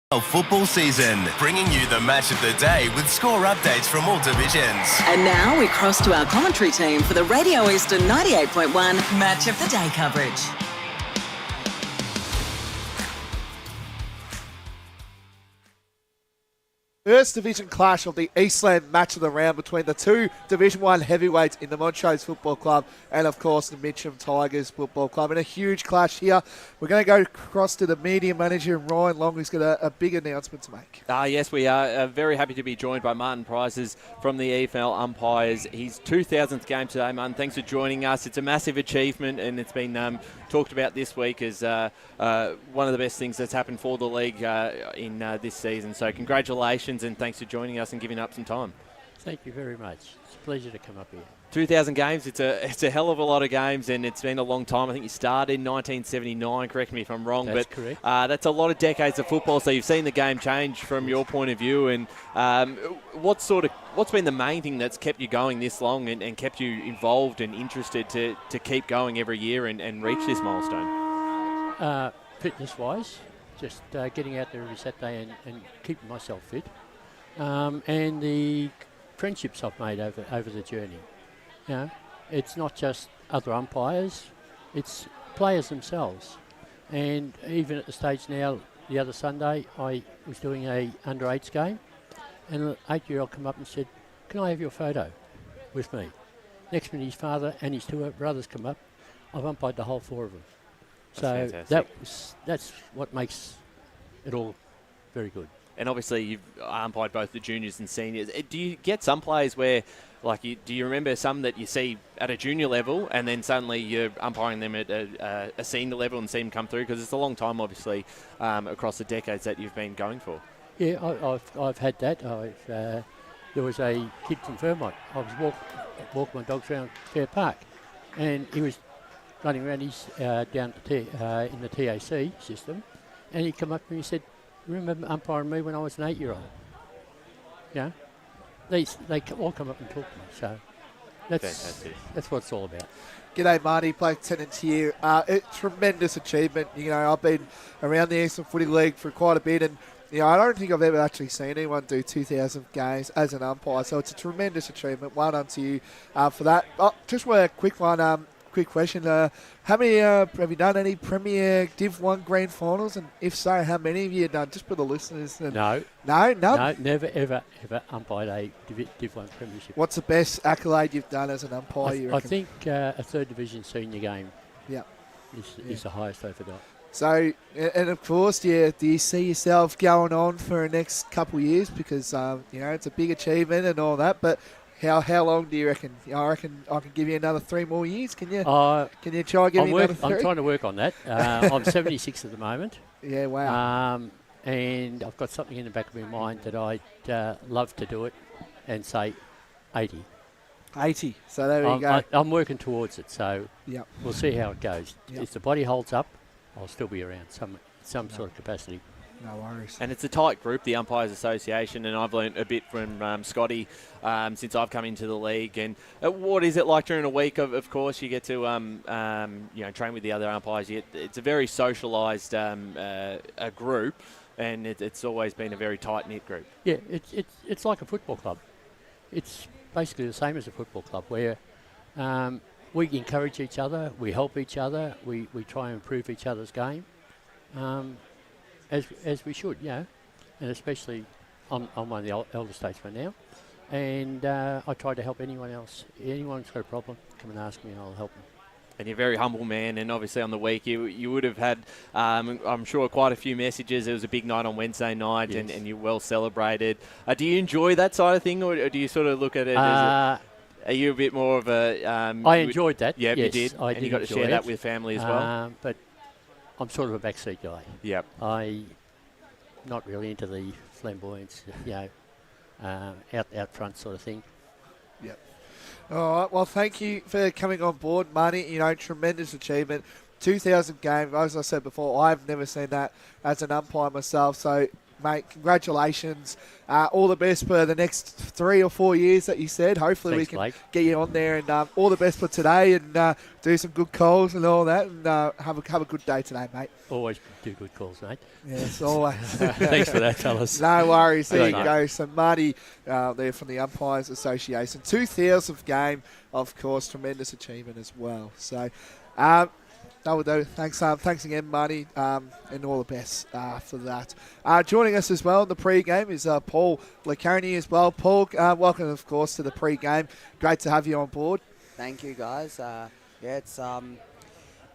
Of football season, bringing you the match of the day with score updates from all divisions. And now we cross to our commentary team for the Radio Eastern 98.1 Match of the Day coverage. First division clash of the Eastland match of the round between the two Division 1 heavyweights in the Montrose Football Club and, of course, the Mitchum Tigers Football Club. And a huge clash here. We're going to go across to the media manager, Ryan Long, who's got a big announcement to make. Yes, we are very happy to be joined by Martin Prizes from the EFL umpires. His 2000th game today, Martin. Thanks for joining us. It's a massive achievement, and it's been talked about this week as one of the best things that's happened for the league in this season. So congratulations, and thanks for joining us and giving up some time. Thank you very much. It's a pleasure to come up here. 2,000 games, it's a hell of a lot of games, and it's been a long time. I think you started in 1979, correct me if I'm wrong. That's but correct. That's a lot of decades of football, so you've seen the game change from your point of view. And what's been the main thing that's kept you going this long and kept you involved and interested to keep going every year and reach this milestone? Fitness-wise, just getting out there every Saturday and keeping myself fit. And the friendships I've made over the journey. You know, it's not just other umpires, it's players themselves. And even at the stage now, the other Sunday, I was doing a under-8s game, and an 8-year-old come up and said, "Can I have your photo with me?" Next minute, his father and his two brothers come up. I've umpired the whole four of them. That's So fantastic. that's what makes it all very good. And obviously you've umpired both the juniors and seniors. Do you get some players where, do you remember some that you see at a junior level and then suddenly you're umpiring them at a senior level and see them come through? Because it's a long time, obviously, across the decades that you've been going for. Yeah, I've had that. There was a kid from Vermont. I was walking my dogs around Fair Park, and he was running around down in the TAC system, and he come up to me and he said, "Remember umpiring me when I was an 8-year-old?" Yeah, they all come up and talk to me. So that's what it's all about. G'day, Marty. Blake Tennant here. A tremendous achievement. You know, I've been around the Eastern Footy League for quite a bit, and you know, I don't think I've ever actually seen anyone do 2,000 games as an umpire. So it's a tremendous achievement. Well done to you for that. Just a quick one. Quick question. How many have you done any Premier Div 1 Grand Finals? And if so, how many have you done? Just for the listeners. No, never, ever umpired a Div 1 Premiership. What's the best accolade you've done as an umpire? I think a third division senior game. Yeah, is the highest I've ever done. So, and of course, do you see yourself going on for the next couple of years? Because you know, it's a big achievement and all that, but. How long do you reckon? I reckon I can give you another 3 more years. Can you? Can you try and give me another 3? I'm trying to work on that. I'm 76 at the moment. Yeah, wow. And I've got something in the back of my mind that I'd love to do it and say 80. 80. So there we go. I'm working towards it. So yep. We'll see how it goes. Yep. If the body holds up, I'll still be around some sort of capacity. No worries. And it's a tight group, the Umpires Association, and I've learned a bit from Scotty since I've come into the league. And what is it like during a week? Of course, you get to train with the other umpires. It's a very socialised a group, and it's always been a very tight-knit group. Yeah, it's like a football club. It's basically the same as a football club where we encourage each other, we help each other, we try and improve each other's game. As we should, yeah, and especially I'm one of the elder statesmen now, and I try to help anyone else. Anyone's got a problem, come and ask me, and I'll help them. And you're a very humble man, and obviously on the week you would have had, I'm sure, quite a few messages. It was a big night on Wednesday night, yes. and you're well celebrated. Do you enjoy that side of thing, or do you sort of look at it as are you a bit more of a... I enjoyed that, yeah, yes, you did, and you got to share that with family as well? But I'm sort of a backseat guy. Yep. I'm not really into the flamboyance, out front sort of thing. Yep. All right. Well, thank you for coming on board, Marty. You know, tremendous achievement. 2,000 games. As I said before, I've never seen that as an umpire myself. So mate, congratulations. All the best for the next 3 or 4 years that you said. Hopefully Thanks, we can Blake. get you on there, and all the best for today, and do some good calls and all that, and have a good day today, mate. Always do good calls, mate. Yes, always. Thanks for that, fellas. No worries. There you Good night. go. So Marty, there from the Umpires Association, 2,000th game, of course, tremendous achievement as well. So. That will do. Thanks again, Marty, and all the best for that. Joining us as well in the pre-game is Paul Laconey as well. Paul, welcome, of course, to the pre-game. Great to have you on board. Thank you, guys. It's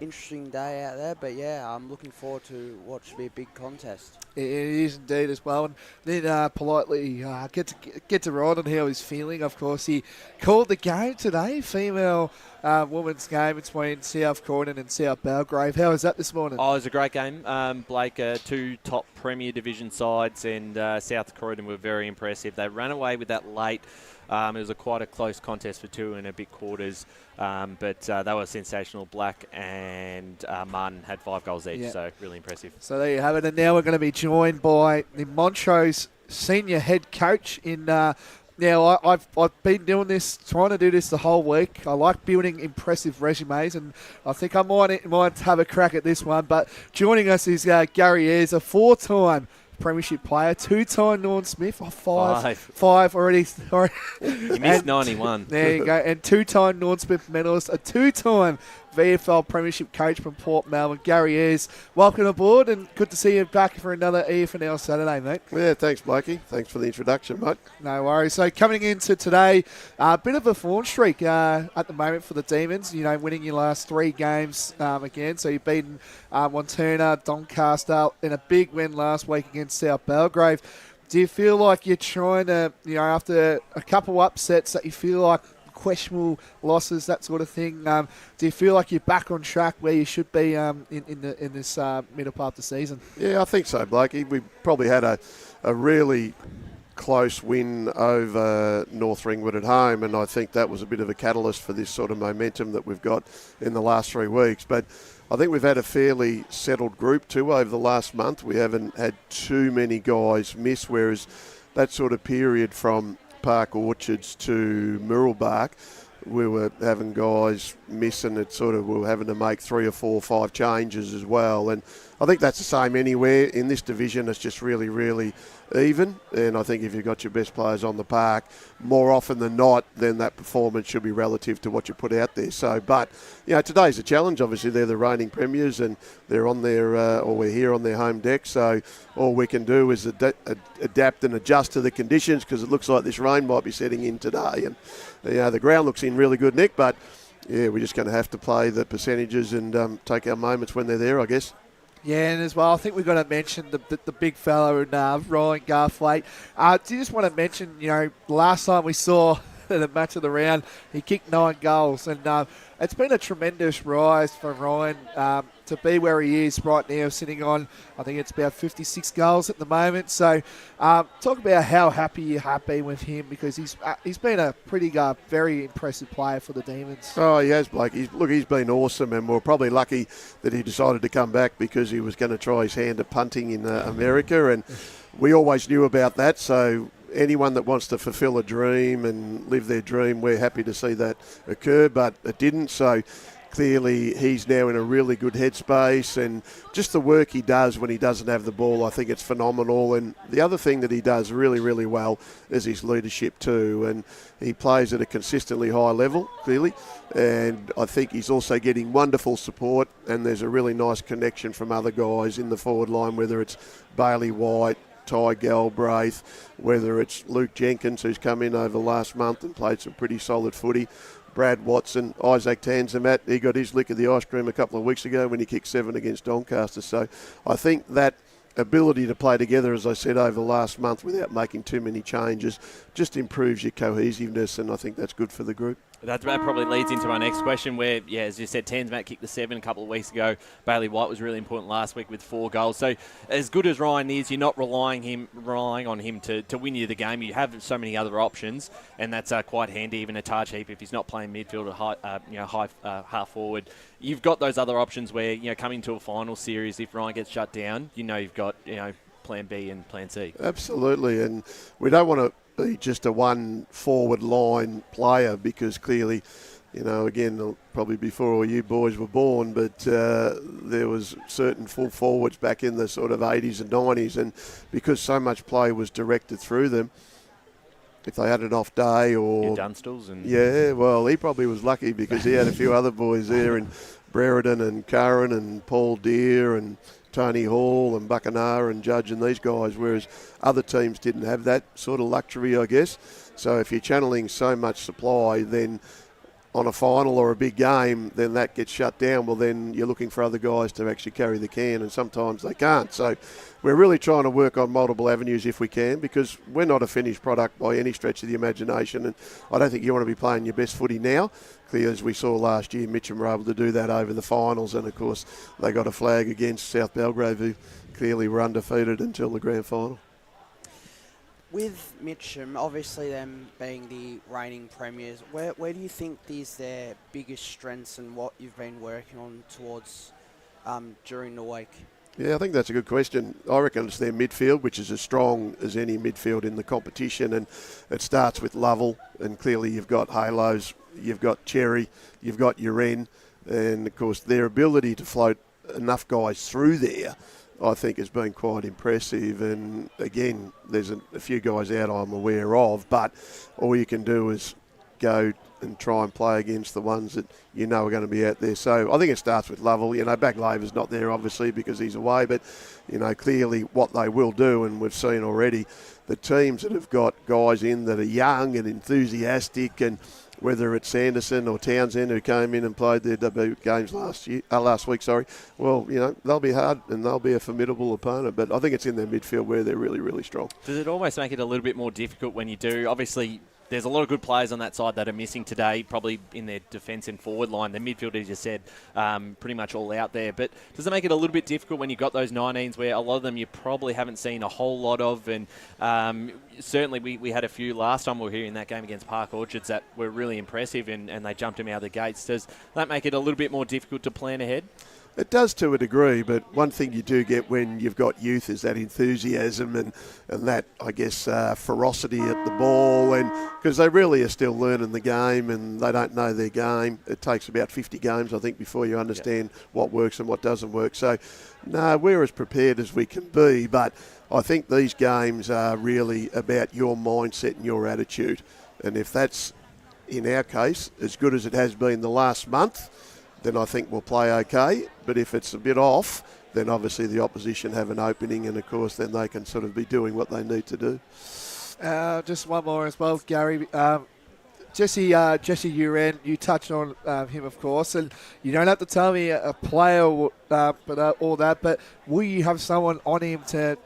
interesting day out there, but I'm looking forward to what should be a big contest. It is indeed as well, and then politely get to Rod on how he's feeling. Of course, he called the game today, female women's game between South Croydon and South Belgrave. How was that this morning? Oh, it was a great game, Blake. Two top Premier Division sides, and South Croydon were very impressive. They ran away with that late. It was quite a close contest for 2 and a bit quarters, but they were sensational. Black and Martin had 5 goals each, so really impressive. So there you have it, and now we're going to be joined by the Montrose senior head coach in. Now, I've been doing this, trying to do this the whole week. I like building impressive resumes, and I think I might have a crack at this one. But joining us is Gary Ayres, a 4-time Premiership player, 2-time Norm Smith, five already. You missed 91. There you go, and 2-time Norm Smith medalist, a 2-time VFL Premiership coach from Port Melbourne, Gary Ayres. Welcome aboard, and good to see you back for another EFNL Saturday, mate. Yeah, thanks, Blakey. Thanks for the introduction, mate. No worries. So coming into today, a bit of a form streak at the moment for the Demons, winning your last 3 games again. So you've beaten Montana, Doncaster in a big win last week against South Belgrave. Do you feel like you're trying to, after a couple upsets that you feel like questionable losses, that sort of thing, do you feel like you're back on track where you should be in this middle part of the season? Yeah, I think so, Blakey. We probably had a really close win over North Ringwood at home, and I think that was a bit of a catalyst for this sort of momentum that we've got in the last 3 weeks. But I think we've had a fairly settled group too over the last month. We haven't had too many guys miss, whereas that sort of period from Park Orchards to Murrelbark, we were having guys miss, and we were having to make 3 or 4 or 5 changes as well. And I think that's the same anywhere. In this division, it's just really, really even. And I think if you've got your best players on the park, more often than not, then that performance should be relative to what you put out there. So, but, today's a challenge. Obviously, they're the reigning premiers, and they're on their, or we're here on their home deck. So all we can do is adapt and adjust to the conditions, because it looks like this rain might be setting in today. And, the ground looks in really good nick, but, we're just going to have to play the percentages and take our moments when they're there, I guess. Yeah, and as well, I think we've got to mention the big fellow in Ryan Garthwaite. Do you just want to mention, the last time we saw the match of the round, he kicked 9 goals, and it's been a tremendous rise for Ryan to be where he is right now, sitting on, I think it's about 56 goals at the moment. So talk about how happy you have been with him, because he's been a pretty very impressive player for the Demons. Oh, he has, Blake. He's been awesome, and we're probably lucky that he decided to come back, because he was going to try his hand at punting in America, and we always knew about that. So anyone that wants to fulfill a dream and live their dream, we're happy to see that occur, but it didn't. So clearly he's now in a really good headspace, and just the work he does when he doesn't have the ball, I think it's phenomenal. And the other thing that he does really, really well is his leadership too, and he plays at a consistently high level, clearly, and I think he's also getting wonderful support, and there's a really nice connection from other guys in the forward line, whether it's Bailey White, Ty Galbraith, whether it's Luke Jenkins, who's come in over the last month and played some pretty solid footy, Brad Watson, Isaac Tanzamat, he got his lick of the ice cream a couple of weeks ago when he kicked 7 against Doncaster. So I think that ability to play together, as I said, over the last month without making too many changes, just improves your cohesiveness, and I think that's good for the group. That probably leads into my next question where, as you said, Tanzmat kicked the 7 a couple of weeks ago. Bailey White was really important last week with 4 goals. So as good as Ryan is, you're not relying on him to win you the game. You have so many other options, and that's quite handy. Even a Taj Heap, if he's not playing midfield or high half forward, you've got those other options where, coming to a final series, if Ryan gets shut down, you've got, plan B and plan C. Absolutely, and we don't want to be just a one forward line player because clearly, again, probably before all you boys were born, but there was certain full forwards back in the sort of 80s and 90s, and because so much play was directed through them, if they had an off day or... Your Dunstals and... Yeah, well, he probably was lucky because he had a few other boys there, and Brereton and Curran and Paul Deere and Tony Hall and Buccaneer and Judge and these guys, whereas other teams didn't have that sort of luxury, I guess. So if you're channeling so much supply, then on a final or a big game, then that gets shut down. Well, then you're looking for other guys to actually carry the can, and sometimes they can't. So we're really trying to work on multiple avenues if we can, because we're not a finished product by any stretch of the imagination, and I don't think you want to be playing your best footy now. Clearly, as we saw last year, Mitchum were able to do that over the finals, and of course they got a flag against South Belgrave, who clearly were undefeated until the grand final. With Mitchum, obviously them being the reigning premiers, where do you think is their biggest strengths and what you've been working on towards during the week? Yeah, I think that's a good question. I reckon it's their midfield, which is as strong as any midfield in the competition, and it starts with Lovell, and clearly you've got Halos, you've got Cherry, you've got Uren, and of course their ability to float enough guys through there, I think, has been quite impressive. And again, there's a few guys out I'm aware of, but all you can do is go and try and play against the ones that you know are going to be out there. So I think it starts with Lovell. Baglaver's not there obviously because he's away, but clearly what they will do, and we've seen already, the teams that have got guys in that are young and enthusiastic, and whether it's Sanderson or Townsend who came in and played their debut games last week, well, they'll be hard and they'll be a formidable opponent. But I think it's in their midfield where they're really, really strong. Does it almost make it a little bit more difficult when you do? Obviously, there's a lot of good players on that side that are missing today, probably in their defence and forward line. The midfield, as you said, pretty much all out there. But does it make it a little bit difficult when you've got those 19s where a lot of them you probably haven't seen a whole lot of? And certainly we had a few last time we were here in that game against Park Orchards that were really impressive, and they jumped him out of the gates. Does that make it a little bit more difficult to plan ahead? It does to a degree, but one thing you do get when you've got youth is that enthusiasm and that, I guess, ferocity at the ball, and because they really are still learning the game and they don't know their game. It takes about 50 games, I think, before you understand what works and what doesn't work. So, no, we're as prepared as we can be, but I think these games are really about your mindset and your attitude. And if that's, in our case, as good as it has been the last month, then I think we'll play okay. But if it's a bit off, then obviously the opposition have an opening, and of course then they can sort of be doing what they need to do. Just one more as well, Gary. Jesse Uren, you touched on him, of course, and you don't have to tell me a player, but all that. But will you have someone on him to,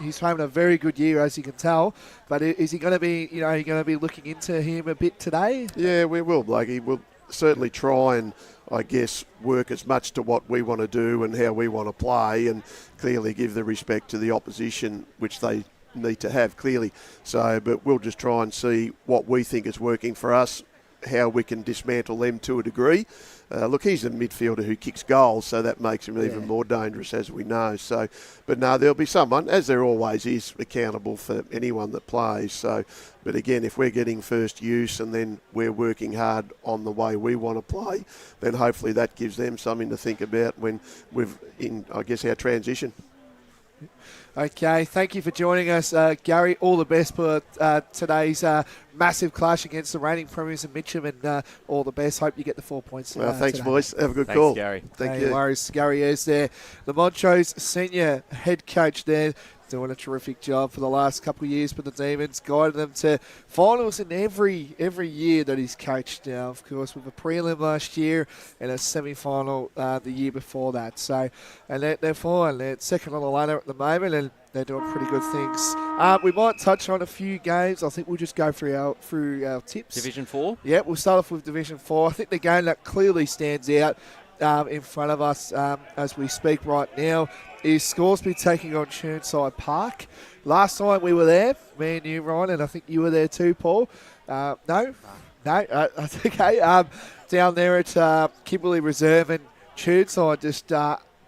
he's having a very good year, as you can tell. But is he going to be, you're going to be looking into him a bit today? Yeah, we will, Blakey. We'll certainly try and, I guess, work as much to what we want to do and how we want to play, and clearly give the respect to the opposition, which they need to have, clearly. So, but we'll just try and see what we think is working for us, how we can dismantle them to a degree. Look, he's a midfielder who kicks goals, so that makes him even more dangerous, as we know. So, but no, there'll be someone, as there always is, accountable for anyone that plays. So, but again, if we're getting first use and then we're working hard on the way we want to play, then hopefully that gives them something to think about when we've in, I guess, our transition. Okay, thank you for joining us, Gary. All the best for today's massive clash against the reigning premiers in Mitcham, and all the best. Hope you get the 4 points. Well, thanks, today. boys. Have a good Thanks, call. Gary. Thank you. No worries. Gary is there. The Montrose senior head coach there, doing a terrific job for the last couple of years for the Demons, guiding them to finals in every year that he's coached. Now, of course, with a prelim last year and a semi-final the year before that. So, and they're fine. They're second on the ladder at the moment, and they're doing pretty good things. We might touch on a few games. I think we'll just go through our tips. Division 4? Yeah, we'll start off with Division 4. I think the game that clearly stands out in front of us as we speak right now is Scoresby taking on Churnside Park. Last time we were there, me and you, Ryan, and I think you were there too, Paul. No, that's okay. Down there at Kimberley Reserve, and Churnside just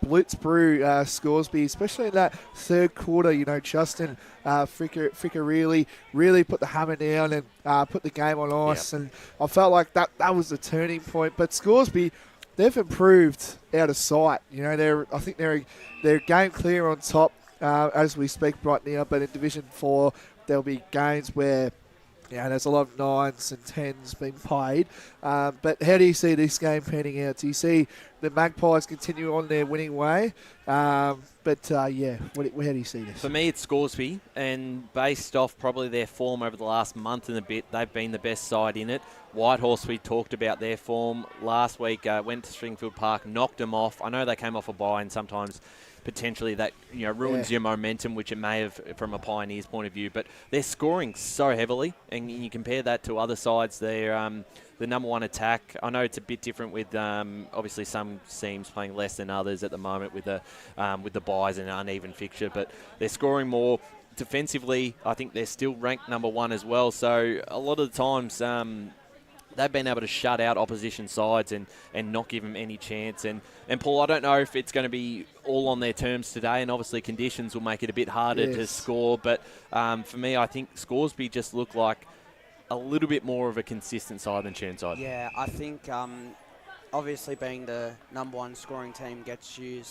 blitzbrew Scoresby, especially in that third quarter. You know, Justin Fricker really put the hammer down and put the game on ice, and I felt like that was the turning point. But Scoresby, they've improved out of sight. You know, I think they're game clear on top as we speak right now. But in Division 4, there'll be games where there's a lot of 9s and 10s being played. But how do you see this game panning out? Do you see the Magpies continue on their winning way? How do you see this? For me, it's Scoresby, and based off probably their form over the last month and a bit, they've been the best side in it. Whitehorse, we talked about their form last week, went to Stringfield Park, knocked them off. I know they came off a bye, and sometimes potentially that ruins your momentum, which it may have from a Pioneers point of view. But they're scoring so heavily, and you compare that to other sides. They're the number one attack. I know it's a bit different with obviously some teams playing less than others at the moment with the buys and uneven fixture, but they're scoring more. Defensively, I think they're still ranked number one as well. So a lot of the times they've been able to shut out opposition sides and not give them any chance. And Paul, I don't know if it's going to be all on their terms today, and obviously conditions will make it a bit harder to score. But for me, I think Scoresby just look like a little bit more of a consistent side than Churnside. Yeah, I think obviously being the number one scoring team gets you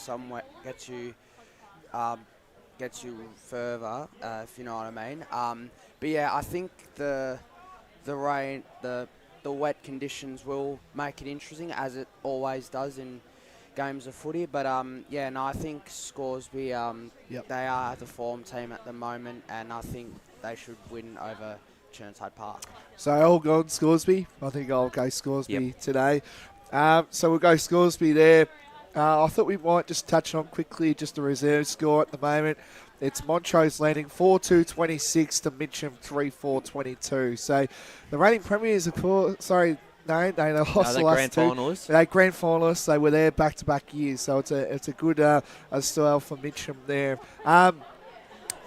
further, if you know what I mean. But yeah, I think the rain, the wet conditions will make it interesting, as it always does in games of footy. But I think Scoresby, they are the form team at the moment, and I think they should win over Churnside Park. So I'll go on Scoresby. I think I'll go Scoresby today. So we'll go Scoresby there. I thought we might just touch on quickly just the reserve score at the moment. It's Montrose landing 4-2-26 to Mitchum 3-4-22. So the reigning premiers, they lost the last two. Finalists. They're grand finalists. They were there back-to-back years. So it's a good style for Mitchum there.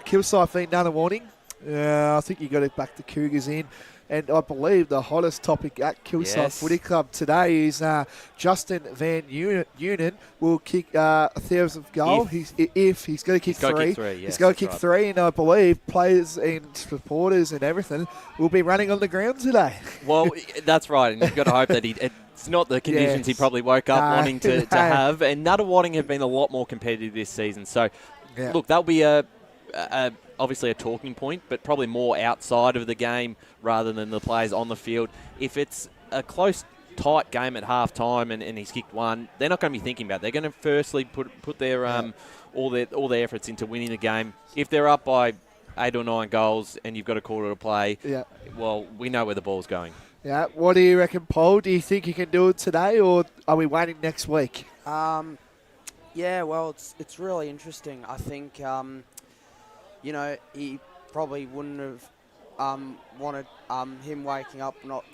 Kilsyth being none a warning. I think you got to back the Cougars in. And I believe the hottest topic at Kilsyth Footy Club today is Justin Van Unen will kick 1,000th goal. He's going to kick three. He's going to kick three, and I believe players and supporters and everything will be running on the ground today. Well, that's right, and you've got to hope that it's not the conditions he probably woke up wanting to have. And Nuttawading have been a lot more competitive this season. So, look, that'll be obviously a talking point, but probably more outside of the game rather than the players on the field. If it's a close, tight game at half time and he's kicked one, they're not going to be thinking about it. They're going to firstly put their all their efforts into winning the game. If they're up by 8 or 9 goals and you've got a quarter to play, well, we know where the ball's going. Yeah. What do you reckon, Paul? Do you think you can do it today, or are we waiting next week? Well, it's really interesting. I think he probably wouldn't have wanted him waking up not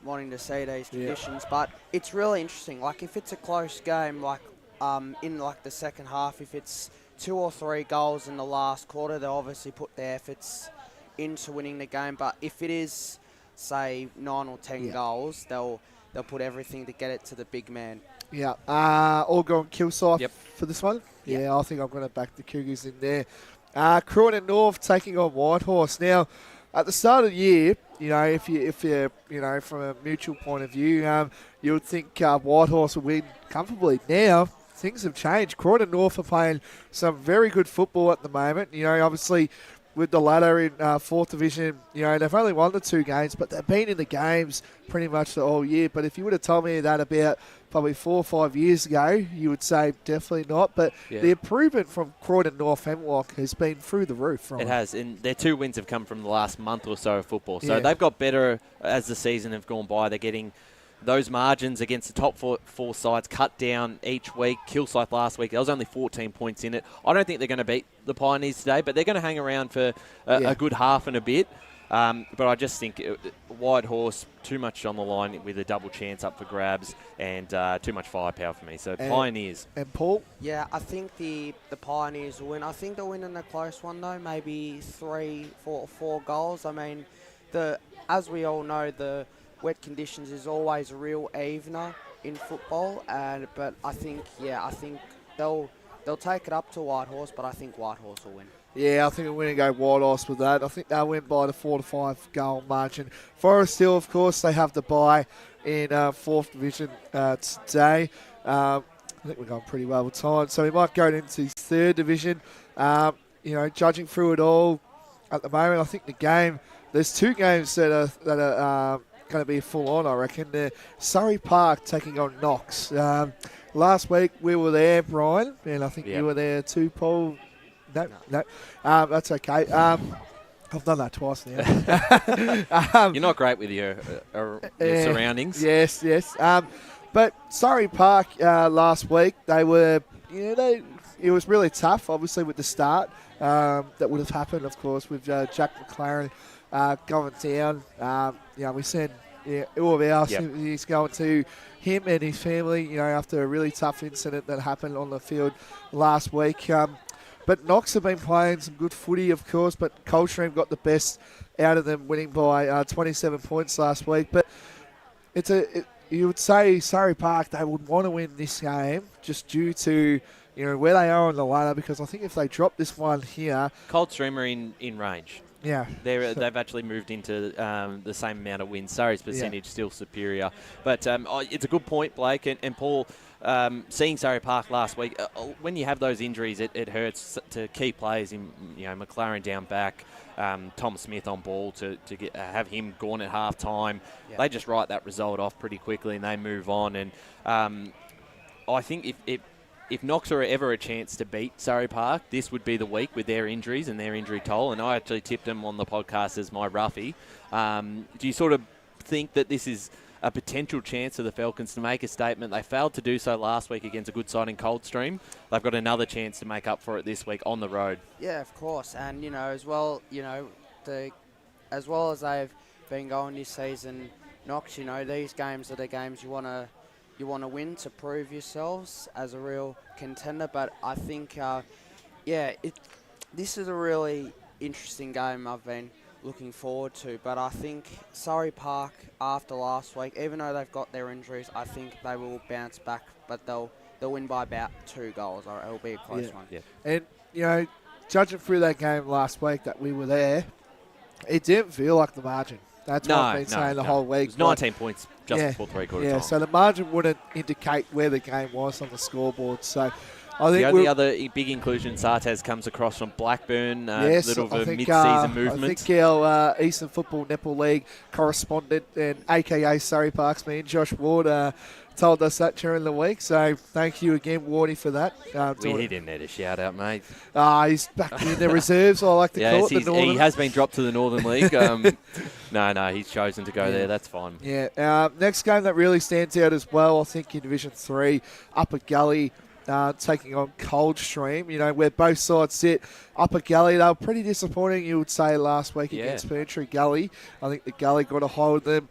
wanting to see these conditions. But it's really interesting. Like, if it's a close game, like in like the second half, if it's 2 or 3 goals in the last quarter, they'll obviously put their efforts into winning the game. But if it is, say, 9 or 10 goals, they'll put everything to get it to the big man. Yeah. All going Kilsyth for this one? Yep. Yeah, I think I'm going to back the Cougars in there. Croydon North taking on Whitehorse. Now, at the start of the year, if you're from a mutual point of view, you would think Whitehorse would win comfortably. Now, things have changed. Croydon North are playing some very good football at the moment. Obviously, with the ladder in 4th Division, they've only won the 2 games, but they've been in the games pretty much the whole year. But if you would have told me that about probably 4 or 5 years ago, you would say definitely not. But the improvement from Croydon North Hemlock has been through the roof. It has, and their 2 wins have come from the last month or so of football. So they've got better as the season have gone by. They're getting those margins against the top four sides cut down each week. Kilsyth last week, there was only 14 points in it. I don't think they're going to beat the Pioneers today, but they're going to hang around for a good half and a bit. But I just think Whitehorse, too much on the line with a double chance up for grabs, and too much firepower for me. So Pioneers. And Paul? Yeah, I think the Pioneers will win. I think they'll win in a close one, though. Maybe 3, 4 goals. I mean, as we all know, the wet conditions is always a real evener in football. But I think they'll take it up to Whitehorse, but I think Whitehorse will win. Yeah, I think we're going to go Whitehorse with that. I think they'll win by the 4 to 5 goal margin. Forest Hill, of course, they have the bye in 4th Division today. I think we're going pretty well with time, so we might go into 3rd Division. Judging through it all at the moment, I think the game, there's 2 games that are going to be full on, I reckon. They're Surrey Park taking on Knox. Last week we were there, Brian, and I think you were there too, Paul. No. That's okay. I've done that twice now. You're not great with your surroundings. Yes. But Surrey Park last week, they were, it was really tough, obviously, with the start. That would have happened, of course, with Jack McLaren going down. We sent all of our sympathies going to him and his family, after a really tough incident that happened on the field last week. But Knox have been playing some good footy, of course, but Coldstream got the best out of them, winning by 27 points last week. But you would say Surrey Park, they would want to win this game just due to where they are on the ladder, because I think if they drop this one here... Coldstream are in range. Yeah. They've actually moved into the same amount of wins. Surrey's percentage still superior. But it's a good point, Blake. And Paul, seeing Surrey Park last week, when you have those injuries, it hurts to key players in McLaren down back, Tom Smith on ball to have him gone at half time. Yeah. They just write that result off pretty quickly and they move on. And I think if Knox are ever a chance to beat Surrey Park, this would be the week with their injuries and their injury toll. And I actually tipped them on the podcast as my roughie. Do you sort of think that this is a potential chance for the Falcons to make a statement? They failed to do so last week against a good side in Coldstream. They've got another chance to make up for it this week on the road. Yeah, of course. And, as well as they've been going this season, Knox, these games are the games you want to win to prove yourselves as a real contender. But I think, this is a really interesting game I've been looking forward to. But I think Surrey Park, after last week, even though they've got their injuries, I think they will bounce back. But they'll win by about 2 goals. Or it'll be a close one. Yeah. And, judging through that game last week that we were there, it didn't feel like the margin. That's what I've been saying the whole week. It was 19 points just before three-quarter time. So the margin wouldn't indicate where the game was on the scoreboard. So I think the only other big inclusion Sartaz comes across from Blackburn, little of a mid-season movement. I think our Eastland Football Netball League correspondent and AKA Surrey Parks man, Josh Ward, told us that during the week. So thank you again, Wardy, for that. He didn't need a shout-out, mate. He's back in the reserves, I like to call it. He has been dropped to the Northern League. No, he's chosen to go there. That's fine. Yeah. Next game that really stands out as well, I think, in Division 3, Upper Gully taking on Coldstream. Where both sides sit. Upper Gully, they were pretty disappointing, you would say, last week against Ferntree Gully. I think the Gully got a hold of them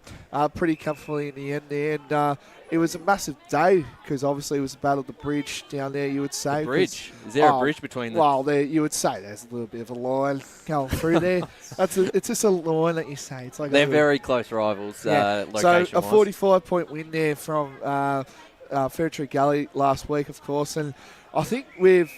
pretty comfortably in the end there. And it was a massive day because obviously it was a battle of the bridge down there, you would say. The bridge? Is there a bridge between them? Well, you would say there's a little bit of a line going through there. It's just a line that you say. It's like they're very close rivals, So a 45-point win there from Ferntree Gully last week, of course. And I think with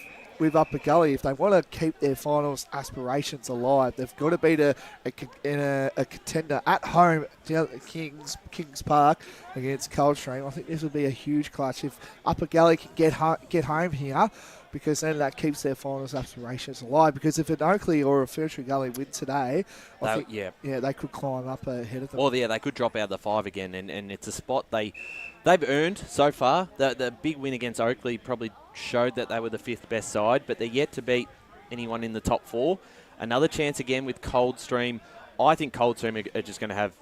Upper Gully, if they want to keep their finals aspirations alive, they've got to beat a contender at home down at Kings Park against Coldstream. I think this would be a huge clutch if Upper Gully can get home here, because then that keeps their finals aspirations alive. Because if an Oakley or a Ferntree Gully win today, I think they could climb up ahead of them. Well, they could drop out of the 5 again, and it's a spot they've earned so far. The big win against Oakley probably showed that they were the 5th best side, but they're yet to beat anyone in the top 4. Another chance again with Coldstream. I think Coldstream are just going to have,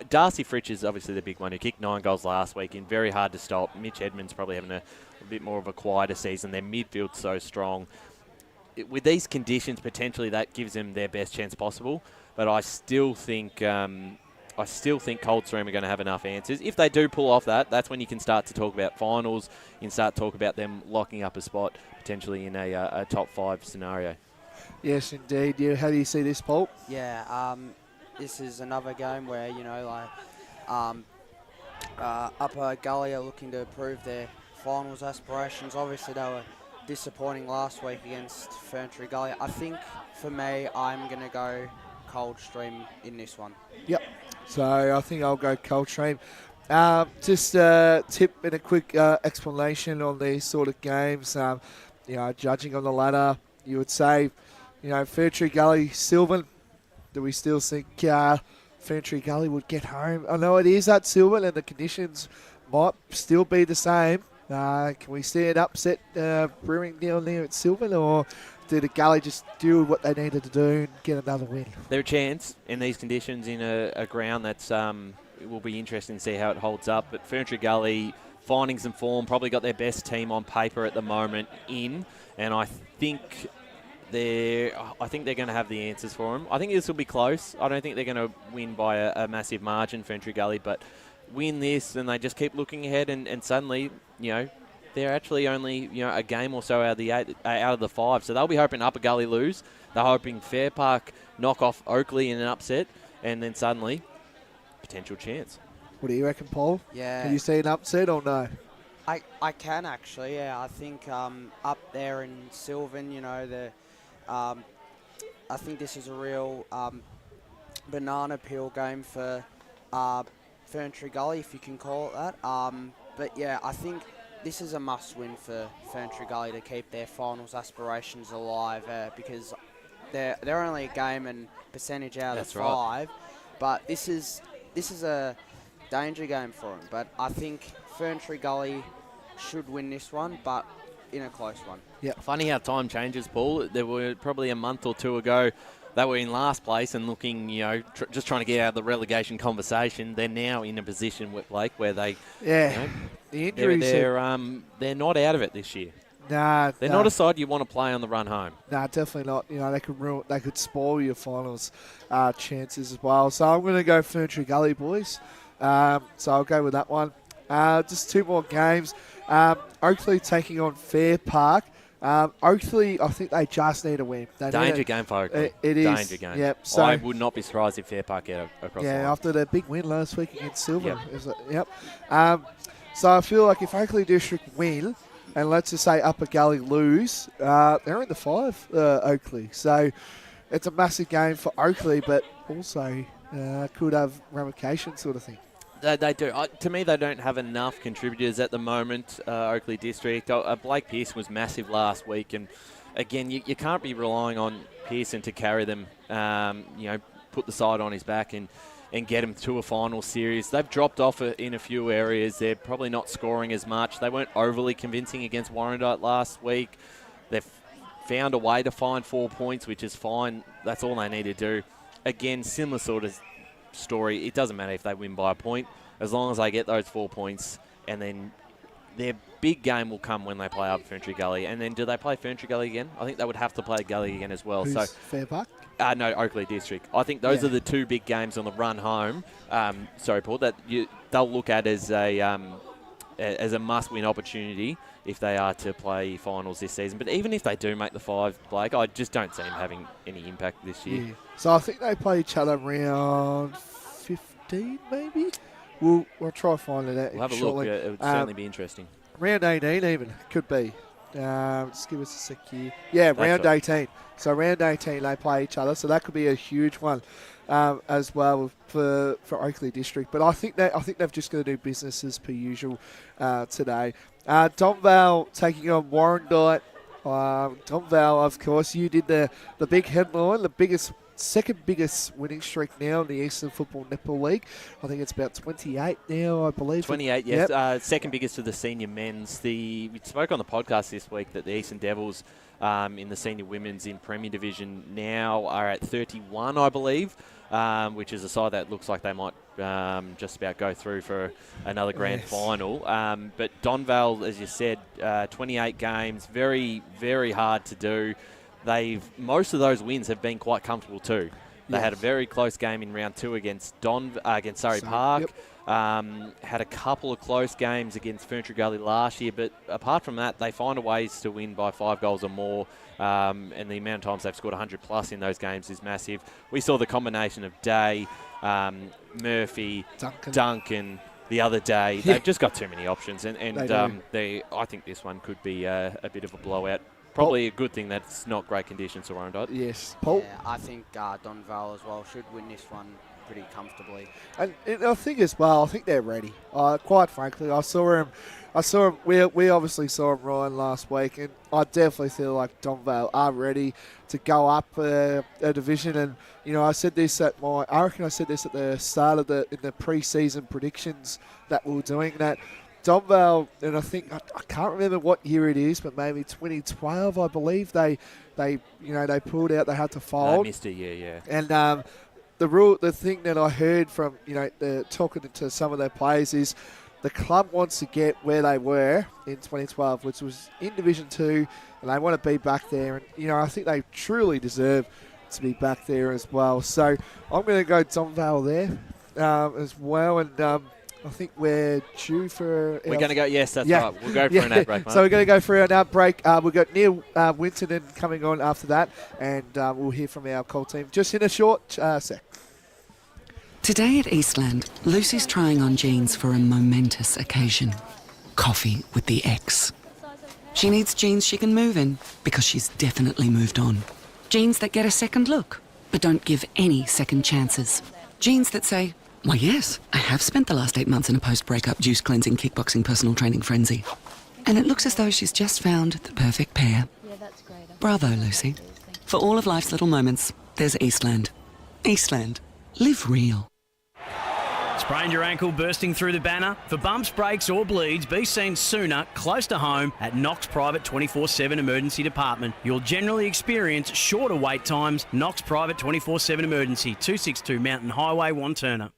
Darcy Fritsch is obviously the big one who kicked 9 goals last week and very hard to stop. Mitch Edmonds probably having a bit more of a quieter season. Their midfield's so strong. With these conditions, potentially that gives them their best chance possible, but I still think Coldstream are going to have enough answers. If they do pull off that, that's when you can start to talk about finals. You can start to talk about them locking up a spot potentially in a top 5 scenario. Yes, indeed. How do you see this, Paul? This is another game where, Upper Gully are looking to prove their finals aspirations. Obviously, they were disappointing last week against Ferntree Gully. I think, for me, I'm going to go Coldstream in this one. Yep. So I think I'll go Coldstream. Just tip and a quick explanation on these sort of games. Judging on the ladder, you would say, Ferntree Gully, Sylvan. Do we still think Ferntree Gully would get home? I know it is at Sylvan and the conditions might still be the same. Can we see an upset brewing down there at Sylvan, or did the Gully just do what they needed to do and get another win? There's a chance in these conditions in a ground that's it will be interesting to see how it holds up. But Ferntree Gully finding some form, probably got their best team on paper at the moment in, and I think they're going to have the answers for them. I think this will be close. I don't think they're going to win by a massive margin, Ferntree Gully, but win this and they just keep looking ahead and suddenly, they're actually only, a game or so out of the 5. So they'll be hoping Upper Gully lose. They're hoping Fair Park knock off Oakley in an upset, and then suddenly, potential chance. What do you reckon, Paul? Yeah. Can you see an upset or no? I can actually, yeah. I think up there in Sylvan, I think this is a real banana peel game for Ferntree Gully, if you can call it that. But yeah, I think this is a must-win for Ferntree Gully to keep their finals aspirations alive, because they're only a game and percentage out of 5. Right. But this is a danger game for them. But I think Ferntree Gully should win this one, but in a close one. Yeah. Funny how time changes, Paul. There were probably a month or two ago they were in last place and looking, just trying to get out of the relegation conversation. They're now in a position with Blake where they, the injuries. they're not out of it this year. Nah, they're not a side you want to play on the run home. Nah, definitely not. They could spoil your finals chances as well. So I'm going to go Ferntree Gully, boys. So I'll go with that one. Just 2 more games. Oakley taking on Fair Park. Oakley, I think they just need a win. Danger game for Oakley. It is. Danger game. Yep. So, I would not be surprised if Fair Park get across the line. After their big win last week against Silver. Yep. So I feel like if Oakley District win, and let's just say Upper Gully lose, they're in the 5, Oakley. So it's a massive game for Oakley, but also could have ramifications sort of thing. They do. To me, they don't have enough contributors at the moment, Oakley District. Blake Pearson was massive last week, and again, you can't be relying on Pearson to carry them, put the side on his back and get them to a final series. They've dropped off in a few areas. They're probably not scoring as much. They weren't overly convincing against Warrandyte last week. They've found a way to find 4 points, which is fine. That's all they need to do. Again, similar sort of story. It doesn't matter if they win by a point, as long as they get those 4 points, and then their big game will come when they play up Ferntree Gully. And then do they play Ferntree Gully again? I think they would have to play Gully again as well. Who's Fair Park? No, Oakley District. I think those are the 2 big games on the run home. Sorry, Paul, that they'll look at as a must-win opportunity if they are to play finals this season. But even if they do make the 5, Blake, I just don't see them having any impact this year. Yeah. So I think they play each other round 15, maybe? We'll try to find it out. We'll have shortly. a look. It would certainly be interesting. Round 18 even, could be. Just give us a sec here. Yeah, round 18. So round 18 they play each other, so that could be a huge one as well for Oakley District. But I think they've just got to do business as per usual today. Domvale taking on Warrandyte. Domvale, of course, you did the big headline, the second biggest winning streak now in the Eastern Football Netball League. I think it's about 28 now, I believe. 28, yes. Yep. Second biggest for the senior men's. We spoke on the podcast this week that the Eastern Devils in the senior women's in Premier Division now are at 31, I believe, which is a side that looks like they might just about go through for another grand final. But Donvale, as you said, 28 games, very, very hard to do. Most of those wins have been quite comfortable too. They had a very close game in round 2 against Surrey Park. Yep. Had a couple of close games against Ferntree Gully last year, but apart from that, they find ways to win by 5 goals or more. And the amount of times they've scored 100 plus in those games is massive. We saw the combination of Day, Murphy, Duncan, the other day. They've just got too many options, and I think this one could be a bit of a blowout. Probably a good thing that it's not great conditions, Warrandyte. Yes, Paul. Yeah, I think Don Vale as well should win this one pretty comfortably. And I think as well, I think they're ready. Quite frankly, I saw him. We obviously saw him Ryan last week, and I definitely feel like Don Vale are ready to go up a division. And I said this I reckon I said this at the start of in the pre-season predictions that we were doing, that Don Vale, and I think I can't remember what year it is, but maybe 2012, I believe they pulled out. They had to fold. They missed a year, yeah. And the thing that I heard from talking to some of their players is the club wants to get where they were in 2012, which was in Division 2, and they want to be back there. And I think they truly deserve to be back there as well. So I'm going to go Don Vale there as well, and. I think we're due for... We're going to go, yes, that's right. We'll go for an ad break, mate. So we're going to go for an ad break. We've got Neil Winton coming on after that, and we'll hear from our call team just in a short sec. Today at Eastland, Lucy's trying on jeans for a momentous occasion. Coffee with the ex. She needs jeans she can move in, because she's definitely moved on. Jeans that get a second look, but don't give any second chances. Jeans that say... Why, yes, I have spent the last 8 months in a post-breakup juice cleansing, kickboxing, personal training frenzy. And it looks as though she's just found the perfect pair. Yeah, that's great. Bravo, Lucy. For all of life's little moments, there's Eastland. Eastland. Live real. Sprained your ankle bursting through the banner? For bumps, breaks or bleeds, be seen sooner, close to home, at Knox Private 24/7 Emergency Department. You'll generally experience shorter wait times. Knox Private 24/7 Emergency, 262 Mountain Highway, Wanturna.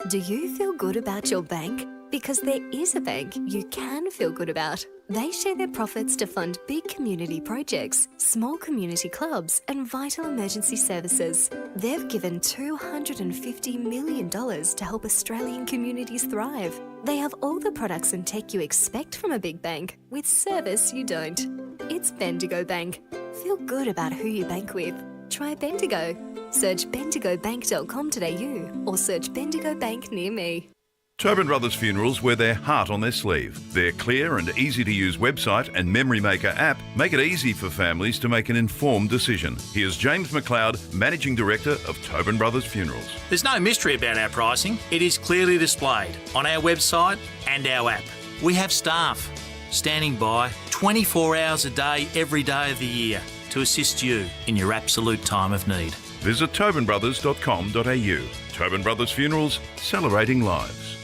Do you feel good about your bank? Because there is a bank you can feel good about. They share their profits to fund big community projects, small community clubs, and vital emergency services. They've given $250 million to help Australian communities thrive. They have all the products and tech you expect from a big bank, with service you don't. It's Bendigo Bank. Feel good about who you bank with. Try Bendigo. Search bendigobank.com.au or search Bendigo Bank near me. Tobin Brothers Funerals wear their heart on their sleeve. Their clear and easy-to-use website and Memory Maker app make it easy for families to make an informed decision. Here's James McLeod, Managing Director of Tobin Brothers Funerals. There's no mystery about our pricing. It is clearly displayed on our website and our app. We have staff standing by 24 hours a day, every day of the year to assist you in your absolute time of need. Visit tobinbrothers.com.au. Tobin Brothers Funerals, celebrating lives.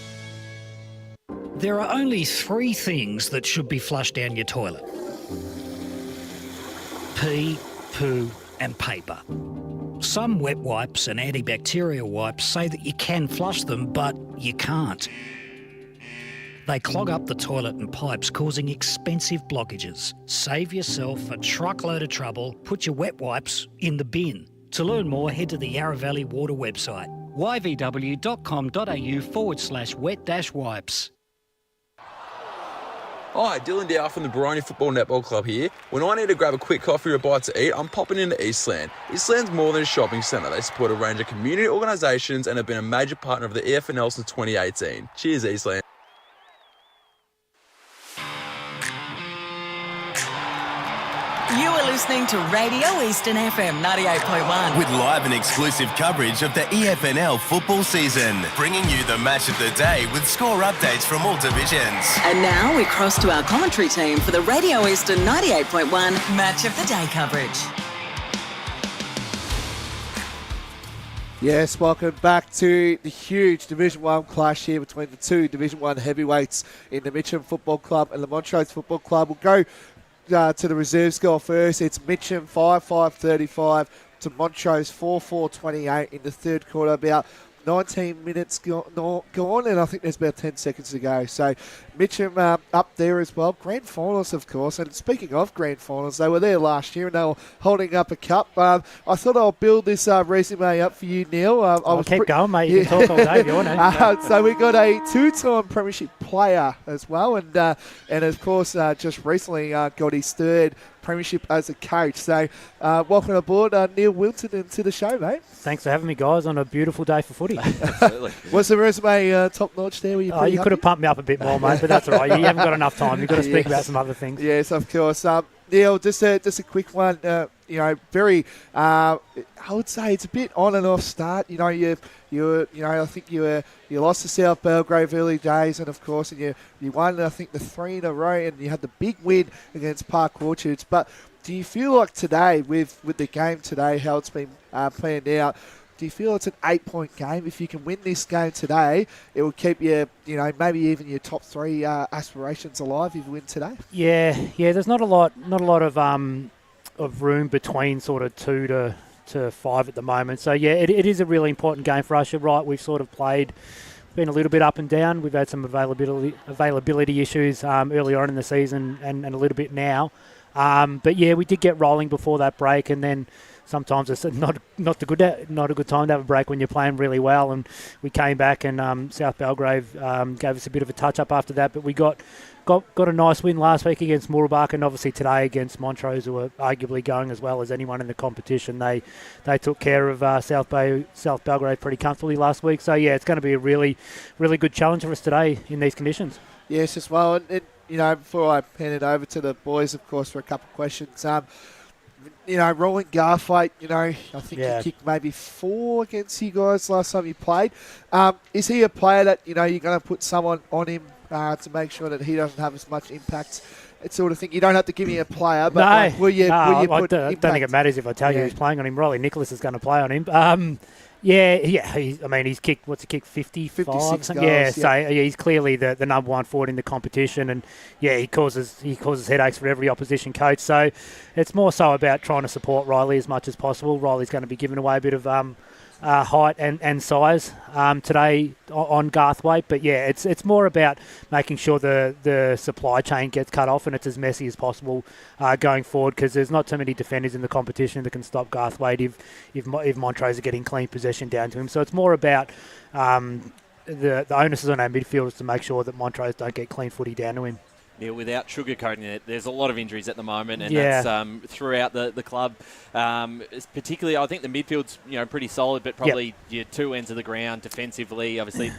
There are only 3 things that should be flushed down your toilet: pee, poo and paper. Some wet wipes and antibacterial wipes say that you can flush them, but you can't. They clog up the toilet and pipes, causing expensive blockages. Save yourself a truckload of trouble. Put your wet wipes in the bin. To learn more, head to the Yarra Valley Water website, yvw.com.au/wet-wipes. Hi, Dylan Dow from the Baroni Football Netball Club here. When I need to grab a quick coffee or a bite to eat, I'm popping into Eastland. Eastland's more than a shopping centre. They support a range of community organisations and have been a major partner of the EFNL since 2018. Cheers, Eastland. You are listening to Radio Eastern FM 98.1. With live and exclusive coverage of the EFNL football season, bringing you the match of the day with score updates from all divisions. And now we cross to our commentary team for the Radio Eastern 98.1 Match of the Day coverage. Yes, welcome back to the huge Division 1 clash here between the two Division 1 heavyweights in the Mitchum Football Club and the Montrose Football Club. We'll go to the reserve score first. It's Mitchum 5-5-35 to Montrose 4-4-28 in the third quarter. About 19 minutes gone, and I think there's about 10 seconds to go. So Mitchum up there as well. Grand finals, of course. And speaking of grand finals, they were there last year and they were holding up a cup. I thought I'll build this resume up for you, Neil. I'll keep going, mate. You can talk all day if you want to. So we got a 2-time premiership player as well, and of course just recently got his third premiership as a coach. So welcome aboard, Neil Wilton, into the show, mate. Thanks for having me, guys, on a beautiful day for footy. Absolutely. Was the resume top notch there? Were you you could have pumped me up a bit more, mate, but that's all right. You haven't got enough time. You've got to speak about some other things. Yes, of course. Neil, just a quick one. Very. I would say it's a bit on and off start. I think you lost to South Belgrave early days, and of course, and you won, I think, the 3 in a row, and you had the big win against Park Orchards. But do you feel like today, with the game today, how it's been planned out, do you feel it's an 8-point game? If you can win this game today, it will keep you, maybe even your top 3 aspirations alive if you win today? Yeah. There's not a lot of room between sort of 2 to 5 at the moment. So yeah, it is a really important game for us. You're right. We've sort of been a little bit up and down. We've had some availability issues early on in the season and a little bit now. But yeah, we did get rolling before that break, and then sometimes it's not a good time to have a break when you're playing really well. And we came back, and South Belgrave gave us a bit of a touch up after that. But we got a nice win last week against Mooroolbark, and obviously today against Montrose, who were arguably going as well as anyone in the competition. They took care of South Belgrave pretty comfortably last week. So yeah, it's going to be a really, really good challenge for us today in these conditions. Yes, as well. And before I hand it over to the boys, of course, for a couple of questions. Roland Garthwaite, I think he kicked maybe 4 against you guys last time you played. Is he a player that, you're going to put someone on him to make sure that he doesn't have as much impact? That sort of thing. You don't have to give me a player, but will you I put don't think it matters if I tell you who's playing on him. Riley Nicholas is going to play on him. He's kicked, 55? 56 goals, yeah, so he's clearly the number 1 forward in the competition, and he causes headaches for every opposition coach. So it's more so about trying to support Riley as much as possible. Riley's going to be giving away a bit of height and size today on Garthwaite, but yeah, it's more about making sure the supply chain gets cut off and it's as messy as possible going forward, because there's not too many defenders in the competition that can stop Garthwaite if Montrose are getting clean possession down to him. So it's more about the onus is on our midfielders to make sure that Montrose don't get clean footy down to him. Yeah, without sugarcoating it, there's a lot of injuries at the moment, and that's throughout the club. Particularly, I think the midfield's pretty solid, but probably your 2 ends of the ground defensively. Obviously,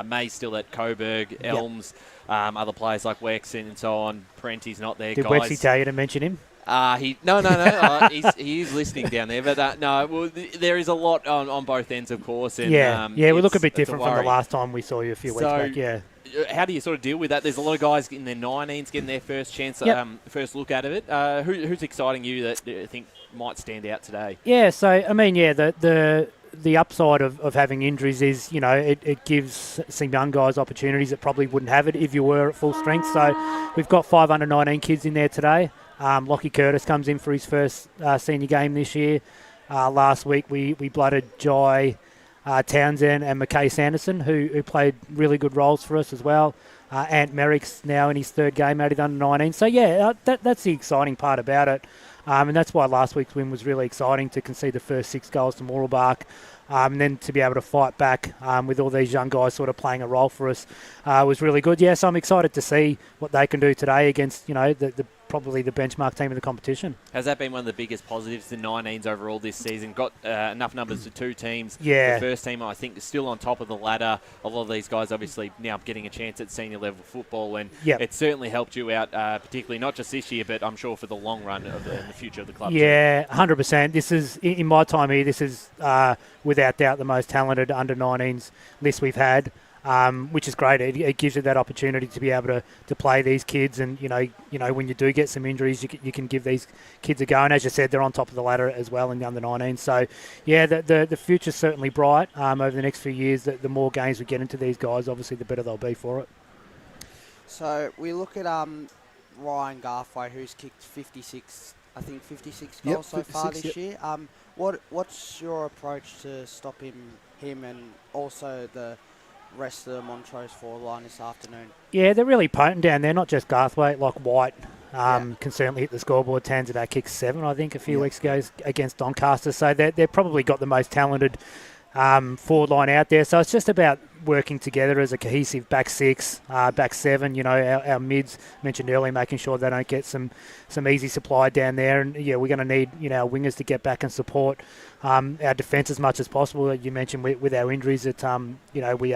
May's still at Coburg, Elms, other players like Wex and so on. Prenti's not there. Did guys. Wexy tell you to mention him? No. He is listening down there, but there is a lot on both ends, of course. And, we look a bit different from the last time we saw you a few weeks back. Yeah. How do you sort of deal with that? There's a lot of guys in their 19s getting their first chance, first look at it. Who's exciting you that you think might stand out today? Yeah, so the upside of having injuries is, it gives some young guys opportunities that probably wouldn't have it if you were at full strength. So we've got 5 under 19 kids in there today. Lockie Curtis comes in for his first senior game this year. Last week we blooded Jai Townsend and McKay Sanderson, who played really good roles for us as well. Ant Merrick's now in his 3rd game out of under 19. So yeah, that's the exciting part about it. And that's why last week's win was really exciting, to concede the first 6 goals to Mooroolbark. And then to be able to fight back with all these young guys sort of playing a role for us was really good. Yes, I'm excited to see what they can do today against, probably the benchmark team in the competition. Has that been one of the biggest positives, the 19s overall this season? Got enough numbers for 2 teams. Yeah. The first team, I think, is still on top of the ladder. A lot of these guys obviously now getting a chance at senior level football, and it certainly helped you out, particularly not just this year, but I'm sure for the long run in the future of the club. Yeah, 100%. This is, in my time here, this is without doubt the most talented under 19s list we've had. Which is great. It gives you that opportunity to be able to play these kids, and when you do get some injuries, you can give these kids a go. And as you said, they're on top of the ladder as well in the under 19. So yeah, the future's certainly bright. Over the next few years, the more games we get into these guys, obviously the better they'll be for it. So we look at Ryan Garthwaite, who's kicked 56 goals so far this year. What's your approach to stop him and also the rest of the Montrose forward line this afternoon? Yeah, they're really potent down there, not just Garthwaite, like White can certainly hit the scoreboard. Tanzanite kicked 7, I think, a few weeks ago against Doncaster. So they've probably got the most talented forward line out there. So it's just about working together as a cohesive back six, back seven. You know, our mids, mentioned earlier, making sure they don't get some easy supply down there. And, yeah, we're going to need, you know, our wingers to get back and support our defence as much as possible. You mentioned with our injuries that, you know, we've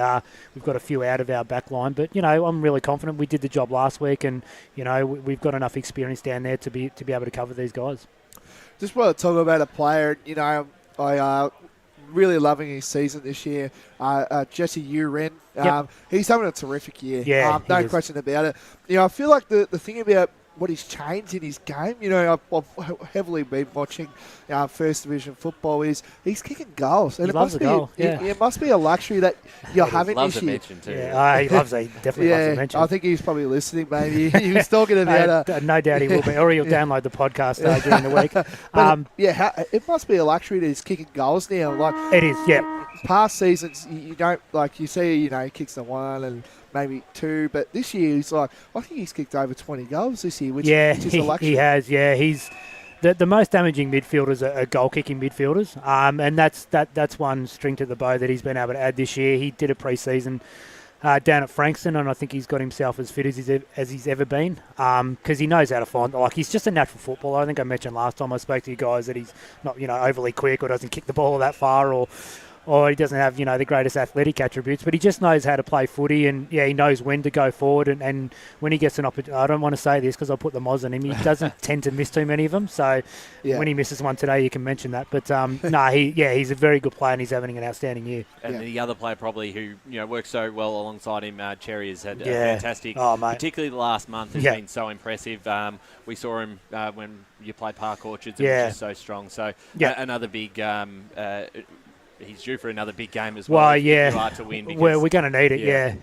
got a few out of our back line. But, you know, I'm really confident we did the job last week, and, you know, we've got enough experience down there to be able to cover these guys. Just want to talk about a player, you know, I really loving his season this year. Jesse Uren, he's having a terrific year. Yeah, no question about it. You know, I feel like the thing about what he's changed in his game, you know, I've heavily been watching First Division football, is he's kicking goals. And he loves a goal. It must be a luxury that you're having loves this a year. mention too. Yeah, he definitely loves a mention. I think he's probably listening, maybe. He was talking about no doubt he will be, or he'll download the podcast during the week. It must be a luxury that he's kicking goals now. Like it is, yeah. Past seasons, you don't, like, you see, you know, he kicks the one and maybe two, but this year he's like, I think he's kicked over 20 goals this year, which is a luxury. He has, yeah. He's the most damaging midfielders are goal-kicking midfielders, and that's one string to the bow that he's been able to add this year. He did a pre-season down at Frankston, and I think he's got himself as fit as he's ever been, because he knows how to find, like, he's just a natural footballer. I think I mentioned last time I spoke to you guys that he's not, you know, overly quick or doesn't kick the ball that far, or he doesn't have, you know, the greatest athletic attributes, but he just knows how to play footy, and, yeah, he knows when to go forward, and when he gets an opportunity, I don't want to say this because I'll put the moz on him, he doesn't tend to miss too many of them, so when he misses one today, you can mention that, but, he's a very good player, and he's having an outstanding year. And the other player probably who, you know, works so well alongside him, Cherry, has had a fantastic, particularly the last month has been so impressive. We saw him when you played Park Orchards, and was just so strong, so another big... he's due for another big game as well. Well, yeah. If you are to win, we're going to need it.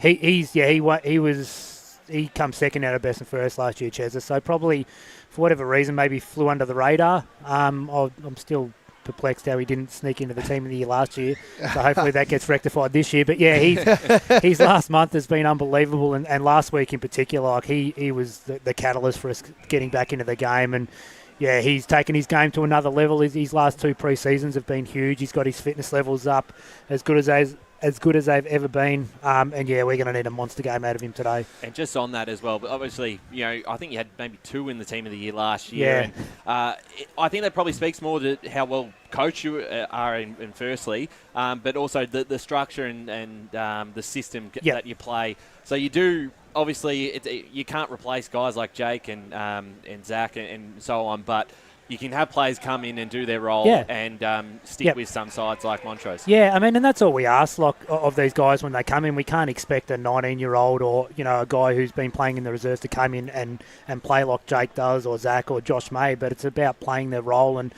He come second out of best and first last year, Chesa. So probably for whatever reason, maybe flew under the radar. I'm still perplexed how he didn't sneak into the team of the year last year. So hopefully that gets rectified this year. But yeah, his last month has been unbelievable, and last week in particular, like he was the catalyst for us getting back into the game. And yeah, he's taken his game to another level. His last two pre-seasons have been huge. He's got his fitness levels up as good as they've ever been. And yeah, we're going to need a monster game out of him today. And just on that as well, but obviously, you know, I think you had maybe two in the team of the year last year. And I think that probably speaks more to how well coached you are in firstly, but also the structure and the system that you play. So you do. Obviously, you can't replace guys like Jake and Zach and so on, but you can have players come in and do their role and stick with some sides like Montrose. Yeah, I mean, and that's all we ask of these guys when they come in. We can't expect a 19-year-old or, you know, a guy who's been playing in the reserves to come in and play like Jake does or Zach or Josh May, but it's about playing their role and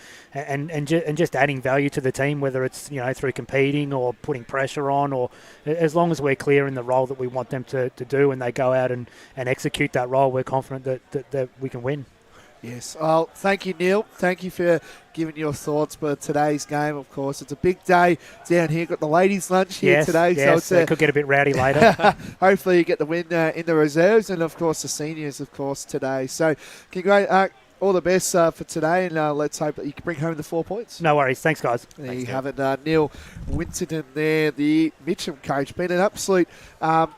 just adding value to the team, whether it's, you know, through competing or putting pressure on, or as long as we're clear in the role that we want them to do and they go out and execute that role, we're confident that we can win. Yes. Well, thank you, Neil. Thank you for giving your thoughts for today's game, of course. It's a big day down here. Got the ladies' lunch here today. Yes, so it could get a bit rowdy later. Hopefully you get the win in the reserves and, of course, the seniors, of course, today. So, all the best for today, and let's hope that you can bring home the 4 points. No worries. Thanks, guys. There you have it. Neil Winterton there, the Mitchum coach. Been an absolute...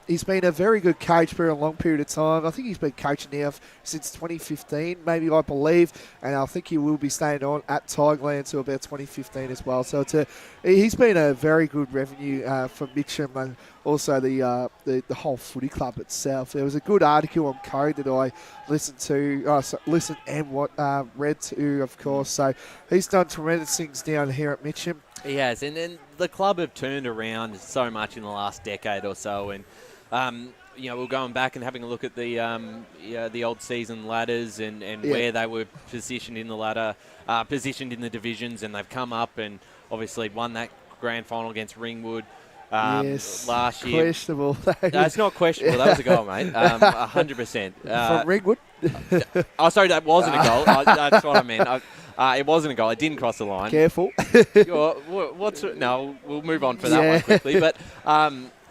he's been a very good coach for a long period of time. I think he's been coaching now since 2015, maybe, I believe, and I think he will be staying on at Tigerland until about 2015 as well. So he's been a very good revenue for Mitchum and also the whole footy club itself. There was a good article on Code that I listened and read to, of course. So he's done tremendous things down here at Mitchum. He has, and the club have turned around so much in the last decade or so, and you know, we're going back and having a look at the old season ladders and where they were positioned in the ladder, positioned in the divisions, and they've come up and obviously won that grand final against Ringwood. Last year. Questionable. No, it's not questionable. That was a goal, mate. 100%. From Ringwood? Oh, sorry, that wasn't a goal. That's what I meant. It wasn't a goal. It didn't cross the line. Careful. No, we'll move on for that one quickly. But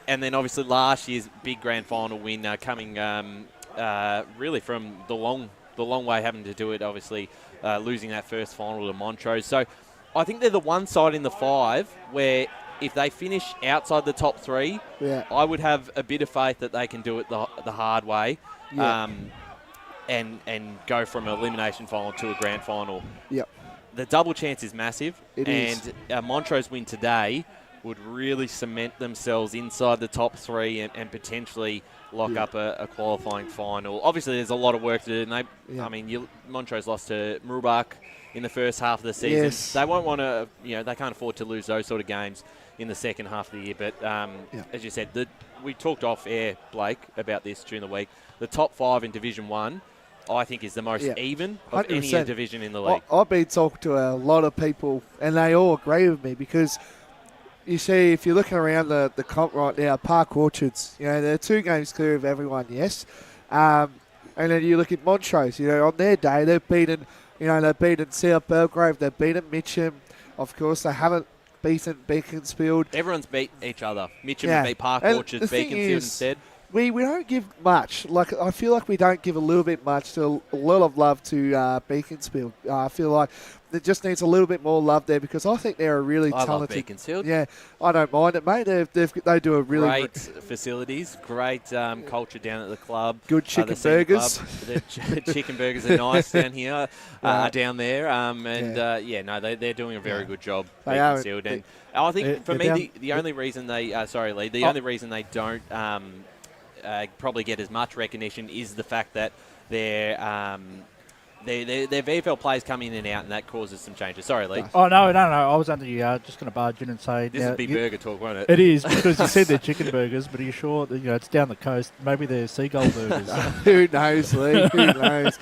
and then obviously last year's big grand final win coming really from the long way having to do it. Obviously losing that first final to Montrose. So I think they're the one side in the five where if they finish outside the top 3, I would have a bit of faith that they can do it the hard way. Yeah. And go from an elimination final to a grand final. Yep. The double chance is massive. It is. And a Montrose win today would really cement themselves inside the top 3 and potentially lock up a qualifying final. Obviously, there's a lot of work to do. And Montrose lost to Murubak in the first half of the season. Yes. They won't want to, they can't afford to lose those sort of games in the second half of the year. But as you said, we talked off air, Blake, about this during the week. The top 5 in Division 1, I think, is the most even of 100%. any division in the league. I've been talking to a lot of people, and they all agree with me because you see, if you're looking around the comp right now, Park Orchards, they're 2 games clear of everyone, yes. And then you look at Montrose, on their day, they've beaten South Belgrave, they've beaten Mitchum. Of course, they haven't beaten Beaconsfield. Everyone's beat each other. Mitchum beat Park Orchards, Beaconsfield instead. We don't give much. Like, I feel like we don't give a little bit much to a lot of love to Beaconsfield. I feel like there just needs a little bit more love there because I think they're a really talented. I love Beaconsfield. Yeah, I don't mind it, mate. They do a really great facilities, great culture down at the club. Good chicken burgers. The chicken burgers are nice down here, down there. They're doing a very good job. Beaconsfield, and I think for me the only reason they only reason they don't probably get as much recognition is the fact that their VFL players come in and out, and that causes some changes. Sorry, Lee. Oh, no. I was under you. Just going to barge in and say... This is big burger talk, won't it? It is, because you said they're chicken burgers, but are you sure that, it's down the coast? Maybe they're seagull burgers. Who knows, Lee? Who knows?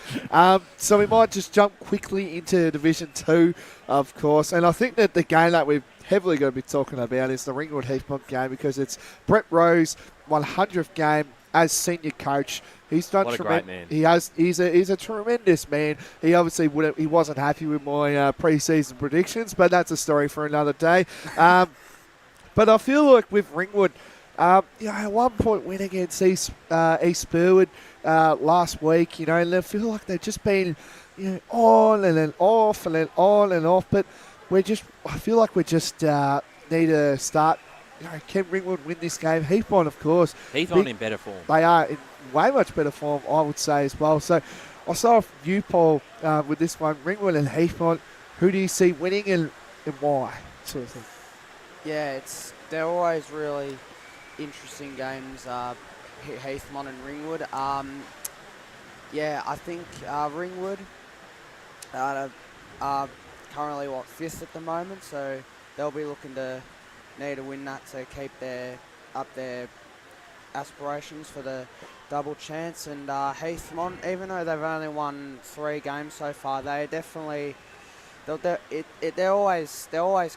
So we might just jump quickly into Division 2, of course. And I think that the game that we're heavily going to be talking about is the Ringwood-Heathmont game because it's Brett Rowe's 100th game as senior coach. He's done what a great man. He's a tremendous man. He obviously wasn't happy with my pre-season predictions, but that's a story for another day. But I feel like with Ringwood, a 1 point win against East Burwood last week, and I feel like they've just been on and then off and then on and off. But I feel like we just need to start. Can Ringwood win this game? Heathmont, of course. Heathmont in better form. They are in way much better form, I would say, as well. So I'll start off you, Paul, with this one. Ringwood and Heathmont, who do you see winning and why? Sort of thing. Yeah, they're always really interesting games, Heathmont and Ringwood. I think Ringwood are currently, 5th at the moment, so they'll be looking to need to win that to keep their aspirations for the double chance. And Heathmont, even though they've only won 3 games so far, they're definitely they're always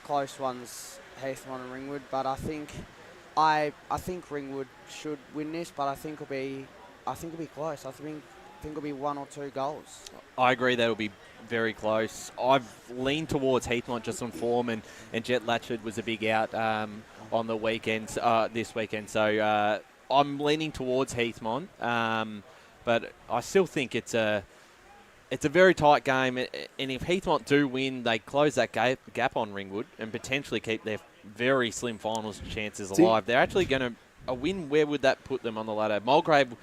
close ones, Heathmont and Ringwood. But I think Ringwood should win this, but I think it'll be close. I think it'll be 1 or 2 goals. I agree that'll be very close. I've leaned towards Heathmont just on form, and Jet Latchford was a big out on the weekend, this weekend. So I'm leaning towards Heathmont, but I still think it's a very tight game. And if Heathmont do win, they close that gap on Ringwood and potentially keep their very slim finals chances alive. They're actually going to a win. Where would that put them on the ladder? Mulgrave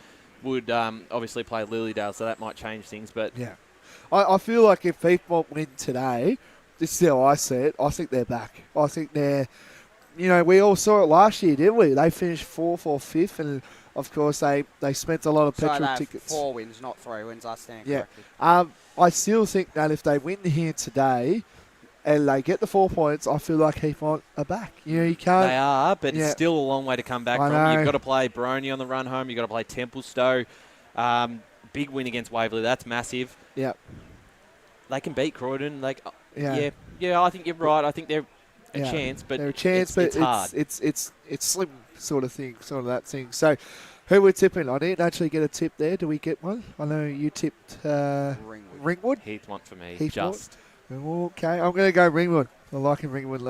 would obviously play Lilydale, so that might change things. But yeah, I feel like if Heathmont win today, this is how I see it. I think they're back. I think they're, we all saw it last year, didn't we? They finished 4th or 5th, and of course they spent a lot of petrol tickets. 4 wins, not 3 wins. I stand corrected. Yeah. I still think that if they win here today, and they get the 4 points, I feel like Heathmont are back. You can't. They are, but it's still a long way to come back from. You've got to play Baroni on the run home. You've got to play Templestowe. Big win against Waverley. That's massive. Yeah. They can beat Croydon. I think you're right. I think they're a chance, but they're a chance, it's hard. It's slim sort of thing, sort of that thing. So, who we're tipping? I didn't actually get a tip there. Do we get one? I know you tipped Ringwood. Heathmont for me. Heathmont. Just. Okay, I'm going to go Ringwood. I'm liking Ringwood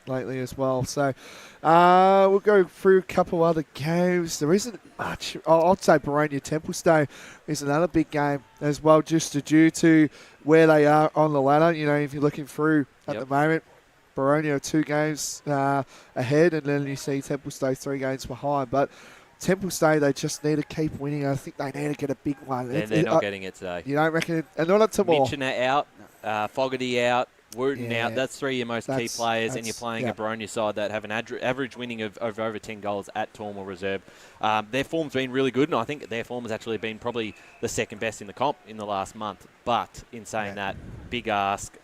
lately as well. So we'll go through a couple other games. There isn't much. I'd say Baronia Templestowe is another big game as well, just due to where they are on the ladder. If you're looking through at the moment, Boronia are 2 games ahead, and then you see Templestay 3 games behind. But Templestay, they just need to keep winning. I think they need to get a big one. They're not getting it today. You don't reckon? And not tomorrow. Mitchum out, Fogarty out, Wooten out. That's 3 of your most key players, and you're playing a Boronia side that have an average winning of over 10 goals at Tormore Reserve. Their form's been really good, and I think their form has actually been probably the second best in the comp in the last month. But in saying that, big ask.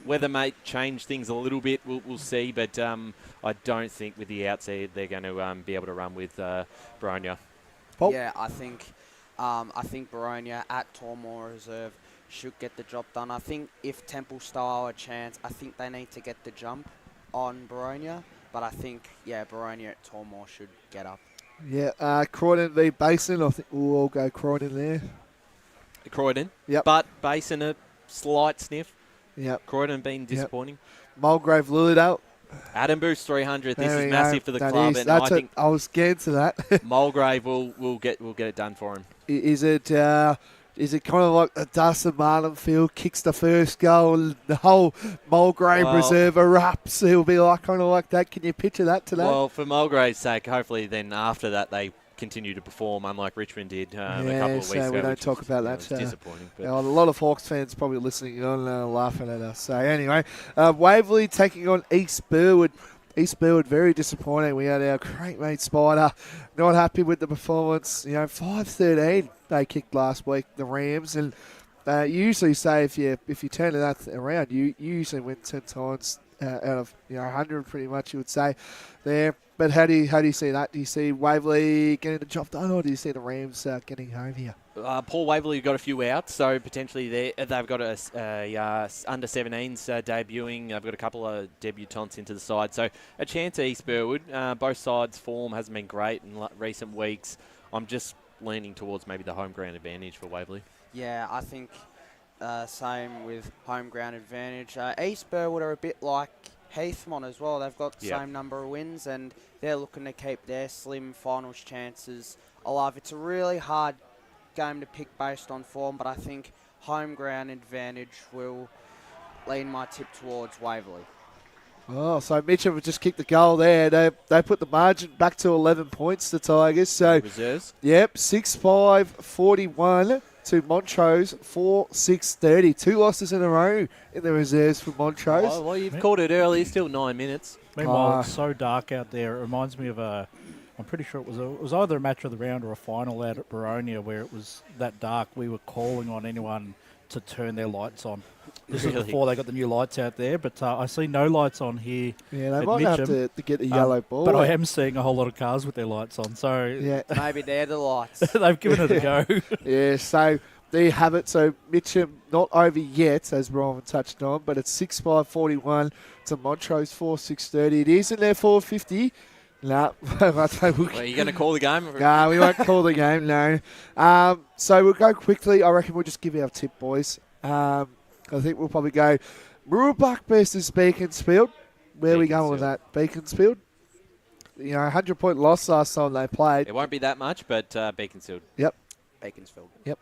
Weather may change things a little bit, we'll see, but I don't think with the outside they're going to be able to run with Boronia. Yeah, I think Boronia at Tormore Reserve should get the job done. I think if Templestay are a chance, I think they need to get the jump on Boronia, but I think, Boronia at Tormore should get up. Yeah, Croydon v Basin, I think we'll all go Croydon there. Croydon? Yep. But Basin a slight sniff. Yep. Croydon been disappointing. Mulgrave Lilydale. Adam Boost 300. This There is we massive go. for the That club, is. and That's I think I was scared to that. Mulgrave will get it done for him. Is it kind of like the Dustin Martin field kicks the first goal and the whole Mulgrave Reserve erupts? It'll be kind of like that. Can you picture that today? Well, for Mulgrave's sake, hopefully then after that they continue to perform, unlike Richmond did a couple of weeks ago. We don't talk about that. It's disappointing. But A lot of Hawks fans probably listening on laughing at us. So anyway, Waverley taking on East Burwood. East Burwood very disappointing. We had our great mate Spider not happy with the performance. 5-13 they kicked last week, the Rams, and you usually say if you turn that around, you usually win 10 times out of 100 pretty much, you would say there. But how do you see that? Do you see Waverley getting the job done, or do you see the Rams getting home here? Paul Waverley got a few outs, so potentially they've got a under 17s debuting. They've got a couple of debutants into the side, so a chance at East Burwood. Both sides' form hasn't been great in recent weeks. I'm just leaning towards maybe the home ground advantage for Waverley. Yeah, I think same with home ground advantage. East Burwood are a bit like Heathmont as well. They've got the same number of wins, and they're looking to keep their slim finals chances alive. It's a really hard game to pick based on form, but I think home ground advantage will lean my tip towards Waverley. Oh, so Mitchum would just kick the goal there. They put the margin back to 11 points, the Tigers. So reserves. Yep, 6-5-41 to Montrose, 4-6-30. 2 losses in a row in the reserves for Montrose. Oh, well, you've called it early. Still 9 minutes. Meanwhile, it's so dark out there. It reminds me of I'm pretty sure it was either a match of the round or a final out at Boronia where it was that dark. We were calling on anyone to turn their lights on. This is before they got the new lights out there, but I see no lights on here. Yeah, they might have to get the yellow ball. But I am seeing a whole lot of cars with their lights on, so maybe they're the lights. They've given it a go. Yeah, so there you have it. So Mitchum not over yet, as Brian touched on, but it's 6-5-41 to Montrose, 4-6-30. It is in there 450. No, Are you going to call the game? No, we won't call the game, no. So we'll go quickly. I reckon we'll just give our tip, boys. I think we'll probably go Mooroolbark versus Beaconsfield. Where are we going with that? Beaconsfield? 100-point loss last time they played. It won't be that much, but Beaconsfield. Yep. Beaconsfield. Yep.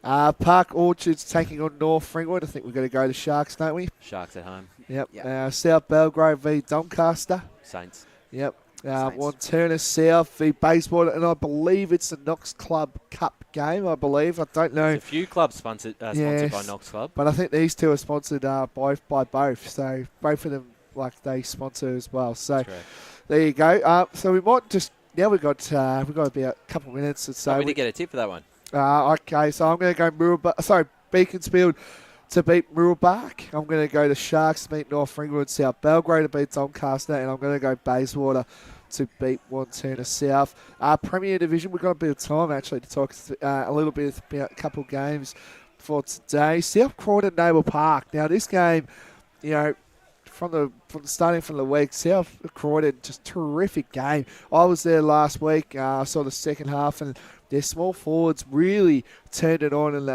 Park Orchards taking on North Ringwood. I think we're going to go to Sharks, don't we? Sharks at home. Yep. South Belgrave v Doncaster. Saints. Yep. Wanturna South v Bayswater, and I believe it's the Knox Club Cup game, I believe. I don't know. There's a few clubs sponsored by Knox Club. But I think these two are sponsored by both. So both of them, they sponsor as well. So there you go. So we might just, now we've got about a couple of minutes or so. We need to get a tip for that one. Okay, so I'm going to go Beaconsfield to beat Mooroolbark. I'm going to go to Sharks to beat North Ringwood, South Belgrave to beat Doncaster, and I'm going to go Bayswater to beat Wanturna South. Premier Division, we've got a bit of time actually to talk a little bit about a couple of games for today. South Croydon Naval Park. Now this game, starting from the week, South Croydon, just terrific game. I was there last week. I saw the second half, and their small forwards really turned it on in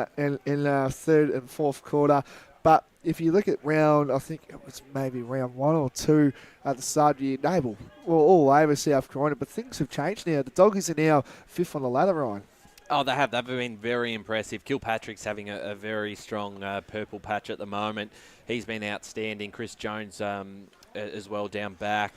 the third and fourth quarter. But if you look at I think it was maybe round 1 or 2 at the start of the year, Naval were all over South Croydon, but things have changed now. The Doggies are now 5th on the ladder, Ryan. Oh, they have. They've been very impressive. Kilpatrick's having a very strong purple patch at the moment. He's been outstanding. Chris Jones as well down back.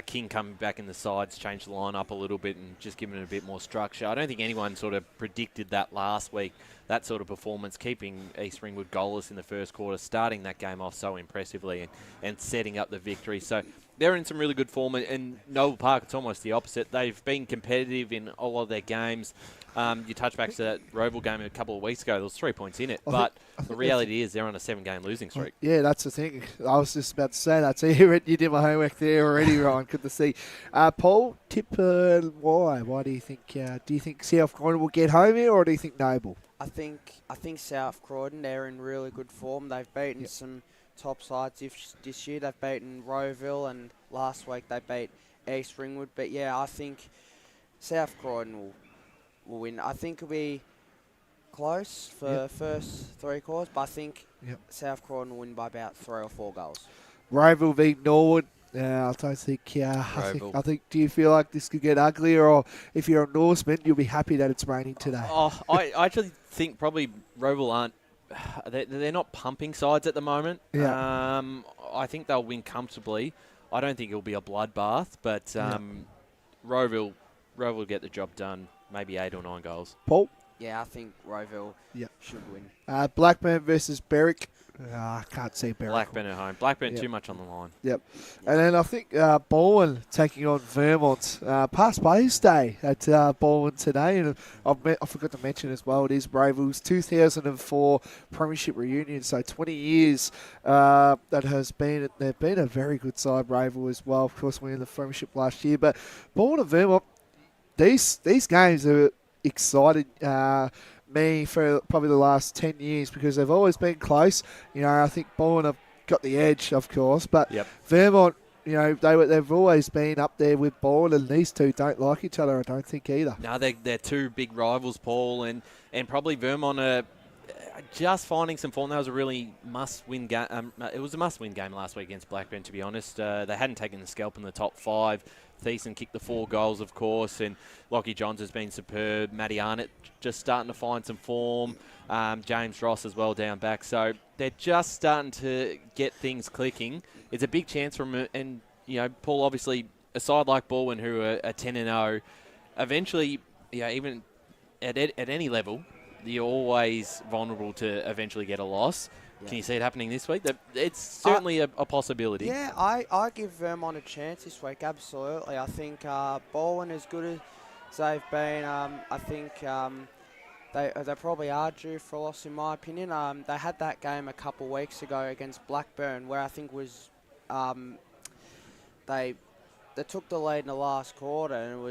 King coming back in the sides, changed the line up a little bit and just given it a bit more structure. I don't think anyone sort of predicted that last week, that sort of performance, keeping East Ringwood goalless in the first quarter, starting that game off so impressively and setting up the victory. So they're in some really good form. And Noble Park, it's almost the opposite. They've been competitive in a lot of their games. You touch back to that Roval game a couple of weeks ago. There was 3 points in it. But the reality is they're on a 7-game losing streak. Yeah, that's the thing. I was just about to say that. So you did my homework there already, Ryan. Good to see. Paul, tip why? Why do you think? Do you think South Croydon will get home here, or do you think Noble? I think South Croydon, they're in really good form. They've beaten some top sides this year. They've beaten Rowville, and last week they beat East Ringwood. But yeah, I think South Croydon will win. I think it'll be close for the first 3 quarters, but I think South Croydon will win by about 3 or 4 goals. Rowville v Norwood. I don't think. I think. Do you feel like this could get uglier, or if you're a Norseman, you'll be happy that it's raining today? Oh, I actually think probably Rowville aren't. They're not pumping sides at the moment. Yeah. I think they'll win comfortably. I don't think it'll be a bloodbath, but Rowville will get the job done. Maybe 8 or 9 goals. Paul? Yeah, I think Rowville should win. Blackburn versus Berwick. I can't see Berwick. Blackburn at home. Blackburn too much on the line. Yep. And then I think Baldwin taking on Vermont. Past Players Day at Baldwin today. And I forgot to mention as well, it is Rowville's 2004 Premiership reunion. So 20 years that has been. They've been a very good side, Rowville as well. Of course, winning the Premiership last year. But Baldwin and Vermont, these games are excited me for probably the last 10 years because they've always been close. I think Baldwin have got the edge, of course, but Vermont, they've always been up there with Baldwin, and these two don't like each other, I don't think either. No, they're two big rivals, Paul, and probably Vermont are just finding some form. That was a really must-win game. It was a must-win game last week against Blackburn, to be honest. They hadn't taken the scalp in the top 5. Thiessen kicked the 4 goals, of course, and Lockie Johns has been superb. Matty Arnott just starting to find some form. James Ross as well down back. So they're just starting to get things clicking. It's a big chance for them. And, Paul, obviously, a side like Baldwin who are 10-0, eventually, even at any level, you're always vulnerable to eventually get a loss. Yeah. Can you see it happening this week? It's certainly a possibility. Yeah, I give Vermont a chance this week, absolutely. I think Baldwin, as good as they've been, I think they probably are due for a loss, in my opinion. They had that game a couple of weeks ago against Blackburn where I think was they took the lead in the last quarter, and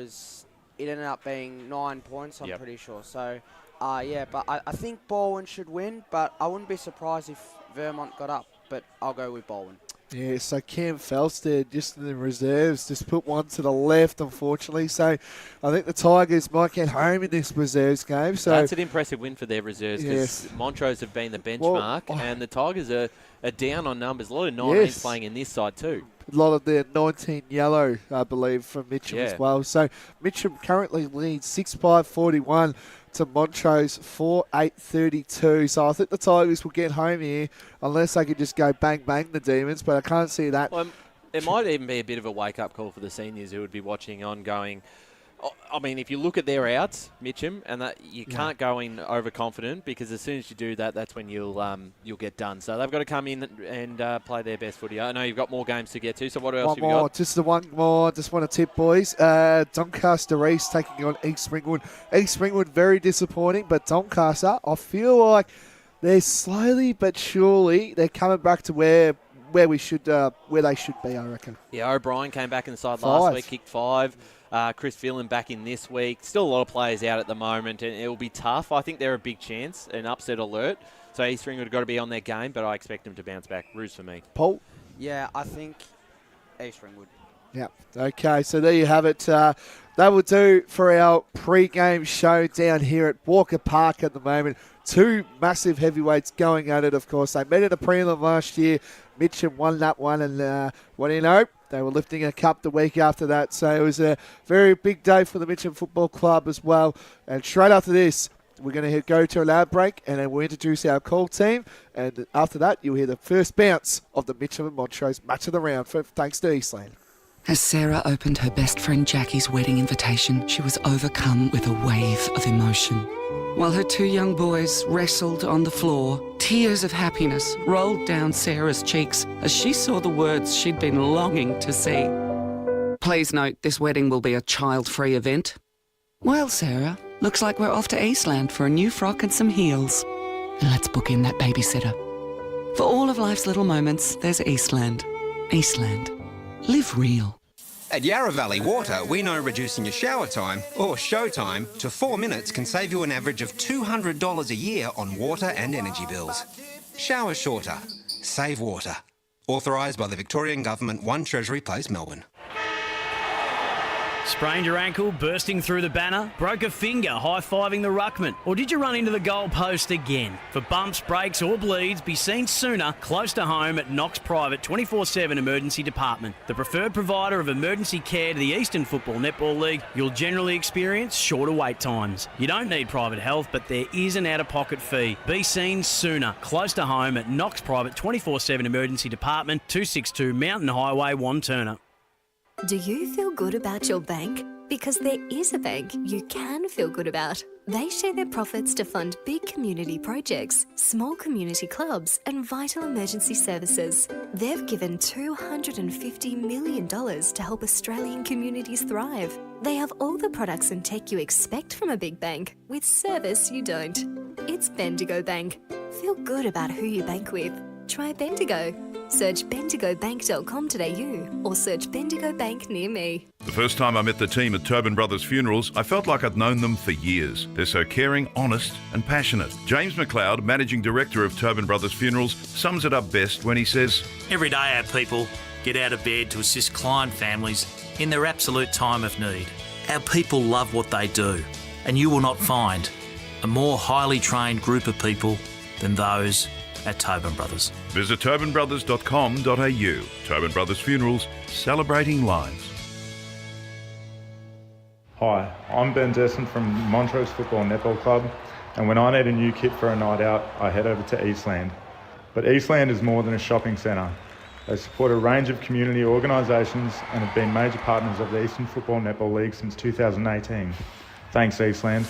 it ended up being 9 points, I'm pretty sure. So, but I think Baldwin should win, but I wouldn't be surprised if Vermont got up, but I'll go with Baldwin. Yeah, so Cam Felstead just in the reserves, just put one to the left, unfortunately. So I think the Tigers might get home in this reserves game. So that's an impressive win for their reserves because Montrose have been the benchmark, and the Tigers are down on numbers. A lot of 19s playing in this side too. A lot of their 19 yellow, I believe, from Mitchum as well. So Mitchum currently leads 6-5-41 to Montrose 4-8-32. So I think the Tigers will get home here unless they could just go bang, bang the Demons, but I can't see that. Well, it might even be a bit of a wake-up call for the seniors who would be watching on going, I mean, if you look at their outs, Mitchum, and that you can't go in overconfident because as soon as you do that, that's when you'll get done. So they've got to come in and play their best footy. I know you've got more games to get to, so what else have you got? Just the one more. Just want to tip, boys. Doncaster East taking on East Ringwood. East Ringwood very disappointing, but Doncaster, I feel like they're slowly but surely they're coming back to where they should be, I reckon. Yeah, O'Brien came back inside last week, kicked 5. Chris Phelan back in this week. Still a lot of players out at the moment, and it will be tough. I think they're a big chance, an upset alert. So East Ringwood have got to be on their game, but I expect them to bounce back. Roos for me. Paul? Yeah, I think East Ringwood. Yeah. Okay, so there you have it. That will do for our pre-game show down here at Walker Park at the moment. 2 massive heavyweights going at it, of course. They met at a prelim last year. Mitchum won that one, and what do you know? They were lifting a cup the week after that, so it was a very big day for the Mitchum Football Club as well. And straight after this, we're going to go to a loud break, and then we'll introduce our call team. And after that, you'll hear the first bounce of the Mitchum and Montrose match of the round, thanks to Eastland. As Sarah opened her best friend Jackie's wedding invitation, she was overcome with a wave of emotion. While her 2 young boys wrestled on the floor, tears of happiness rolled down Sarah's cheeks as she saw the words she'd been longing to see. Please note, this wedding will be a child-free event. Well, Sarah, looks like we're off to Eastland for a new frock and some heels. And let's book in that babysitter. For all of life's little moments, there's Eastland. Eastland. Live real. At Yarra Valley Water, we know reducing your shower time, or show time, to 4 minutes can save you an average of $200 a year on water and energy bills. Shower shorter. Save water. Authorised by the Victorian Government, 1 Treasury Place, Melbourne. Sprained your ankle, bursting through the banner? Broke a finger, high-fiving the ruckman? Or did you run into the goal post again? For bumps, breaks or bleeds, be seen sooner, close to home at Knox Private 24/7 Emergency Department. The preferred provider of emergency care to the Eastern Football Netball League, you'll generally experience shorter wait times. You don't need private health, but there is an out-of-pocket fee. Be seen sooner, close to home at Knox Private 24/7 Emergency Department, 262 Mountain Highway, Wantirna. Do you feel good about your bank? Because there is a bank you can feel good about. They share their profits to fund big community projects, small community clubs, and vital emergency services. They've given $250 million to help Australian communities thrive. They have all the products and tech you expect from a big bank, with service you don't. It's Bendigo Bank. Feel good about who you bank with. Try Bendigo. Search bendigobank.com.au or search Bendigo Bank near me. The first time I met the team at Tobin Brothers Funerals, I felt like I'd known them for years. They're so caring, honest and passionate. James McLeod, Managing Director of Tobin Brothers Funerals, sums it up best when he says, Every day our people get out of bed to assist client families in their absolute time of need. Our people love what they do, and you will not find a more highly trained group of people than those at Tobin Brothers. Visit tobinbrothers.com.au. Tobin Brothers Funerals, celebrating lives. Hi, I'm Ben Desson from Montrose Football Netball Club, and when I need a new kit for a night out, I head over to Eastland. But Eastland is more than a shopping centre. They support a range of community organisations and have been major partners of the Eastern Football Netball League since 2018. Thanks, Eastland.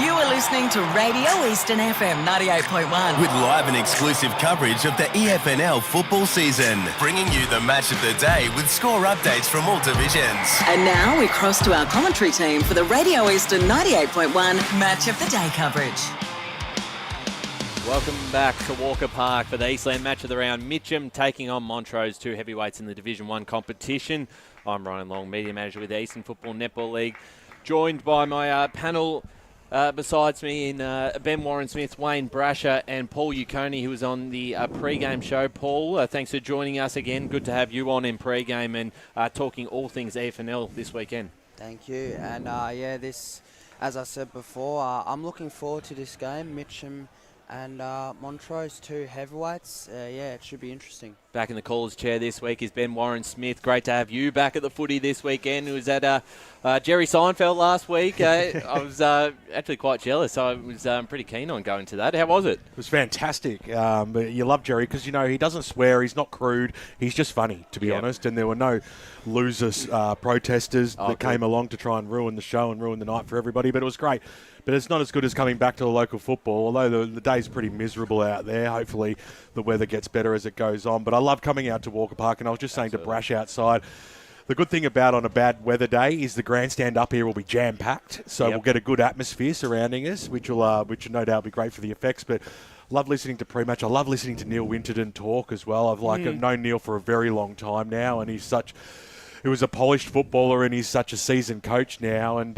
You are listening to Radio Eastern FM 98.1. With live and exclusive coverage of the EFNL football season. Bringing you the match of the day with score updates from all divisions. And now we cross to our commentary team for the Radio Eastern 98.1 Match of the Day coverage. Welcome back to Walker Park for the Eastland match of the round. Mitchum taking on Montrose, 2 heavyweights in the Division 1 competition. I'm Ryan Long, Media Manager with the Eastern Football Netball League. Joined by my panel besides me in Ben Warren-Smith, Wayne Brasher and Paul Uconi, who was on the pre-game show. Paul, thanks for joining us again. Good to have you on in pre-game and talking all things EFNL this weekend. Thank you. And this, as I said before, I'm looking forward to this game. Mitchum and Montrose, 2 heavyweights. It should be interesting. Back in the caller's chair this week is Ben Warren-Smith. Great to have you back at the footy this weekend. It was at Jerry Seinfeld last week. I was actually quite jealous. I was pretty keen on going to that. How was it? It was fantastic. But you love Jerry because, he doesn't swear. He's not crude. He's just funny, to be honest. And there were no losers protesters that came along to try and ruin the show and ruin the night for everybody. But it was great. But it's not as good as coming back to the local football, although the day's pretty miserable out there. Hopefully the weather gets better as it goes on. But I love coming out to Walker Park, and I was just saying to Brash outside, the good thing about on a bad weather day is the grandstand up here will be jam-packed, so we'll get a good atmosphere surrounding us, which will no doubt be great for the effects. But love listening to pre-match. I love listening to Neil Winterton talk as well. I've known Neil for a very long time now, and he was a polished footballer, and he's such a seasoned coach now, and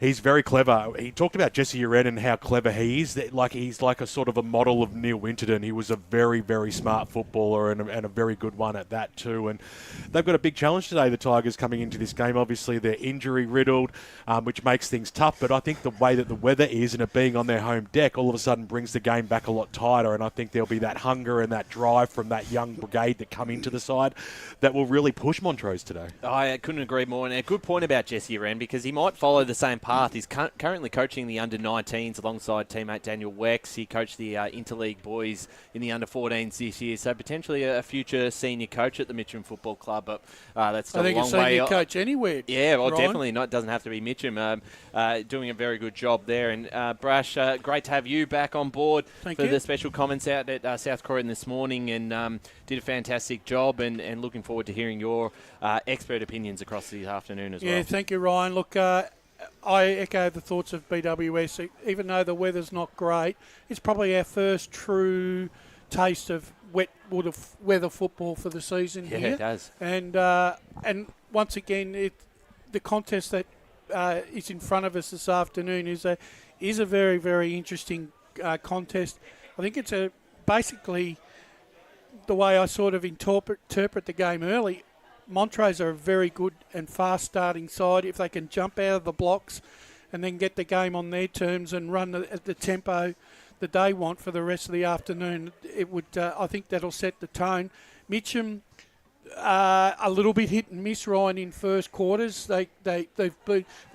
He's very clever. He talked about Jesse Uren and how clever he is. He's like a sort of a model of Neil Winterton. He was a very, very smart footballer and a very good one at that too. And they've got a big challenge today, the Tigers, coming into this game. Obviously, they're injury-riddled, which makes things tough. But I think the way that the weather is and it being on their home deck all of a sudden brings the game back a lot tighter. And I think there'll be that hunger and that drive from that young brigade that come into the side that will really push Montrose today. I couldn't agree more. And a good point about Jesse Uren, because he might follow the same path. He's currently coaching the under-19s alongside teammate Daniel Wex. He coached the interleague boys in the under-14s this year, so potentially a future senior coach at the Mitchum Football Club. But that's still a long way. I think a senior coach anywhere. Yeah, well, Ryan. definitely not. Doesn't have to be Mitchum. Doing a very good job there. And Brash, great to have you back on board for the special comments out at South Croydon this morning, and did a fantastic job. And looking forward to hearing your expert opinions across the afternoon as well. Yeah, thank you, Ryan. Look, I echo the thoughts of BWS. Even though the weather's not great, it's probably our first true taste of wet weather football for the season here. Yeah, it does. And once again, the contest that is in front of us this afternoon is a very, very interesting contest. I think it's basically the way I sort of interpret the game early. Montrose are a very good and fast starting side. If they can jump out of the blocks and then get the game on their terms and run at the tempo that they want for the rest of the afternoon, it would. I think that'll set the tone. Mitchum, a little bit hit and miss, Ryan, in first quarters. They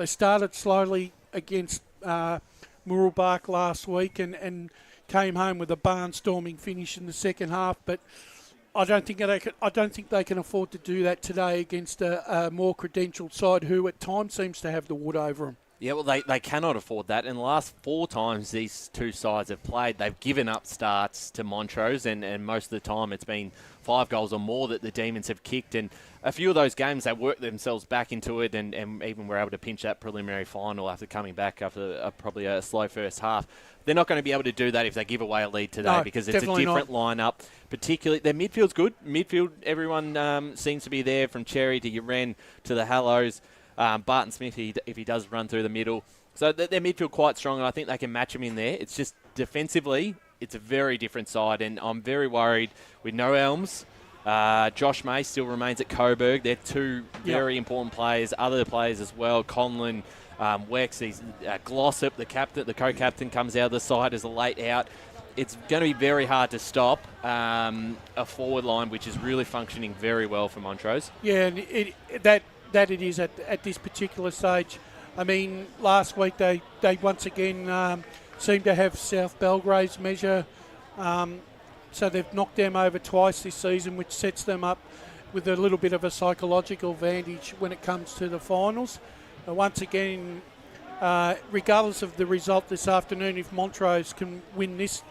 started slowly against Muralbark last week and came home with a barnstorming finish in the second half, but I don't think they can afford to do that today against a more credentialed side who at times seems to have the wood over them. Yeah, well, they cannot afford that. And the last 4 times these two sides have played, they've given up starts to Montrose, and most of the time it's been 5 goals or more that the Demons have kicked. And a few of those games, they worked themselves back into it and even were able to pinch that preliminary final after coming back after probably a slow first half. They're not going to be able to do that if they give away a lead today, because it's a different lineup. Particularly, their midfield's good. Midfield, everyone seems to be there, from Cherry to Uren to the Hallows. Barton Smith, if he does run through the middle. So their midfield quite strong, and I think they can match him in there. It's just defensively, it's a very different side, and I'm very worried with no Elms. Josh May still remains at Coburg. They're 2 very important players. Other players as well, Conlon, Wex, Glossop, the captain, the co-captain, comes out of the side as a late out. It's going to be very hard to stop a forward line which is really functioning very well for Montrose. Yeah, and that it is at this particular stage. I mean, last week they once again seemed to have South Belgrade's measure, so they've knocked them over twice this season, which sets them up with a little bit of a psychological advantage when it comes to the finals. Once again, regardless of the result this afternoon, if Montrose can win this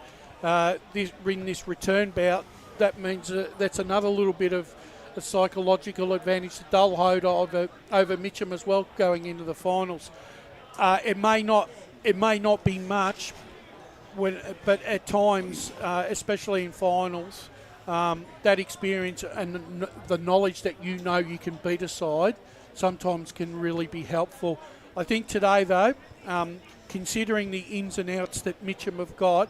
return bout, that means that's another little bit of a psychological advantage that they'll hold over Mitchum as well going into the finals. It may not be much, but at times, especially in finals, that experience and the knowledge that you can beat a side sometimes can really be helpful. I think today, though, considering the ins and outs that Mitchum have got,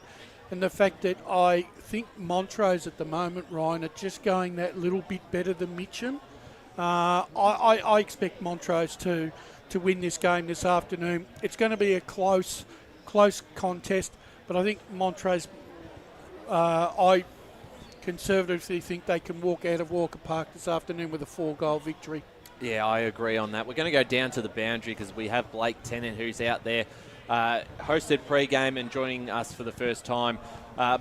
and the fact that I think Montrose at the moment, Ryan, are just going that little bit better than Mitchum, I expect Montrose to win this game this afternoon. It's going to be a close contest, but I think Montrose, I conservatively think they can walk out of Walker Park this afternoon with a 4-goal victory. Yeah, I agree on that. We're going to go down to the boundary because we have Blake Tennant, who's out there, hosted Pregame and joining us for the first time.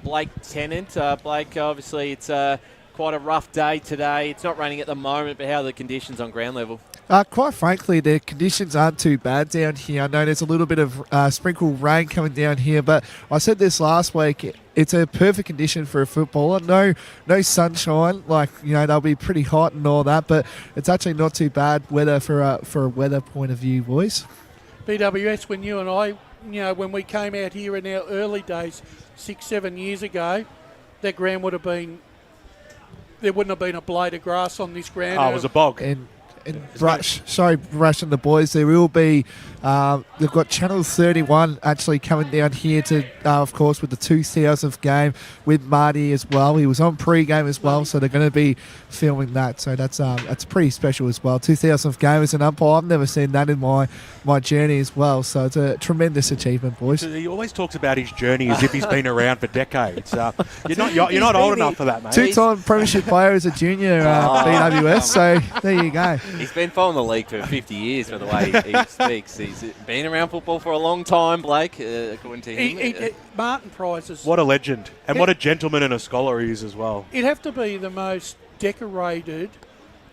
Blake Tennant. Blake, obviously it's quite a rough day today. It's not raining at the moment, but how are the conditions on ground level? Quite frankly, the conditions aren't too bad down here. I know there's a little bit of sprinkle rain coming down here, but I said this last week, it's a perfect condition for a footballer. No sunshine, they'll be pretty hot and all that, but it's actually not too bad weather for a weather point of view, boys. BWS, when you and I, when we came out here in our early days, 6-7 years ago, that ground there wouldn't have been a blade of grass on this ground. Oh, it was a bog. Brush and the boys. There will be, they've got Channel 31 actually coming down here to, of course, with the 2000th game with Marty as well. He was on Pregame as well, so they're going to be filming that. So that's pretty special as well. 2000th game as an umpire. I've never seen that in my journey as well. So it's a tremendous achievement, boys. He always talks about his journey as if he's been around for decades. You're not old enough for that, mate. Two-time premiership player as a junior BWS. So there you go. He's been following the league for 50 years by the way he speaks. He's been around football for a long time, Blake, according to him. Martin prizes. What a legend. And what a gentleman and a scholar he is as well. It'd have to be the most decorated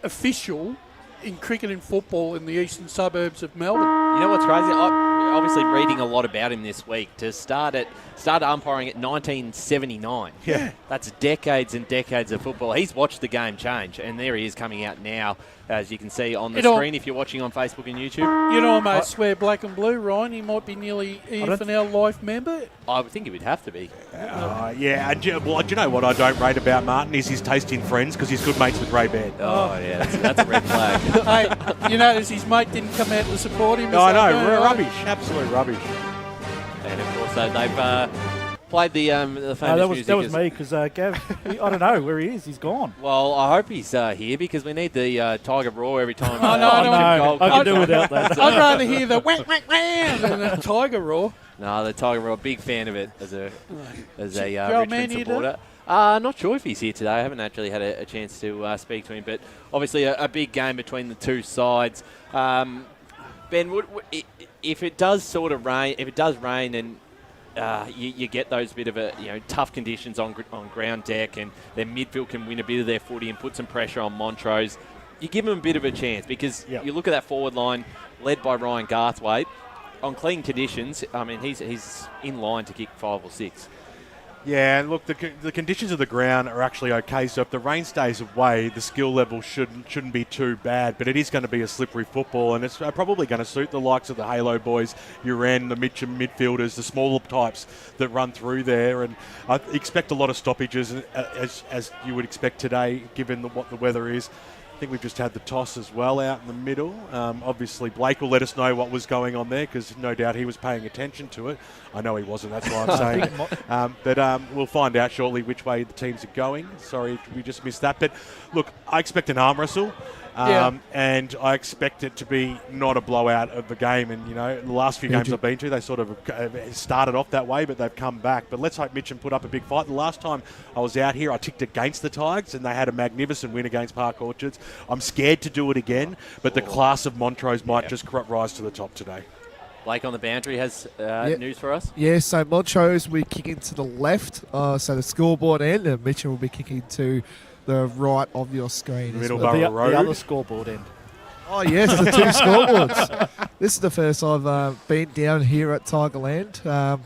official in cricket and football in the eastern suburbs of Melbourne. You know what's crazy? Obviously reading a lot about him this week. To start umpiring at 1979. Yeah. That's decades and decades of football. He's watched the game change, and there he is coming out now, as you can see on the screen if you're watching on Facebook and YouTube. You'd almost swear black and blue, Ryan. He might be nearly EFNL life member. I would think he would have to be. Yeah, and do you know what I don't rate about Martin is his taste in friends, because he's good mates with Ray Baird. Oh, yeah, that's a red flag. Hey, you notice his mate didn't come out to support him? I know, rubbish, absolute rubbish. And of course, they've played the famous music. That was me, because Gav, I don't know where he is. He's gone. Well, I hope he's here, because we need the Tiger Roar every time. No, I can do without that. I'd rather hear the whack, whack, whack than the Tiger Roar. No, the Tiger Roar, big fan of it as a Richmond supporter. Not sure if he's here today. I haven't actually had a chance to speak to him, but obviously a big game between the two sides. Ben, if it does rain, and you get those bit of tough conditions on ground deck, and their midfield can win a bit of their footy and put some pressure on Montrose, you give them a bit of a chance, because you look at that forward line led by Ryan Garthwaite. On clean conditions, I mean, he's in line to kick 5 or 6. Yeah, look, the conditions of the ground are actually okay. So if the rain stays away, the skill level shouldn't be too bad. But it is going to be a slippery football, and it's probably going to suit the likes of the Halo boys, Uran, the Mitchum midfielders, the smaller types that run through there. And I expect a lot of stoppages, as you would expect today, given what the weather is. I think we've just had the toss as well out in the middle. Obviously, Blake will let us know what was going on there, because no doubt he was paying attention to it. I know he wasn't, that's why I'm saying it. But we'll find out shortly which way the teams are going. Sorry, we just missed that. But look, I expect an arm wrestle. And I expect it to be not a blowout of the game. And, the last few games I've been to, they sort of started off that way, but they've come back. But let's hope Mitchum put up a big fight. The last time I was out here, I ticked against the Tigers, and they had a magnificent win against Park Orchards. I'm scared to do it again, but the class of Montrose might just rise to the top today. Blake on the boundary has news for us. Yeah, so Montrose will be kicking to the left, so the scoreboard end, and Mitchum will be kicking to the right of your screen. The other scoreboard end. Oh, yes, the two scoreboards. This is the first I've been down here at Tigerland. I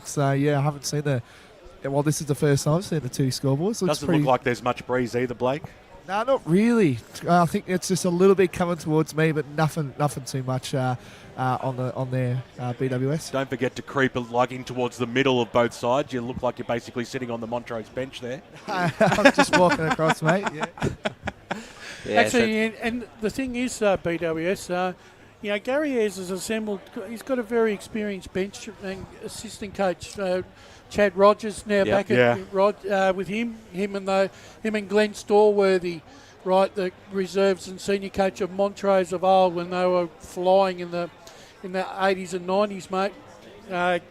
haven't seen this is the first time I've seen the two scoreboards. Doesn't look like there's much breeze either, Blake. No, not really. I think it's just a little bit coming towards me, but nothing too much on their BWS. Don't forget to creep in towards the middle of both sides. You look like you're basically sitting on the Montrose bench there. I'm just walking across, mate. Yeah. Actually, and the thing is, BWS, Gary Ayres has assembled. He's got a very experienced bench and assistant coach. Chad Rogers now back with him and Glenn Storworthy, right, the reserves and senior coach of Montrose of old when they were flying in the 80s and 90s, mate.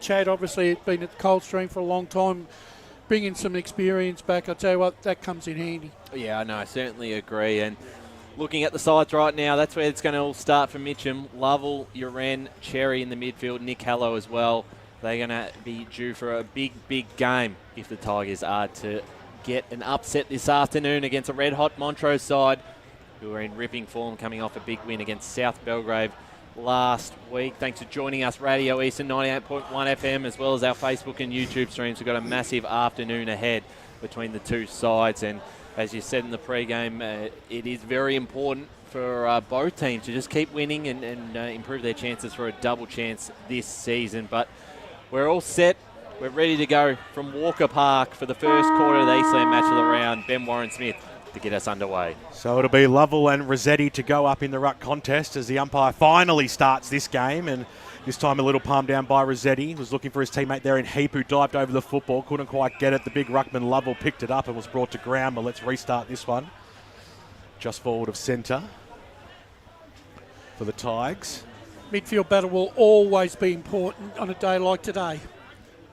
Chad obviously had been at the Coldstream for a long time, bringing some experience back. I tell you what, that comes in handy. Yeah, I know, I certainly agree. And looking at the sides right now, that's where it's going to all start for Mitchum. Lovell, Uran, Cherry in the midfield, Nick Hallow as well. They're going to be due for a big, big game if the Tigers are to get an upset this afternoon against a red-hot Montrose side who are in ripping form, coming off a big win against South Belgrave last week. Thanks for joining us, Radio Eastern 98.1 FM, as well as our Facebook and YouTube streams. We've got a massive afternoon ahead between the two sides, and as you said in the pre-game, it is very important for both teams to just keep winning and improve their chances for a double chance this season. But we're all set. We're ready to go from Walker Park for the first quarter of the Eastland match of the round. Ben Warren-Smith to get us underway. So it'll be Lovell and Rossetti to go up in the ruck contest as the umpire finally starts this game, and this time a little palm down by Rossetti. Was looking for his teammate there in Heap, who dived over the football, couldn't quite get it. The big ruckman Lovell picked it up and was brought to ground, but let's restart this one. Just forward of centre for the Tigers. Midfield battle will always be important on a day like today.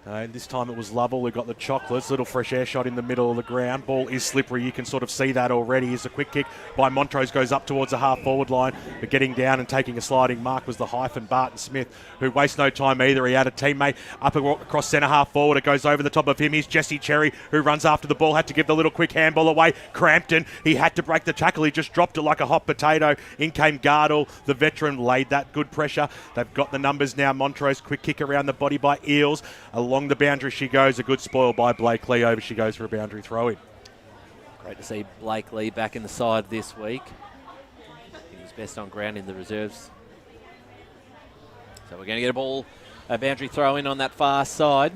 This time it was Lovell who got the chocolates. Little fresh air shot in the middle of the ground. Ball is slippery. You can sort of see that already. As a quick kick by Montrose goes up towards the half-forward line. But getting down and taking a sliding mark was the hyphen Barton Smith, who wastes no time either. He had a teammate up across centre half-forward. It goes over the top of him. Here's Jesse Cherry, who runs after the ball. Had to give the little quick handball away. Crampton, he had to break the tackle. He just dropped it like a hot potato. In came Gardle. The veteran laid that good pressure. They've got the numbers now. Montrose, quick kick around the body by Eels. Along the boundary she goes. A good spoil by Blake Lee. Over she goes for a boundary throw-in. Great to see Blake Lee back in the side this week. He was best on ground in the reserves. So we're going to get a boundary throw-in on that far side.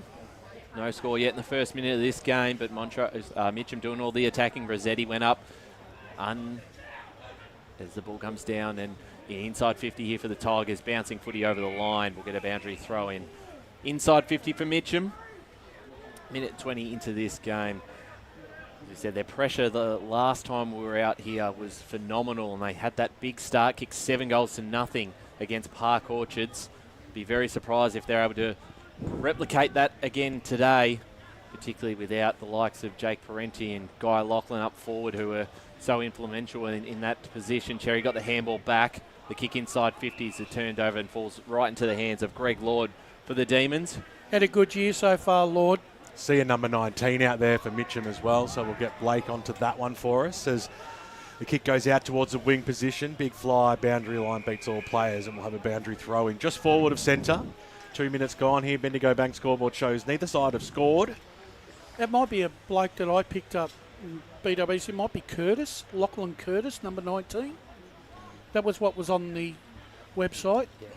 No score yet in the first minute of this game, but Montrose, Mitchum doing all the attacking. Rossetti went up as the ball comes down, and inside 50 here for the Tigers. Bouncing footy over the line. We'll get a boundary throw-in. Inside 50 for Mitchum. Minute 20 into this game. As we said, their pressure the last time we were out here was phenomenal, and they had that big start, kicked 7 goals to nothing against Park Orchards. Be very surprised if they're able to replicate that again today, particularly without the likes of Jake Parenti and Guy Lachlan up forward, who are so influential in that position. Cherry got the handball back. The kick inside 50s are turned over and falls right into the hands of Greg Lord for the Demons. Had a good year so far, Lord. See a number 19 out there for Mitchum as well, so we'll get Blake onto that one for us as the kick goes out towards the wing position. Big fly, boundary line beats all players, and we'll have a boundary throw-in just forward of centre. 2 minutes gone here. Bendigo Bank scoreboard shows neither side have scored. That might be a bloke that I picked up in BWC. It might be Curtis, Lachlan Curtis, number 19. That was what was on the website. Yes.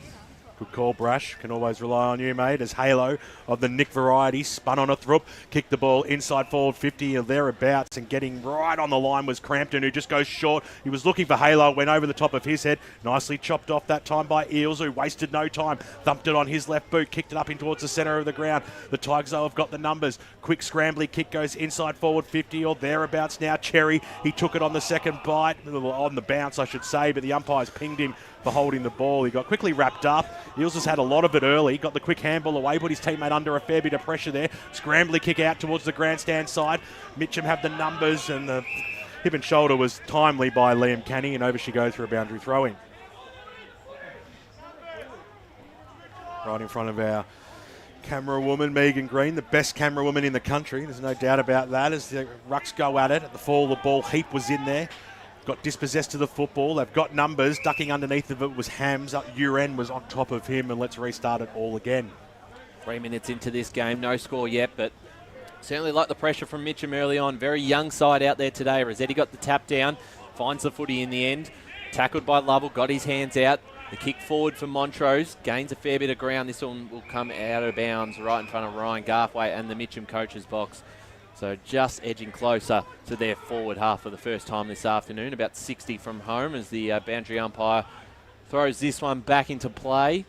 Good call, Brash. Can always rely on you, mate. As Halo of the Nick variety spun on a throop, kicked the ball inside forward 50 or thereabouts, and getting right on the line was Crampton, who just goes short. He was looking for Halo, went over the top of his head. Nicely chopped off that time by Eels, who wasted no time. Thumped it on his left boot, kicked it up in towards the centre of the ground. The Tigers, though, have got the numbers. Quick scrambly kick goes inside forward 50 or thereabouts now. Cherry, he took it on the second bite, on the bounce, I should say, but the umpires pinged him for holding the ball. He got quickly wrapped up. Eels has had a lot of it early. Got the quick handball away, put his teammate under a fair bit of pressure there. Scrambly kick out towards the grandstand side. Mitchum have the numbers, and the hip and shoulder was timely by Liam Canny, and over she goes for a boundary throw-in. Right in front of our camera woman, Megan Green, the best camera woman in the country. There's no doubt about that. As the Rucks go at it, at the fall of the ball, Heap was in there. Got dispossessed of the football. They've got numbers. Ducking underneath of it was Hams. Uren was on top of him, and let's restart it all again. 3 minutes into this game, no score yet, but certainly like the pressure from Mitchum early on. Very young side out there today. Rossetti got the tap down, finds the footy in the end. Tackled by Lovell, got his hands out. The kick forward for Montrose, gains a fair bit of ground. This one will come out of bounds right in front of Ryan Garthwaite and the Mitchum coach's box. So just edging closer to their forward half for the first time this afternoon. About 60 from home as the boundary umpire throws this one back into play.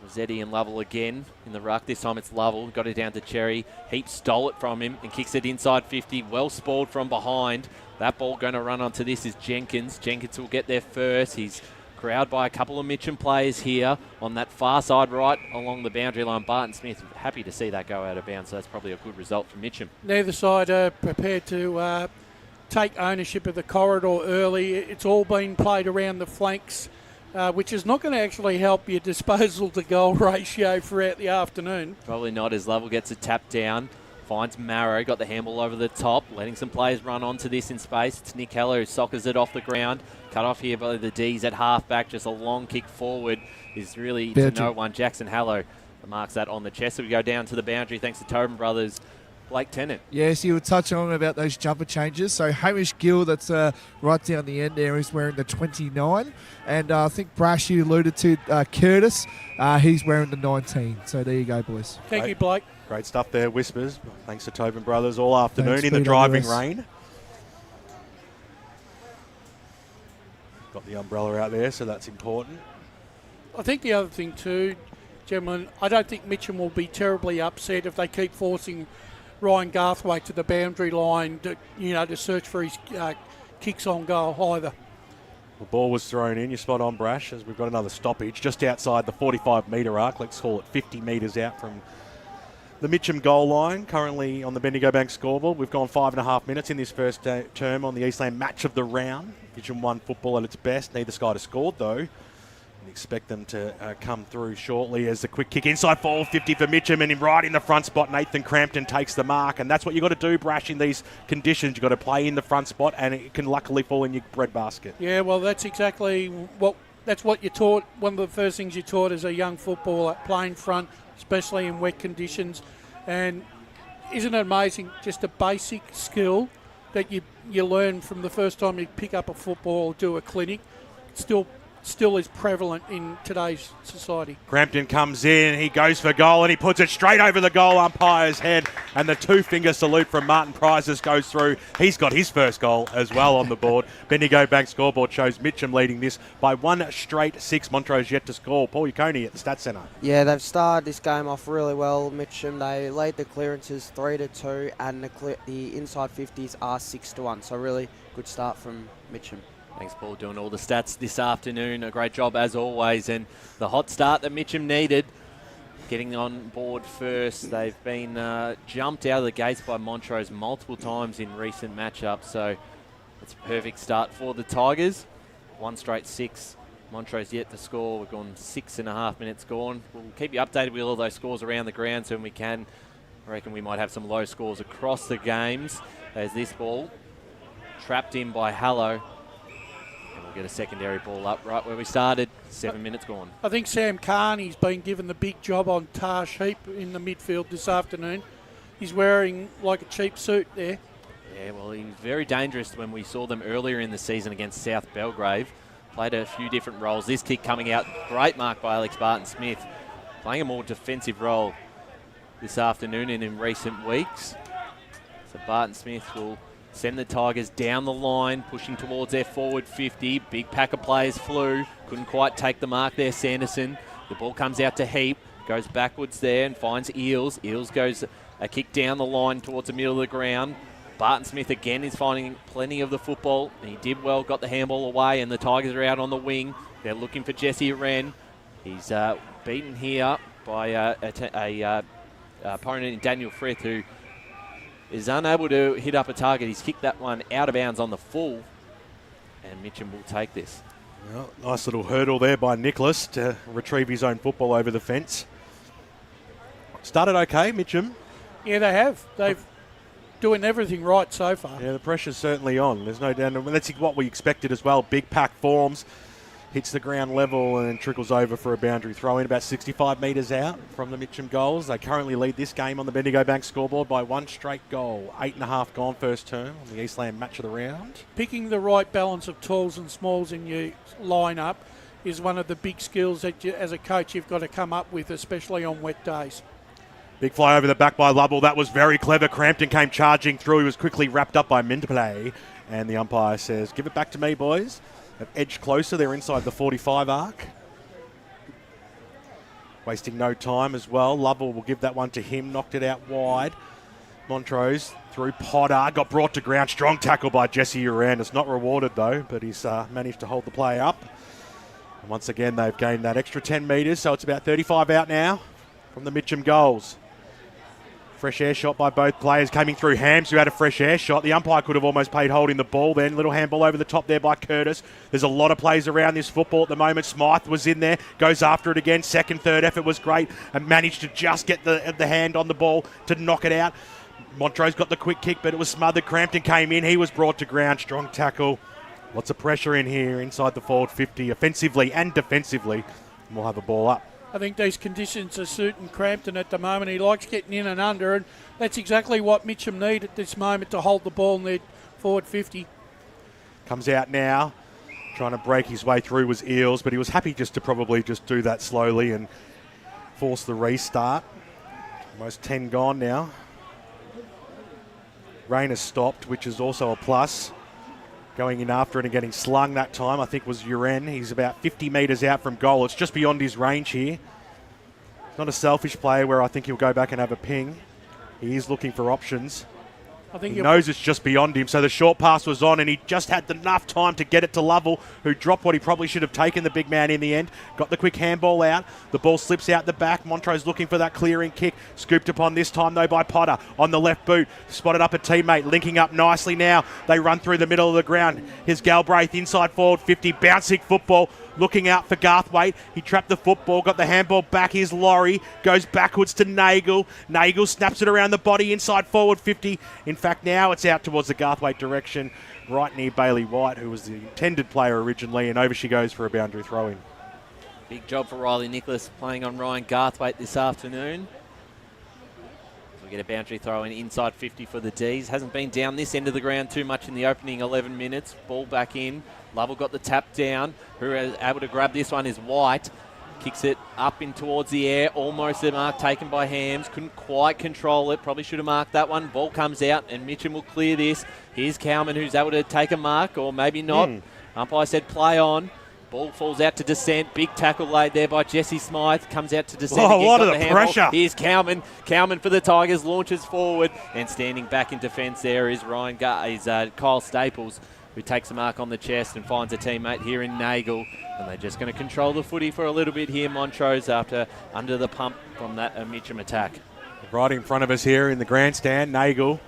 Rossetti and Lovell again in the ruck. This time it's Lovell. Got it down to Cherry. Heap stole it from him and kicks it inside 50. Well spoiled from behind. That ball going to run onto this is Jenkins. Jenkins will get there first. He's crowded by a couple of Mitchum players here on that far side right along the boundary line. Barton Smith, happy to see that go out of bounds, so that's probably a good result for Mitchum. Neither side are prepared to take ownership of the corridor early. It's all been played around the flanks, which is not going to actually help your disposal to goal ratio throughout the afternoon. Probably not, as Lovell gets a tap down. Finds Marrow, got the handball over the top, letting some players run onto this in space. It's Nick Heller who soccers it off the ground. Cut off here by the D's at half-back. Just a long kick forward is really to no one. Jackson Hallow marks that on the chest. So we go down to the boundary thanks to Tobin Brothers. Blake Tennant. Yes, you were touching on about those jumper changes. So Hamish Gill, that's right down the end there, is wearing the 29. And I think Brash, you alluded to Curtis. He's wearing the 19. So there you go, boys. Thank you, Blake. Great stuff there, Whispers. Thanks to Tobin Brothers all afternoon in the driving rain. got the umbrella out there, so that's important. I think the other thing too, gentlemen, I don't think Mitchum will be terribly upset if they keep forcing Ryan Garthwaite to the boundary line to search for his kicks on goal either. The ball was thrown in. You're spot on, Brash, as we've got another stoppage just outside the 45-metre arc. Let's call it 50 metres out from the Mitchum goal line, currently on the Bendigo Bank scoreboard. We've gone 5.5 minutes in this first term on the Eastland match of the round. Mitchum won football at its best. Neither side has scored, though. And expect them to come through shortly as the quick kick inside forward 50 for Mitchum, and right in the front spot, Nathan Crampton takes the mark. And that's what you've got to do, Brash, in these conditions. You've got to play in the front spot, and it can luckily fall in your breadbasket. Yeah, well, that's exactly what you're taught. One of the first things you're taught as a young footballer, playing front, especially in wet conditions. And isn't it amazing, just a basic skill that you learn from the first time you pick up a football or do a clinic, still is prevalent in today's society. Crampton comes in, he goes for goal, and he puts it straight over the goal umpire's head, and the two-finger salute from Martin Prizes goes through. He's got his first goal as well on the board. Bendigo Bank scoreboard shows Mitchum leading this by 1 straight 6. Montrose yet to score. Paul Yaconi at the Stats Centre. Yeah, they've started this game off really well, Mitchum. They lead the clearances 3-2, and the inside 50s are 6-1. So really good start from Mitchum. Thanks, Paul, doing all the stats this afternoon. A great job as always, and the hot start that Mitchum needed, getting on board first. They've been jumped out of the gates by Montrose multiple times in recent matchups, so it's a perfect start for the Tigers. 1 straight 6. Montrose yet to score. We've gone 6.5 minutes gone. We'll keep you updated with all those scores around the ground so when we can. I reckon we might have some low scores across the games as this ball trapped in by Hallow. We'll get a secondary ball up right where we started. 7 minutes gone. I think Sam Carney's been given the big job on Tash Heap in the midfield this afternoon. He's wearing like a cheap suit there. Yeah, well, he was very dangerous when we saw them earlier in the season against South Belgrave. Played a few different roles. This kick coming out, great mark by Alex Barton-Smith. Playing a more defensive role this afternoon and in recent weeks. So Barton-Smith will send the Tigers down the line, pushing towards their forward 50. Big pack of players flew. Couldn't quite take the mark there, Sanderson. The ball comes out to Heap. Goes backwards there and finds Eels. Eels goes a kick down the line towards the middle of the ground. Barton-Smith again is finding plenty of the football. And he did well, got the handball away, and the Tigers are out on the wing. They're looking for Jesse Wren. He's beaten here by a opponent in Daniel Frith, who is unable to hit up a target. He's kicked that one out of bounds on the full, and Mitchum will take this. Well, nice little hurdle there by Nicholas to retrieve his own football over the fence. Started okay, Mitchum. Yeah, they have. They've doing everything right so far. Yeah, the pressure's certainly on. There's no doubt. That's what we expected as well. Big pack forms. Hits the ground level and then trickles over for a boundary throw in about 65 metres out from the Mitchum goals. They currently lead this game on the Bendigo Bank scoreboard by 1 straight goal. 8.5 gone first term on the Eastland match of the round. Picking the right balance of talls and smalls in your lineup is one of the big skills that you, as a coach, you've got to come up with, especially on wet days. Big fly over the back by Lovell. That was very clever. Crampton came charging through. He was quickly wrapped up by Minterplay. And the umpire says, give it back to me, boys. They've edged closer. They're inside the 45 arc. Wasting no time as well. Lovell will give that one to him. Knocked it out wide. Montrose through Potter. Got brought to ground. Strong tackle by Jesse Uran. It's not rewarded though, but he's managed to hold the play up. And once again, they've gained that extra 10 metres, so it's about 35 out now from the Mitchum goals. Fresh air shot by both players coming through. Hams, who had a fresh air shot. The umpire could have almost paid holding the ball then. Little handball over the top there by Curtis. There's a lot of players around this football at the moment. Smythe was in there. Goes after it again. Second, third effort was great and managed to just get the hand on the ball to knock it out. Montrose got the quick kick, but it was smothered. Crampton came in. He was brought to ground. Strong tackle. Lots of pressure in here inside the forward 50, offensively and defensively. And we'll have a ball up. I think these conditions are suiting Crampton at the moment. He likes getting in and under, and that's exactly what Mitchum need at this moment to hold the ball in their forward 50. Comes out now. Trying to break his way through was Eels, but he was happy just to probably just do that slowly and force the restart. Almost 10 gone now. Rain has stopped, which is also a plus. going in after it and getting slung that time, I think, was Uren. He's about 50 metres out from goal. It's just beyond his range here. He's not a selfish player where I think he'll go back and have a ping. He is looking for options. I think he knows it's just beyond him, so the short pass was on and he just had enough time to get it to Lovell, who dropped what he probably should have taken, the big man in the end. Got the quick handball out. The ball slips out the back. Montrose looking for that clearing kick. Scooped upon this time, though, by Potter on the left boot. Spotted up a teammate, linking up nicely now. They run through the middle of the ground. Here's Galbraith, inside forward 50, bouncing football. Looking out for Garthwaite. He trapped the football, got the handball back. Here's Laurie. Goes backwards to Nagel. Nagel snaps it around the body, inside forward 50. In fact, now it's out towards the Garthwaite direction, right near Bailey White, who was the intended player originally, and over she goes for a boundary throw-in. Big job for Riley Nicholas playing on Ryan Garthwaite this afternoon. We get a boundary throw in inside 50 for the D's. Hasn't been down this end of the ground too much in the opening 11 minutes. Ball back in. Lovell got the tap down. Who is able to grab this one is White. Kicks it up in towards the air. Almost a mark taken by Hams. Couldn't quite control it. Probably should have marked that one. Ball comes out and Mitchum will clear this. Here's Cowman, who's able to take a mark, or maybe not. Umpire said play on. Ball falls out to Descent. Big tackle laid there by Jesse Smythe. Comes out to Descent. Oh, a lot of the pressure. Here's Cowman. Cowman for the Tigers. Launches forward. And standing back in defence there is Kyle Staples, who takes a mark on the chest and finds a teammate here in Nagel. And they're just going to control the footy for a little bit here, Montrose, after under the pump from that Mitchum attack. Right in front of us here in the grandstand, Nagel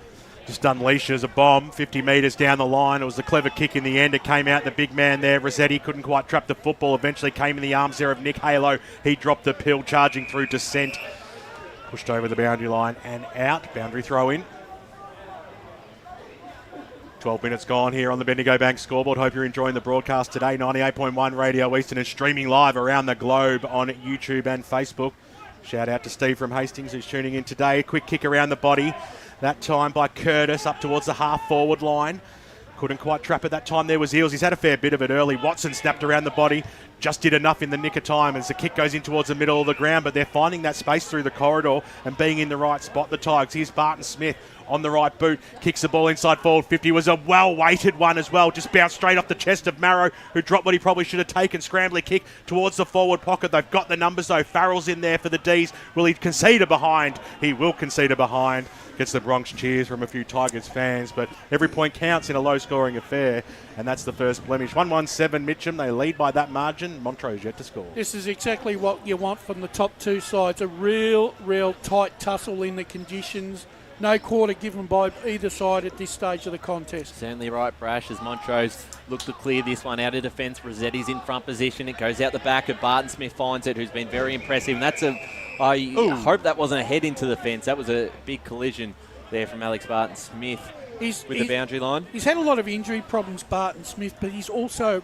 just unleashes a bomb 50 metres down the line. It was a clever kick in the end. It came out the big man there. Rossetti couldn't quite trap the football. Eventually came in the arms there of Nick Halo. He dropped the pill, charging through Descent. Pushed over the boundary line and out. Boundary throw in. 12 minutes gone here on the Bendigo Bank scoreboard. Hope you're enjoying the broadcast today. 98.1 Radio Eastern is streaming live around the globe on YouTube and Facebook. Shout out to Steve from Hastings, who's tuning in today. Quick kick around the body. That time by Curtis up towards the half-forward line. Couldn't quite trap it that time. There was Eels. He's had a fair bit of it early. Watson snapped around the body. Just did enough in the nick of time as the kick goes in towards the middle of the ground, but they're finding that space through the corridor and being in the right spot, the Tigers. Here's Barton Smith on the right boot. Kicks the ball inside forward 50. Was a well-weighted one as well. Just bounced straight off the chest of Marrow, who dropped what he probably should have taken. Scrambling kick towards the forward pocket. They've got the numbers, though. Farrell's in there for the D's. Will he concede a behind? He will concede a behind. Gets the Bronx cheers from a few Tigers fans, but every point counts in a low-scoring affair, and that's the first blemish. 1-1-7 Mitchum. They lead by that margin. Montrose yet to score. This is exactly what you want from the top two sides. A real tight tussle in the conditions. No quarter given by either side at this stage of the contest. Certainly right, Brash, as Montrose look to clear this one out of defence. Rossetti's in front position. It goes out the back of Barton Smith, finds it, who's been very impressive. And that's I hope that wasn't a head into the fence. That was a big collision there from Alex Barton Smith with the boundary line. He's had a lot of injury problems, Barton Smith, but he's also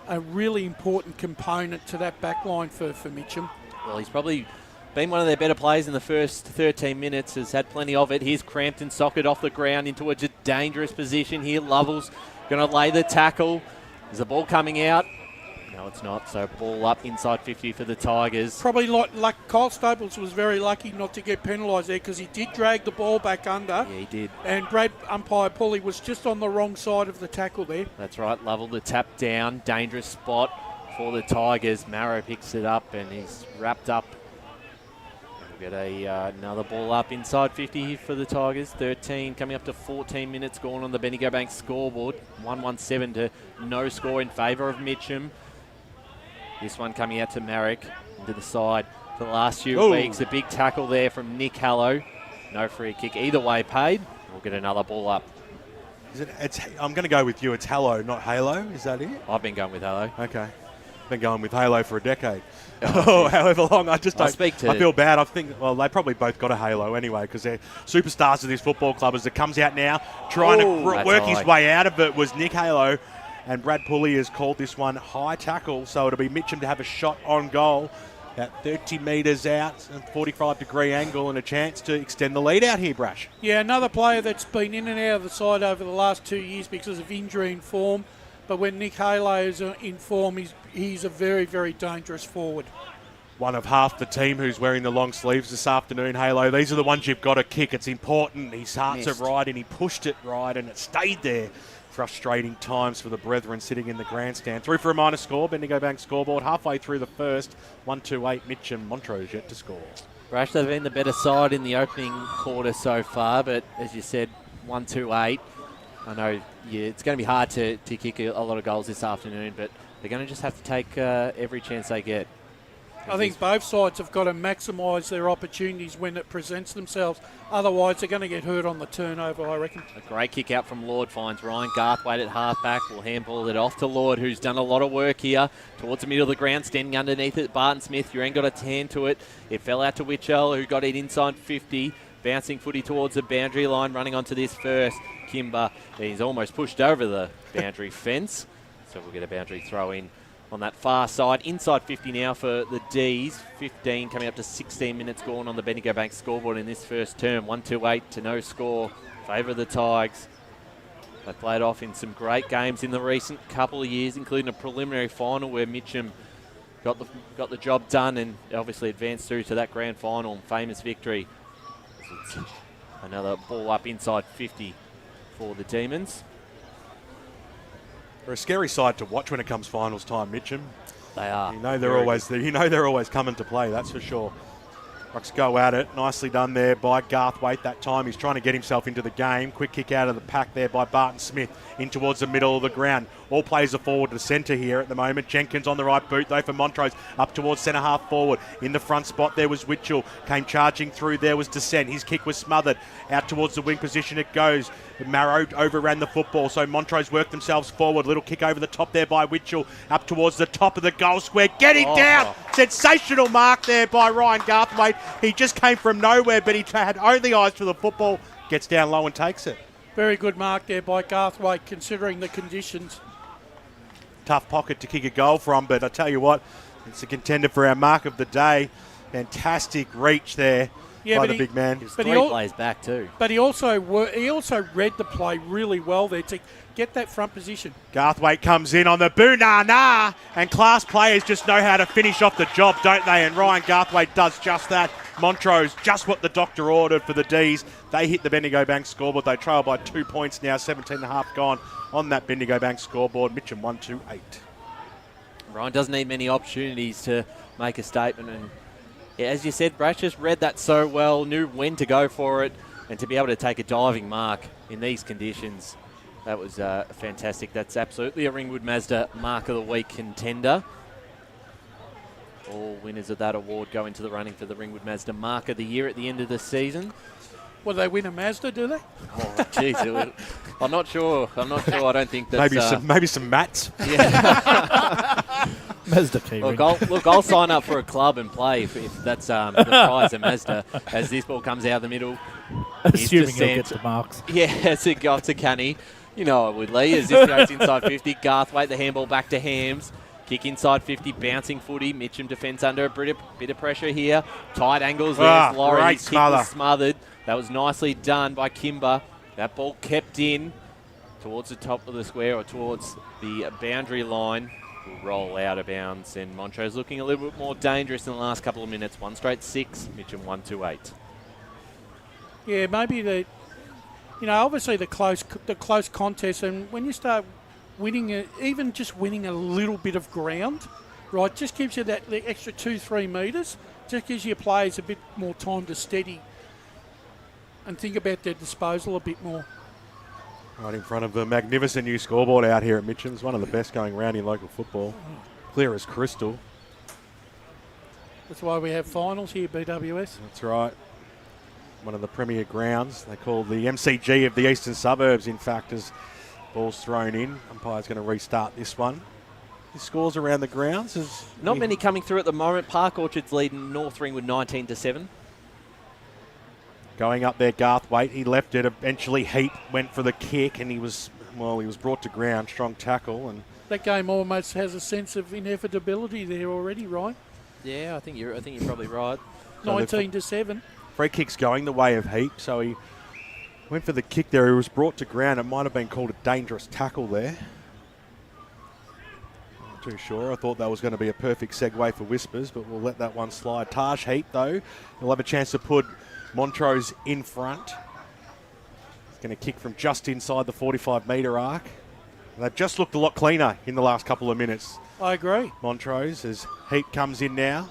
a really important component to that back line for Mitchum. Well, he's probably been one of their better players in the first 13 minutes, has had plenty of it. Here's Crampton socket off the ground into a dangerous position here. Lovell's going to lay the tackle. Is the ball coming out? No, it's not. So ball up inside 50 for the Tigers. Probably like Kyle Staples was very lucky not to get penalised there because he did drag the ball back under. Yeah, he did. And Brad umpire Pulley was just on the wrong side of the tackle there. That's right. Lovell the tap down. Dangerous spot for the Tigers. Marrow picks it up and he's wrapped up. We'll get another ball up inside 50 here for the Tigers. 13 coming up to 14 minutes gone on the Bendigo Bank scoreboard. 1-1-7 to no score in favour of Mitchum. This one coming out to Marek into the side for the last few weeks. A big tackle there from Nick Hallow. No free kick either way paid. We'll get another ball up. I'm going to go with you. It's Hallow, not Halo. Is that it? I've been going with Hallow. Okay. Been going with Halo for a decade. However long. I feel bad. I think, well, they probably both got a halo anyway because they're superstars of this football club. As it comes out now, trying to work his way out of it was Nick Halo. And Brad Pulley has called this one high tackle, so it'll be Mitchum to have a shot on goal at 30 metres out, and 45-degree angle, and a chance to extend the lead out here, Brash. Yeah, another player that's been in and out of the side over the last 2 years because of injury and form. But when Nick Halo is in form, he's a very, very dangerous forward. one of half the team who's wearing the long sleeves this afternoon, Halo. These are the ones you've got to kick. It's important. His hearts are right and he pushed it right and it stayed there. Frustrating times for the brethren sitting in the grandstand. Through for a minor score. Bendigo Bank scoreboard halfway through the first. 1-2-8 Mitchum. Montrose yet to score. Brash, they've been the better side in the opening quarter so far, but as you said, 1-2-8. I know it's going to be hard to kick a lot of goals this afternoon, but they're going to just have to take every chance they get. I think both sides have got to maximise their opportunities when it presents themselves. Otherwise, they're going to get hurt on the turnover, I reckon. A great kick out from Lord finds Ryan Garthwaite at halfback. Will handball it off to Lord, who's done a lot of work here towards the middle of the ground, standing underneath it. Barton Smith, Uren got a hand to it. It fell out to Witchell, who got it inside 50. Bouncing footy towards the boundary line, running onto this first. Kimber, he's almost pushed over the boundary fence. So we'll get a boundary throw in on that far side. Inside 50 now for the D's. 15 coming up to 16 minutes gone on the Bendigo Bank scoreboard in this first term. 1-2-8 to no score. Favour of the Tigers. They played off in some great games in the recent couple of years, including a preliminary final where Mitchum got the job done and obviously advanced through to that grand final. Famous victory. It's another ball up inside 50 for the Demons. They're a scary side to watch when it comes finals time, Mitchum. They are. You know they're always coming to play, that's for sure. Rucks go at it. Nicely done there by Garthwaite that time. He's trying to get himself into the game. Quick kick out of the pack there by Barton Smith in towards the middle of the ground. All players are forward to centre here at the moment. Jenkins on the right boot though for Montrose. Up towards centre half forward. In the front spot there was Witchell. Came charging through. There was Descent. His kick was smothered. Out towards the wing position it goes. Marrow overran the football, so Montrose worked themselves forward. Little kick over the top there by Witchell. Up towards the top of the goal square. Getting down! Sensational mark there by Ryan Garthwaite. He just came from nowhere, but he had only eyes for the football. Gets down low and takes it. Very good mark there by Garthwaite, considering the conditions. Tough pocket to kick a goal from, but I tell you what, it's a contender for our mark of the day. Fantastic reach there by the big man. But he plays back too. But he also read the play really well there to get that front position. Garthwaite comes in on the boo-na-na, and class players just know how to finish off the job, don't they? And Ryan Garthwaite does just that. Montrose, just what the doctor ordered for the D's. They hit the Bendigo Bank scoreboard. They trail by 2 points now, 17.5 gone on that Bendigo Bank scoreboard. Mitchum 1-2-8. Ryan doesn't need many opportunities to make a statement. And yeah, as you said, Brash just read that so well, knew when to go for it, and to be able to take a diving mark in these conditions, that was fantastic. That's absolutely a Ringwood Mazda Mark of the Week contender. All winners of that award go into the running for the Ringwood Mazda Mark of the Year at the end of the season. Well, they win a Mazda, do they? Oh, jeez. I'm not sure. I don't think that's... Maybe some mats. Yeah. Mazda key. Look, I'll sign up for a club and play if that's the prize of Mazda. As this ball comes out of the middle. Assuming he'll get the marks. Yeah, it's a Canny. You know it would, Lee. As this goes inside 50, Garthwaite, the handball back to Hams. Kick inside 50, bouncing footy. Mitchum defends under a bit of pressure here. Tight angles. There's Laurie. His kick was smothered. That was nicely done by Kimber. That ball kept in towards the top of the square or towards the boundary line. Will roll out of bounds, and Montrose looking a little bit more dangerous in the last couple of minutes. 1 straight 6, Mitchum 1-2-8. Yeah, maybe obviously the close contest, and when you start winning, even just winning a little bit of ground, right, just gives you the extra 2-3 metres, just gives your players a bit more time to steady and think about their disposal a bit more. Right in front of the magnificent new scoreboard out here at Mitcham. It's one of the best going round in local football. Clear as crystal. That's why we have finals here, BWS. That's right. One of the premier grounds. They call the MCG of the eastern suburbs, in fact, as ball's thrown in. Umpire's going to restart this one. His scores around the grounds. Not many coming through at the moment. Park Orchard's leading North Ringwood 19-7. Going up there, Garthwaite. He left it. Eventually, Heat went for the kick, and he was brought to ground. Strong tackle, and that game almost has a sense of inevitability there already, right? Yeah, I think you're probably right. 19-7. Free kick's going the way of Heat, so he went for the kick there. He was brought to ground. It might have been called a dangerous tackle there. Not too sure. I thought that was going to be a perfect segue for Whispers, but we'll let that one slide. Taj Heat, though, he'll have a chance to put Montrose in front. He's going to kick from just inside the 45-metre arc. They've just looked a lot cleaner in the last couple of minutes. I agree. Montrose, as Heat comes in now,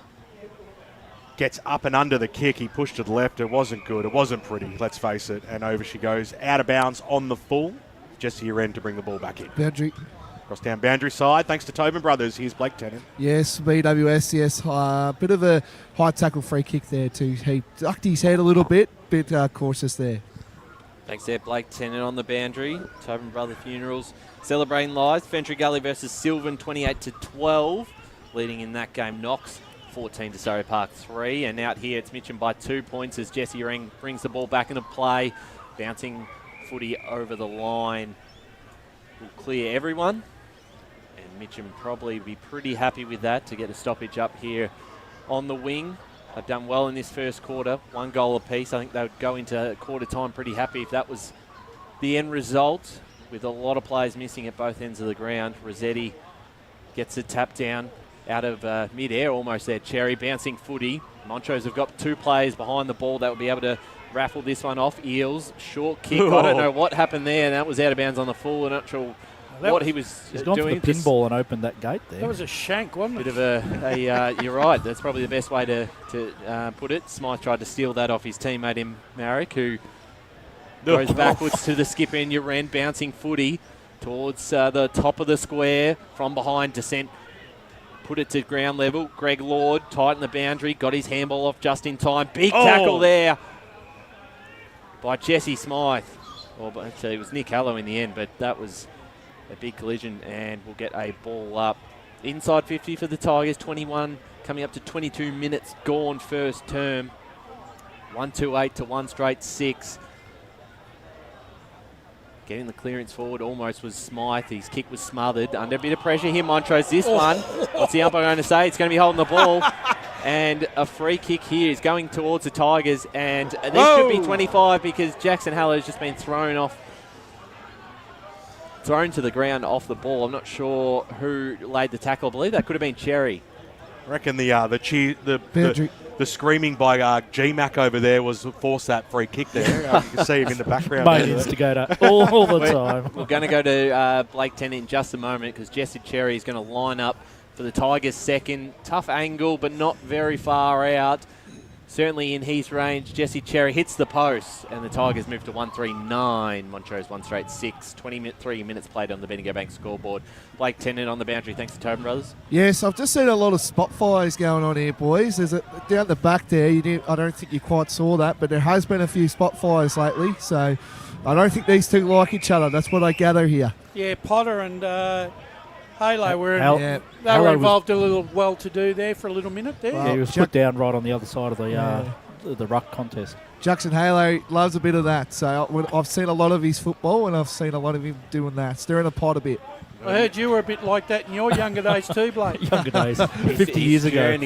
gets up and under the kick. He pushed to the left. It wasn't good. It wasn't pretty, let's face it. And over she goes, out of bounds on the full. Jesse Uren to bring the ball back in. Boundary. Cross down boundary side, thanks to Tobin Brothers. Here's Blake Tennant. Yes, BWS, yes. Bit of a high tackle free kick there too. He ducked his head a little bit cautious there. Thanks there, Blake Tennant on the boundary. Tobin Brother Funerals celebrating lives. Fentry Gully versus Sylvan, 28-12. Leading in that game, Knox, 14 to Surrey Park 3. And out here, it's Mitchum by 2 points as Jesse Ring brings the ball back into play. Bouncing footy over the line will clear everyone. And Mitchum probably be pretty happy with that to get a stoppage up here on the wing. They've done well in this first quarter, 1 goal apiece. I think they would go into quarter time pretty happy if that was the end result, with a lot of players missing at both ends of the ground. Rossetti gets a tap down out of mid-air almost there. Cherry bouncing footy. Montrose have got 2 players behind the ball that will be able to raffle this one off. Eels, short kick. I don't know what happened there. That was out of bounds on the full. I'm not sure what he was He's doing. gone for the pinball and opened that gate there. That was a shank, wasn't it? Bit of a you're right. That's probably the best way to put it. Smythe tried to steal that off his teammate in Marek, who goes backwards to the skipper in Uren, bouncing footy towards the top of the square from behind. Descent, put it to ground level. Greg Lord tightened the boundary, got his handball off just in time. Big tackle there by Jesse Smythe. It was Nick Hallow in the end, but that was a big collision, and we'll get a ball up. Inside 50 for the Tigers, 21 coming up to 22 minutes gone first term. 1-2-8 to 1 straight 6. Getting the clearance forward almost was Smythe. His kick was smothered. Under a bit of pressure here, Montrose. This one, what's the umpire going to say? It's going to be holding the ball. And a free kick here is going towards the Tigers. And this should be 25 because Jackson Hallow's just been thrown to the ground off the ball. I'm not sure who laid the tackle. I believe that could have been Cherry. I reckon the screaming by G-Mac over there was force that free kick there. You can see him in the background. Main instigator all the time. We're going to go to Blake Tennant in just a moment because Jesse Cherry is going to line up for the Tigers' second. Tough angle, but not very far out. Certainly in his range. Jesse Cherry hits the post, and the Tigers move to 1-3-9. Montrose 1 straight 6. 23 minutes played on the Bendigo Bank scoreboard. Blake Tennant on the boundary, thanks to Tobin Brothers. Yes, I've just seen a lot of spot fires going on here, boys. There's down the back there. I don't think you quite saw that, but there has been a few spot fires lately. So I don't think these two like each other. That's what I gather here. Yeah, Potter and Halo were Halo involved a little well-to-do there for a little minute there. Yeah, he was put down right on the other side of the ruck contest. Jackson Halo loves a bit of that. So I've seen a lot of his football, and I've seen a lot of him doing that, stirring the pot a bit. I heard you were a bit like that in your younger days too, Blake. Younger days, 50 years ago.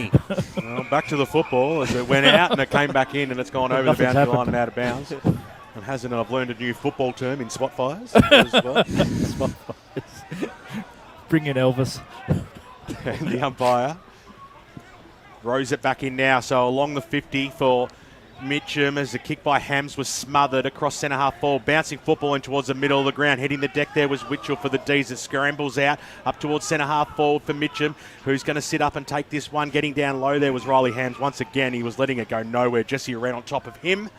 Well, back to the football as it went out and it came back in and it's gone over the boundary line and out of bounds. And I've learned a new football term in spot fires as well. Spot fires. Bring in Elvis. And the umpire rows it back in now. So along the 50 for Mitchum as the kick by Hams was smothered across centre half forward. Bouncing football in towards the middle of the ground. Hitting the deck there was Witchell for the D's. It scrambles out up towards centre half forward for Mitchum, who's going to sit up and take this one. Getting down low there was Riley Hams. Once again, he was letting it go nowhere. Jesse ran on top of him,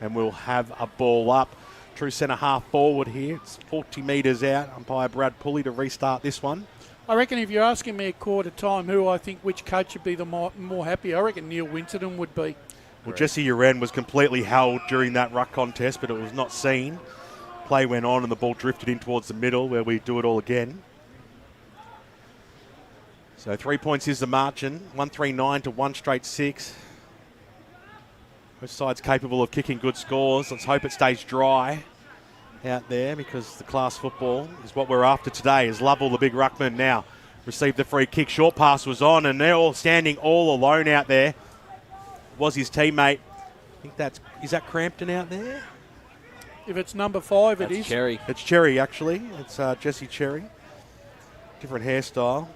and we'll have a ball up. True centre half forward here. It's 40 metres out. Umpire Brad Pulley to restart this one. I reckon if you're asking me at quarter time who I think which coach would be the more happy, I reckon Neil Winterton would be. Well, Jesse Uren was completely held during that ruck contest, but it was not seen. Play went on and the ball drifted in towards the middle where we do it all again. So 3 points is the margin. 1-3-9 to 1 straight 6. Both sides capable of kicking good scores. Let's hope it stays dry out there because the class football is what we're after today. As Lovell, the big ruckman, now received the free kick. Short pass was on and they're all standing all alone out there. Was his teammate. I think is that Crampton out there? If it's number 5, That's it is. Cherry. It's Cherry, actually. It's Jesse Cherry. Different hairstyle.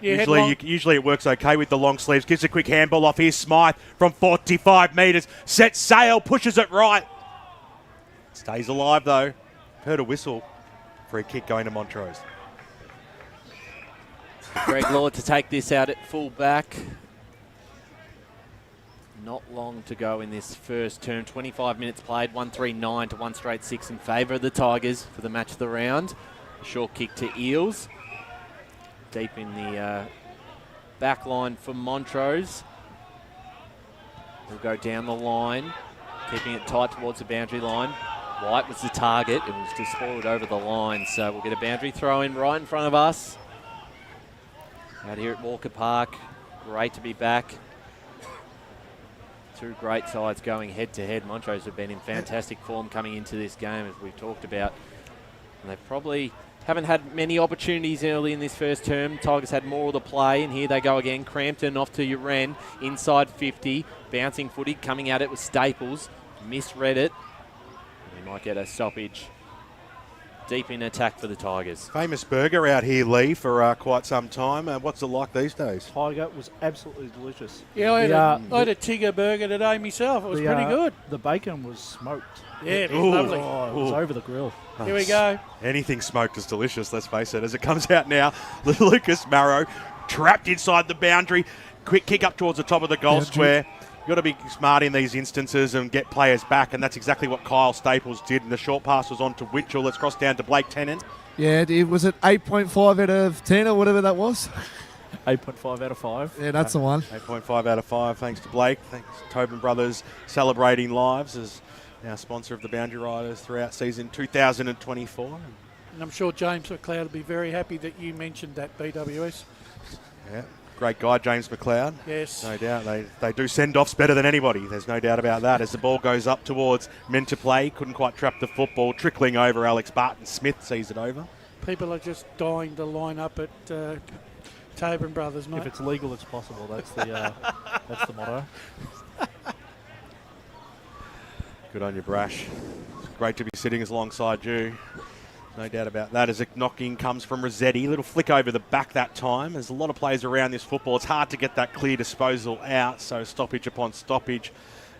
Yeah, Usually it works okay with the long sleeves. Gives a quick handball off here. Smythe from 45 metres. Sets sail, pushes it right. Stays alive though. Heard a whistle. Free kick going to Montrose. Greg Lord to take this out at full back. Not long to go in this first term. 25 minutes played, 1-3-9 to 1 straight 6 in favour of the Tigers for the match of the round. A short kick to Eels. Deep in the back line for Montrose. We'll go down the line, keeping it tight towards the boundary line. White was the target. It was just forward over the line. So we'll get a boundary throw in right in front of us. Out here at Walker Park. Great to be back. Two great sides going head-to-head. Montrose have been in fantastic form coming into this game, as we've talked about. And they probably haven't had many opportunities early in this first term. Tigers had more of the play, and here they go again. Crampton off to Uren, inside 50. Bouncing footy, coming at it with Staples. Misread it. We might get a stoppage. Deep in attack for the Tigers. Famous burger out here, Lee, for quite some time. What's it like these days? Tiger was absolutely delicious. Yeah, I had a Tigger burger today myself. It was pretty good. The bacon was smoked. Yeah, it was lovely. Oh, it was over the grill. Here we go. Anything smoked is delicious, let's face it. As it comes out now, Lucas Marrow trapped inside the boundary. Quick kick up towards the top of the goal square. You've got to be smart in these instances and get players back, and that's exactly what Kyle Staples did. And the short pass was on to Winchell. Let's cross down to Blake Tennant. Yeah, was it 8.5 out of 10 or whatever that was? 8.5 out of 5. Yeah, that's the one. 8.5 out of 5, thanks to Blake. Thanks to Tobin Brothers Celebrating Lives as our sponsor of the Boundary Riders throughout season 2024. And I'm sure James McLeod will be very happy that you mentioned that, BWS. Yeah. Great guy, James McLeod. Yes. No doubt. They do send-offs better than anybody. There's no doubt about that. As the ball goes up towards meant to play, couldn't quite trap the football. Trickling over, Alex Barton-Smith sees it over. People are just dying to line up at Tabor Brothers, mate. If it's legal, it's possible. That's the motto. Good on you, Brash. It's great to be sitting alongside you. No doubt about that. As a knock-in comes from Rossetti. Little flick over the back that time. There's a lot of players around this football. It's hard to get that clear disposal out, so stoppage upon stoppage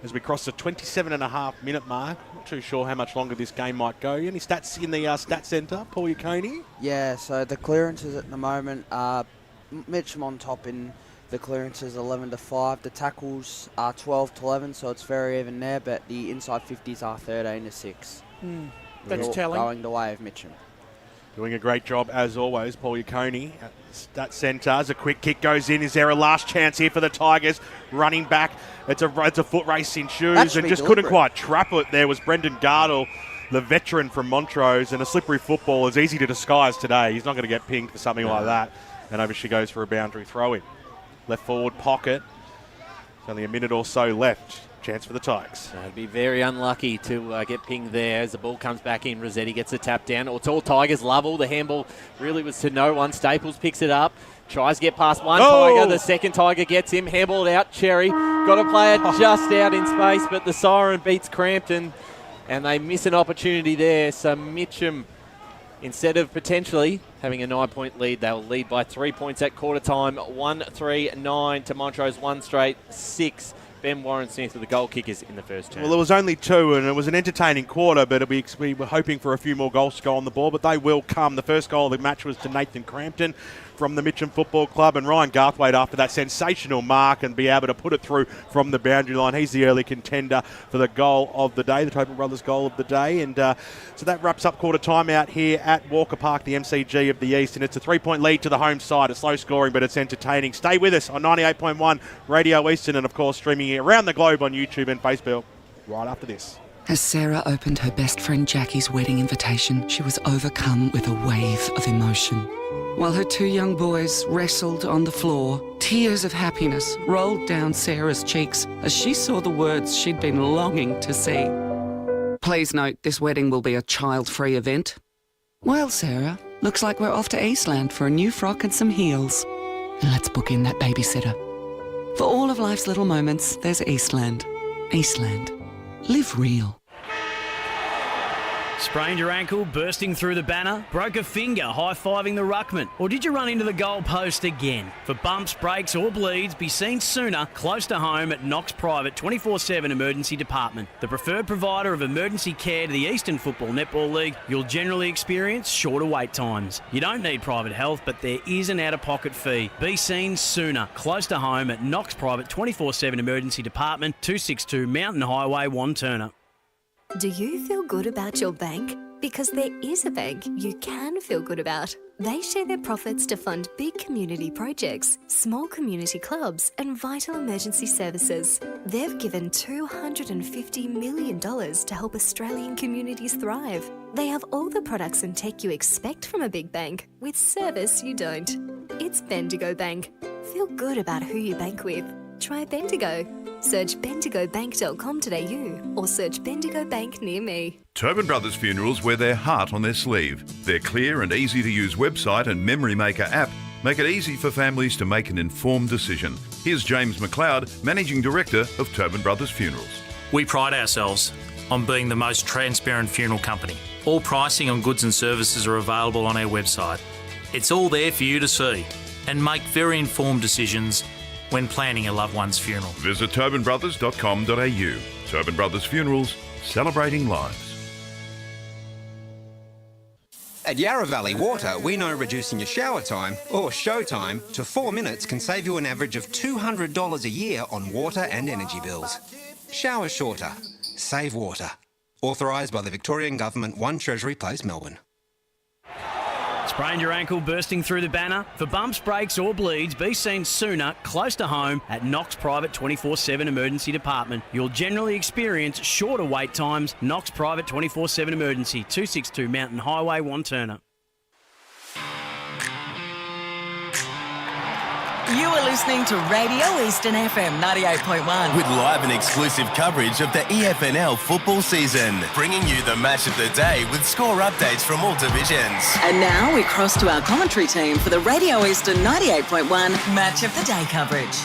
as we cross the 27.5-minute mark. Not too sure how much longer this game might go. Any stats in the stat centre, Paul Yaconi? Yeah, so the clearances at the moment are Mitchum on top in the clearances 11-5. The tackles are 12-11, so it's very even there, but the inside 50s are 13-6. That's telling. Going the way of Mitchum. Doing a great job, as always, Paul Yaconi at that centre. As a quick kick goes in, is there a last chance here for the Tigers? Running back, it's a foot race in shoes and just couldn't quite trap it. There was Brendan Gardle, the veteran from Montrose, and a slippery football is easy to disguise today. He's not going to get pinged for something like that. And over she goes for a boundary throw-in. Left forward pocket. There's only a minute or so left. Chance for the Tigers. It'd be very unlucky to get pinged there as the ball comes back in. Rossetti gets the tap down. It's all Tigers level. The handball really was to no one. Staples picks it up. Tries to get past one Tiger. The second Tiger gets him. Handballed out. Cherry. Got to play it just out in space, but the siren beats Crampton and they miss an opportunity there. So Mitchum, instead of potentially having a 9-point lead, they'll lead by 3 points at quarter time. 1-3-9 to Montrose, 1 straight 6. Ben Warren-Smith with the goal kickers in the first term. Well, there was only 2, and it was an entertaining quarter, but we were hoping for a few more goals to go on the ball, but they will come. The first goal of the match was to Nathan Crampton from the Mitchum Football Club, and Ryan Garthwaite after that sensational mark and be able to put it through from the boundary line. He's the early contender for the goal of the day, the Tobin Brothers goal of the day, and so that wraps up quarter time out here at Walker Park, the MCG of the East, and it's a 3-point lead to the home side. It's low scoring, but it's entertaining. Stay with us on 98.1 Radio Eastern, and of course streaming around the globe on YouTube and Facebook right after this. As Sarah opened her best friend Jackie's wedding invitation, she was overcome with a wave of emotion. While her 2 young boys wrestled on the floor, tears of happiness rolled down Sarah's cheeks as she saw the words she'd been longing to see. Please note, this wedding will be a child-free event. Well, Sarah, looks like we're off to Eastland for a new frock and some heels. And let's book in that babysitter. For all of life's little moments, there's Eastland. Eastland. Live real. Sprained your ankle bursting through the banner? Broke a finger high-fiving the ruckman? Or did you run into the goal post again? For bumps, breaks or bleeds, be seen sooner close to home at Knox Private 24/7 Emergency Department. The preferred provider of emergency care to the Eastern Football Netball League, you'll generally experience shorter wait times. You don't need private health, but there is an out-of-pocket fee. Be seen sooner close to home at Knox Private 24/7 Emergency Department, 262 Mountain Highway, Wantirna. Do you feel good about your bank? Because there is a bank you can feel good about. They share their profits to fund big community projects, small community clubs, and vital emergency services. They've given $250 million to help Australian communities thrive. They have all the products and tech you expect from a big bank, with service you don't. It's Bendigo Bank. Feel good about who you bank with. Try Bendigo. Search bendigobank.com.au or search Bendigo Bank near me. Tobin Brothers Funerals wear their heart on their sleeve. Their clear and easy to use website and Memory Maker app make it easy for families to make an informed decision. Here's James McLeod, Managing Director of Tobin Brothers Funerals. We pride ourselves on being the most transparent funeral company. All pricing on goods and services are available on our website. It's all there for you to see and make very informed decisions when planning a loved one's funeral. Visit tobinbrothers.com.au. Tobin Brothers Funerals, celebrating lives. At Yarra Valley Water, we know reducing your shower time, or show time, to 4 minutes can save you an average of $200 a year on water and energy bills. Shower shorter. Save water. Authorised by the Victorian Government, 1 Treasury Place, Melbourne. Sprained your ankle bursting through the banner? For bumps, breaks or bleeds, be seen sooner close to home at Knox Private 24/7 Emergency Department. You'll generally experience shorter wait times. Knox Private 24/7 Emergency, 262 Mountain Highway, Wantirna. You are listening to Radio Eastern FM 98.1. With live and exclusive coverage of the EFNL football season, bringing you the match of the day with score updates from all divisions. And now we cross to our commentary team for the Radio Eastern 98.1 Match of the Day coverage.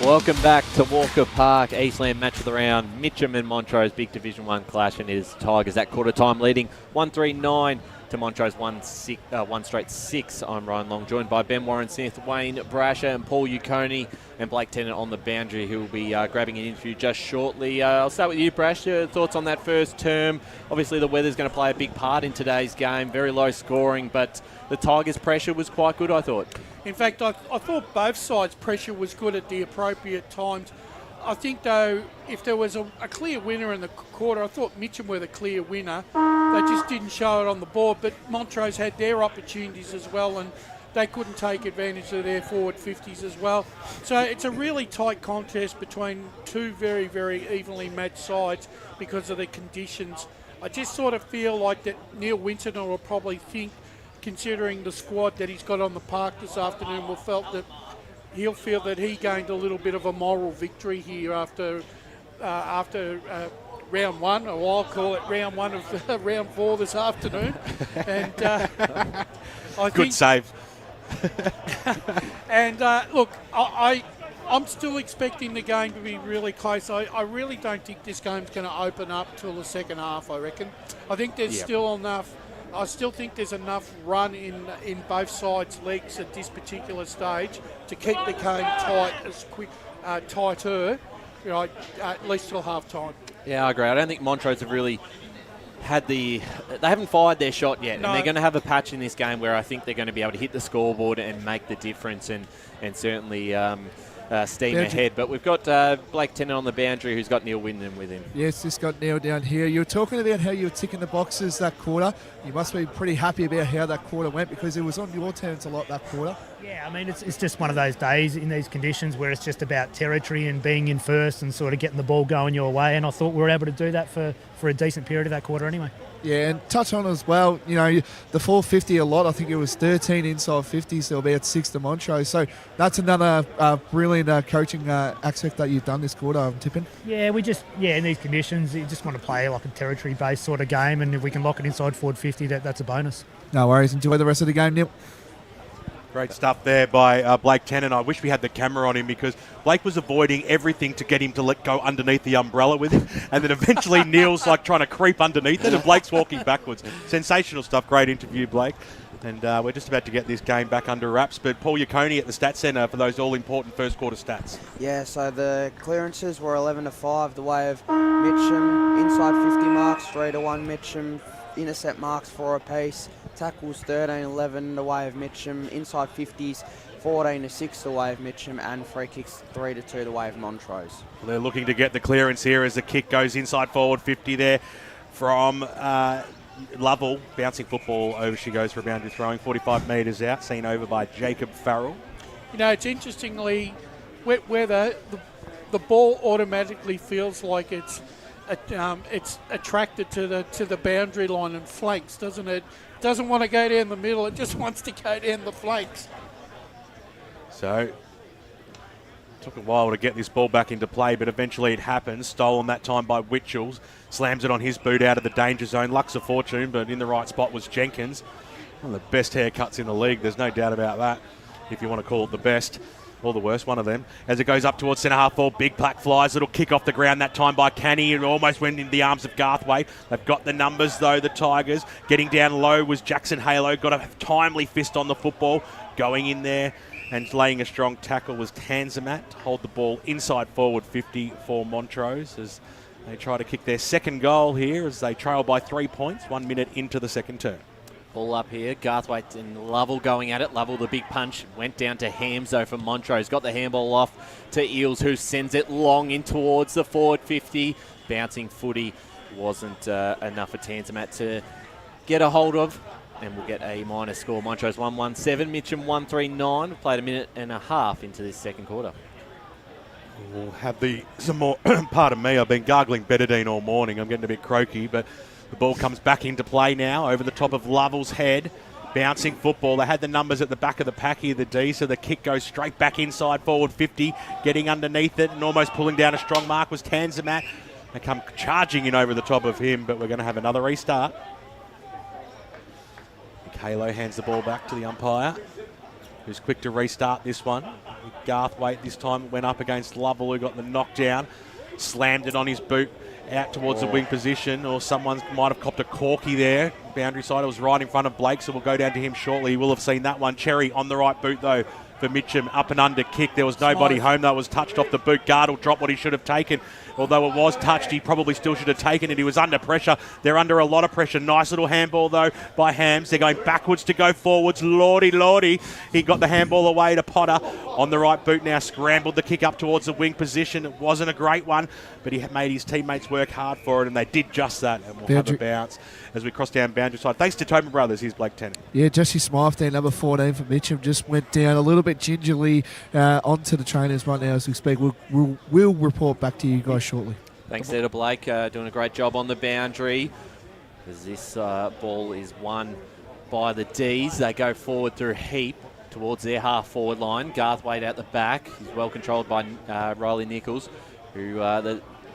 Welcome back to Walker Park, Eastland match of the round. Mitchum and Montrose, big Division 1 clash, and it is Tigers at quarter time leading 1-3-9 to Montrose 1 straight 6. I'm Ryan Long, joined by Ben Warren-Smith, Wayne Brasher and Paul Uconi, and Blake Tennant on the boundary, who will be grabbing an interview just shortly. I'll start with you, Brasher. Thoughts on that first term? Obviously the weather's going to play a big part in today's game. Very low scoring, but the Tigers' pressure was quite good, I thought. In fact, I thought both sides' pressure was good at the appropriate times. I think, though, if there was a clear winner in the quarter, I thought Mitchum were the clear winner. They just didn't show it on the board, but Montrose had their opportunities as well, and they couldn't take advantage of their forward 50s as well. So it's a really tight contest between two very, very evenly matched sides because of the conditions. I just sort of feel like that Neil Winton will probably think, considering the squad that he's got on the park this afternoon, he'll feel that he gained a little bit of a moral victory here after round one, or I'll call it round one of round 4 this afternoon. And Good save. And look, I'm still expecting the game to be really close. I really don't think this game's going to open up till the second half, I reckon. I think there's still enough. I still think there's enough run in both sides' legs at this particular stage to keep the game tighter, at least till half time. Yeah, I agree. I don't think Montrose have really they haven't fired their shot yet. No. And they're going to have a patch in this game where I think they're going to be able to hit the scoreboard and make the difference and certainly steam ahead. But we've got Blake Tennant on the boundary, who's got Neil Winden with him. Yes, just got Neil down here. You were talking about how you were ticking the boxes that quarter. You must be pretty happy about how that quarter went, because it was on your terms a lot that quarter. Yeah, I mean, it's just one of those days in these conditions where it's just about territory and being in first and sort of getting the ball going your way. And I thought we were able to do that for a decent period of that quarter anyway. Yeah, and touch on as well, the 450 a lot. I think it was 13 inside 50s, so about 6 to Montrose. So that's another brilliant coaching aspect that you've done this quarter, I'm tipping. Yeah, in these conditions, you just want to play like a territory-based sort of game, and if we can lock it inside forward 50, that's a bonus. No worries. Enjoy the rest of the game, Neil. Great stuff there by Blake Tennant. I wish we had the camera on him because Blake was avoiding everything to get him to let go underneath the umbrella with him. And then eventually Neil's like trying to creep underneath it and Blake's walking backwards. Sensational stuff. Great interview, Blake. And we're just about to get this game back under wraps. But Paul Yacconi at the Stats Centre for those all-important first quarter stats. Yeah, so the clearances were 11-5 the way of Mitchum. Inside 50 marks, 3-1 Mitchum. Intercept marks 4 apiece. Tackles 13-11 the way of Mitchum. Inside 50s 14-6 the way of Mitchum. And free kicks 3-2 the way of Montrose. Well, they're looking to get the clearance here as the kick goes inside forward 50 there from Lovell. Bouncing football over she goes for a boundary throwing 45 metres out. Seen over by Jacob Farrell. You know, it's interestingly where the ball automatically feels like it's attracted to the boundary line and flanks, doesn't it? Doesn't want to go down the middle. It just wants to go down the flanks. So took a while to get this ball back into play, but eventually it happens. Stolen that time by Witchels. Slams it on his boot out of the danger zone. Lucks a fortune, but in the right spot was Jenkins. One of the best haircuts in the league. There's no doubt about that, if you want to call it the best. Or the worst, one of them. As it goes up towards centre half forward, big plaque flies. Little kick off the ground that time by Canny. It almost went into the arms of Garthwaite. They've got the numbers though, the Tigers. Getting down low was Jackson Halo. Got a timely fist on the football. Going in there and laying a strong tackle was Tanzimat to hold the ball inside forward 50 for Montrose as they try to kick their second goal here as they trail by 3 points, 1 minute into the second term. Ball up here, Garthwaite and Lovell going at it. Lovell, the big punch, went down to Hams though for Montrose. Got the handball off to Eels, who sends it long in towards the forward 50. Bouncing footy wasn't enough for Tanzimat to get a hold of. And we'll get a minor score. Montrose 1-1-7, Mitchum 1-3-9. We've played a minute and a half into this second quarter. We'll have some more, pardon me, I've been gargling betadine all morning. I'm getting a bit croaky, but the ball comes back into play now over the top of Lovell's head. Bouncing football. They had the numbers at the back of the pack here, the D, so the kick goes straight back inside forward 50. Getting underneath it and almost pulling down a strong mark was Tanzimat. They come charging in over the top of him, but we're going to have another restart. Halo hands the ball back to the umpire, who's quick to restart this one. Garthwaite this time went up against Lovell, who got the knockdown. Slammed it on his boot out towards the wing position, or someone might have copped a corky there. Boundary side, it was right in front of Blake, so we'll go down to him shortly. You will have seen that one. Cherry on the right boot, though, for Mitchum. Up and under kick. There was nobody home, though. It was touched off the boot. Guard will drop what he should have taken. Although it was touched, he probably still should have taken it. He was under pressure. They're under a lot of pressure. Nice little handball, though, by Hams. They're going backwards to go forwards. Lordy. He got the handball away to Potter. On the right boot now, scrambled the kick up towards the wing position. It wasn't a great one, but he made his teammates work hard for it, and they did just that. And we'll have a bounce as we cross down boundary side. Thanks to Tobin Brothers. Here's Blake Tennant. Yeah, Jesse Smythe there, number 14 for Mitchum, just went down a little bit gingerly onto the trainers right now as we speak. We'll report back to you guys shortly. Thanks there to Blake, doing a great job on the boundary. As this ball is won by the Ds. They go forward through Heap towards their half-forward line. Garthwaite out the back. He's well controlled by Riley Nichols, who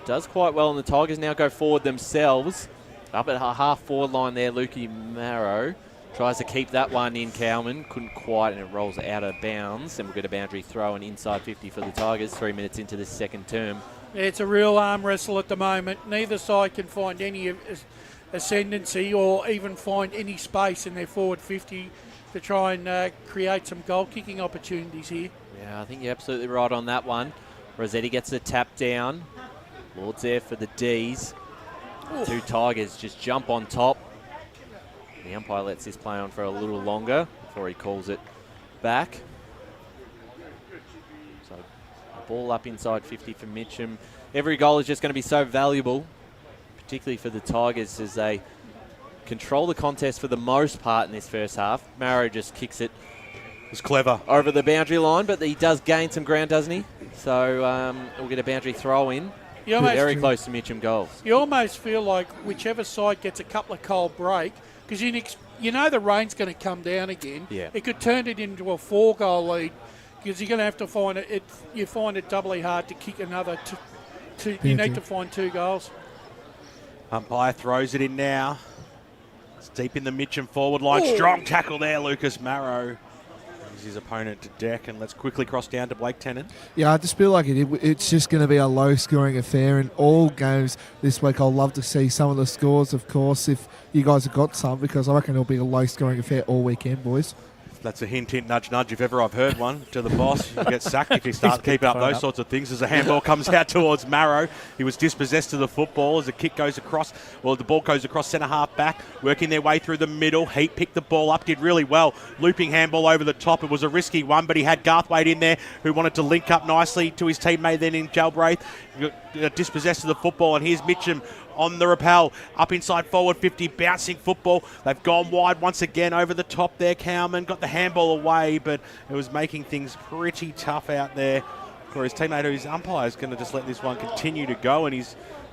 does quite well. And the Tigers now go forward themselves. Up at half-forward line there, Lukey Marrow tries to keep that one in. Cowman couldn't quite, and it rolls out of bounds. And we'll get a boundary throw and inside 50 for the Tigers. 3 minutes into this second term. It's a real arm wrestle at the moment. Neither side can find any ascendancy or even find any space in their forward 50 to try and create some goal-kicking opportunities here. Yeah, I think you're absolutely right on that one. Rossetti gets the tap down. Lord's there for the Ds. Two Tigers just jump on top. The umpire lets this play on for a little longer before he calls it back. So ball up inside 50 for Mitchum. Every goal is just going to be so valuable, particularly for the Tigers as they control the contest for the most part in this first half. Marrow just kicks it. It's clever. Over the boundary line, but he does gain some ground, doesn't he? So we'll get a boundary throw in. Very close to Mitchum goals. You almost feel like whichever side gets a couple of cold break, because you know the rain's going to come down again. Yeah. It could turn it into a 4-goal lead, because you're going to have to find it. You find it doubly hard to kick another. You need to find 2 goals. Umpire throws it in now. It's deep in the Mitcham forward line. Strong tackle there, Lucas Marrow. Is his opponent to deck, and let's quickly cross down to Blake Tennant. Yeah, I just feel like it's just going to be a low-scoring affair in all games this week. I'll love to see some of the scores, of course, if you guys have got some, because I reckon it'll be a low-scoring affair all weekend, boys. That's a hint, nudge, nudge, if ever I've heard one, to the boss. You get sacked if you start keeping up those sorts of things. As a handball comes out towards Marrow, he was dispossessed of the football as the kick goes across. Well, the ball goes across centre-half back, working their way through the middle. Heat picked the ball up, did really well. Looping handball over the top. It was a risky one, but he had Garthwaite in there who wanted to link up nicely to his teammate then in Galbraith. Dispossessed of the football, and here's Mitchum on the rappel, up inside forward 50, bouncing football. They've gone wide once again over the top there. Cowman got the handball away, but it was making things pretty tough out there for his teammate, whose umpire is going to just let this one continue to go, and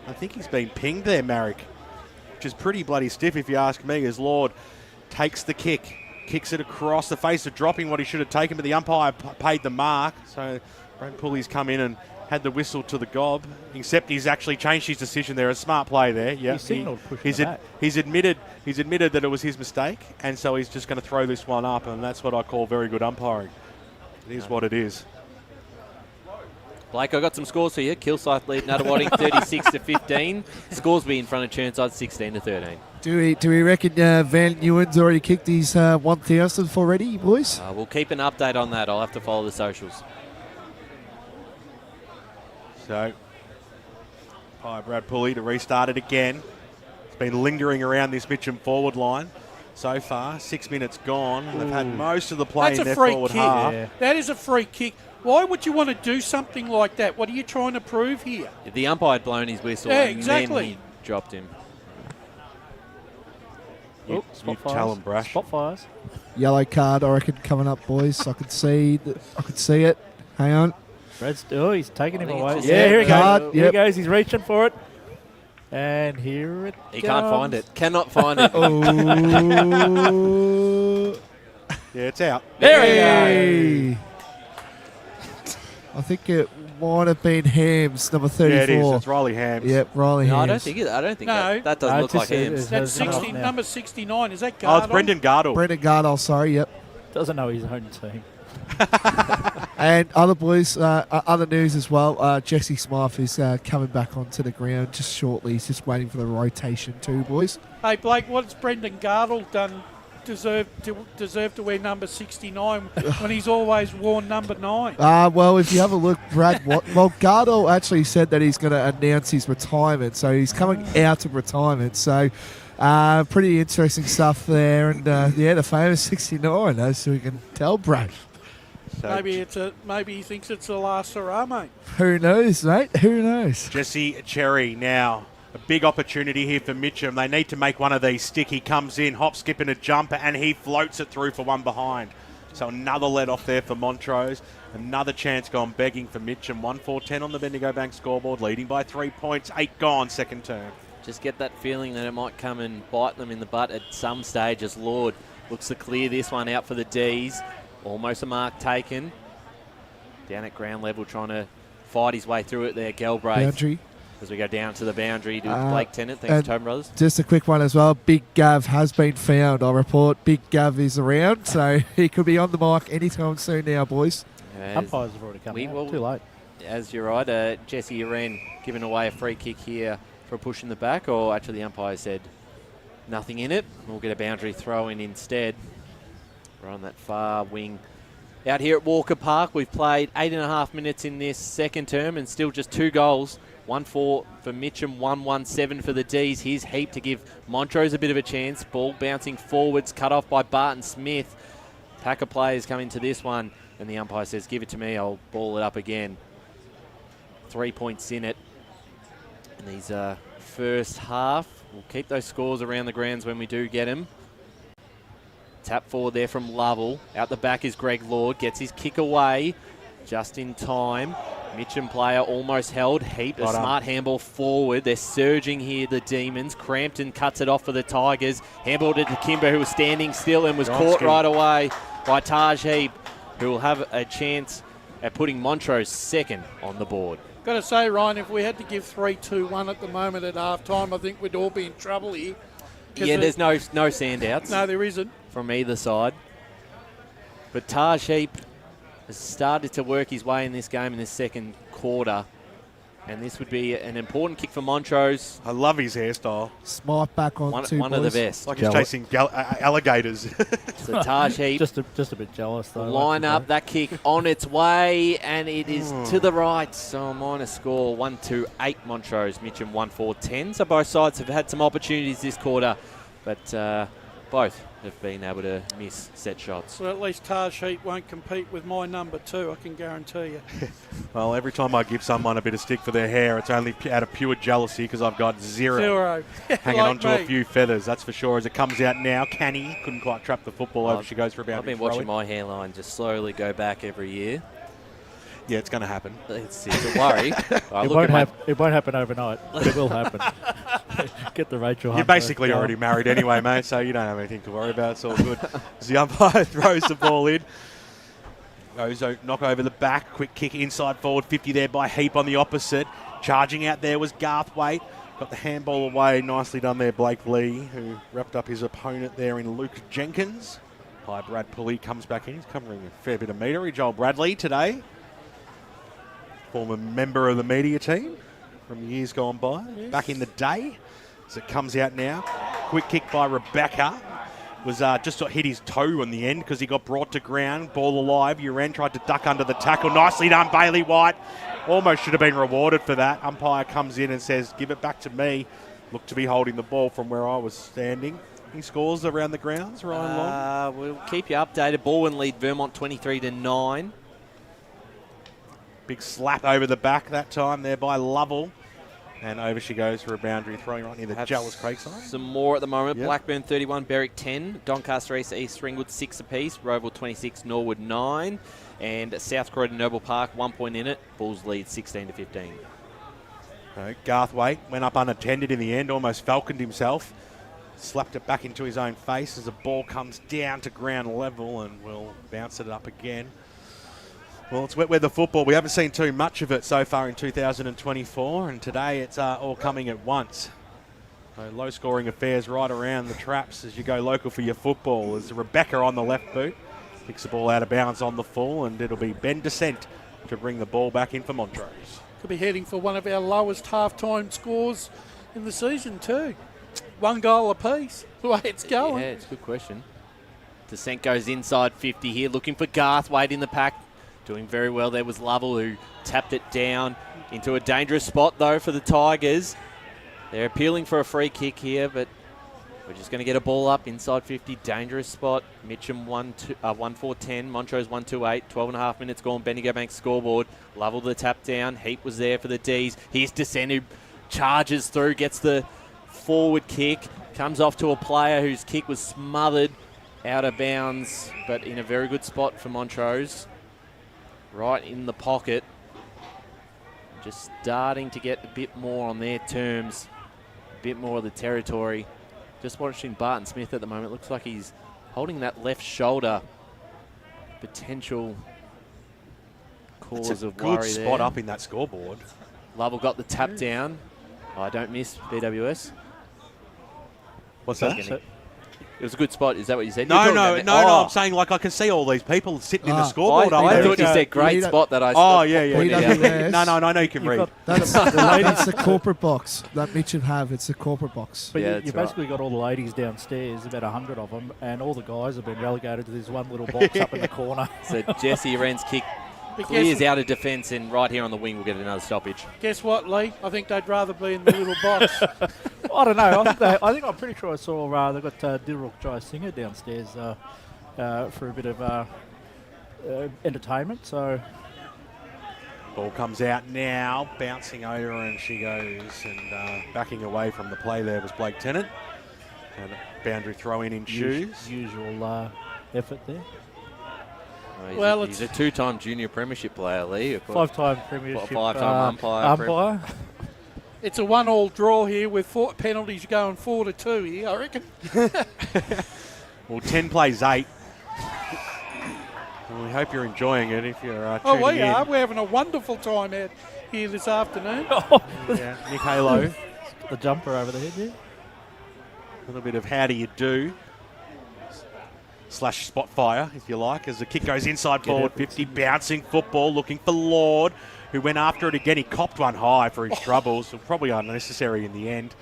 I think he's been pinged there, Marek, which is pretty bloody stiff if you ask me, as Lord takes the kick, kicks it across the face of dropping what he should have taken, but the umpire paid the mark, so Brad Pulley's come in and had the whistle to the gob, except he's actually changed his decision there. A smart play there. Yeah, he's admitted that it was his mistake, and so he's just going to throw this one up, and that's what I call very good umpiring. It is what it is. Blake, I got some scores for you. Kilsyth lead Nuttawading 36-15. Scores be in front of Churnside 16-13. Do we reckon Van Newen's already kicked his 1,000th already, boys? We'll keep an update on that. I'll have to follow the socials. So, Brad Pulley to restart it again. It's been lingering around this Mitchum forward line so far. 6 minutes gone. They've had most of the play in their forward half. Yeah. That is a free kick. Why would you want to do something like that? What are you trying to prove here? The umpire had blown his whistle, and then he dropped him. You tell him, Brash. Spot fires. Yellow card, I reckon, coming up, boys. I could see it. Hang on. He's taking him away. Yeah, here he goes. Here he goes. He's reaching for it. And here it He comes. can't find it. Cannot find it. Yeah, it's out. There he goes. I think it might have been Hams, number 34. Yeah, it is. It's Riley Hams. Yep, Riley No, Hams. I don't think that doesn't look like Hams. That's number 69. Is that Gardle? Oh, it's Brendan Gardle. Brendan Gardle, sorry, yep. Doesn't know his own team. And other boys, other news as well. Jesse Smythe is coming back onto the ground just shortly. He's just waiting for the rotation too, boys. Hey, Blake, what's Brendan Gardle done? Deserve to wear number 69 when he's always worn number 9. Well, if you have a look, Brad, Gardle actually said that he's going to announce his retirement, so he's coming out of retirement. So, pretty interesting stuff there, and the famous 69, as we can tell, Brad. So maybe he thinks it's the last hurrah, mate. Who knows, mate? Who knows? Jesse Cherry now. A big opportunity here for Mitchum. They need to make one of these stick. He comes in, hop, skip, and a jumper, and he floats it through for one behind. So another let off there for Montrose. Another chance gone begging for Mitchum. 1-4-10 on the Bendigo Bank scoreboard, leading by 3 points. 8 gone, second term. Just get that feeling that it might come and bite them in the butt at some stage, as Lord looks to clear this one out for the Ds. Almost a mark taken. Down at ground level, trying to fight his way through it there, Galbraith. Boundary. As we go down to the boundary to Blake Tennant. Thanks, Tone Brothers. Just a quick one as well. Big Gav has been found. I report Big Gav is around, so he could be on the mic anytime soon now, boys. Umpires have already come out. Too late. As you're right, Jesse Uren giving away a free kick here for a push in the back, or actually the umpire said nothing in it. We'll get a boundary throw in instead. We're on that far wing. Out here at Walker Park, we've played 8.5 minutes in this second term and still just 2 goals. 1-4 for Mitchum, 1-1-7 for the Ds. Here's Heap to give Montrose a bit of a chance. Ball bouncing forwards, cut off by Barton Smith. Pack of players come into this one, and the umpire says, give it to me, I'll ball it up again. 3 points in it. And these first half, we'll keep those scores around the grounds when we do get them. Tap forward there from Lovell. Out the back is Greg Lord, gets his kick away just in time. Mitchum player almost held. Heap, a smart handball forward. They're surging here, the Demons. Crampton cuts it off for the Tigers. Handballed it to Kimber, who was standing still and was caught right away by Taj Heap, who will have a chance at putting Montrose second on the board. Got to say, Ryan, if we had to give 3-2-1 at the moment at half-time, I think we'd all be in trouble here. Yeah, there's no sandouts. No, there isn't. From either side. But Taj Heap has started to work his way in this game in the second quarter. And this would be an important kick for Montrose. I love his hairstyle. Smart back on One two of the boys. best. Like he's chasing alligators. So Taj Heap. just a bit jealous though. Line up that kick on its way, and it is to the right. So a minor score 1-8 Montrose. Mitchum 1-4-10. So both sides have had some opportunities this quarter, but both have been able to miss set shots. So at least Taj Heap won't compete with my number 2, I can guarantee you. Well, every time I give someone a bit of stick for their hair, it's only out of pure jealousy because I've got zero. Hanging Like on to a few feathers, that's for sure. As it comes out now, Canny couldn't quite trap the football over. She goes for about. I've been watching my hairline just slowly go back every year. Yeah, it's going to happen. It's a worry. It won't happen overnight, but it will happen. Get the Rachel You're Hunter basically going. already married anyway, mate, so you don't have anything to worry about. It's all good. As the umpire throws the ball in. Ozo knock over the back. Quick kick inside forward 50 there by Heap on the opposite. Charging out there was Garthwaite. Got the handball away. Nicely done there, Blake Lee, who wrapped up his opponent there in Luke Jenkins. Hi, Brad Pulley comes back in. He's covering a fair bit of meterage. Joel Bradley today. Former member of the media team from years gone by. Yes. Back in the day. As it comes out now. Quick kick by Rebecca. Was just hit his toe on the end because he got brought to ground. Ball alive. Uran tried to duck under the tackle. Nicely done, Bailey White. Almost should have been rewarded for that. Umpire comes in and says, give it back to me. Looked to be holding the ball from where I was standing. Any scores around the grounds, Ryan Long? We'll keep you updated. Baldwin lead Vermont 23-9. Big slap over the back that time there by Lovell. And over she goes for a boundary, throwing right near the Jealous Creek side. Some more at the moment. Yep. Blackburn 31, Berwick 10, Doncaster East, East Ringwood 6 apiece, Roval 26, Norwood 9, and South Croydon Noble Park 1 point in it. Bulls lead 16-15. Garthwaite went up unattended in the end, almost falconed himself. Slapped it back into his own face as the ball comes down to ground level and will bounce it up again. Well, it's wet weather football. We haven't seen too much of it so far in 2024, and today it's all coming at once. So low-scoring affairs right around the traps as you go local for your football. As Rebecca on the left boot picks the ball out of bounds on the full, and it'll be Ben Descent to bring the ball back in for Montrose. Could be heading for one of our lowest half-time scores in the season too. 1 goal apiece, the way it's going. Yeah, it's a good question. Descent goes inside 50 here, looking for Garthwaite in the pack. Doing very well there was Lovell, who tapped it down into a dangerous spot, though, for the Tigers. They're appealing for a free kick here, but we're just going to get a ball up inside 50. Dangerous spot. Mitchum 1-4-10. Montrose 1-2-8. 12.5 minutes gone. Bendigo Bank scoreboard. Lovell the tap down. Heap was there for the Ds. Here's Descent, who charges through, gets the forward kick. Comes off to a player whose kick was smothered out of bounds, but in a very good spot for Montrose. Right in the pocket. Just starting to get a bit more on their terms. A bit more of the territory. Just watching Barton Smith at the moment. Looks like he's holding that left shoulder. Potential cause It's a of good worry spot there. up in that scoreboard. Lovell got the tap down. I don't miss BWS. What's that? It was a good spot. Is that what you said? No, I'm saying like I can see all these people sitting in the scoreboard. I thought you said great spot that I Oh, yeah. BWS. No, I know you can read. That's the corporate box that Mitchum have. It's the corporate box. But you basically got all the ladies downstairs, about 100 of them, and all the guys have been relegated to this one little box up in the corner. So Jesse Aren's kick clears out of defence, and right here on the wing we'll get another stoppage. Guess what, Lee? I think they'd rather be in the little box. I don't know. I think I'm pretty sure I saw they've got Dilruk Jai Singer downstairs for a bit of entertainment. So Ball comes out now, bouncing over, and she goes, and backing away from the play there was Blake Tennant. And a boundary throw in shoes. Usual effort there. He's a two-time junior premiership player, Lee. 5-time premiership. 5-time umpire. It's a 1-1 draw here with 4 penalties going 4-2 here, I reckon. Well, 10 plays 8. Well, we hope you're enjoying it if you're tuning We in. are. We're having a wonderful time out here this afternoon. Yeah, Nick Halo. The jumper over the head there. A little bit of how do you do. slash spot fire, if you like, as the kick goes inside forward 50, bouncing football, looking for Lord, who went after it again. He copped one high for his troubles, probably unnecessary in the end.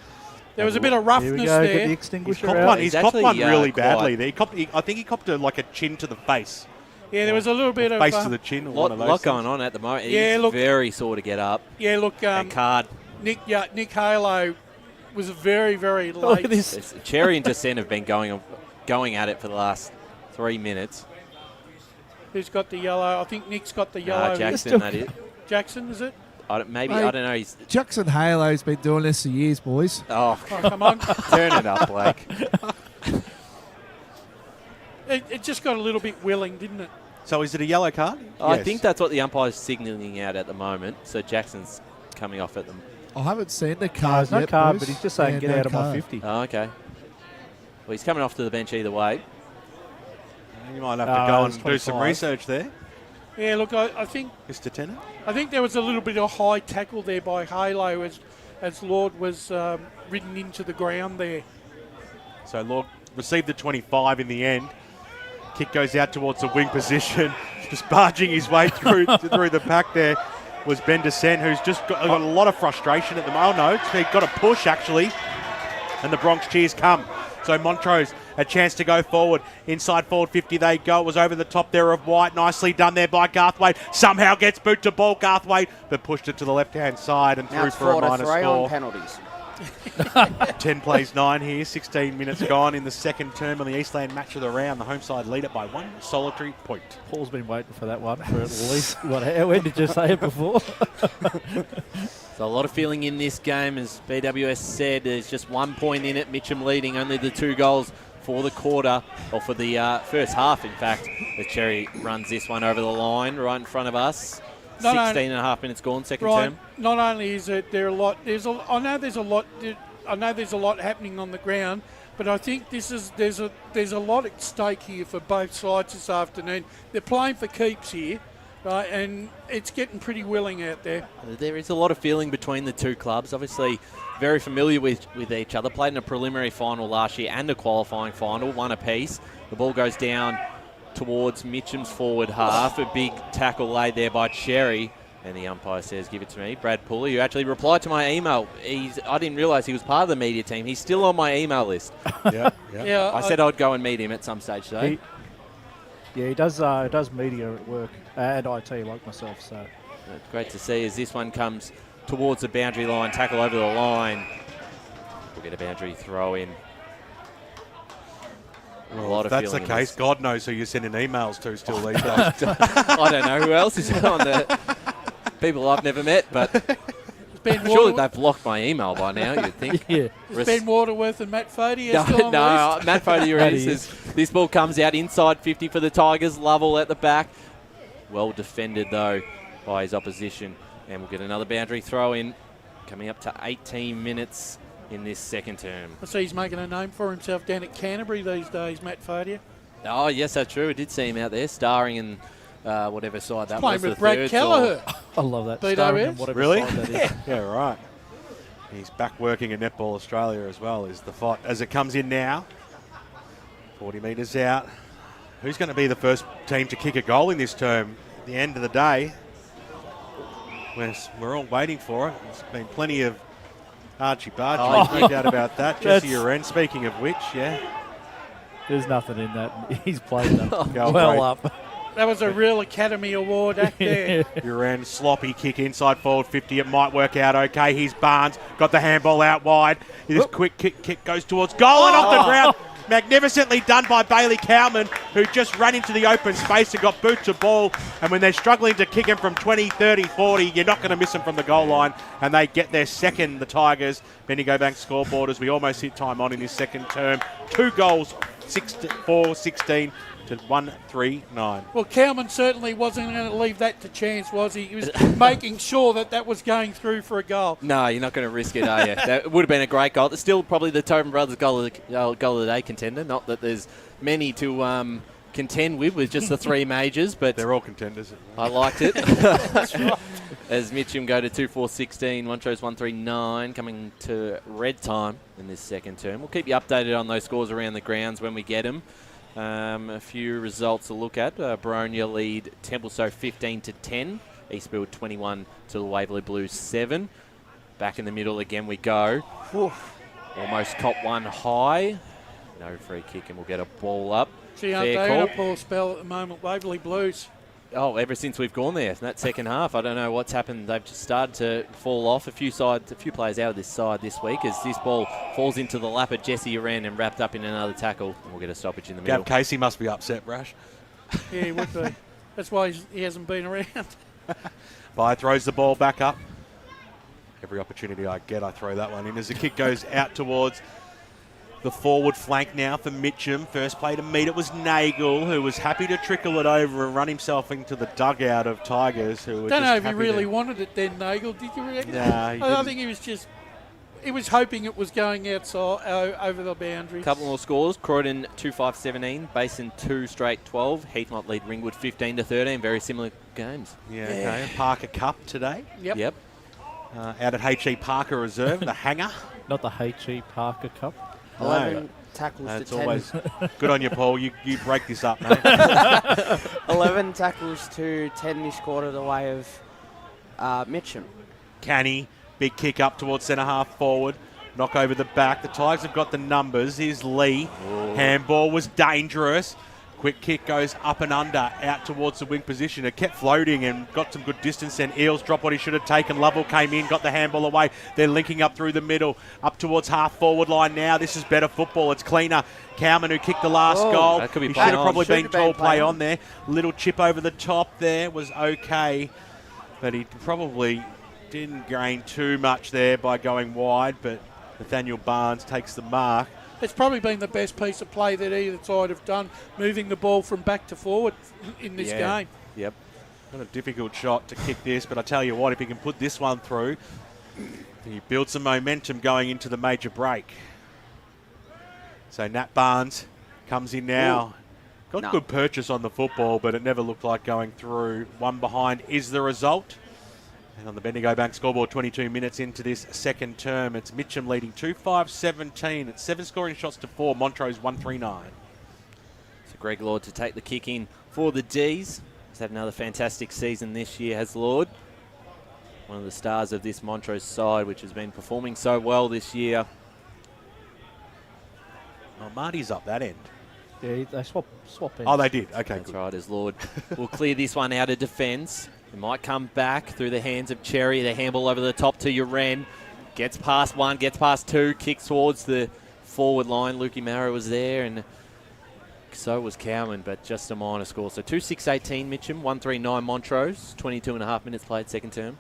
There was a bit of roughness there. Get the extinguisher He's copped one really badly there. I think he copped like a chin to the face. Yeah, there was a little bit of... Face to the chin. A lot going on at the moment. He's very sore to get up. Yeah, look... and card. Nick Halo was very, very late. Look at this. Cherry and Descent have been going at it for the last 3 minutes. Who's got the yellow? I think Nick's got the yellow. Jackson, that is. Jackson, is it? I don't know. Jackson Halo's been doing this for years, boys. Oh, come on. Turn it up, Blake. It just got a little bit willing, didn't it? So is it a yellow card? I think that's what the umpire's signalling out at the moment. So Jackson's coming off at them. I haven't seen the card no yet, card, boys. but he's just saying get out of my 50. Oh, okay. Well, he's coming off to the bench either way. You might have to go and do some research there. Yeah, look, I think... Mr. Tennant? I think there was a little bit of high tackle there by Halo as Lord was ridden into the ground there. So Lord received the 25 in the end. Kick goes out towards the wing position. Just barging his way through the pack there was Ben Descent, who's just got a lot of frustration at the moment. Oh, no, he got a push, actually. And the Bronx cheers come. So Montrose, a chance to go forward. Inside forward 50 they go. It was over the top there of White. Nicely done there by Garthwaite. Somehow gets boot to ball, Garthwaite, but pushed it to the left-hand side and through for a minus 4. On penalties. 10 plays 9 here, 16 minutes gone in the second term on the Eastland match of the round. The home side lead it by 1 solitary point. Paul's been waiting for that one for at least, when did you say it before? So a lot of feeling in this game, as BWS said. There's just 1 point in it. Mitchum leading only the 2 goals for the quarter, or for the first half, in fact. As Cherry runs this one over the line right in front of us. 16 and a half minutes gone, second term. Not only is it there a lot, I know there's a lot happening on the ground, but I think there's a lot at stake here for both sides this afternoon. They're playing for keeps here, right, and it's getting pretty willing out there. There is a lot of feeling between the two clubs. Obviously, very familiar with each other. Played in a preliminary final last year and a qualifying final, 1 apiece. The ball goes down towards Mitchum's forward half. A big tackle laid there by Cherry. And the umpire says, give it to me. Brad Pulley, who actually replied to my email. I didn't realise he was part of the media team. He's still on my email list. Yeah, I said I'd go and meet him at some stage today. He does media at work and IT like myself. So great to see as this one comes towards the boundary line. Tackle over the line. We'll get a boundary throw in. Well, if that's the case, God knows who you're sending emails to still these days. I don't know who else is on the people I've never met, but surely they've blocked my email by now, you'd think. Yeah. Is Ben Waterworth and Matt Fody still on the list? Matt Fody is. This ball comes out inside 50 for the Tigers. Lovell at the back. Well defended, though, by his opposition. And we'll get another boundary throw in, coming up to 18 minutes in this second term. I see he's making a name for himself down at Canterbury these days, Matt Fody. Oh, yes, that's true. I did see him out there starring in whatever side that playing was. with Brad Kelleher. I love that. Starring in whatever really? side that is. Yeah, right. He's back working in Netball Australia as well, is the fight as it comes in now. 40 metres out. Who's going to be the first team to kick a goal in this term? At the end of the day, we're all waiting for it. There's been plenty of archie-barchie, no doubt about that. Jesse Uren, speaking of which, yeah. There's nothing in that. He's played that well up. That was a real Academy Award act there. Uren, sloppy kick inside forward 50. It might work out okay. Here's Barnes. Got the handball out wide. This quick kick goes towards goal and off the ground. Magnificently done by Bailey Cowman, who just ran into the open space and got boot to ball. And when they're struggling to kick him from 20, 30, 40, you're not going to miss him from the goal line. And they get their second, the Tigers. Bendigo Bank scoreboard as we almost hit time on in this second term. 2 goals, 4-16 to 1-3-9. Well, Cowman certainly wasn't going to leave that to chance, was he? He was making sure that was going through for a goal. No, you're not going to risk it, are you? That would have been a great goal. It's still probably the Tobin Brothers goal of the day contender. Not that there's many to contend with just the 3 majors, but they're all contenders. I liked it. That's right. As Mitchum go to 2-4-16, Montrose 1-3-9, coming to red time in this second term. We'll keep you updated on those scores around the grounds when we get them. A few results to look at. Baronia lead Templestowe 15-10. Eastfield 21 to the Waverley Blues 7. Back in the middle again we go. Almost cop one high. No free kick and we'll get a ball up. Gee, aren't they in a poor spell at the moment, Waverley Blues? Oh, ever since we've gone there in that second half, I don't know what's happened. They've just started to fall off. A few players out of this side this week as this ball falls into the lap of Jesse Uran and wrapped up in another tackle. We'll get a stoppage in the middle. Gav Casey must be upset, Brash. Yeah, he would be. That's why he hasn't been around. Bai throws the ball back up. Every opportunity I get, I throw that one in as the kick goes out towards the forward flank now for Mitchum. First play to meet it was Nagel, who was happy to trickle it over and run himself into the dugout of Tigers. Who were don't just know if he happy really to... wanted it then, Nagel. Did you reckon? Nah, I think he was hoping it was going outside over the boundary. Couple more scores. Croydon 2-5-17, Basin 2 straight 12. Heathmont lead Ringwood 15-13. Very similar games. Yeah. Okay. Parker Cup today. Yep. Out at H.E. Parker Reserve, the hanger. Not the H.E. Parker Cup. 11 tackles That's to 10. always good on you, Paul. You break this up, mate. 11 tackles to 10 this quarter the way of Mitchum. Canny, big kick up towards centre half forward. Knock over the back. The Tigers have got the numbers. Here's Lee. Handball was dangerous. Quick kick goes up and under, out towards the wing position. It kept floating and got some good distance. Then Eels dropped what he should have taken. Lovell came in, got the handball away. They're linking up through the middle, up towards half forward line now. This is better football. It's cleaner. Cowman who kicked the last goal. That could be he should have on. probably been Should have tall been play playing. on there. Little chip over the top there was okay, but he probably didn't gain too much there by going wide. But Nathaniel Barnes takes the mark. It's probably been the best piece of play that either side have done, moving the ball from back to forward in this game. Yep. Not a difficult shot to kick this, but I tell you what, if he can put this one through, he builds some momentum going into the major break. So Nat Barnes comes in now. Got good purchase on the football, but it never looked like going through. One behind is the result. And on the Bendigo Bank scoreboard, 22 minutes into this second term, it's Mitchum leading 2-5-17. It's 7 scoring shots to 4. Montrose 1-3-9. So Greg Lord to take the kick in for the D's. He's had another fantastic season this year, has Lord. One of the stars of this Montrose side, which has been performing so well this year. Oh, Marty's up that end. Yeah, they swap ends. Oh, they did. Okay, That's good. right, as Lord will clear this one out of defence. It might come back through the hands of Cherry. The handball over the top to Uren. Gets past one, gets past two, kicks towards the forward line. Lukey Marrow was there, and so was Cowman, but just a minor score. So 2-6-18 Mitchum, 1-3-9 Montrose. 22.5 minutes played second term.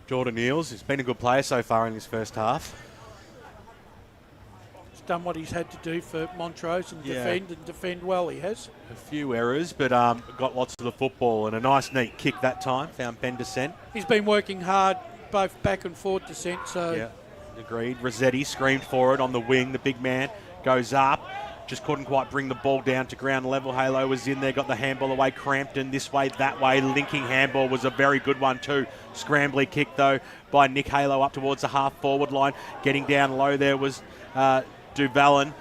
Jordan Eels has been a good player so far in his first half. He's done what he's had to do for Montrose and defend well, he has. A few errors, but got lots of the football and a nice neat kick that time. Found Ben Descent. He's been working hard, both back and forward descent, so... Yeah, agreed. Rossetti screamed for it on the wing. The big man goes up. Just couldn't quite bring the ball down to ground level. Halo was in there, got the handball away. Crampton this way, that way. Linking handball was a very good one too. Scrambly kick though by Nick Halo up towards the half forward line. Getting down low there was Duvallin.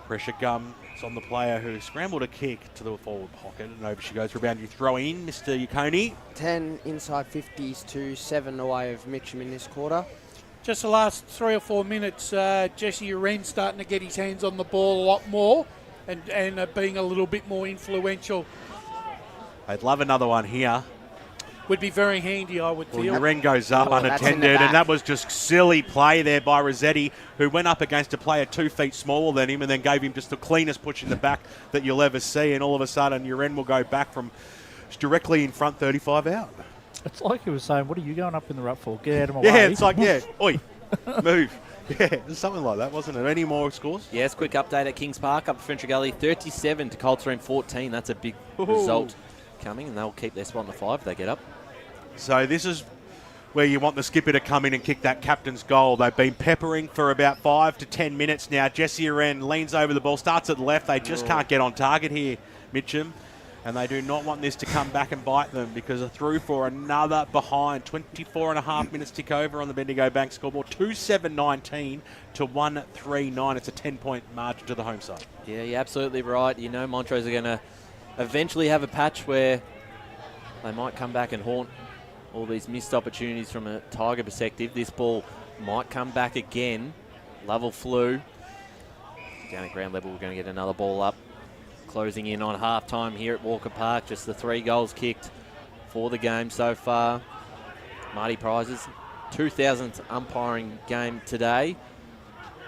Pressure comes on the player who scrambled a kick to the forward pocket. And over she goes for a boundary throw in, Mr. Yaconi. 10 inside 50s to 7 away of Mitchum in this quarter. Just the last 3 or 4 minutes, Jesse Uren starting to get his hands on the ball a lot more and being a little bit more influential. I'd love another one here. Would be very handy, I would feel. Uren goes up unattended, and that was just silly play there by Rossetti, who went up against a player 2 feet smaller than him and then gave him just the cleanest push in the back that you'll ever see, and all of a sudden Uren will go back from directly in front 35 out. It's like he was saying, what are you going up in the ruck for? Get out of my way. Yeah, it's like, oi, move. Yeah, something like that, wasn't it? Any more scores? Yes, quick update at Kings Park, up French Gully, 37 to Coldstream 14. That's a big result coming, and they'll keep their spot on the 5 if they get up. So this is where you want the skipper to come in and kick that captain's goal. They've been peppering for about 5 to 10 minutes now. Jesse Uren leans over the ball, starts at the left. They just can't get on target here, Mitchum. And they do not want this to come back and bite them because they're through for another behind. 24 and a half minutes tick over on the Bendigo Bank scoreboard. 2-7-19 to 1-3-9. It's a 10-point margin to the home side. Yeah, you're absolutely right. You know Montrose are going to eventually have a patch where they might come back and haunt all these missed opportunities from a Tiger perspective. This ball might come back again. Lovell flew. Down at ground level, we're going to get another ball up. Closing in on half-time here at Walker Park. Just the 3 goals kicked for the game so far. Marty Prizes, 2000th umpiring game today.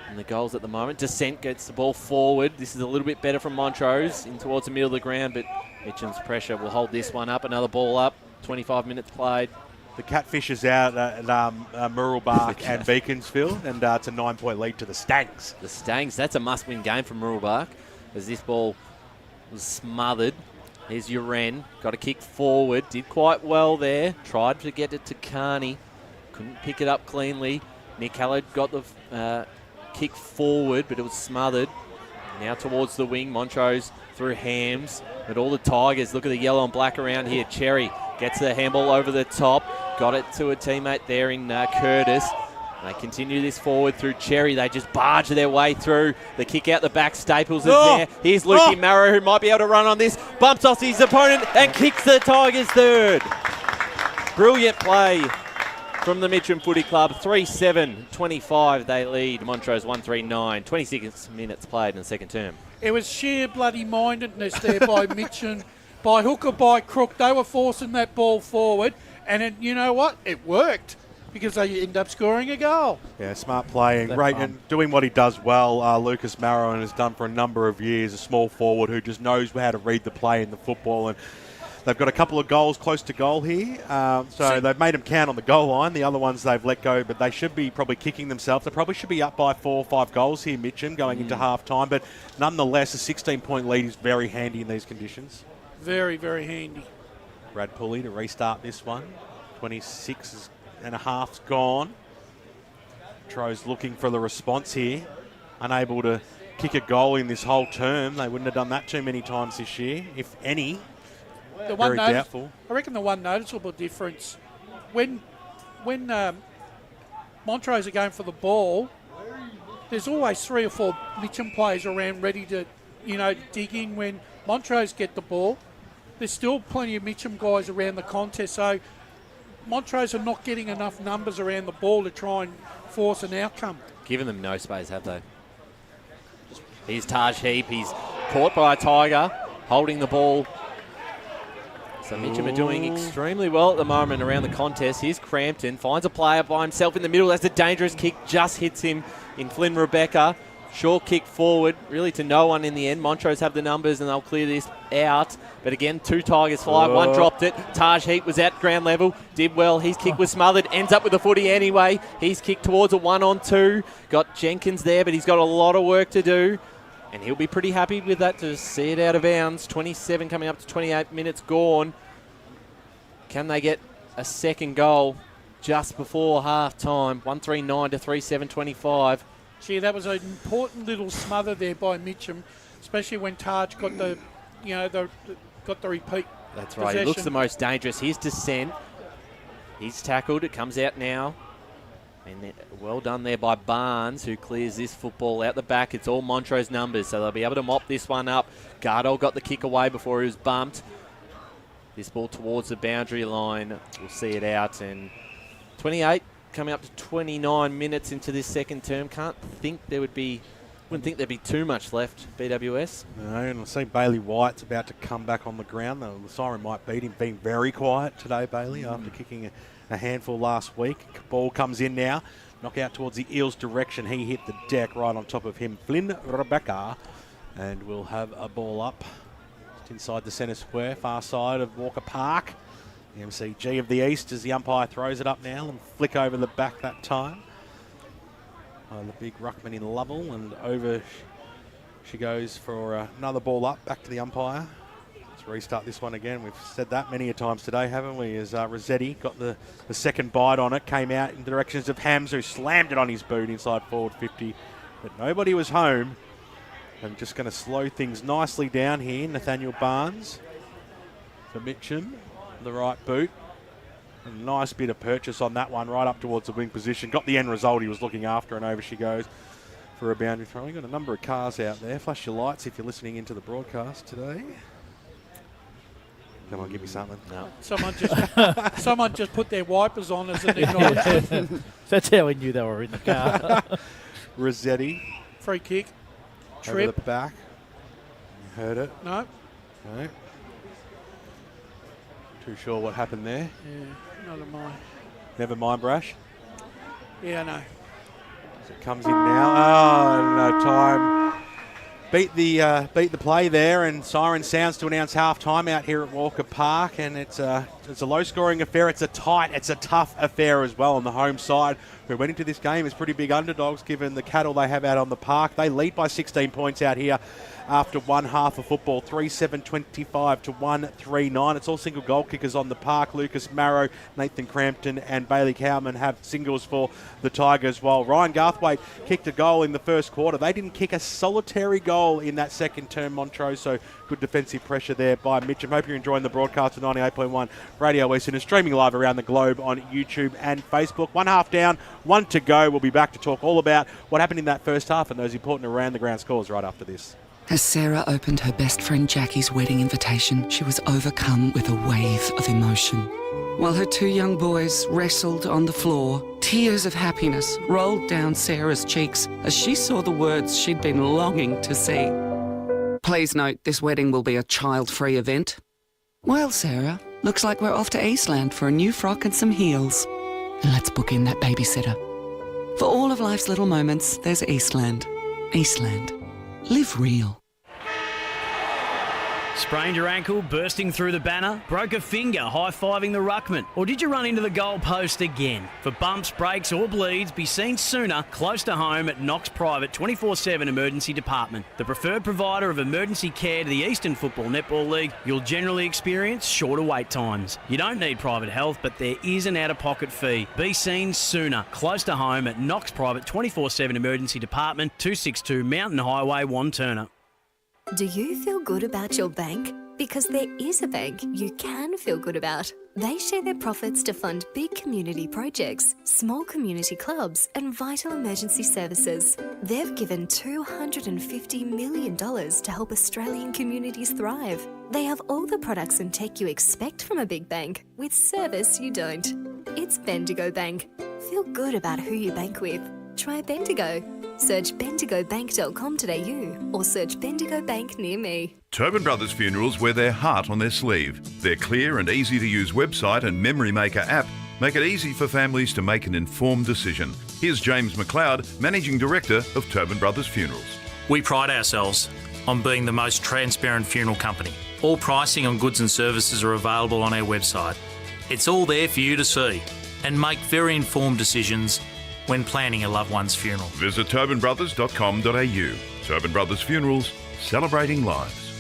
And the goals at the moment. Descent gets the ball forward. This is a little bit better from Montrose in towards the middle of the ground, but Mitchum's pressure will hold this one up. Another ball up. 25 minutes played. The Catfish is out at Murrelbark and Beaconsfield, and it's a 9-point lead to the Stangs. The Stangs, that's a must-win game from Murrelbark, as this ball was smothered. Here's Uren, got a kick forward, did quite well there. Tried to get it to Carney, couldn't pick it up cleanly. Nick Hallard got the kick forward, but it was smothered. Now towards the wing, Montrose through Hams. But all the Tigers, look at the yellow and black around here. Cherry gets the handball over the top. Got it to a teammate there in Curtis. They continue this forward through Cherry. They just barge their way through. The kick out the back. Staples is there. Here's Lukey Marrow, who might be able to run on this. Bumps off his opponent and kicks the Tigers third. Brilliant play from the Mitchum Footy Club. 3-7-25 they lead. Montrose 1-3-9. 26 minutes played in the second term. It was sheer bloody mindedness there by Mitchum. By hook or by crook, they were forcing that ball forward. And you know what? It worked because they end up scoring a goal. Yeah, smart play and great and doing what he does well. Lucas Marrowan has done for a number of years, a small forward who just knows how to read the play in the football. And they've got a couple of goals close to goal here. So they've made them count on the goal line. The other ones they've let go, but they should be probably kicking themselves. They probably should be up by 4 or 5 goals here, Mitchum, going into half-time. But nonetheless, a 16-point lead is very handy in these conditions. Very, very handy. Brad Pulley to restart this one. 26 and a half's gone. Montrose looking for the response here. Unable to kick a goal in this whole term. They wouldn't have done that too many times this year, if any. Very doubtful. I reckon the one noticeable difference, when Montrose are going for the ball, there's always 3 or 4 Mitchum players around ready to, dig in when Montrose get the ball. There's still plenty of Mitchum guys around the contest, so Montrose are not getting enough numbers around the ball to try and force an outcome. Giving them no space, have they? Here's Taj Heap. He's caught by a Tiger, holding the ball. So Mitchum are doing extremely well at the moment around the contest. Here's Crampton, finds a player by himself in the middle. That's a dangerous kick, just hits him in Flynn Rebecca. Short kick forward, really to no one in the end. Montrose have the numbers and they'll clear this out. But again, 2 Tigers fly. One dropped it. Taj Heap was at ground level. Did well. His kick was smothered. Ends up with the footy anyway. He's kicked towards a 1-on-2. Got Jenkins there, but he's got a lot of work to do. And he'll be pretty happy with that to see it out of bounds. 27 coming up to 28 minutes gone. Can they get a second goal just before half-time? 1-3-9 to 3-7-25. Gee, that was an important little smother there by Mitchum, especially when Taj got the repeat. That's right. Possession. He looks the most dangerous. Here's Descent. He's tackled. It comes out now. And well done there by Barnes, who clears this football out the back. It's all Montrose numbers, so they'll be able to mop this one up. Gardol got the kick away before he was bumped. This ball towards the boundary line. We'll see it out. And 28 coming up to 29 minutes into this second term. Wouldn't think there'd be too much left, BWS. No, and I see Bailey White's about to come back on the ground. The siren might beat him. Being very quiet today, Bailey, after kicking a handful last week. Ball comes in now. Knock out towards the Eels direction. He hit the deck right on top of him. Flynn Rebecca. And we'll have a ball up just inside the centre square, far side of Walker Park. The MCG of the East as the umpire throws it up now and flick over the back that time. The big ruckman in Lovell, and over she goes for another ball up, back to the umpire. Let's restart this one again. We've said that many a times today, haven't we? As Rossetti got the second bite on it, came out in the directions of Hams, who slammed it on his boot inside forward 50. But nobody was home. I'm just going to slow things nicely down here. Nathaniel Barnes for Mitchum, the right boot. A nice bit of purchase on that one, right up towards the wing position. Got the end result he was looking after, and over she goes for a boundary throw. We've got a number of cars out there. Flash your lights if you're listening into the broadcast today. Come on, give me something. No. Someone just put their wipers on as an acknowledgement. That's how we knew they were in the car. Rossetti. Free kick. Over Trip. the back. Heard it. No. No. Too sure what happened there. Yeah, not a mine. Never mind, Brash. Yeah, I know. As it comes in now. Oh, no time. Beat the play there, and siren sounds to announce half time out here at Walker Park, and it's a low-scoring affair. It's a tough affair as well on the home side, who went into this game as pretty big underdogs given the cattle they have out on the park. They lead by 16 points out here after one half of football, 3-7-25 to 1-3-9. It's all single goal kickers on the park. Lucas Marrow, Nathan Crampton and Bailey Cowman have singles for the Tigers, while Ryan Garthwaite kicked a goal in the first quarter. They didn't kick a solitary goal in that second term, Montrose, so good defensive pressure there by Mitchum. Hope you're enjoying the broadcast of 98.1 Radio Eastern and streaming live around the globe on YouTube and Facebook. One half down, one to go. We'll be back to talk all about what happened in that first half and those important around-the-ground scores right after this. As Sarah opened her best friend Jackie's wedding invitation, she was overcome with a wave of emotion. While her two young boys wrestled on the floor, tears of happiness rolled down Sarah's cheeks as she saw the words she'd been longing to see. Please note, this wedding will be a child-free event. Well, Sarah, looks like we're off to Eastland for a new frock and some heels. And let's book in that babysitter. For all of life's little moments, there's Eastland. Eastland. Live real. Sprained your ankle, bursting through the banner? Broke a finger, high-fiving the ruckman? Or did you run into the goal post again? For bumps, breaks or bleeds, be seen sooner, close to home at Knox Private 24/7 Emergency Department. The preferred provider of emergency care to the Eastern Football Netball League, you'll generally experience shorter wait times. You don't need private health, but there is an out-of-pocket fee. Be seen sooner, close to home at Knox Private 24/7 Emergency Department, 262 Mountain Highway, Wanturna. Do you feel good about your bank? Because there is a bank you can feel good about. They share their profits to fund big community projects, small community clubs, and vital emergency services. They've given $250 million to help Australian communities thrive. They have all the products and tech you expect from a big bank, with service you don't. It's Bendigo Bank. Feel good about who you bank with. Try Bendigo. Search bendigobank.com.au or search Bendigo Bank near me. Tobin Brothers Funerals wear their heart on their sleeve. Their clear and easy-to-use website and Memory Maker app make it easy for families to make an informed decision. Here's James McLeod, Managing Director of Tobin Brothers Funerals. We pride ourselves on being the most transparent funeral company. All pricing on goods and services are available on our website. It's all there for you to see and make very informed decisions when planning a loved one's funeral. Visit tobinbrothers.com.au. Tobin Brothers Funerals, celebrating lives.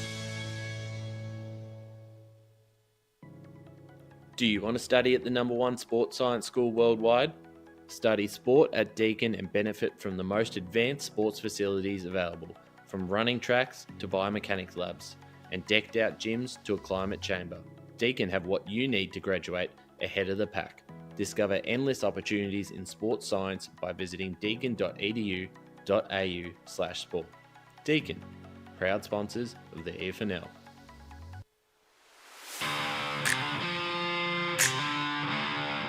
Do you want to study at the #1 sports science school worldwide? Study sport at Deakin and benefit from the most advanced sports facilities available, from running tracks to biomechanics labs, and decked out gyms to a climate chamber. Deakin have what you need to graduate ahead of the pack. Discover endless opportunities in sports science by visiting deakin.edu.au/sport. Deakin, proud sponsors of the EFNL.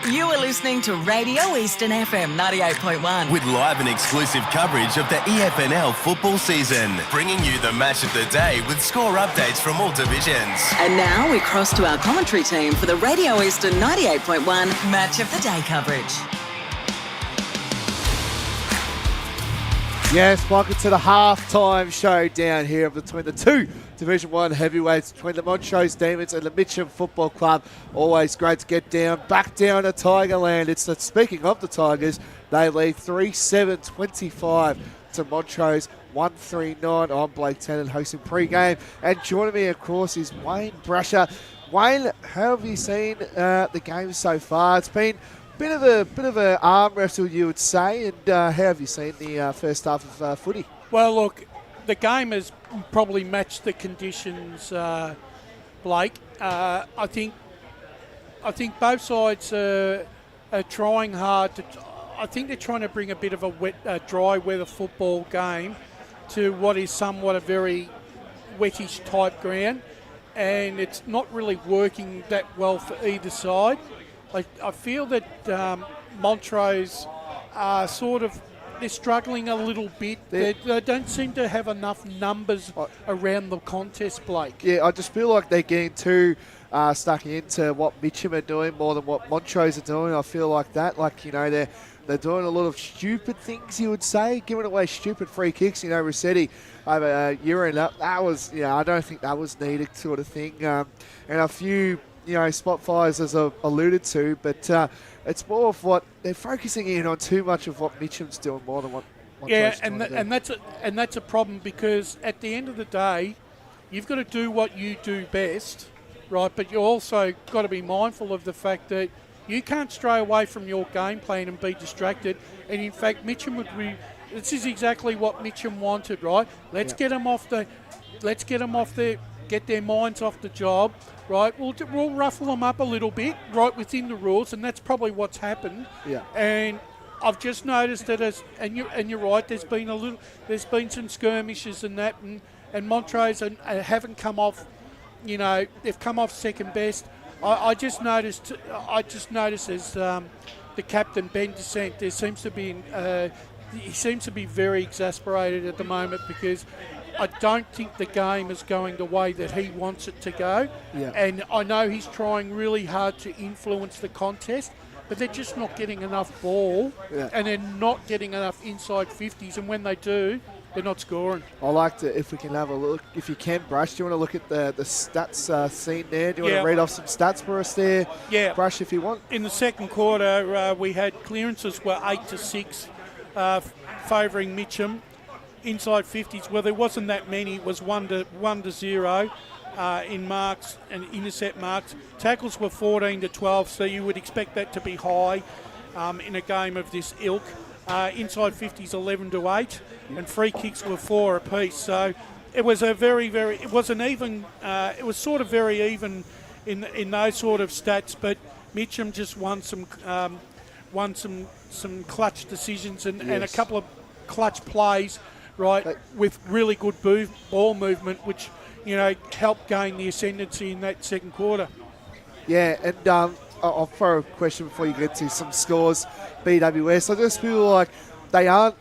You are listening to Radio Eastern FM 98.1. With live and exclusive coverage of the EFNL football season, bringing you the match of the day with score updates from all divisions. And now we cross to our commentary team for the Radio Eastern 98.1 Match of the Day coverage. Yes, welcome to the halftime showdown here between the two Division 1 heavyweights, between the Montrose Demons and the Mitchum Football Club. Always great to get back down to Tigerland. Speaking of the Tigers, they lead 3-7-25 to Montrose 1-3-9. I'm Blake Tennant hosting Pregame, and joining me, of course, is Wayne Brasher. Wayne, how have you seen the game so far? It's been bit of a arm wrestle, you would say, and how have you seen the first half of footy? Well, look, the game has probably matched the conditions Blake. I think both sides are trying hard to. I think they're trying to bring a bit of a dry weather football game to what is somewhat a very wettish type ground, and it's not really working that well for either side. I feel that Montrose are sort of, they're struggling a little bit. They don't seem to have enough numbers around the contest, Blake. Yeah, I just feel like they're getting too stuck into what Mitchum are doing more than what Montrose are doing. I feel like that. They're doing a lot of stupid things, you would say, giving away stupid free kicks. Rossetti over Urin, that was, I don't think that was needed sort of thing. And a few, spot fires as I alluded to, but it's more of what they're focusing in on too much of what Mitchum's doing more than what Montrose is doing. And that's a problem, because at the end of the day, you've got to do what you do best, right? But you also got to be mindful of the fact that you can't stray away from your game plan and be distracted. And in fact, Mitchum would be. This is exactly what Mitchum wanted, right? Let's get them off the. Let's get them off the. Get their minds off the job, right? We'll ruffle them up a little bit, right, within the rules, and that's probably what's happened. Yeah. And I've just noticed that you're right. There's been some skirmishes and that, and Montrose haven't come off. They've come off second best. I just noticed as the captain, Ben Descent, he seems to be very exasperated at the moment, because I don't think the game is going the way that he wants it to go. Yeah. And I know he's trying really hard to influence the contest, but they're just not getting enough ball, and they're not getting enough inside 50s, and when they do, they're not scoring. I like to, if we can have a look, if you can, Brush, do you want to look at the stats scene there? Do you want to read off some stats for us there? Yeah. Brush, if you want. In the second quarter, we had clearances were 8-6, favouring Mitchum. Inside 50s, well, there wasn't that many. It was 1-0 in marks and intercept marks. Tackles were 14-12, so you would expect that to be high in a game of this ilk. Inside 50s 11-8, and free kicks were 4 apiece. So it was a it was an even. It was sort of very even in those sort of stats, but Mitchum just won some clutch decisions and a couple of clutch plays, right, with really good ball movement, which helped gain the ascendancy in that second quarter. Yeah, and I'll throw a question before you get to some scores. BWS, I just feel like they aren't,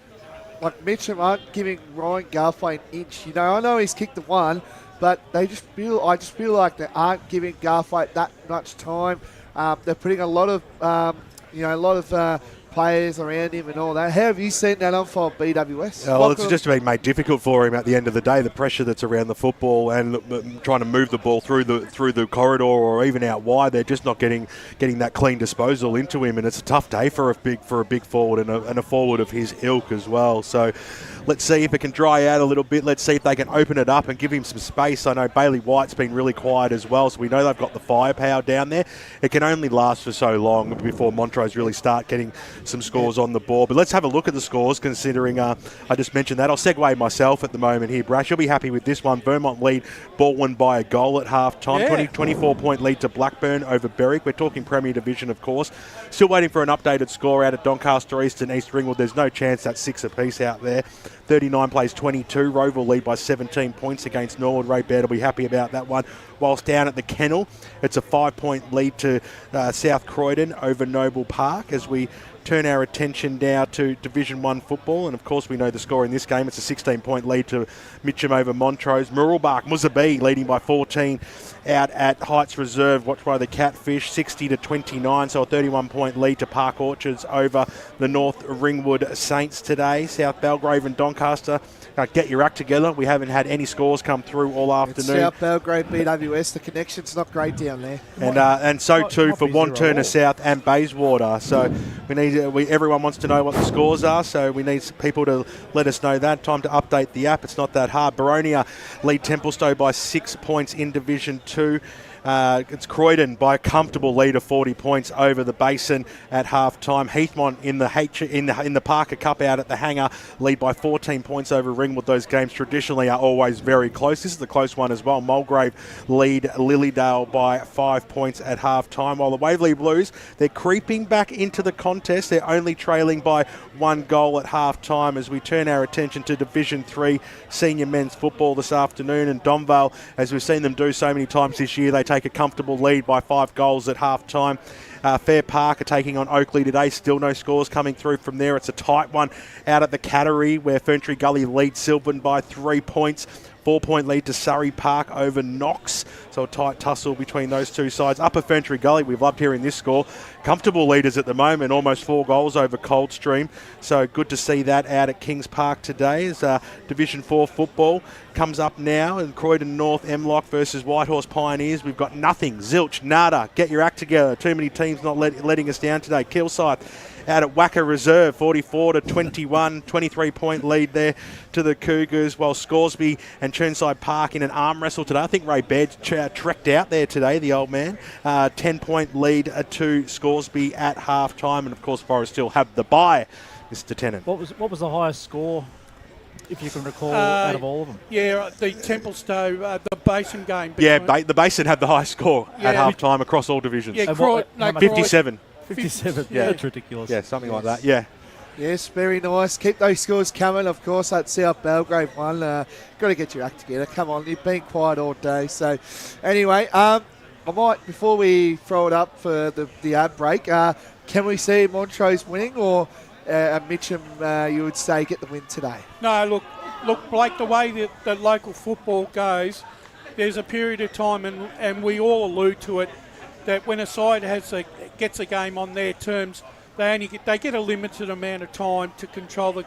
like Mitchum aren't giving Ryan Garthwaite an inch. I know he's kicked the one, but I just feel like they aren't giving Garthwaite that much time. They're putting a lot of players around him and all that. How have you seen that unfold, BWS? Well, it's just been made difficult for him at the end of the day. The pressure that's around the football and trying to move the ball through the corridor or even out wide, they're just not getting that clean disposal into him, and it's a tough day for a big forward and a forward of his ilk as well. So let's see if it can dry out a little bit. Let's see if they can open it up and give him some space. I know Bailey White's been really quiet as well, so we know they've got the firepower down there. It can only last for so long before Montrose really start getting some scores on the board. But let's have a look at the scores, considering I just mentioned that. I'll segue myself at the moment here, Brash. You'll be happy with this one. Vermont lead, Baldwin by a goal at half-time. 24-point lead to Blackburn over Berwick. We're talking Premier Division, of course. Still waiting for an updated score out at Doncaster East and East Ringwood. There's no chance that's 6 apiece out there. 39 plays 22. Roval lead by 17 points against Norwood. Ray Baird will be happy about that one. Whilst down at the Kennel, it's a 5-point lead to South Croydon over Noble Park as we turn our attention now to Division 1 football. And, of course, we know the score in this game. It's a 16-point lead to Mitchum over Montrose. Murrelbach, Muzabi leading by 14 out at Heights Reserve, watched by the Catfish, 60-29. So a 31-point lead to Park Orchards over the North Ringwood Saints today. South Belgrave and Doncaster, get your act together. We haven't had any scores come through all afternoon. It's South Belgrave, BWS. The connection's not great down there. And so too for Wantirna South and Bayswater. So everyone wants to know what the scores are, so we need people to let us know that. Time to update the app. It's not that hard. Baronia lead Templestowe by 6 points in Division 2. It's Croydon by a comfortable lead of 40 points over the Basin at half-time. Heathmont in the Parker Cup out at the Hangar lead by 14 points over Ringwood. Those games traditionally are always very close. This is a close one as well. Mulgrave lead Lilydale by 5 points at half-time, while the Waverley Blues, they're creeping back into the contest. They're only trailing by 1 goal at half-time as we turn our attention to Division 3 senior men's football this afternoon. And Domvale, as we've seen them do so many times this year, they take a comfortable lead by 5 goals at half-time. Fair Park are taking on Oakley today. Still no scores coming through from there. It's a tight one out at the Cattery where Ferntree Gully leads Sylvan by 3 points. 4-point lead to Surrey Park over Knox. So a tight tussle between those two sides. Upper Ferntree Gully, we've loved hearing this score. Comfortable leaders at the moment, almost 4 goals over Coldstream. So good to see that out at Kings Park today as Division 4 football comes up now. And Croydon North, Emlock versus Whitehorse Pioneers. We've got nothing. Zilch, nada. Get your act together. Too many teams not letting us down today. Kilsyth out at Wacker Reserve, 44-21, 23-point lead there to the Cougars, while Scoresby and Churnside Park in an arm wrestle today. I think Ray Baird trekked out there today, the old man. 10-point lead to Scoresby at half-time, and of course Forest Hill have the bye, Mr. Tennant. What was the highest score, if you can recall, out of all of them? Yeah, the Templestowe, the Basin game. Yeah, the Basin had the highest score at half-time across all divisions. Yeah, 57. 57, yeah. That's ridiculous. Yeah, something like that, yeah. Yes, very nice. Keep those scores coming. Of course, that South Belgrave one. Got to get your act together. Come on, you've been quiet all day. So, anyway, I might, before we throw it up for the ad break, can we see Montrose winning or Mitchum, you would say, get the win today? No, look, Blake, the way that the local football goes, there's a period of time, and we all allude to it, that when a side gets a game on their terms, they get a limited amount of time to control the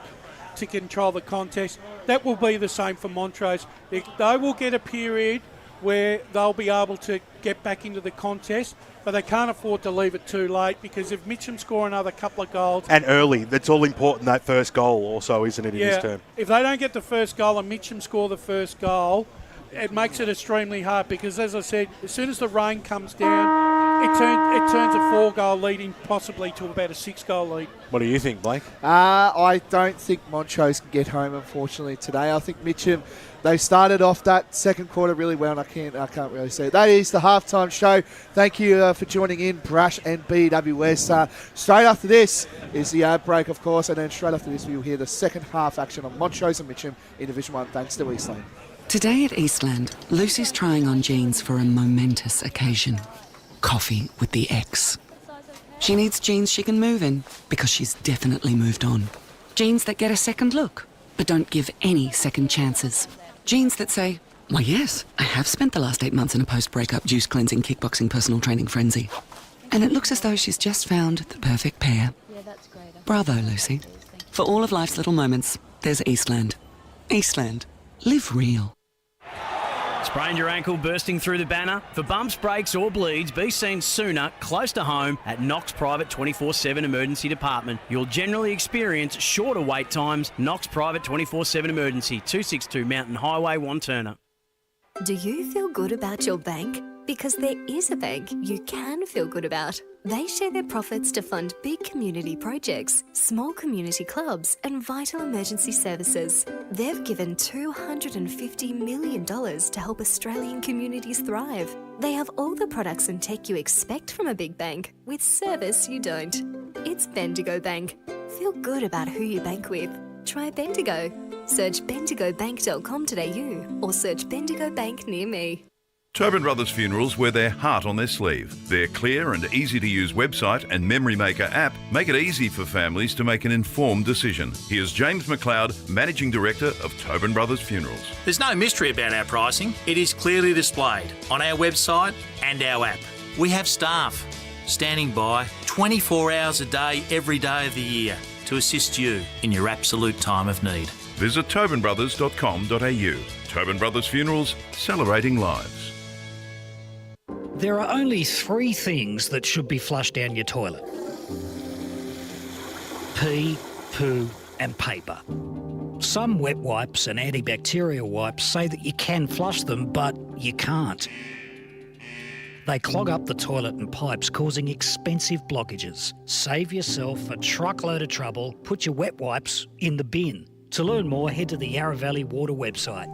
contest. That will be the same for Montrose. They will get a period where they'll be able to get back into the contest, but they can't afford to leave it too late, because if Mitchum score another couple of goals... And early, that's all important, that first goal also, isn't it, in this term? If they don't get the first goal and Mitchum score the first goal, it makes it extremely hard, because, as I said, as soon as the rain comes down, it turns a 4-goal lead in possibly to about a 6-goal lead. What do you think, Blake? I don't think Montrose can get home, unfortunately, today. I think Mitchum, they started off that second quarter really well, and I can't really see it. That is the halftime show. Thank you for joining in, Brash and BWS. Straight after this is the ad break, of course, and then straight after this we'll hear the second half action on Montrose and Mitchum in Division 1, thanks to Eastland. Today at Eastland, Lucy's trying on jeans for a momentous occasion. Coffee with the ex. She needs jeans she can move in, because she's definitely moved on. Jeans that get a second look, but don't give any second chances. Jeans that say, why yes, I have spent the last 8 months in a post-breakup juice cleansing, kickboxing, personal training frenzy. And it looks as though she's just found the perfect pair. Yeah, that's great. Bravo, Lucy. For all of life's little moments, there's Eastland. Eastland. Live real. Sprained your ankle bursting through the banner? For bumps, breaks or bleeds, be seen sooner, close to home, at Knox Private 24/7 Emergency Department. You'll generally experience shorter wait times. Knox Private 24/7 Emergency, 262 Mountain Highway, Wanturna. Do you feel good about your bank? Because there is a bank you can feel good about. They share their profits to fund big community projects, small community clubs, and vital emergency services. They've given $250 million to help Australian communities thrive. They have all the products and tech you expect from a big bank, with service you don't. It's Bendigo Bank. Feel good about who you bank with. Try Bendigo. Search bendigobank.com.au or search Bendigo Bank near me. Tobin Brothers Funerals wear their heart on their sleeve. Their clear and easy-to-use website and Memory Maker app make it easy for families to make an informed decision. Here's James McLeod, Managing Director of Tobin Brothers Funerals. There's no mystery about our pricing. It is clearly displayed on our website and our app. We have staff standing by 24 hours a day, every day of the year, to assist you in your absolute time of need. Visit tobinbrothers.com.au. Tobin Brothers Funerals, celebrating lives. There are only 3 things that should be flushed down your toilet: pee, poo and paper. Some wet wipes and antibacterial wipes say that you can flush them, but you can't. They clog up the toilet and pipes, causing expensive blockages. Save yourself a truckload of trouble. Put your wet wipes in the bin. To learn more, head to the Yarra Valley Water website.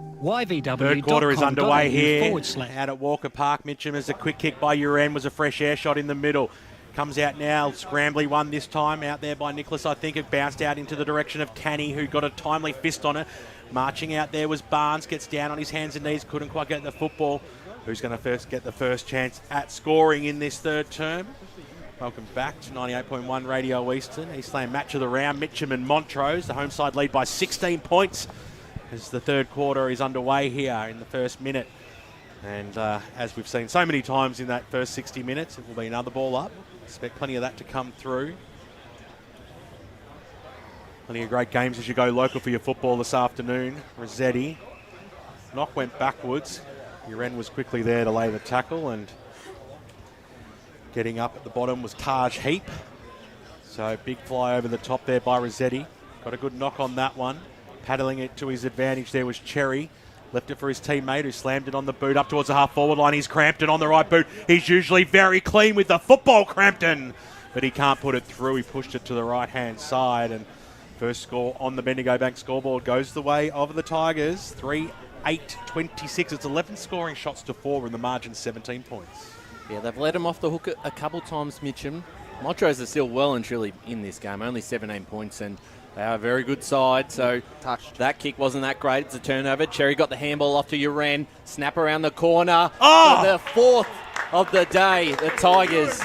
Third quarter is underway here. // Out at Walker Park, Mitchum as a quick kick by Uren was a fresh air shot in the middle. Comes out now, Scrambly one this time, out there by Nicholas, I think. It bounced out into the direction of Canny, who got a timely fist on it. Marching out there was Barnes, gets down on his hands and knees, couldn't quite get the football. Who's going to first get the first chance at scoring in this third term? Welcome back to 98.1 Radio Eastern. Eastland match of the round, Mitchum and Montrose. The home side lead by 16 points as the third quarter is underway here in the first minute. And as we've seen so many times in that first 60 minutes, it will be another ball up. Expect plenty of that to come through. Plenty of great games as you go local for your football this afternoon. Rossetti. Knock went backwards. Uren was quickly there to lay the tackle, and getting up at the bottom was Taj Heap. So big fly over the top there by Rossetti. Got a good knock on that one. Paddling it to his advantage there was Cherry. Left it for his teammate who slammed it on the boot up towards the half-forward line. He's Crampton on the right boot. He's usually very clean with the football, Crampton. But he can't put it through. He pushed it to the right-hand side. And first score on the Bendigo Bank scoreboard goes the way of the Tigers. 3-8-26. It's 11 scoring shots to 4 and the margin 17 points. Yeah, they've let him off the hook a couple times, Mitchum. Montrose are still well and truly in this game. Only 17 points, and they are a very good side, so that kick wasn't that great. It's a turnover. Cherry got the handball off to Uren. Snap around the corner. Oh! For the fourth of the day, the Tigers.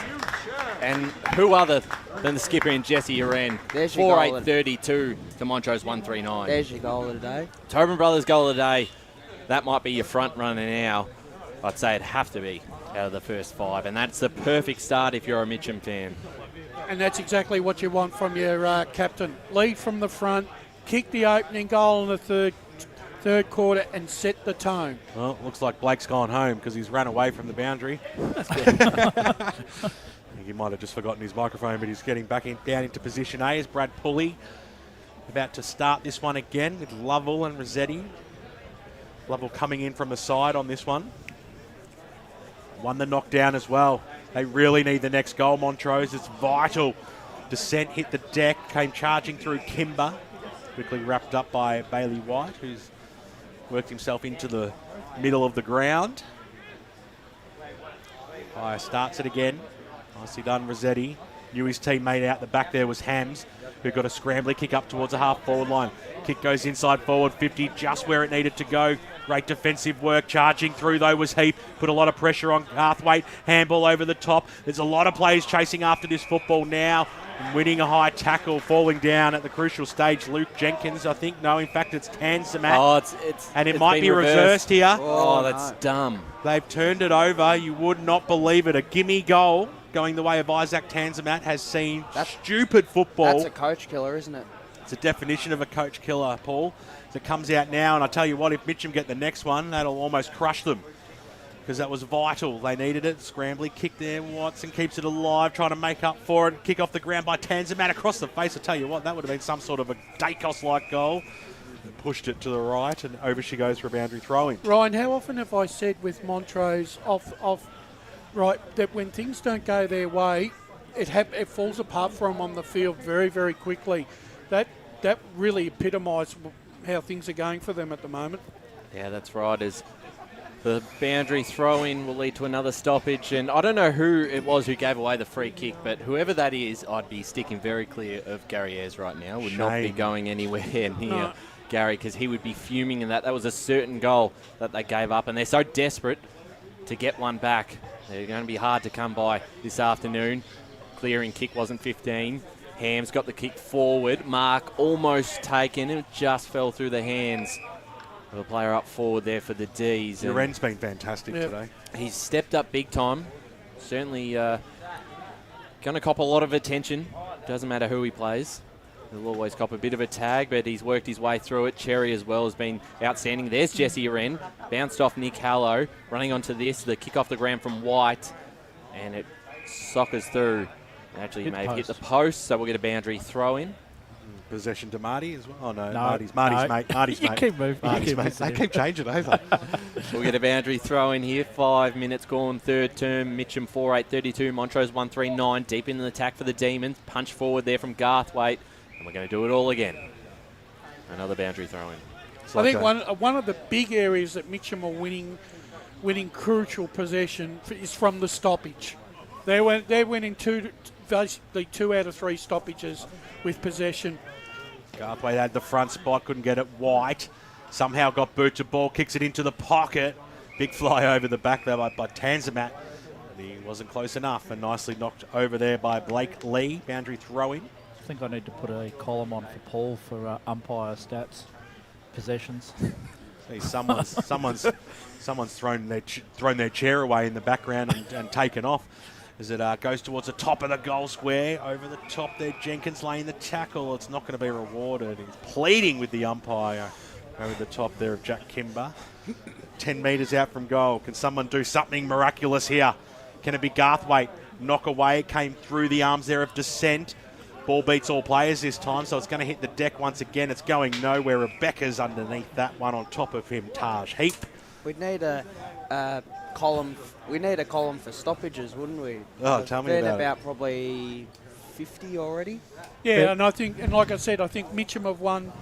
And who other than the skipper and Jesse Uren. 4-8-32 to Montrose 139. There's your goal of the day. Tobin Brothers' goal of the day. That might be your front runner now. I'd say it'd have to be out of the first 5, and that's the perfect start if you're a Mitchum fan. And that's exactly what you want from your captain. Lead from the front, kick the opening goal in the third quarter and set the tone. Well, looks like Blake's gone home because he's run away from the boundary. I think he might have just forgotten his microphone, but he's getting back down into position A as Brad Pulley about to start this one again with Lovell and Rossetti. Lovell coming in from the side on this one. Won the knockdown as well. They really need the next goal, Montrose. It's vital. Descent hit the deck, came charging through Kimber. Quickly wrapped up by Bailey White, who's worked himself into the middle of the ground. Fire starts it again. Nicely done, Rossetti. Knew his teammate out the back there was Hams, who got a scrambler kick up towards the half-forward line. Kick goes inside forward 50, just where it needed to go. Great defensive work. Charging through, though, was Heap. Put a lot of pressure on Garthwaite. Handball over the top. There's a lot of players chasing after this football now. Winning a high tackle, falling down at the crucial stage. Luke Jenkins, I think. No, in fact, it's Tanzamat. Oh, and it might be reversed here. Oh, that's dumb. They've turned it over. You would not believe it. A gimme goal going the way of Isaac Tanzamat has seen stupid football. That's a coach killer, isn't it? It's a definition of a coach killer, Paul. As it comes out now, and I tell you what, if Mitchum get the next one, that'll almost crush them. Because that was vital. They needed it. Scrambly kick there. Watson keeps it alive, trying to make up for it. Kick off the ground by Tanzamat across the face. I tell you what, that would have been some sort of a Dacos-like goal. And pushed it to the right, and over she goes for a boundary throw-in. Ryan, how often have I said with Montrose right, that when things don't go their way, it falls apart for them on the field very, very quickly. That really epitomised how things are going for them at the moment. Yeah, that's right. As the boundary throw-in will lead to another stoppage, and I don't know who it was who gave away the free kick, but whoever that is, I'd be sticking very clear of Gary Ayres right now. Would not be going anywhere near Gary, because he would be fuming in that. That was a certain goal that they gave up, and they're so desperate to get one back. They're going to be hard to come by this afternoon. Clearing kick wasn't 15. Ham's got the kick forward. Mark almost taken. It just fell through the hands of the player up forward there for the D's. Uren's been fantastic today. He's stepped up big time. Certainly going to cop a lot of attention. Doesn't matter who he plays. He'll always cop a bit of a tag, but he's worked his way through it. Cherry as well has been outstanding. There's Jesse Uren. Bounced off Nick Hallow. Running onto this. The kick off the ground from White. And it soccers through. Actually, he may have hit the post, so we'll get a boundary throw in. possession to Marty as well. Oh, no, No, Marty's no. mate. Marty's You mate. keep moving. Marty's You keep mate. They moving. keep changing over. We'll get a boundary throw in here. 5 minutes gone, third term. Mitchum 4-8-32. Montrose 1-3-9. Deep in the attack for the Demons. Punch forward there from Garthwaite. And we're going to do it all again. Another boundary throw in. I think one of the big areas that Mitchum are winning crucial possession is from the stoppage. They're winning basically 2 out of 3 stoppages with possession. Garthwaite had the front spot, couldn't get it. White somehow got Butcher ball, kicks it into the pocket. Big fly over the back there by Tanzimat. But he wasn't close enough and nicely knocked over there by Blake Lee. Boundary throw-in. I think I need to put a column on for Paul for umpire stats, possessions. See, someone's thrown their chair away in the background and taken off as it goes towards the top of the goal square. Over the top there, Jenkins laying the tackle. It's not going to be rewarded. He's pleading with the umpire over the top there of Jack Kimber. 10 metres out from goal. Can someone do something miraculous here? Can it be Garthwaite? Knock away. Came through the arms there of Descent. Ball beats all players this time, so it's going to hit the deck once again. It's going nowhere. Rebecca's underneath that one on top of him. Taj Heap. We'd need a column. We need a column for stoppages, wouldn't we? Oh, tell me about it. About probably 50 already. Yeah, and like I said, I think Mitchum have won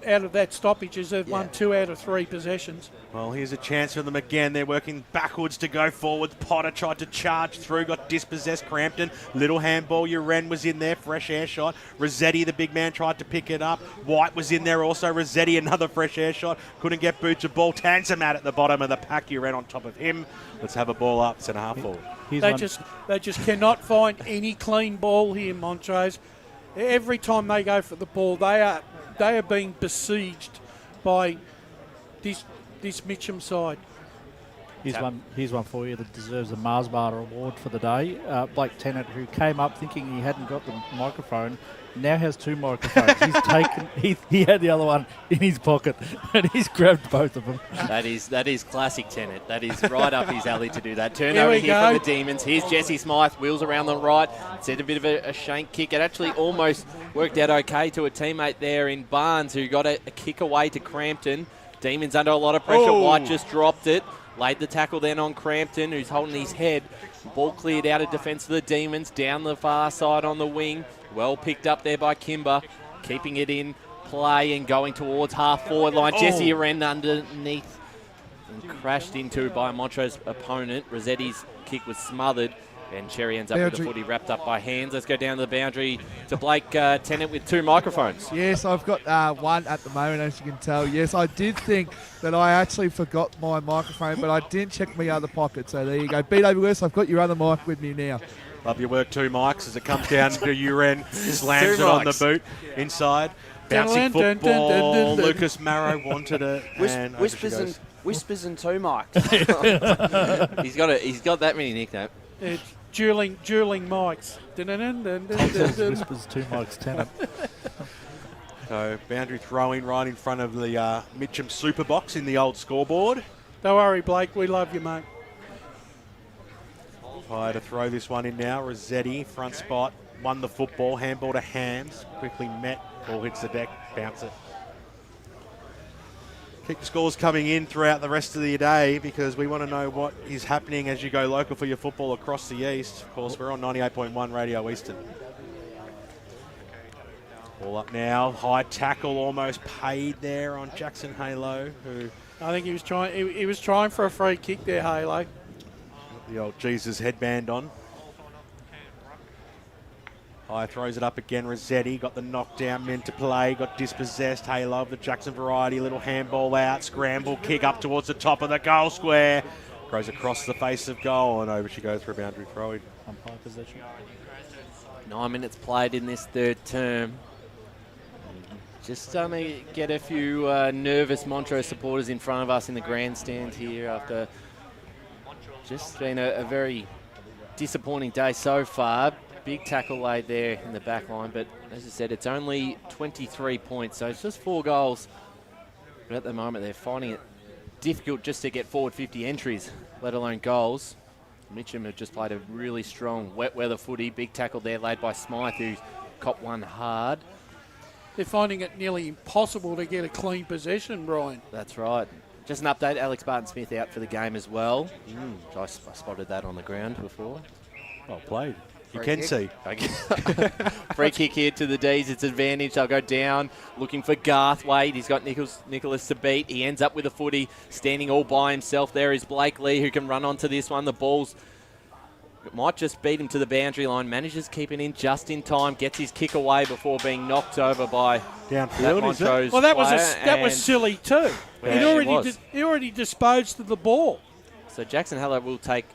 out of that stoppages. They've won 2 out of 3 possessions. Well, here's a chance for them again. They're working backwards to go forward. Potter tried to charge through, got dispossessed. Crampton, little handball. Uren was in there, fresh air shot. Rossetti, the big man, tried to pick it up. White was in there also. Rossetti, another fresh air shot. Couldn't get Butcher ball. Tanzimat at the bottom of the pack. Uren on top of him. Let's have a ball up, centre half forward. They just cannot find any clean ball here, Montrose. Every time they go for the ball, they are being besieged by this Mitchum side. Here's one for you that deserves a Mars Bar award for the day. Blake Tennant, who came up thinking he hadn't got the microphone, now has 2 microphones. He had the other one in his pocket, and he's grabbed both of them. That is classic Tennant. That is right up his alley to do that. Turnover here from the Demons. Here's Jesse Smythe, wheels around the right. Set a bit of a shank kick. It actually almost worked out okay to a teammate there in Barnes, who got a kick away to Crampton. Demons under a lot of pressure. White just dropped it. Laid the tackle then on Crampton, who's holding his head. Ball cleared out of defence of the Demons, down the far side on the wing. Well picked up there by Kimber, keeping it in play and going towards half-forward line. Jesse Uren underneath and crashed into by Montrose opponent. Rossetti's kick was smothered, and Cherry ends up with the footy wrapped up by hands. Let's go down to the boundary to Blake Tennant with 2 microphones. Yes, I've got one at the moment, as you can tell. Yes, I did think that I actually forgot my microphone, but I didn't check my other pocket. So there you go. BWS, I've got your other mic with me now. Love your work, 2 mics, as it comes down to Uren. Slams it on the boot inside. Bouncing football. Lucas Marrow wanted it. Whispers and 2 mics. He's got that many nicknames. Dueling mics. Whispers 2 mics, Tennant. So boundary throwing right in front of the Mitchum super box in the old scoreboard. Don't worry, Blake. We love you, mate. Try to throw this one in now. Rossetti, front spot, won the football. Handball to Hams. Quickly met. Ball hits the deck. Bounce it. Keep the scores coming in throughout the rest of the day, because we want to know what is happening as you go local for your football across the east. Of course, we're on 98.1 Radio Eastern. Ball up now. High tackle almost paid there on Jackson Halo, who... I think he was trying for a free kick there, Halo. The old Jesus headband on. High throws it up again. Rossetti got the knockdown, meant to play, got dispossessed. Halo of the Jackson variety. Little handball out. Scramble kick up towards the top of the goal square. Goes across the face of goal, and over she goes for a boundary throw. Umpire possession. 9 minutes played in this third term. Just starting to get a few nervous Montrose supporters in front of us in the grandstand here after just been a very disappointing day so far. Big tackle laid there in the back line, but as I said, it's only 23 points, so it's just 4 goals. But at the moment, they're finding it difficult just to get forward 50 entries, let alone goals. Mitchum have just played a really strong wet weather footy. Big tackle there laid by Smythe, who copped one hard. they're finding it nearly impossible to get a clean possession, Brian. That's right. Just an update, Alex Barton-Smith out for the game as well. I spotted that on the ground before. Well played. You Free can kick. see. Free kick here to the D's. It's advantage. They'll go down looking for Garthwaite. He's got Nicholas to beat. He ends up with a footy standing all by himself. There is Blake Lee who can run onto this one. The ball's might just beat him to the boundary line. Manages keeping in just in time. Gets his kick away before being knocked over by downfield. Montrose. Well, that was silly too. Yeah, he already disposed of the ball. So Jackson Haller will take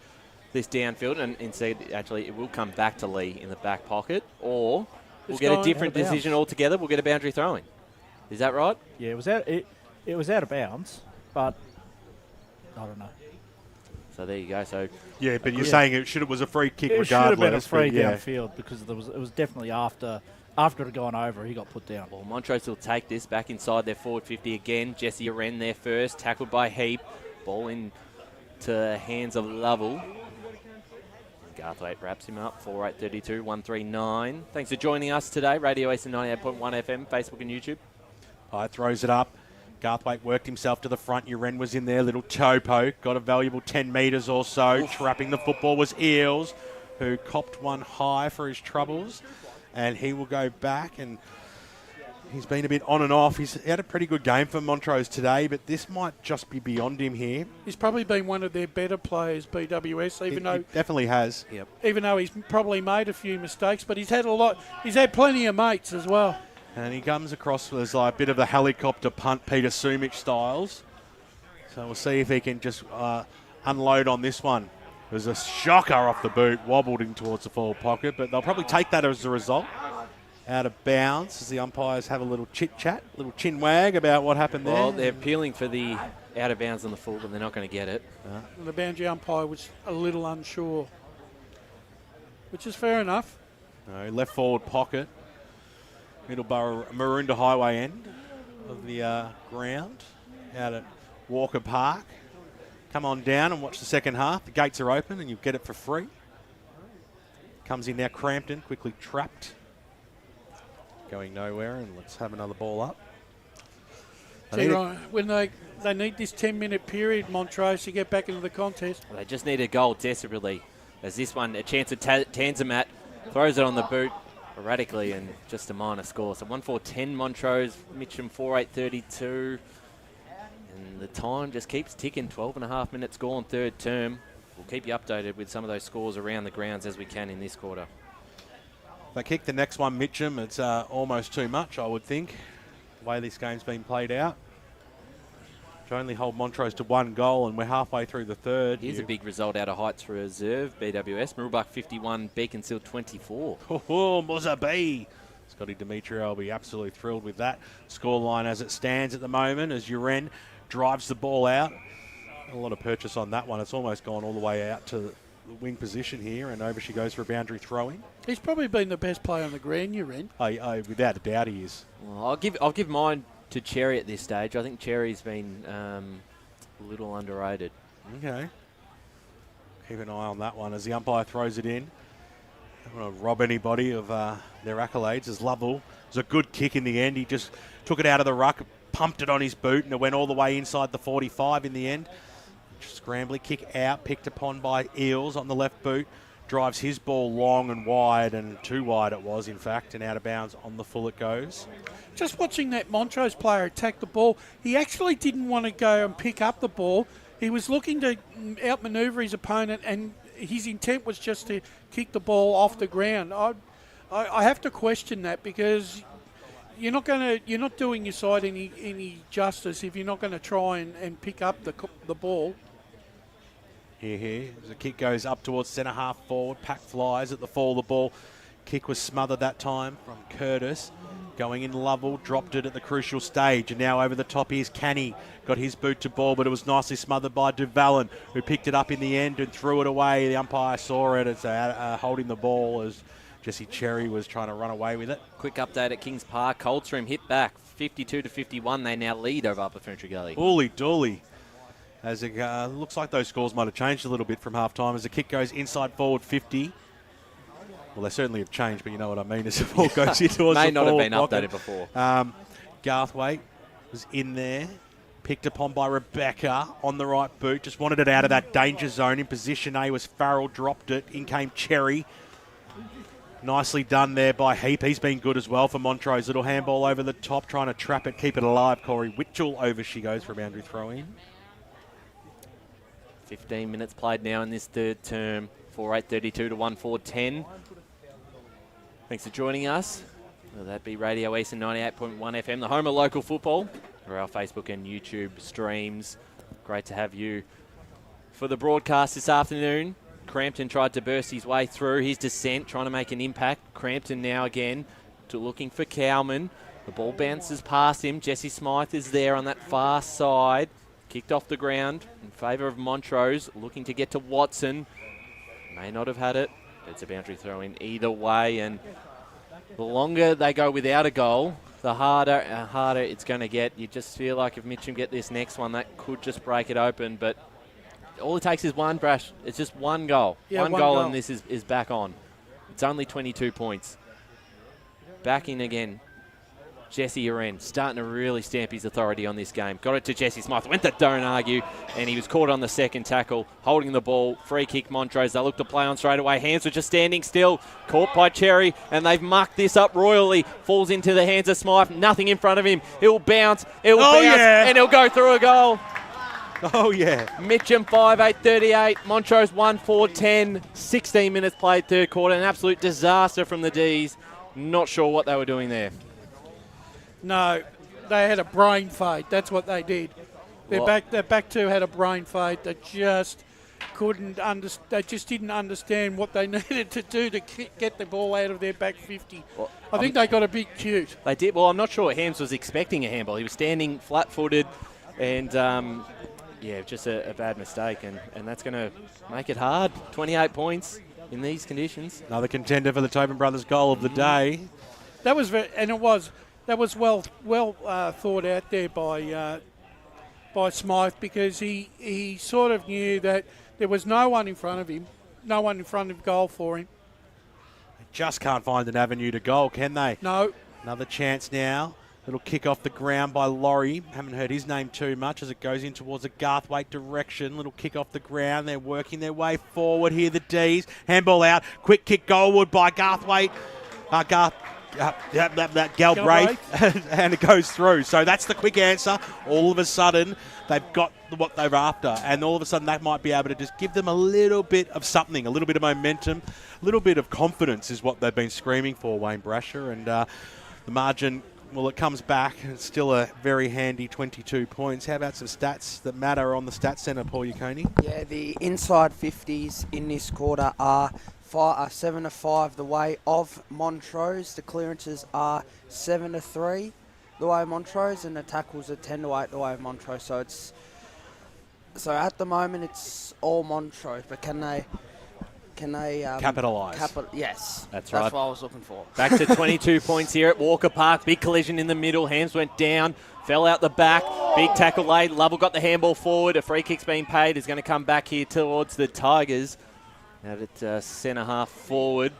this downfield, and instead, actually, it will come back to Lee in the back pocket, or we'll get a different decision altogether. We'll get a boundary throwing. Is that right? Yeah, it was out of bounds, but I don't know. So there you go. So yeah, but you're saying it was a free kick it regardless. It should have been a free yeah. downfield because it was definitely after it had gone over, he got put down. Well, Montrose will take this back inside their forward 50 again. Jesse Oren there first, tackled by Heap. Ball into hands of Lovell. Garthwaite wraps him up, 4-8-32, 139. Thanks for joining us today. Radio Eastern 98.1 FM, Facebook and YouTube. Throws it up. Garthwaite worked himself to the front. Uren was in there, little toe poke. Got a valuable 10 metres or so. Trapping the football was Eels, who copped one high for his troubles. And he will go back, and he's been a bit on and off. He's had a pretty good game for Montrose today, but this might just be beyond him here. He's probably been one of their better players, BWS, He definitely has. Yep. Even though he's probably made a few mistakes, but he's had plenty of mates as well. And he comes across as like a bit of the helicopter punt, Peter Sumich styles. So we'll see if he can just unload on this one. There's a shocker off the boot, wobbled in towards the forward pocket, but they'll probably take that as a result. Out of bounds as the umpires have a little chit-chat, little chin wag about what happened there. Well, they're appealing for the out of bounds on the full, but they're not going to get it. And the boundary umpire was a little unsure, which is fair enough. No, left forward pocket. Middleborough, Maroondah Highway end of the ground out at Walker Park. Come on down and watch the second half. The gates are open and you get it for free. Comes in now Crampton, quickly trapped. Going nowhere, and let's have another ball up. When they need this 10-minute period, Montrose, to get back into the contest. Well, they just need a goal desperately. As this one, a chance of Tanzamat throws it on the boot erratically and just a minor score. So 1-4-10 Montrose, Mitchum 4-8-32. And the time just keeps ticking, 12.5 minutes gone, third term. We'll keep you updated with some of those scores around the grounds as we can in this quarter. They kick the next one, Mitchum. It's almost too much, I would think, the way this game's been played out. To only hold Montrose to one goal, and we're halfway through the third. Here's a big result out of Heights Reserve, BWS. Marulbuck 51, Beaconsfield 24. Oh, Mozambique. Scotty Demetrio will be absolutely thrilled with that scoreline as it stands at the moment, as Uren drives the ball out. A lot of purchase on that one. It's almost gone all the way out to the wing position here, and over she goes for a boundary throw-in. He's probably been the best player on the ground, Uren. Without a doubt he is. Well, I'll give mine to Cherry at this stage. I think Cherry's been a little underrated. Okay. Keep an eye on that one as the umpire throws it in. I don't want to rob anybody of their accolades as Lovell. It was a good kick in the end. He just took it out of the ruck, pumped it on his boot, and it went all the way inside the 45 in the end. Scrambly kick out, picked upon by Eels on the left boot. Drives his ball long and wide, and too wide it was, in fact, and out of bounds on the full it goes. Just watching that Montrose player attack the ball, he actually didn't want to go and pick up the ball. He was looking to outmaneuver his opponent, and his intent was just to kick the ball off the ground. I have to question that, because you're not doing your side any justice if you're not going to try and pick up the ball. Here. As the kick goes up towards centre half forward. Pack flies at the fall of the ball. Kick was smothered that time from Curtis. Going in Lovell, dropped it at the crucial stage. And now over the top here's Canny. Got his boot to ball, but it was nicely smothered by Duvalin, who picked it up in the end and threw it away. The umpire saw it as holding the ball as Jesse Cherry was trying to run away with it. Quick update at Kings Park. Coldstream hit back 52-51. They now lead over Upper Ferntree Gully. Holy dooly. As it looks like those scores might have changed a little bit from half-time as the kick goes inside forward 50. Well, they certainly have changed, but you know what I mean as the ball goes in towards May the not have forward been pocket. updated before. Garthwaite was in there, picked upon by Rebecca on the right boot, just wanted it out of that danger zone. In position A was Farrell, dropped it, in came Cherry. Nicely done there by Heap. He's been good as well for Montrose. Little handball over the top, trying to trap it, keep it alive. Corey Witchell over she goes for a boundary throw in. 15 minutes played now in this third term. 4:8:32 to 1:4:10. Thanks for joining us. Will that be Radio Eastland 98.1 FM, the home of local football, or our Facebook and YouTube streams. Great to have you for the broadcast this afternoon. Crampton tried to burst his way through his descent, trying to make an impact. Crampton now again looking for Cowman. The ball bounces past him. Jesse Smythe is there on that far side. Kicked off the ground in favour of Montrose, looking to get to Watson. May not have had it. It's a boundary throw in either way, and the longer they go without a goal, the harder it's going to get. You just feel like if Mitchum get this next one, that could just break it open, but all it takes is one, Brash. It's just one goal. Yeah, one goal and this is back on. It's only 22 points. Back in again. Jesse Uren starting to really stamp his authority on this game. Got it to Jesse Smythe. Went to Don't Argue, and he was caught on the second tackle, holding the ball. Free kick, Montrose. They look to play on straight away. Hands were just standing still. Caught by Cherry, and they've mucked this up royally. Falls into the hands of Smythe. Nothing in front of him. He'll bounce. And he'll go through a goal. Oh, yeah. Mitchum 5:8:38. Montrose 1:4:10. 16 minutes played third quarter. An absolute disaster from the D's. Not sure what they were doing there. No, they had a brain fade. That's what they did. Their back two had a brain fade. They just couldn't understand. They just didn't understand what they needed to do to get the ball out of their back 50. I think they got a bit cute. They did. Well, I'm not sure Hams was expecting a handball. He was standing flat-footed, and just a bad mistake, and that's going to make it hard. 28 points in these conditions. Another contender for the Tobin Brothers goal of the day. That was well thought out there by Smythe, because he sort of knew that there was no one in front of him, no one in front of goal for him. They just can't find an avenue to goal, can they? No. Another chance now. Little kick off the ground by Laurie. Haven't heard his name too much as it goes in towards the Garthwaite direction. Little kick off the ground. They're working their way forward here, the D's. Handball out. Quick kick goalward by Garthwaite. Galbraith, and it goes through. So that's the quick answer. All of a sudden, they've got what they're after, and all of a sudden that might be able to just give them a little bit of something, a little bit of momentum, a little bit of confidence is what they've been screaming for, Wayne Brasher, and the margin, well, it comes back. It's still a very handy 22 points. How about some stats that matter on the stats centre, Paul Yaconi? Yeah, the inside 50s in this quarter are 7-5 the way of Montrose. The clearances are 7-3 the way of Montrose, and the tackles are 10-8 the way of Montrose. So at the moment it's all Montrose, but can they capitalise? Yes, that's right. That's what I was looking for. Back to 22 points here at Walker Park. Big collision in the middle. Hams went down, fell out the back. Big tackle laid. Lovell got the handball forward. A free kick's been paid. Is going to come back here towards the Tigers. Now at centre half forward.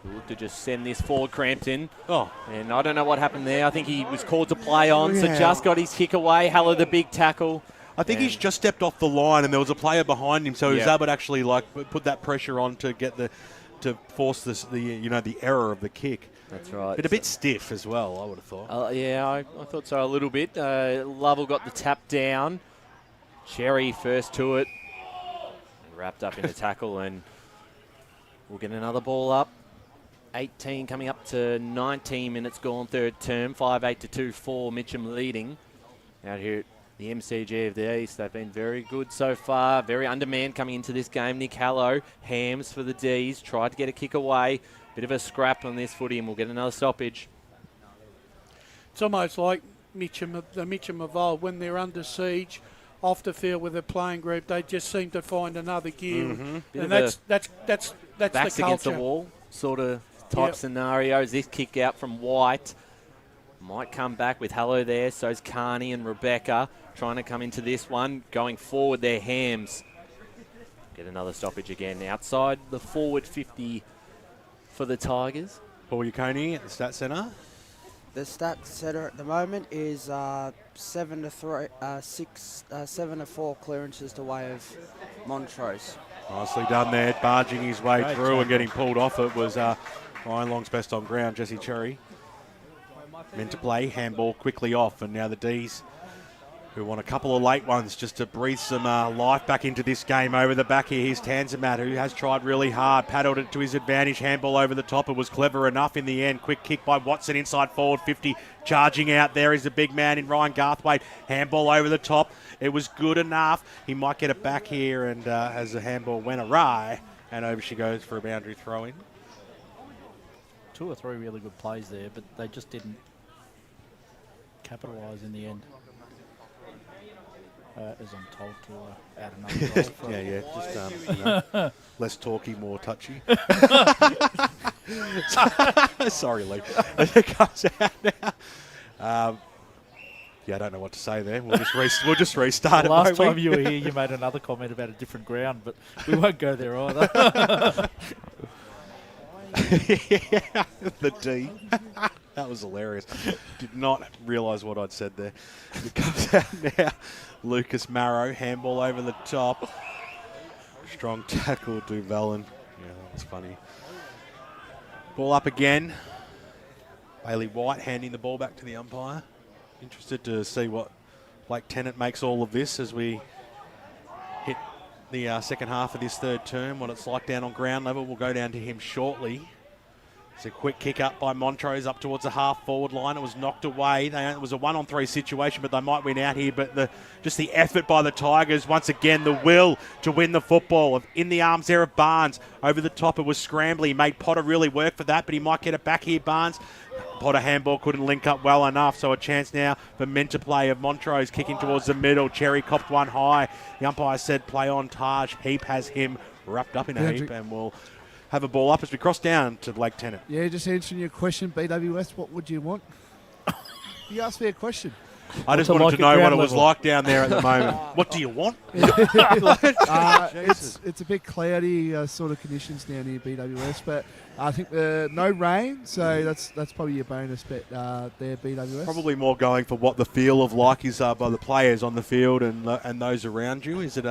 We'll look to just send this forward, Crampton. And I don't know what happened there. I think he was called to play on, so just got his kick away. Haller the big tackle. I think he's just stepped off the line, and there was a player behind him, so he was able to actually put that pressure on to get to force the error of the kick. That's right. But a bit stiff as well, I would have thought. I thought so a little bit. Lovell got the tap down. Cherry first to it. Wrapped up in the tackle, and we'll get another ball up. 18 coming up to 19 minutes gone third term. 5-8-2-4, Mitchum leading. Out here at the MCG of the East, they've been very good so far. Very undermanned coming into this game. Nick Hallow, Hams for the D's. Tried to get a kick away. Bit of a scrap on this footy, and we'll get another stoppage. It's almost like the Mitchum of old, when they're under siege off the field with a playing group, they just seem to find another gear, and that's the backs culture. Against the wall sort of type scenarios. This kick out from White might come back with Hallow there. So's Carney and Rebecca trying to come into this one. Going forward, their Hams get another stoppage again outside the forward 50 for the Tigers. Paul Yaconi at the Stat Centre. The stats setter at the moment is 7 to 4 clearances to way of Montrose. Nicely done there, barging his way Great through job. and getting pulled off. It was Ryan Long's best on ground, Jesse Cherry. Meant to play, handball quickly off, and now the D's, who want a couple of late ones just to breathe some life back into this game. Over the back here, here's Tanzimat, who has tried really hard, paddled it to his advantage, handball over the top. It was clever enough in the end. Quick kick by Watson inside forward 50, charging out there is the big man in Ryan Garthwaite. Handball over the top. It was good enough. He might get it back here, and as the handball went awry, and over she goes for a boundary throw-in. 2 or 3 really good plays there, but they just didn't capitalise in the end. As I'm told to add another goal for just less talky, more touchy. Sorry, Lee. It comes out now. I don't know what to say there. We'll just restart it. Last time you were here, you made another comment about a different ground, but we won't go there either. The D. That was hilarious. Did not realise what I'd said there. It comes out now. Lucas Marrow, handball over the top. Strong tackle, Duvalin. Yeah, that's funny. Ball up again. Bailey White handing the ball back to the umpire. Interested to see what Blake Tennant makes all of this as we hit the second half of this third term. What it's like down on ground level, we'll go down to him shortly. It's a quick kick up by Montrose up towards the half-forward line. It was knocked away. It was a 1-on-3 situation, but they might win out here. But just the effort by the Tigers, once again, the will to win the football. In the arms there of Barnes. Over the top, it was Scrambly. He made Potter really work for that, but he might get it back here, Barnes. Potter handball couldn't link up well enough, so a chance now for men to play of Montrose kicking towards the middle. Cherry copped one high. The umpire said play on Taj. Heap has him wrapped up in a heap, and we'll have a ball up as we cross down to Blake Tennant. Yeah, just answering your question, BWS, what would you want? You asked me a question. I just wanted to know what it was like down there at the moment. What do you want? It's a bit cloudy sort of conditions down here, BWS, but I think no rain, so that's probably your bonus bet there, BWS. Probably more going for what the feel of like is by the players on the field and those around you. Is it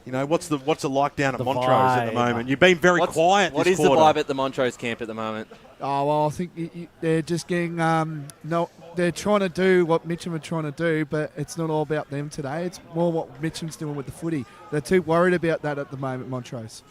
what's it like down at Montrose at the moment? You've been very quiet What this is the quarter. vibe at the Montrose camp at the moment? Oh, well, I think they're just getting they're trying to do what Mitchum are trying to do, but it's not all about them today. It's more what Mitchum's doing with the footy. They're too worried about that at the moment, Montrose.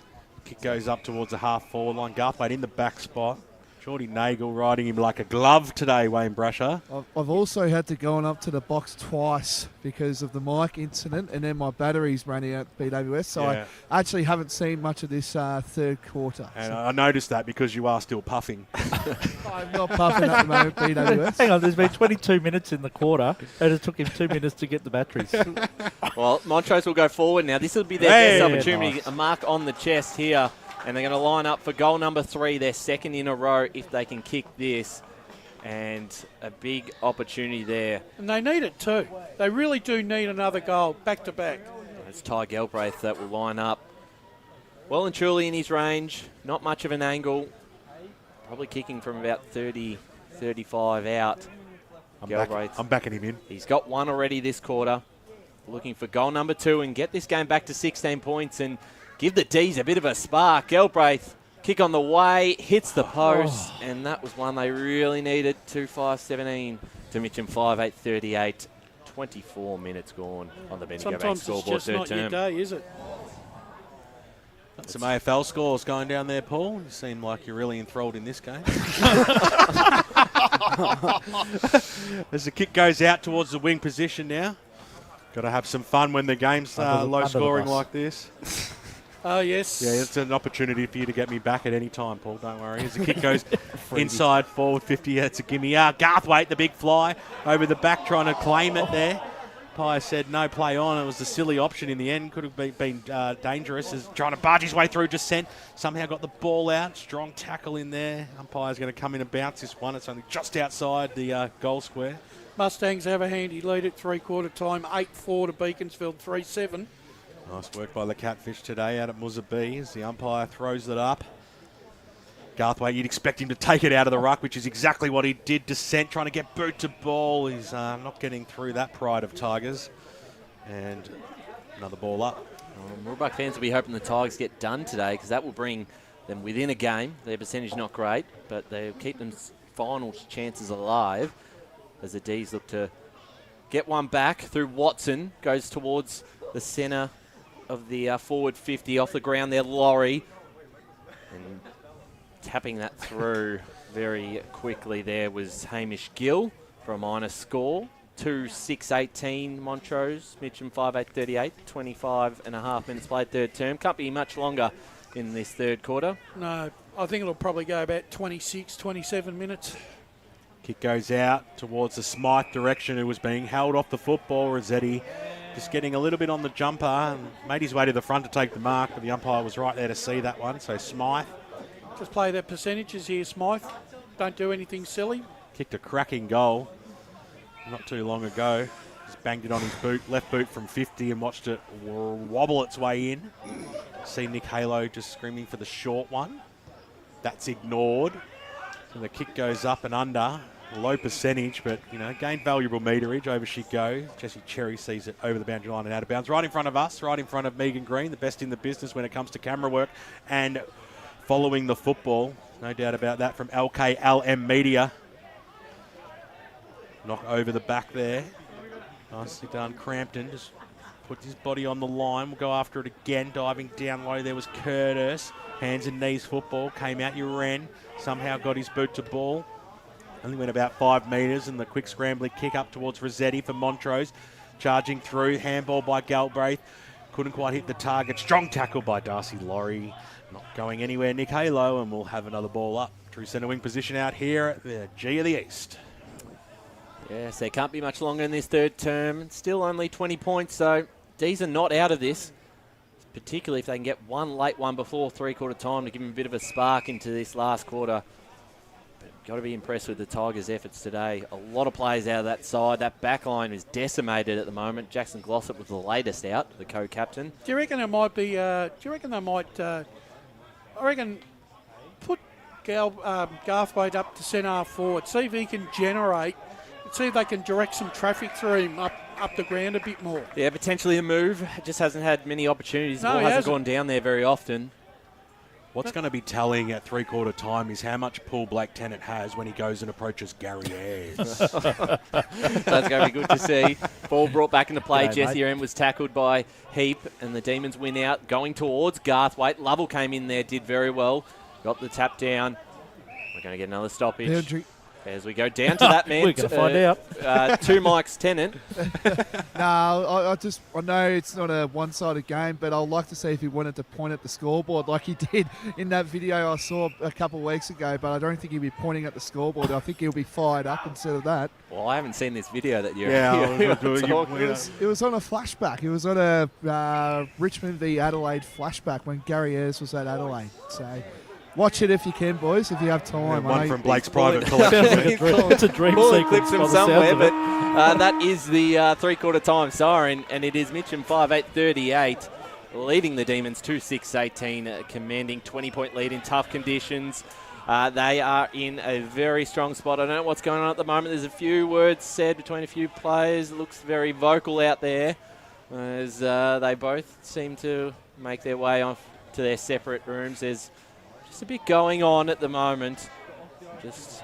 Kick goes up towards the half-forward line. Garthwaite in the back spot. Jordy Nagel riding him like a glove today, Wayne Brasher. I've also had to go on up to the box twice because of the mic incident, and then my battery's running out BWS, so Yeah. I actually haven't seen much of this third quarter. And I noticed that because you are still puffing. I'm not puffing at the moment, BWS. Hang on, there's been 22 minutes in the quarter, and it took him 2 minutes to get the batteries. Well, Montrose will go forward now. This will be their best opportunity. Nice. A mark on the chest here. And they're going to line up for goal number 3, their second in a row, if they can kick this. And a big opportunity there. And they need it too. They really do need another goal, back to back. It's Ty Galbraith that will line up. Well and truly in his range. Not much of an angle. Probably kicking from about 30, 35 out. I'm backing him in. He's got one already this quarter. Looking for goal number 2 and get this game back to 16 points and give the D's a bit of a spark. Galbraith, kick on the way, hits the post, and that was one they really needed. 2-5-17 to Mitchum, 5-8-38. 24 minutes gone on the Bendigo Bank Sometimes it's scoreboard just third not term. your day, is it? Got some AFL scores going down there, Paul. You seem like you're really enthralled in this game. As the kick goes out towards the wing position now. Got to have some fun when the game's low scoring like this. Oh, yes. Yeah, it's an opportunity for you to get me back at any time, Paul. Don't worry. As the kick goes inside, forward 50, it's a gimme. Garthwaite, the big fly, over the back, trying to claim it there. Pye said no play on. It was a silly option in the end. Could have been dangerous as trying to barge his way through. Just sent. Somehow got the ball out. Strong tackle in there. Umpire's going to come in and bounce this one. It's only just outside the goal square. Mustangs have a handy lead at three-quarter time. 8-4 to Beaconsfield, 3-7. Nice work by the Catfish today out at Muzza B as the umpire throws it up. Garthwaite, you'd expect him to take it out of the ruck, which is exactly what he did. Descent, trying to get boot to ball. He's not getting through that pride of Tigers. And another ball up. Mooroolbark fans will be hoping the Tigers get done today, because that will bring them within a game. Their percentage not great, but they'll keep them final chances alive as the D's look to get one back through Watson. Goes towards the centre of the forward 50 off the ground there, Laurie. And tapping that through very quickly there was Hamish Gill for a minor score. 2-6-18 Montrose, Mitchum 5-8-38, 25 and a half minutes played third term. Can't be much longer in this third quarter. No, I think it'll probably go about 26, 27 minutes. Kick goes out towards the Smythe direction, who was being held off the football. Rossetti just getting a little bit on the jumper and made his way to the front to take the mark, but the umpire was right there to see that one. So Smythe. Just play their percentages here, Smythe. Don't do anything silly. Kicked a cracking goal not too long ago. Just banged it on his boot, left boot from 50, and watched it wobble its way in. See Nick Halo just screaming for the short one. That's ignored. So the kick goes up and under. Low percentage, but, gained valuable meterage. Over she goes. Jesse Cherry sees it over the boundary line and out of bounds. Right in front of us, right in front of Megan Green, the best in the business when it comes to camera work and following the football. No doubt about that from LKLM Media. Knock over the back there. Nicely done. Crampton just put his body on the line. We'll go after it again. Diving down low, there was Curtis. Hands and knees football. Came out Uren. Somehow got his boot to ball. Only went about 5 metres, and the quick scrambling kick up towards Rossetti for Montrose. Charging through. Handball by Galbraith. Couldn't quite hit the target. Strong tackle by Darcy Laurie. Not going anywhere, Nick Halo, and we'll have another ball up. True centre wing position out here at the G of the East. Yes, there can't be much longer in this third term. Still only 20 points, so D's are not out of this, particularly if they can get one late one before three-quarter time to give them a bit of a spark into this last quarter. But got to be impressed with the Tigers' efforts today. A lot of players out of that side. That back line is decimated at the moment. Jackson Glossop was the latest out, the co-captain. Do you reckon it might be? I reckon put Garthwaite up to centre half forward. See if he can generate. See if they can direct some traffic through him up the ground a bit more. Yeah, potentially a move. Just hasn't had many opportunities. No, the ball hasn't gone down there very often. What's going to be telling at three-quarter time is how much pull Black Tennant has when he goes and approaches Gary Ayres. That's going to be good to see. Ball brought back into play. Jesse Uren was tackled by Heap, and the Demons win out. Going towards Garthwaite. Lovell came in there, did very well. Got the tap down. We're going to get another stoppage. Boundary. As we go down to that man. We're going to find out. To Mike's Tennant. I know it's not a one-sided game, but I'd like to see if he wanted to point at the scoreboard like he did in that video I saw a couple of weeks ago, but I don't think he'll be pointing at the scoreboard. I think he'll be fired up instead of that. Well, I haven't seen this video that you're It was on a flashback. It was on a Richmond v Adelaide flashback when Gary Ayres was at Adelaide. So watch it if you can, boys, if you have time. One from Blake's private collection. It's a dream sequence from somewhere, but that is the three-quarter time siren, and it is Mitchum 5-8-38, leading the Demons 2-6-18, commanding 20-point lead in tough conditions. They are in a very strong spot. I don't know what's going on at the moment. There's a few words said between a few players. It looks very vocal out there as they both seem to make their way off to their separate rooms. There's just a bit going on at the moment. Just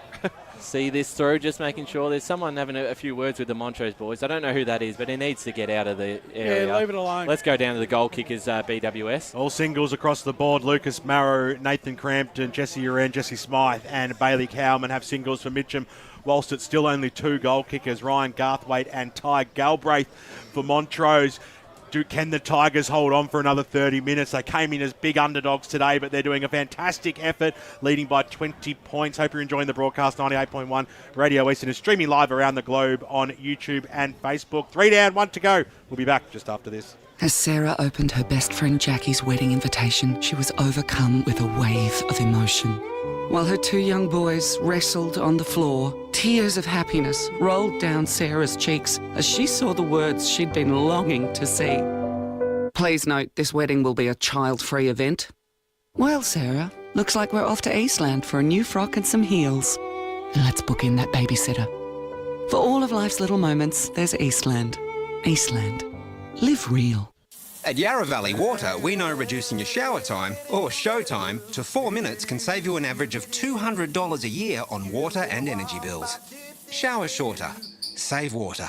see this through, just making sure there's someone having a few words with the Montrose boys. I don't know who that is, but he needs to get out of the area. Yeah, leave it alone. Let's go down to the goal kickers, BWS. All singles across the board. Lucas Marrow, Nathan Crampton, Jesse Uren, Jesse Smythe and Bailey Cowman have singles for Mitchum, whilst it's still only 2 goal kickers, Ryan Garthwaite and Ty Galbraith for Montrose. Can the Tigers hold on for another 30 minutes? They came in as big underdogs today, but they're doing a fantastic effort, leading by 20 points. Hope you're enjoying the broadcast. 98.1 Radio Eastern is streaming live around the globe on YouTube and Facebook. 3 down, 1 to go. We'll be back just after this. As Sarah opened her best friend Jackie's wedding invitation, she was overcome with a wave of emotion. While her 2 young boys wrestled on the floor, tears of happiness rolled down Sarah's cheeks as she saw the words she'd been longing to see. Please note, this wedding will be a child-free event. Well, Sarah, Looks like we're off to Eastland for a new frock and some heels. And let's book in that babysitter. For all of life's little moments, there's Eastland. Eastland. Live real. At Yarra Valley Water, we know reducing your shower time, or show time, to 4 minutes can save you an average of $200 a year on water and energy bills. Shower shorter. Save water.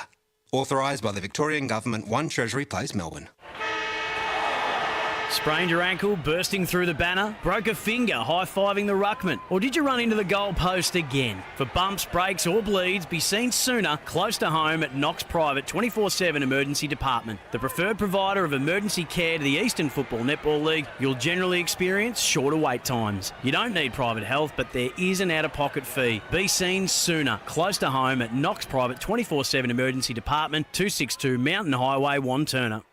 Authorised by the Victorian Government, 1 Treasury Place, Melbourne. Sprained your ankle, bursting through the banner? Broke a finger, high-fiving the ruckman? Or did you run into the goal post again? For bumps, breaks or bleeds, be seen sooner, close to home at Knox Private 24/7 Emergency Department. The preferred provider of emergency care to the Eastern Football Netball League, you'll generally experience shorter wait times. You don't need private health, but there is an out-of-pocket fee. Be seen sooner, close to home at Knox Private 24/7 Emergency Department, 262 Mountain Highway, Wanturna.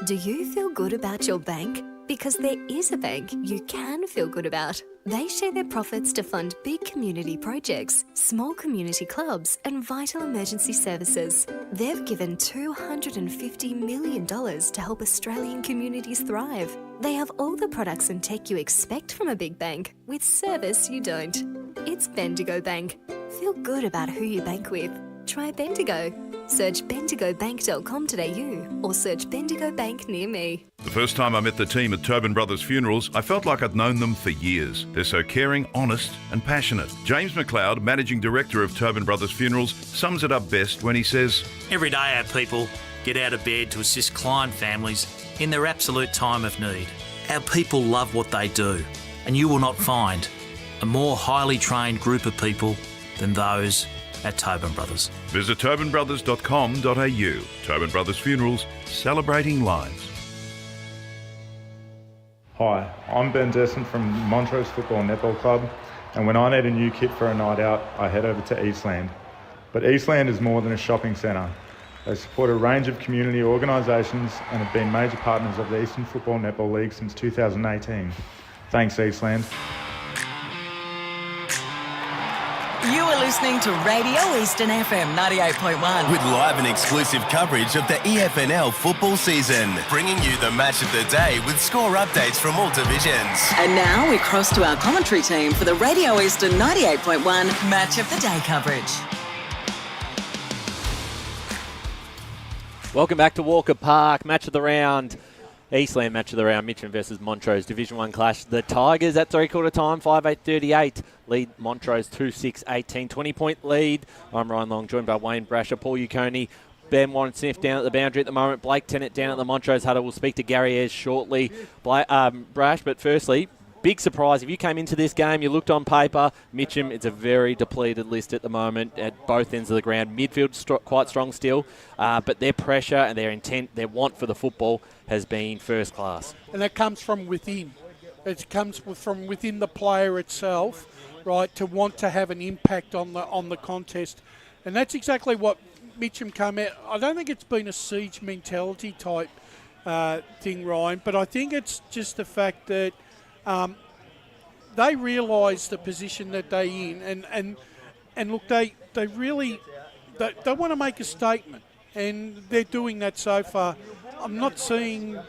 Do you feel good about your bank? Because there is a bank you can feel good about. They share their profits to fund big community projects, small community clubs, and vital emergency services. They've given $250 million to help Australian communities thrive. They have all the products and tech you expect from a big bank, with service you don't. It's Bendigo Bank. Feel good about who you bank with. Try Bendigo. Search bendigobank.com.au or search Bendigo Bank near me. The first time I met the team at Tobin Brothers Funerals, I felt like I'd known them for years. They're so caring, honest and passionate. James McLeod, Managing Director of Tobin Brothers Funerals, sums it up best when he says, Every day our people get out of bed to assist client families in their absolute time of need. Our people love what they do, and you will not find a more highly trained group of people than those at Tobin Brothers. Visit tobinbrothers.com.au. Tobin Brothers Funerals, celebrating lives. Hi, I'm Ben Desson from Montrose Football Netball Club, and when I need a new kit for a night out, I head over to Eastland. But Eastland is more than a shopping centre. They support a range of community organisations and have been major partners of the Eastern Football Netball League since 2018. Thanks, Eastland. You are listening to Radio Eastern FM 98.1. With live and exclusive coverage of the EFNL football season, bringing you the match of the day with score updates from all divisions. And now we cross to our commentary team for the Radio Eastern 98.1 Match of the Day coverage. Welcome back to Walker Park. Match of the round. Eastland match of the round, Mitchum versus Montrose. Division 1 clash. The Tigers at three-quarter time, 5-8-38. Lead Montrose 2-6-18. 20-point lead. I'm Ryan Long, joined by Wayne Brasher, Paul Uconi, Ben Warren-Smith down at the boundary at the moment. Blake Tennant down at the Montrose huddle. We'll speak to Gary Ayres shortly. Brash, but firstly, big surprise. If you came into this game, you looked on paper, Mitchum, it's a very depleted list at the moment at both ends of the ground. Midfield quite strong still, but their pressure and their intent, their want for the football has been first class. And that comes from within. It comes from within the player itself, right, to want to have an impact on the contest. And that's exactly what Mitchum come out. I don't think it's been a siege mentality type thing, Ryan, but I think it's just the fact that they realise the position that they're in, and look, they really want to make a statement, and they're doing that so far. I'm not seeing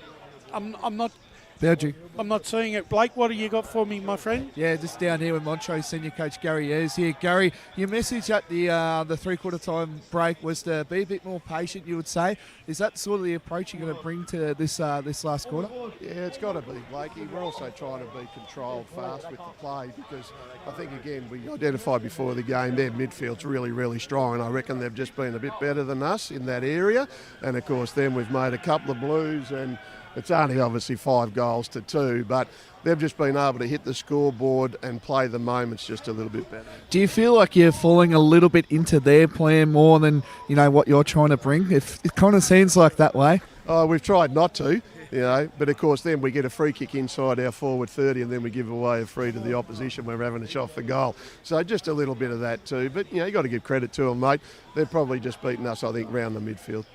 it. Blake, what have you got for me, my friend? Yeah, just down here with Montrose senior coach Gary Ayres here. Gary, your message at the three-quarter time break was to be a bit more patient, you would say. Is that sort of the approach you're going to bring to this last quarter? Yeah, it's got to be, Blakey. We're also trying to be controlled fast with the play because I think, again, we identified before the game their midfield's really, really strong, and I reckon they've just been a bit better than us in that area. And, of course, then we've made a couple of blues, and it's only obviously 5-2, but they've just been able to hit the scoreboard and play the moments just a little bit better. Do you feel like you're falling a little bit into their plan more than, what you're trying to bring? It kind of seems like that way. Oh, we've tried not to, but of course then we get a free kick inside our forward 30 and then we give away a free to the opposition when we're having a shot for goal. So just a little bit of that too, but you got to give credit to them, mate. They've probably just beaten us, I think, round the midfield.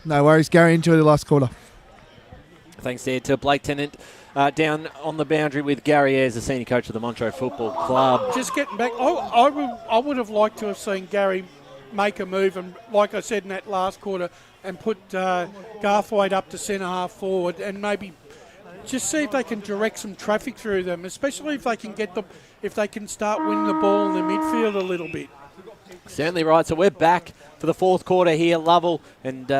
No worries, Gary. Enjoy the last quarter. Thanks there to Blake Tennant down on the boundary with Gary Ayres, the senior coach of the Montrose Football Club. Just getting back, I would have liked to have seen Gary make a move, and like I said in that last quarter, and put Garthwaite up to centre half forward and maybe just see if they can direct some traffic through them, especially if they can if they can start winning the ball in the midfield a little bit. Certainly right. So we're back for the fourth quarter here. Lovell and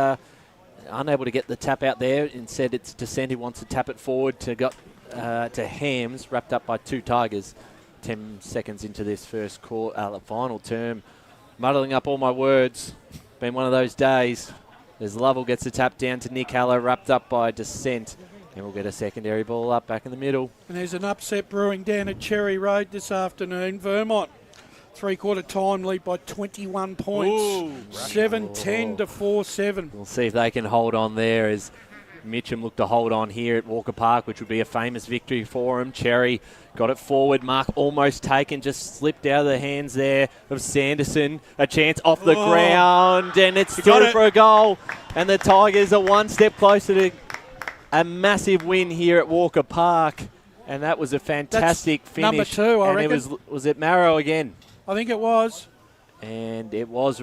unable to get the tap out there. Instead, it's Descent who wants to tap it forward to Hams, wrapped up by 2 Tigers. 10 seconds into this first final term. Muddling up all my words. Been one of those days. As Lovell gets the tap down to Nick Haller, wrapped up by Descent. And we'll get a secondary ball up back in the middle. And there's an upset brewing down at Cherry Road this afternoon. Vermont, 3/4 time lead by 21 points. 7-10 to 4-7. We'll see if they can hold on there as Mitchum looked to hold on here at Walker Park, which would be a famous victory for him. Cherry got it forward. Mark almost taken, just slipped out of the hands there of Sanderson. A chance off the ground, and it's still for a goal. And the Tigers are one step closer to a massive win here at Walker Park. And that was a fantastic finish. Number 2, I reckon. It was it Marrow again? I think it was. And it was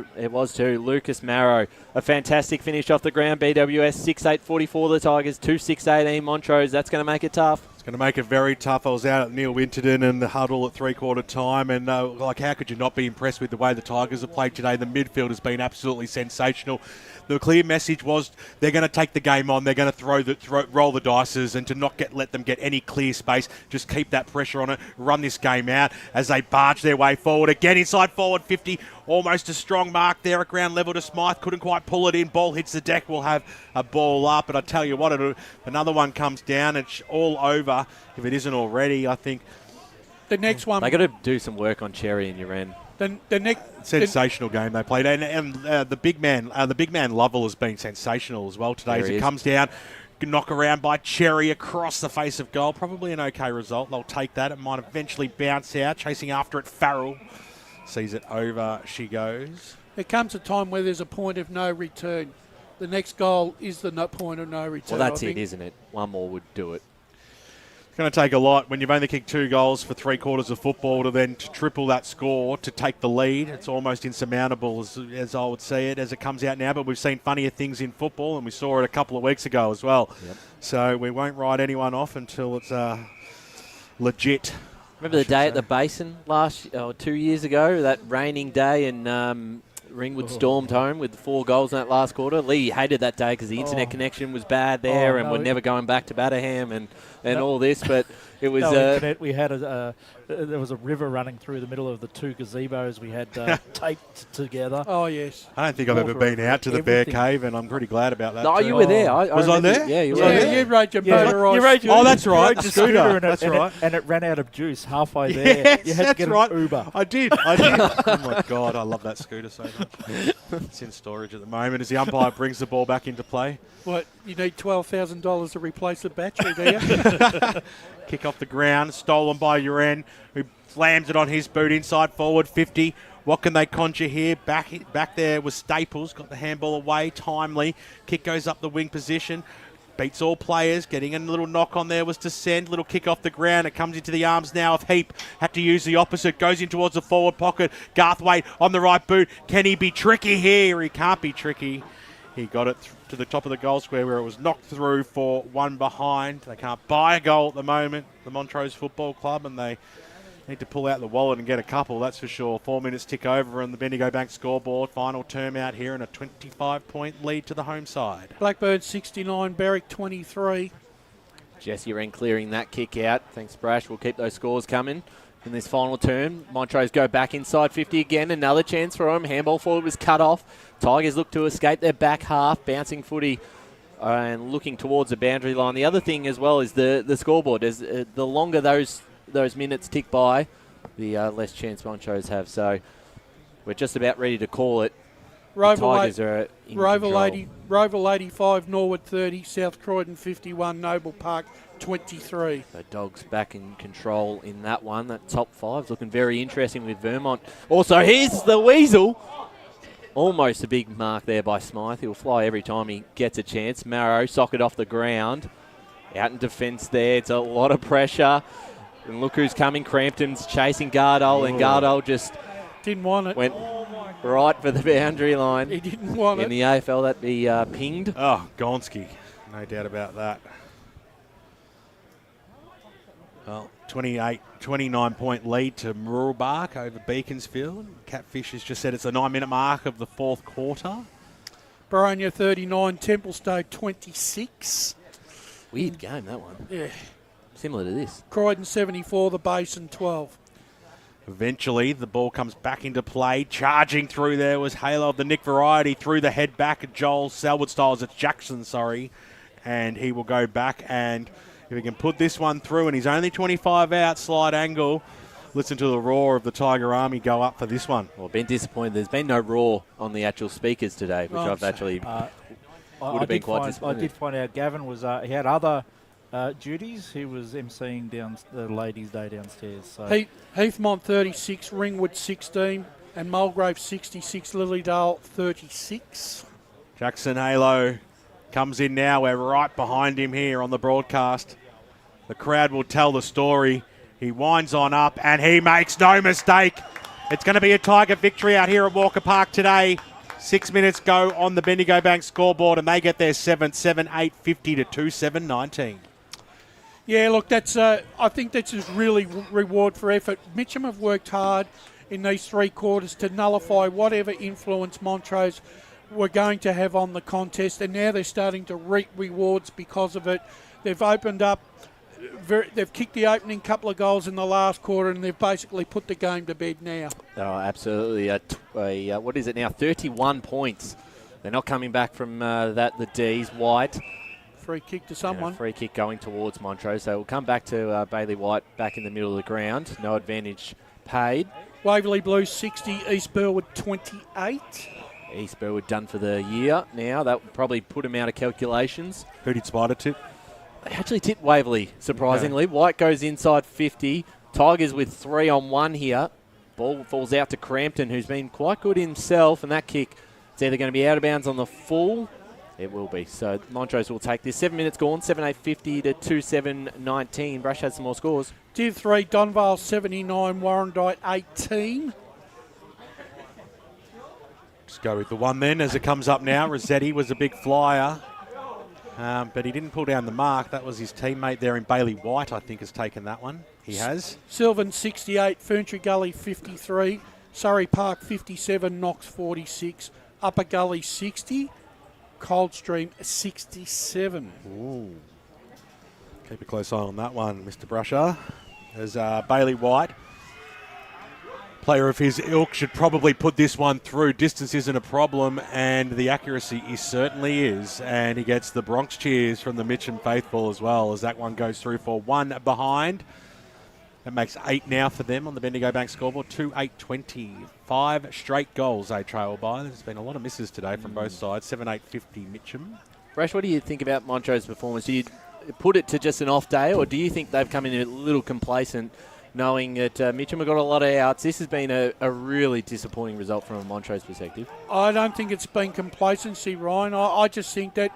too. Lucas Marrow. A fantastic finish off the ground. BWS 6-8-44 the Tigers, 2-6-18 Montrose. That's going to make it tough. It's going to make it very tough. I was out at Neil Winterton and the huddle at 3/4 time, and how could you not be impressed with the way the Tigers have played today? The midfield has been absolutely sensational. The clear message was they're going to take the game on. They're going to roll the dices and to not let them get any clear space. Just keep that pressure on it. Run this game out as they barge their way forward. Again, inside forward 50. Almost a strong mark there at ground level to Smythe. Couldn't quite pull it in. Ball hits the deck. We'll have a ball up. But I tell you what, another one comes down. It's all over if it isn't already, I think. The next one. They got to do some work on Cherry and Uren. The next sensational game they played, and the big man Lovell has been sensational as well today. As it comes down, knock around by Cherry across the face of goal. Probably an okay result. They'll take that. It might eventually bounce out. Chasing after it, Farrell sees it over. She goes. There comes a time where there's a point of no return. The next goal is the point of no return. Well, that's it, isn't it? One more would do it. It's going to take a lot when you've only kicked 2 goals for 3/4 of football to triple that score to take the lead. It's almost insurmountable as I would see it as it comes out now, but we've seen funnier things in football and we saw it a couple of weeks ago as well. Yep. So we won't write anyone off until it's legit. Remember the day at the Basin 2 years ago, that raining day, and Ringwood stormed home with 4 goals in that last quarter. Lee hated that day because the internet connection was bad there, and we're never going back to Batterham and all this. But it was internet. We had there was a river running through the middle of the 2 gazebos we had taped together. Oh yes. I don't think I've ever been out to the Bear Cave, and I'm pretty glad about that. No, you were there. Was I there? Yeah, you were there. You rode your motorised. Oh, that's right. The scooter. That's right. And it ran out of juice halfway there. Yes, you had to get an Uber. I did. Oh my God, I love that scooter so much. It's in storage at the moment as the umpire brings the ball back into play. What, you need $12,000 to replace the battery, do you? Kick off the ground, stolen by Uren, who slams it on his boot inside forward 50. What can they conjure here? Back there was Staples, got the handball away, timely. Kick goes up the wing position. Beats all players. Getting a little knock on there was to send. Little kick off the ground. It comes into the arms now of Heap. Had to use the opposite. Goes in towards the forward pocket. Garthwaite on the right boot. Can he be tricky here? He can't be tricky. He got it to the top of the goal square where it was knocked through for one behind. They can't buy a goal at the moment, the Montrose Football Club, and they need to pull out the wallet and get a couple, that's for sure. 4 minutes tick over on the Bendigo Bank scoreboard. Final term out here and a 25-point lead to the home side. Blackburn 69, Berwick 23. Jesse Wren clearing that kick out. Thanks, Brash. We'll keep those scores coming in this final term. Montrose go back inside 50 again. Another chance for them. Handball forward was cut off. Tigers look to escape their back half. Bouncing footy and looking towards the boundary line. The other thing as well is the scoreboard. The longer those minutes tick by, the less chance Montrose have. So we're just about ready to call it. Tigers are in control. Roval 85, Norwood 30, South Croydon 51, Noble Park 23. The Dogs back in control in that one. That top 5's looking very interesting with Vermont. Also, here's the Weasel. Almost a big mark there by Smythe. He'll fly every time he gets a chance. Marrow, socket off the ground. Out in defence there. It's a lot of pressure. And look who's coming. Crampton's chasing Gardole, and Gardole just didn't want it. Went right for the boundary line. He didn't want it. In the AFL, that'd be pinged. Oh, Gonski. No doubt about that. Well, 29-point lead to Muralbark over Beaconsfield. Catfish has just said it's a 9-minute mark of the fourth quarter. Baronia 39, Templestowe 26. Weird game, that one. Yeah. Similar to this. Croydon 74, the Basin 12. Eventually, the ball comes back into play. Charging through there was Halo of the Nick variety. Through the head back at Joel Selwood Styles. It's Jackson, sorry. And he will go back, and if he can put this one through, and he's only 25 out, slide angle. Listen to the roar of the Tiger Army go up for this one. Well, been disappointed. There's been no roar on the actual speakers today, which I've actually would have been quite disappointed. I did find out Gavin was he had other duties. He was emceeing down the ladies' day downstairs. So. Heathmont 36, Ringwood 16, and Mulgrave 66, Lilydale 36. Jackson Halo comes in now. We're right behind him here on the broadcast. The crowd will tell the story. He winds on up, and he makes no mistake. It's going to be a Tiger victory out here at Walker Park today. 6 minutes go on the Bendigo Bank scoreboard, and they get their 7-8-50 to 2-7-19. Yeah, look, that's I think that's a really reward for effort. Mitchum have worked hard in these 3 quarters to nullify whatever influence Montrose were going to have on the contest, and now they're starting to reap rewards because of it. They've opened up, they've kicked the opening couple of goals in the last quarter, and they've basically put the game to bed now. Oh, absolutely. What is it now? 31 points. They're not coming back from that. The D's. White. Free kick to someone. Free kick going towards Montrose. So we'll come back to Bailey White back in the middle of the ground. No advantage paid. Waverley Blues 60, East Burwood 28. East Burwood done for the year now. That would probably put him out of calculations. Who did Spider tip? They actually tipped Waverley, surprisingly. Yeah. White goes inside 50. Tigers with 3 on 1 here. Ball falls out to Crampton, who's been quite good himself, and that kick, it's either going to be out of bounds on the full. It will be. So Montrose will take this. 7 minutes gone, 7-8-50 to 2-7-19. Brush has some more scores. Div 3, Donvale 79, Warrandyte 18. Just go with the one then as it comes up now. Rossetti was a big flyer, but he didn't pull down the mark. That was his teammate there in Bailey White, I think, has taken that one. He has. Sylvan 68, Ferntree Gully 53, Surrey Park 57, Knox 46, Upper Gully 60. Coldstream 67. Ooh. Keep a close eye on that one, Mr. Brusher. As Bailey White, player of his ilk, should probably put this one through. Distance isn't a problem, and the accuracy certainly is. And he gets the Bronx cheers from the Mitchum faithful as well, as that one goes through for 1 behind. That makes 8 now for them on the Bendigo Bank scoreboard. 2-8-20. 5 straight goals they trail by. There's been a lot of misses today from both sides. 7-8-50 Mitchum. Brash, what do you think about Montrose's performance? Do you put it to just an off day, or do you think they've come in a little complacent, knowing that Mitchum have got a lot of outs? This has been a really disappointing result from a Montrose perspective. I don't think it's been complacency, Ryan. I just think that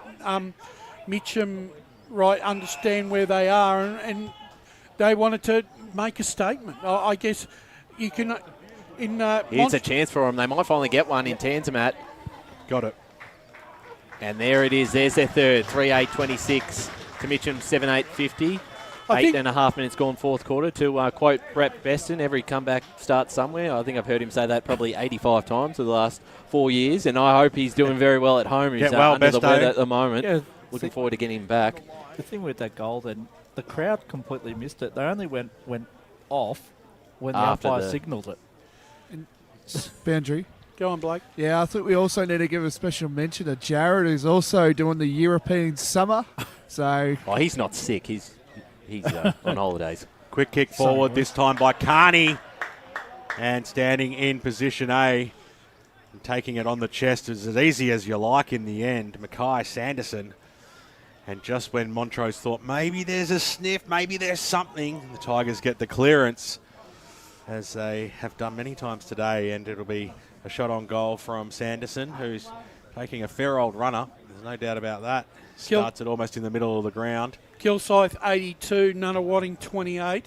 Mitchum understand where they are, and they wanted to make a statement. I guess you can... Here's a chance for them. They might finally get one in Tanzimat. Got it. And there it is. There's their third. 3-8-26 to Mitchum, 7-8-50. 8.5 minutes gone fourth quarter. To quote Brett Beston, every comeback starts somewhere. I think I've heard him say that probably 85 times for the last 4 years, and I hope he's doing very well at home. He's under the weather at the moment. Yeah, looking forward to getting him back. The thing with that goal, then, the crowd completely missed it. They only went off when the umpire signalled it. Boundary. Go on, Blake. Yeah, I think we also need to give a special mention to Jared, who's also doing the European summer. So, he's not sick. He's on holidays. Quick kick forward this time by Carney, and standing in position A and taking it on the chest is as easy as you like in the end. Mackay Sanderson. And just when Montrose thought maybe there's a sniff, maybe there's something, the Tigers get the clearance, as they have done many times today, and it'll be a shot on goal from Sanderson, who's taking a fair old runner. There's no doubt about that. Starts it almost in the middle of the ground. Kilsyth 82, Nunawading 28.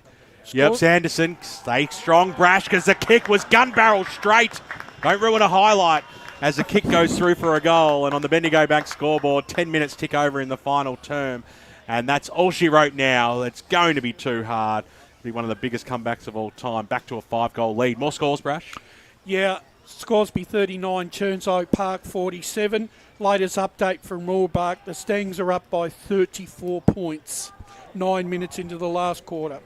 Yep, Sanderson, stay strong, Brash, because the kick was gun barrel straight. Don't ruin a highlight as the kick goes through for a goal. And on the Bendigo Bank scoreboard, 10 minutes tick over in the final term. And that's all she wrote now. It's going to be too hard. It'll be one of the biggest comebacks of all time. Back to a 5-goal lead. More scores, Brash? Yeah, Scoresby 39, Churnside Park 47. Latest update from Moorbark, the Stangs are up by 34 points, 9 minutes into the last quarter.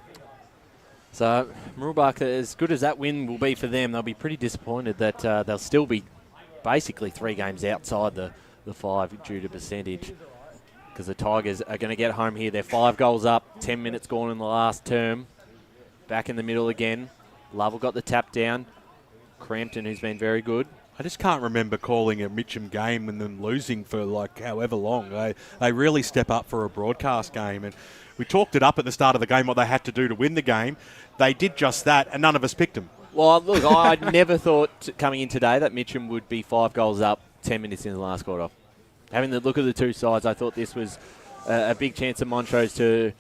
So, Moorbark, as good as that win will be for them, they'll be pretty disappointed that they'll still be basically 3 games outside the 5 due to percentage, because the Tigers are going to get home here. They're 5 goals up, 10 minutes gone in the last term. Back in the middle again. Lovell got the tap down. Crampton, who's been very good. I just can't remember calling a Mitchum game and them losing for like however long. They really step up for a broadcast game, and we talked it up at the start of the game what they had to do to win the game. They did just that, and none of us picked them. Well, look, I never thought coming in today that Mitchum would be 5 goals up 10 minutes in the last quarter. Having the look of the two sides, I thought this was a big chance of Montrose to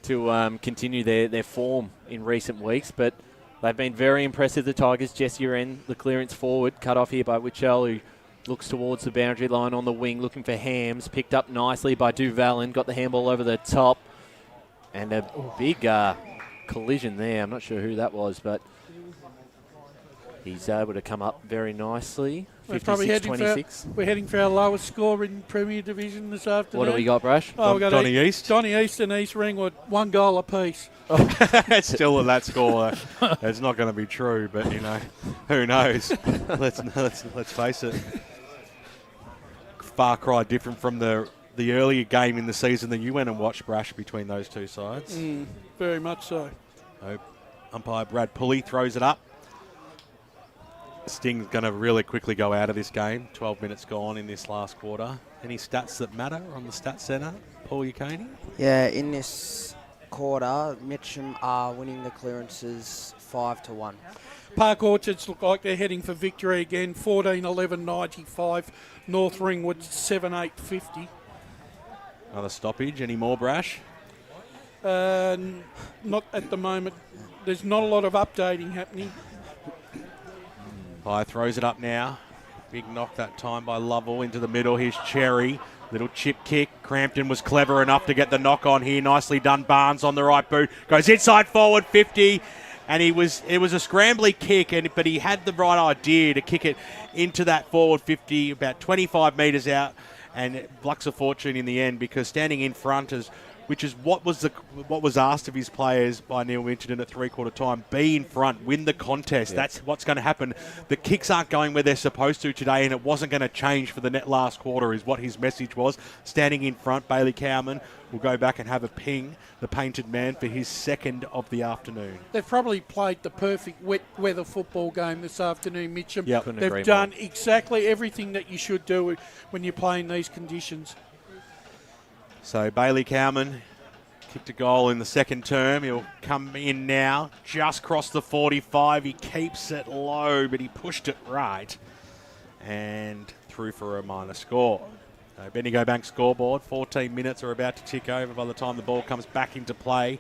continue their form in recent weeks, but they've been very impressive, the Tigers. Jesse Uren, the clearance forward, cut off here by Witchell, who looks towards the boundary line on the wing, looking for Hams. Picked up nicely by Duvalin, got the handball over the top. And a big collision there. I'm not sure who that was, but he's able to come up very nicely. 56-26. We're heading for our lowest score in Premier Division this afternoon. What do we got, Brash? Oh, we got Donny East? Donny East and East Ringwood, 1 goal apiece. It's still at that score. It's not going to be true, but who knows? Let's face it. Far cry different from the earlier game in the season that you went and watched, Brash, between those two sides. Very much so. Umpire Brad Pulley throws it up. Sting's going to really quickly go out of this game. 12 minutes gone in this last quarter. Any stats that matter on the Stats Centre, Paul Ucani? Yeah, in this quarter, Mitchum are winning the clearances 5-1. Park Orchards look like they're heading for victory again. 14-11-95. North Ringwood 7-8-50. Another stoppage. Any more, Brash? Not at the moment. There's not a lot of updating happening. Pye throws it up now. Big knock that time by Lovell into the middle. Here's Cherry. Little chip kick. Crampton was clever enough to get the knock on here. Nicely done. Barnes on the right boot. Goes inside forward 50. And it was a scrambly kick, but he had the right idea to kick it into that forward 50, about 25 metres out. And it blucks a fortune in the end, because standing in front which is what was asked of his players by Neil Winterton at 3/4 time. Be in front, win the contest. Yep. That's what's going to happen. The kicks aren't going where they're supposed to today, and it wasn't going to change for the net last quarter, is what his message was. Standing in front, Bailey Cowman will go back and have a ping, the painted man, for his second of the afternoon. They've probably played the perfect wet weather football game this afternoon, Mitchum. Yep. They've done exactly everything that you should do when you're playing these conditions. So Bailey Cowman kicked a goal in the second term. He'll come in now, just crossed the 45. He keeps it low, but he pushed it right and through for a minor score. So Bendigo Bank scoreboard, 14 minutes are about to tick over by the time the ball comes back into play.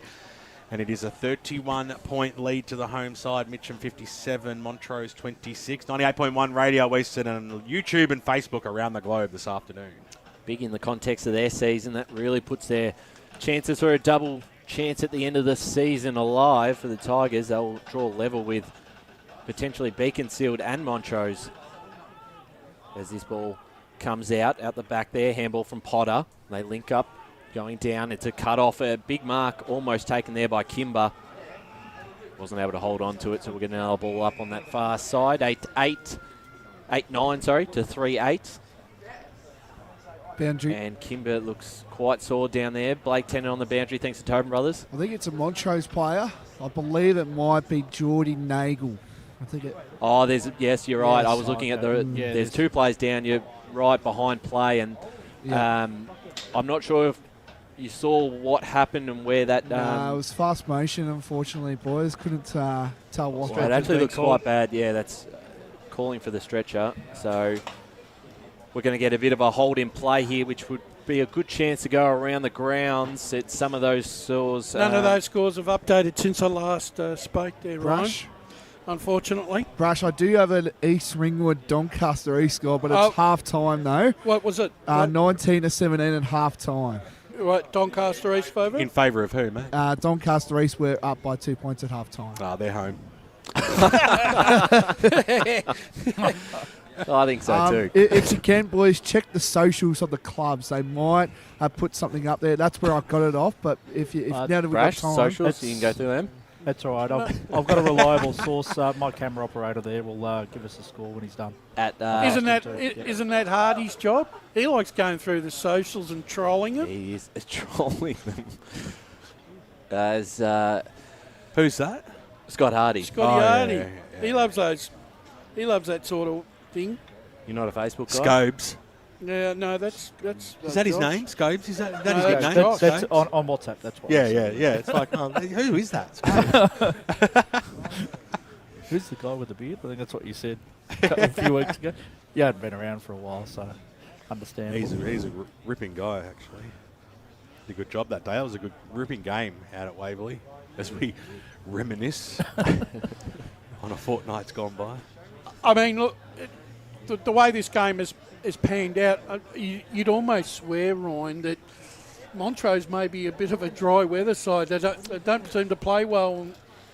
And it is a 31-point lead to the home side. Mitchum 57, Montrose 26. 98.1 Radio Eastern and YouTube and Facebook around the globe this afternoon. Big in the context of their season. That really puts their chances for a double chance at the end of the season alive for the Tigers. They'll draw level with potentially Beaconsfield and Montrose as this ball comes out the back there. Handball from Potter. They link up, going down. It's a cut-off. A big mark almost taken there by Kimber. Wasn't able to hold on to it, so we're getting another ball up on that far side. 8-9 to 3-8. Boundary. And Kimber looks quite sore down there. Blake Tennant on the boundary, thanks to Tobin Brothers. I think it's a Montrose player. I believe it might be Geordie Nagel. I think it. Oh, yes, you're right. Yes. I was looking at there's 2 players down. You're right behind play, and I'm not sure if you saw what happened and where that. It was fast motion, unfortunately, boys. Couldn't tell what. It actually looks quite bad. Yeah, that's calling for the stretcher. So we're going to get a bit of a hold in play here, which would be a good chance to go around the grounds. It's some of those scores. None of those scores have updated since I last spoke there, Brush. Ryan. Unfortunately. Brush, I do have an East Ringwood Doncaster East score, but it's half time though. What was it? 19-17 at half time. Right, Doncaster East favourite? In favour of who, mate? Doncaster East were up by 2 points at half time. They're home. I think so too. If you can, boys, check the socials of the clubs. They might put something up there. That's where I got it off. But if now that we've got Brash, time, socials, you can go through them. That's all right. I've got a reliable source. My camera operator there will give us a score when he's done. Isn't that Hardy's job? He likes going through the socials and trolling them. He is trolling them. Who's that? Scott Hardy. Scotty Hardy. Yeah. He loves those. He loves that sort of thing. You're not a Facebook guy? Scobes. Yeah, no, that's. Is that his name? Scobes? Is that his nickname? That's on WhatsApp. That's what. Yeah. It's like, who is that? Who's the guy with the beard? I think that's what you said a few weeks ago. You hadn't been around for a while, so understand. He's a ripping guy, actually. Did a good job that day. That was a good ripping game out at Waverley as we reminisce on a fortnight's gone by. I mean, look, the way this game is panned out, you'd almost swear, Ryan, that Montrose may be a bit of a dry weather side. They don't seem to play well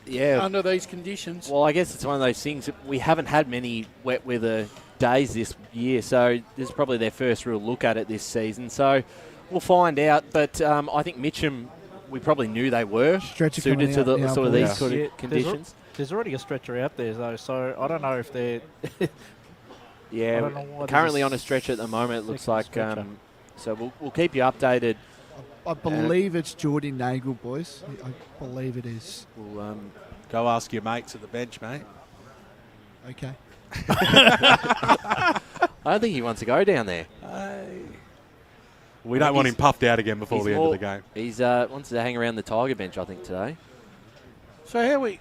under these conditions. Well, I guess it's one of those things. We haven't had many wet weather days this year, so this is probably their first real look at it this season. So we'll find out. But I think Mitchum, we probably knew they were suited to the sort of these sort of conditions. There's already a stretcher out there, though, so I don't know if they're... currently on a stretcher at the moment, it looks like. So we'll keep you updated. I believe it's Geordie Nagel, boys. I believe it is. We'll go ask your mates at the bench, mate. Okay. I don't think he wants to go down there. We don't want him puffed out again before the end of the game. He's wants to hang around the Tiger bench, I think, today. So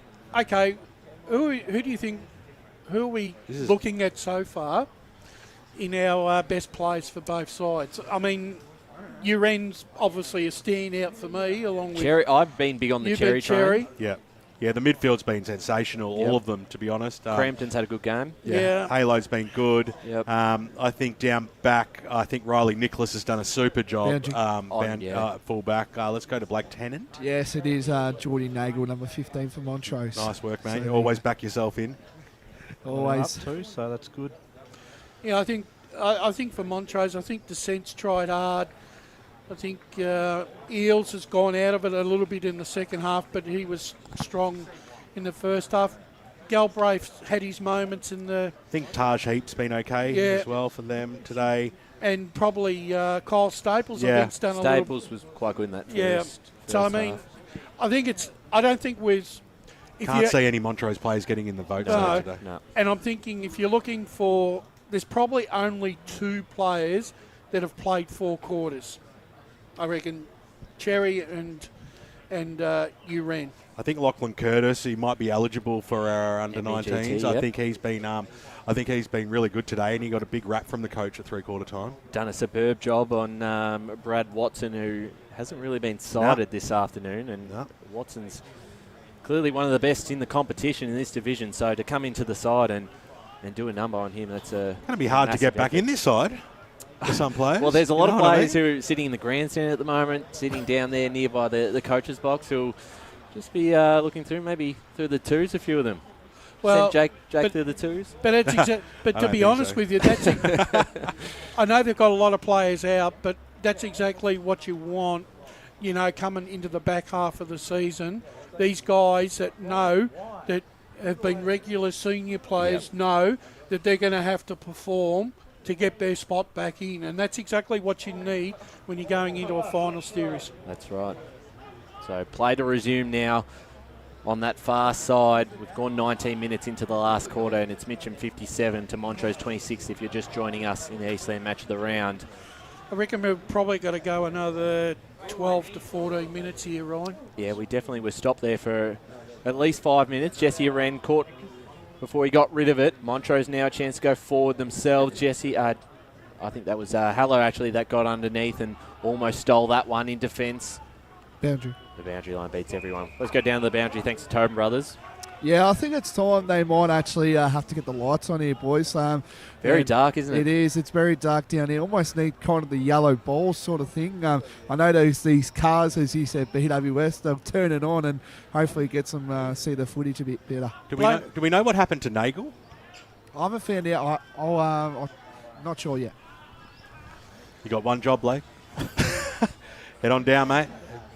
who do you think? Who are we looking at so far in our best players for both sides? I mean, Uren's obviously a standout for me, along with Cherry. I've been big on the Cherry train. Yeah, the midfield's been sensational, all of them, to be honest. Crampton's had a good game. Yeah. Halo's been good. Yep. I think down back, Riley Nicholas has done a super job. Full back. Let's go to Black Tennant. Yes, it is Geordie Nagel, number 15 for Montrose. Nice work, mate. Always back yourself in. Always. Up too, so that's good. Yeah, I think for Montrose, I think Descent's tried hard. I think Eels has gone out of it a little bit in the second half, but he was strong in the first half. Galbraith's had his moments in the... I think Taj Heap's been okay as well for them today. And probably Kyle Staples, I think's done a little... Staples was quite good in that first so, I mean, half. I think it's... I don't think we're... Can't see any Montrose players getting in the vote today. No. And I'm thinking if you're looking for... There's probably only two players that have played 4 quarters. I reckon Cherry and Uren. I think Lachlan Curtis, he might be eligible for our under-19s. I think he's been really good today, and he got a big rap from the coach at 3/4 time. Done a superb job on Brad Watson, who hasn't really been cited this afternoon, and Watson's clearly one of the best in the competition in this division. So to come into the side and do a number on him, that's going to be hard to get back in this side for some players. Well, there's a lot of players who are sitting in the grandstand at the moment, sitting down there nearby the coach's box, who'll just be looking through, maybe through the twos, a few of them. Well, send Jake through the twos. But but to be honest with you, that's I know they've got a lot of players out, but that's exactly what you want. You know, coming into the back half of the season, these guys that know that have been regular senior players know that they're going to have to perform to get their spot back in, and that's exactly what you need when you're going into a final series. That's right. So play to resume now on that far side. We've gone 19 minutes into the last quarter, and it's Mitchum 57 to Montrose 26 if you're just joining us in the Eastland match of the round. I reckon we've probably got to go another 12 to 14 minutes here, Ryan. Yeah, we definitely were stopped there for at least 5 minutes. Jesse Wren caught before he got rid of it. Montrose now a chance to go forward themselves. Jesse, I think that was Hallow actually that got underneath and almost stole that one in defence. Boundary. The boundary line beats everyone. Let's go down to the boundary thanks to Tobin Brothers. Yeah, I think it's time they might actually have to get the lights on here, boys. Very and dark, isn't it? It is. It's very dark down here. Almost need kind of the yellow balls sort of thing. I know these cars, as you said, BWS, they'll turn it on and hopefully get some see the footage a bit better. Do we know what happened to Nagel? I haven't found out. I'm not sure yet. You got one job, Blake. Head on down, mate.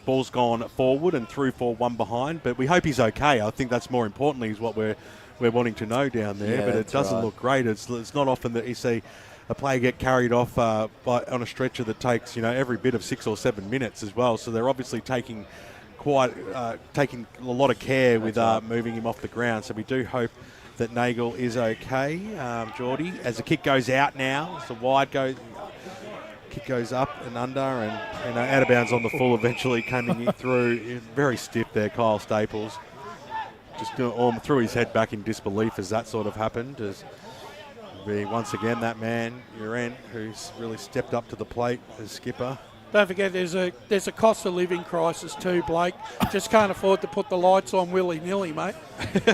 Ball's gone forward and through for one behind, but we hope he's okay. I think that's more importantly is what we're wanting to know down there. Yeah, but it doesn't look great. It's not often that you see a player get carried off on a stretcher that takes every bit of 6 or 7 minutes as well. So they're obviously taking a lot of care with moving him off the ground. So we do hope that Nagel is okay. Geordie, as the kick goes out now, so wide goes. Kick goes up and under and out of bounds on the full, eventually coming through. Very stiff there, Kyle Staples. Just threw his head back in disbelief as that sort of happened. As once again that man, Uren, who's really stepped up to the plate as skipper. Don't forget, there's a cost of living crisis too, Blake. Just can't afford to put the lights on willy-nilly, mate.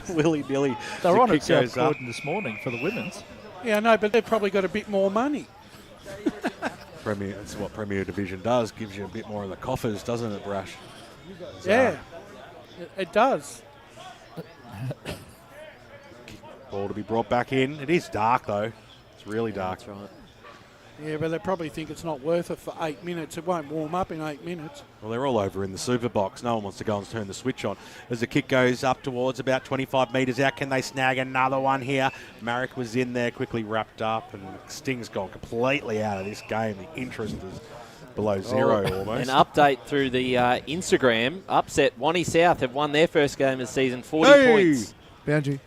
Willy-nilly. They were on at South Croydon this morning for the women's. Yeah, I know, but they've probably got a bit more money. That's what Premier Division does. Gives you a bit more in the coffers, doesn't it, Brash? Yeah, it does. Ball to be brought back in. It is dark, though. It's really dark. That's right. Yeah, but they probably think it's not worth it for 8 minutes. It won't warm up in 8 minutes. Well, they're all over in the super box. No one wants to go and turn the switch on. As the kick goes up towards about 25 metres out, can they snag another one here? Marek was in there, quickly wrapped up, and Sting's gone completely out of this game. The interest is below zero almost. An update through the Instagram. Upset. Wanty South have won their first game of the season, 40 points. Boundary.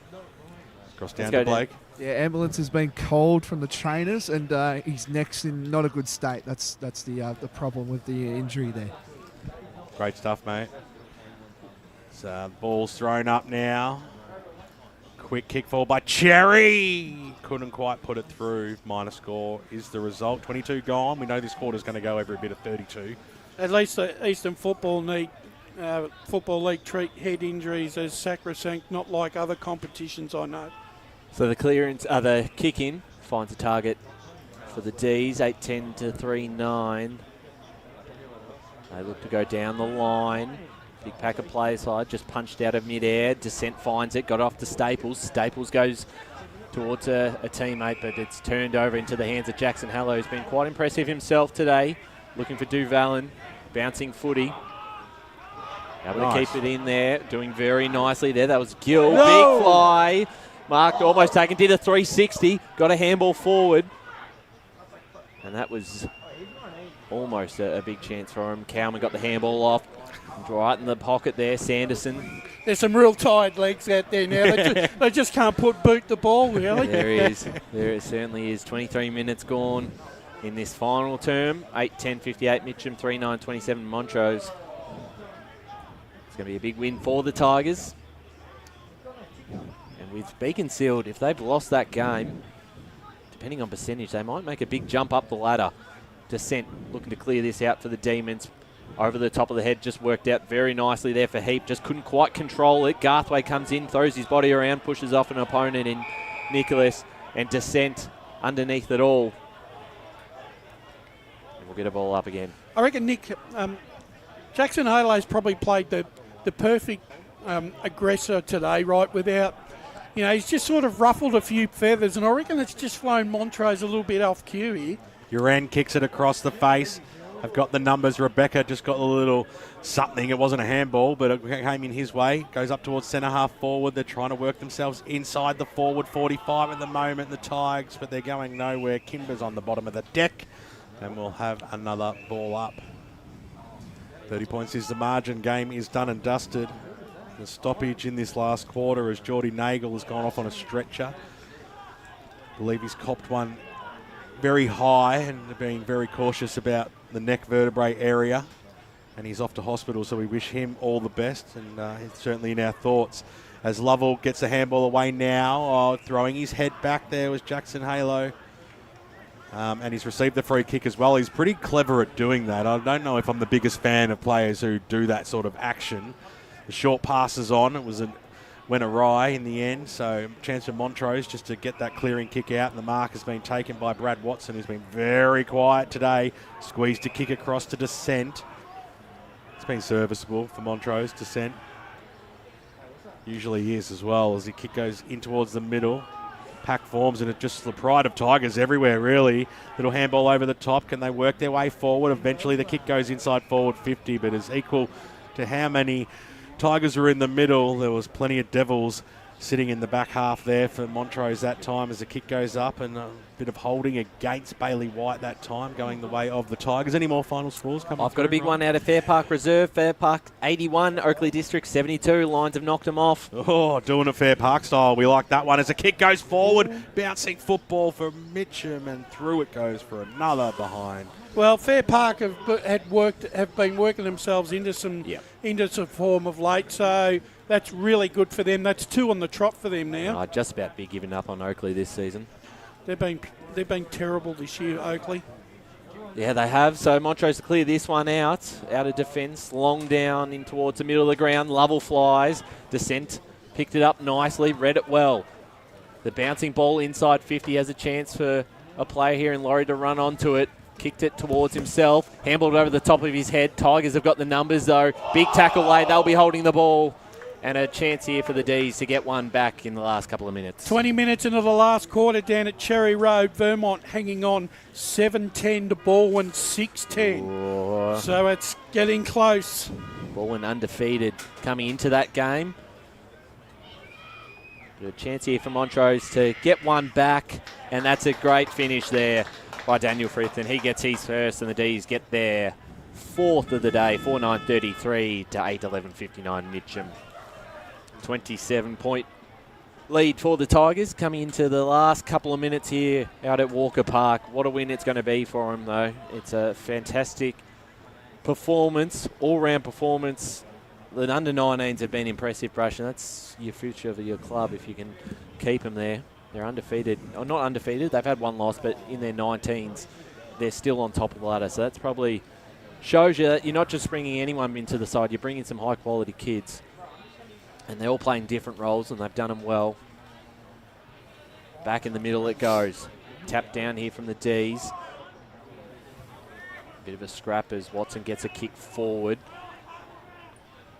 Cross down to Blake. Yeah, ambulance has been called from the trainers, and his neck's in not a good state. That's the problem with the injury there. Great stuff, mate. So ball's thrown up now. Quick kick forward by Cherry. Couldn't quite put it through. Minor score is the result. 22 gone. We know this quarter's going to go every bit of 32. At least the Eastern Football League treat head injuries as sacrosanct, not like other competitions I know. So the kick in finds a target for the D's, 8-10 to 3-9. They look to go down the line. Big pack of players side, just punched out of mid-air. Descent finds it, got off to Staples. Staples goes towards a teammate, but it's turned over into the hands of Jackson Hallow, who's been quite impressive himself today. Looking for Duvalin, bouncing footy. Able to keep it in there, doing very nicely there. That was Gill, big fly. Marked, almost taken, did a 360, got a handball forward. And that was almost a big chance for him. Cowman got the handball off. Right in the pocket there, Sanderson. There's some real tired legs out there now. They just can't boot the ball, really. There he is. There it certainly is. 23 minutes gone in this final term. 8-10-58 Mitchum, 3-9-27 Montrose. It's going to be a big win for the Tigers. And with Beaconsfield, if they've lost that game, depending on percentage, they might make a big jump up the ladder. Descent looking to clear this out for the Demons. Over the top of the head, just worked out very nicely there for Heap. Just couldn't quite control it. Garthway comes in, throws his body around, pushes off an opponent in Nicholas, and Descent underneath it all. And we'll get a ball up again. I reckon, Nick, Jackson Halo's probably played the perfect aggressor today, right, without, he's just sort of ruffled a few feathers, and I reckon it's just flown Montrose a little bit off cue here. Uran kicks it across the face. I've got the numbers. Rebecca just got a little something. It wasn't a handball, but it came in his way. Goes up towards centre half forward. They're trying to work themselves inside the forward 45 at the moment, the Tigers, but they're going nowhere. Kimber's on the bottom of the deck, and we'll have another ball up. 30 points is the margin. Game is done and dusted. The stoppage in this last quarter as Geordie Nagel has gone off on a stretcher. I believe he's copped one very high and being very cautious about the neck vertebrae area, and he's off to hospital, so we wish him all the best, and it's certainly in our thoughts. As Lovell gets a handball away now, throwing his head back there was Jackson Halo, and he's received the free kick as well. He's pretty clever at doing that. I don't know if I'm the biggest fan of players who do that sort of action. The short passes on, it was went awry in the end. So chance for Montrose just to get that clearing kick out, and the mark has been taken by Brad Watson, who's been very quiet today. Squeezed a kick across to Descent. It's been serviceable for Montrose. Descent usually is as well, as the kick goes in towards the middle. Pack forms, and it's just the pride of Tigers everywhere, really. Little handball over the top. Can they work their way forward? Eventually the kick goes inside forward 50, but is equal to how many Tigers were in the middle. There was plenty of Devils sitting in the back half there for Montrose that time as the kick goes up, and a bit of holding against Bailey White that time, going the way of the Tigers. Any more final scores coming I've got a big one out of Fair Park Reserve. Fair Park 81, Oakley District 72. Lions have knocked them off. Oh, doing a Fair Park style. We like that one as the kick goes forward. Bouncing football for Mitchum, and through it goes for another behind. Well, Fair Park have been working themselves into some form of late, so that's really good for them. That's 2 on the trot for them now. I'd just about be giving up on Oakley this season. They've been terrible this year, Oakley. Yeah, they have. So Montrose to clear this one out of defence. Long down in towards the middle of the ground. Lovell flies. Descent picked it up nicely. Read it well. The bouncing ball inside 50 has a chance for a player here in Laurie to run onto it. Kicked it towards himself. Handballed over the top of his head. Tigers have got the numbers though. Big tackle late. They'll be holding the ball. And a chance here for the D's to get one back in the last couple of minutes. 20 minutes into the last quarter down at Cherry Road. Vermont hanging on 7-10 to Baldwin 6-10. So it's getting close. Baldwin undefeated coming into that game. But a chance here for Montrose to get one back. And that's a great finish there by Daniel Frith. And he gets his first, and the D's get their 4th of the day, 4-9-33 to 8-11-59 Mitchum. 27-point lead for the Tigers coming into the last couple of minutes here out at Walker Park. What a win it's going to be for them, though. It's a fantastic performance, all-round performance. The under-19s have been impressive, Brush, and that's your future of your club if you can keep them there. They're undefeated, or not undefeated, they've had one loss, but in their 19s, they're still on top of the ladder. So that's probably shows you that you're not just bringing anyone into the side, you're bringing some high-quality kids. And they're all playing different roles, and they've done them well. Back in the middle it goes. Tap down here from the D's. Bit of a scrap as Watson gets a kick forward.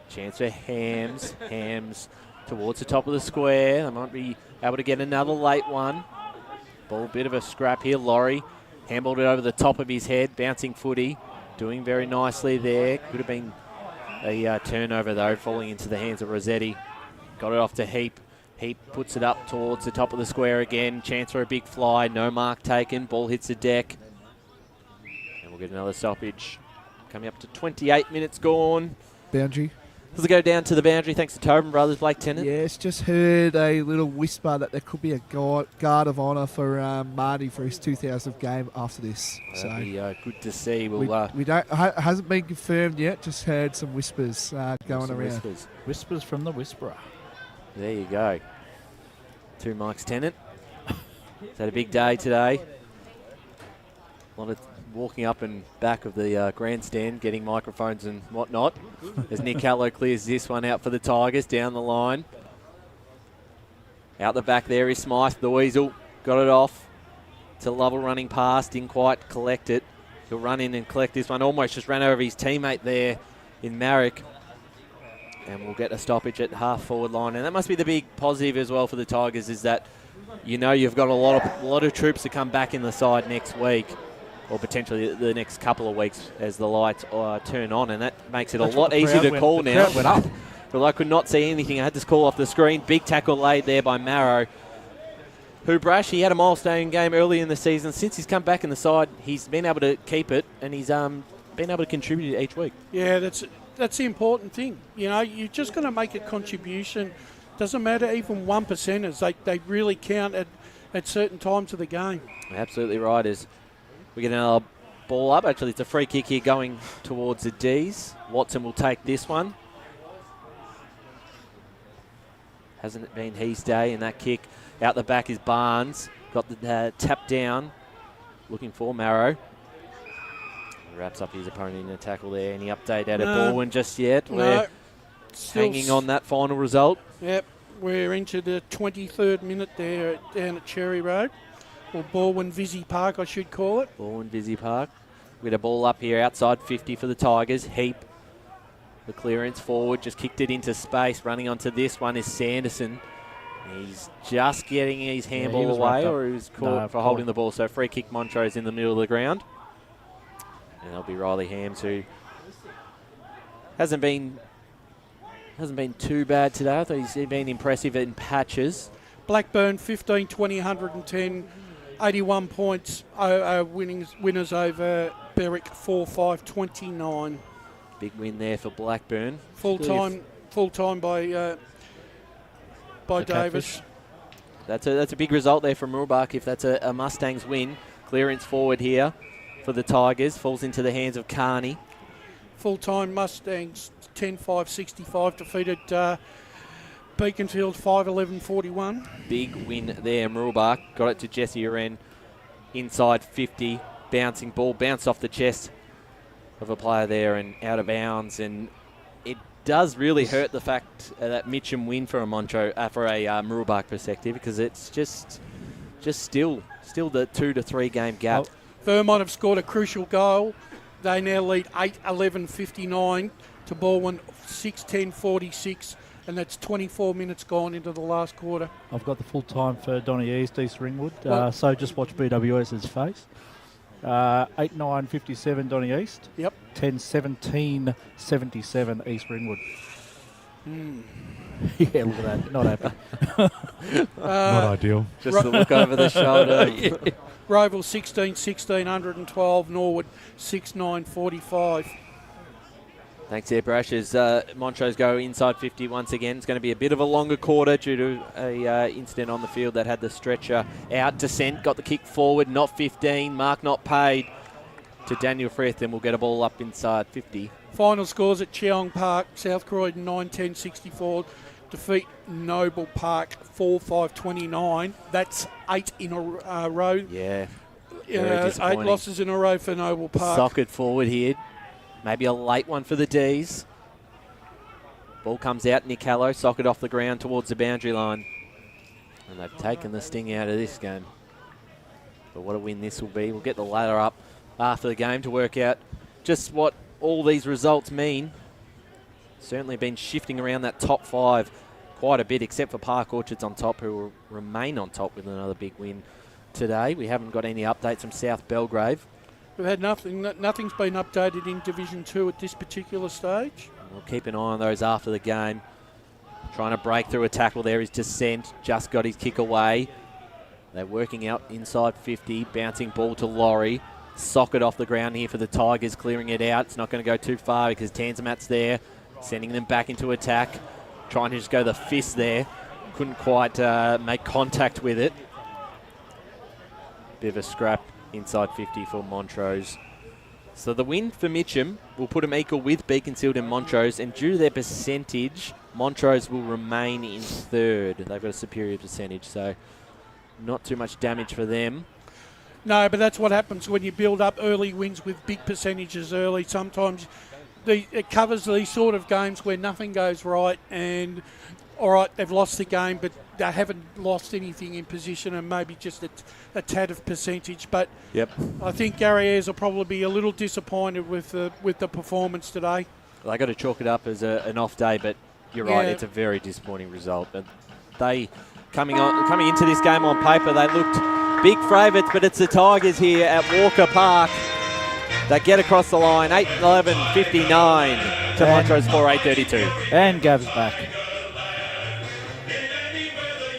Chance for Hams. Hams towards the top of the square. They might be able to get another late one. Ball, bit of a scrap here. Laurie handballed it over the top of his head. Bouncing footy. Doing very nicely there. Could have been a turnover, though, falling into the hands of Rossetti. Got it off to Heap. Heap puts it up towards the top of the square again. Chance for a big fly. No mark taken. Ball hits the deck. And we'll get another stoppage. Coming up to 28 minutes gone. Boundary. Does it go down to the boundary thanks to Tobin Brothers, Blake Tennant? Yes, just heard a little whisper that there could be a guard of honour for Marty for his 2000th game after this. That'd be good to see. We don't hasn't been confirmed yet. Just heard some whispers going around. Whispers from the whisperer. There you go. 2 Mike's Tennant. He's had a big day today. A lot of walking up and back of the grandstand, getting microphones and whatnot. As Nick Callow clears this one out for the Tigers down the line. Out the back there is Smythe, the Weasel. Got it off to Lovell running past. Didn't quite collect it. He'll run in and collect this one. Almost just ran over his teammate there in Marek. And we'll get a stoppage at half forward line. And that must be the big positive as well for the Tigers, is that you know you've got a lot of troops to come back in the side next week, or potentially the next couple of weeks as the lights turn on, and that makes it a lot easier to call now. Went up. But I could not see anything. I had this call off the screen. Big tackle laid there by Marrow, who, Brash, he had a milestone game early in the season. Since he's come back in the side, he's been able to keep it, and he's been able to contribute each week. Yeah, that's the important thing. You know, you're just going to make a contribution. Doesn't matter, even 1%ers. They really count at certain times of the game. Absolutely right. As we get another ball up. Actually, it's a free kick here going towards the D's. Watson will take this one. Hasn't it been his day? And that kick out the back is Barnes. Got the tap down. Looking for Marrow. Wraps up his opponent in a tackle there. Any update out of Baldwin just yet? No. We're hanging on that final result. Yep. We're into the 23rd minute there down at Cherry Road, or Balwyn Vizzy Park, I should call it. Balwyn Vizzy Park. With a ball up here outside 50 for the Tigers. Heap. The clearance forward, just kicked it into space. Running onto this one is Sanderson. He's just getting his handball away, or he was caught for holding the ball. So free kick, Montrose in the middle of the ground. And that'll be Riley Hams, who hasn't been too bad today. I thought he's been impressive in patches. Blackburn 15, 20, 110, 81 points. Winners over Berwick 4-5, 29. Big win there for Blackburn. Full time by Davis. That's a big result there from Mooroolbark if that's a Mustangs win. Clearance forward here for the Tigers. Falls into the hands of Carney. Full time Mustangs 10-5-65 defeated Beaconsfield 5-11-41. Big win there. Mooroolbark got it to Jesse Uren inside 50. Bouncing ball, bounced off the chest of a player there and out of bounds, and it does really hurt the fact that Mitchum win for a Mooroolbark perspective, because it's just still the 2 to 3 game gap. Vermont have scored a crucial goal. They now lead 8-11-59 to Balwyn 6-10-46, and that's 24 minutes gone into the last quarter. I've got the full time for Donny East, East Ringwood. So just watch BWS's face. 8-9-57 Donny East. Yep. 10-17-77 East Ringwood. Yeah, look at that. Not happy. Not ideal. Just the look over the shoulder. Roval 16-16, 112. Norwood 6-9-45. Thanks there, Brash. As Montrose go inside 50 once again. It's going to be a bit of a longer quarter due to a incident on the field that had the stretcher out. Descent got the kick forward, not 15. Mark not paid to Daniel Frith, and we'll get a ball up inside 50. Final scores at Cheong Park. South Croydon 9-10-64. Defeat Noble Park 4-5-29. That's 8 in a row. Yeah. 8 losses in a row for Noble Park. Socket forward here. Maybe a late one for the D's. Ball comes out. Nick Hallow, socket off the ground towards the boundary line. And they've taken the sting out of this game. But what a win this will be. We'll get the ladder up after the game to work out just what all these results mean. Certainly been shifting around that top 5 quite a bit, except for Park Orchards on top, who will remain on top with another big win today. We haven't got any updates from South Belgrave. We've had nothing. Nothing's been updated in Division 2 at this particular stage. We'll keep an eye on those after the game. Trying to break through a tackle there is Descent. Just got his kick away. They're working out inside 50. Bouncing ball to Laurie. Socket off the ground here for the Tigers, clearing it out. It's not going to go too far because Tanzimat's there, sending them back into attack. Trying to just go the fist there. Couldn't quite make contact with it. Bit of a scrap inside 50 for Montrose. So the win for Mitchum will put them equal with Beaconsfield and Montrose, and due to their percentage, Montrose will remain in third. They've got a superior percentage, so not too much damage for them. No, but that's what happens when you build up early wins with big percentages early. Sometimes it covers these sort of games where nothing goes right, and all right, they've lost the game, but they haven't lost anything in position, and maybe just a tad of percentage. But yep, I think Gary Ayres will probably be a little disappointed with the performance today. They got to chalk it up as an off day, but you're right, it's a very disappointing result. And they coming into this game on paper, they looked big favourites, but it's the Tigers here at Walker Park that get across the line. 8-11-59 to Montrose 4-8-32. And Gav's back.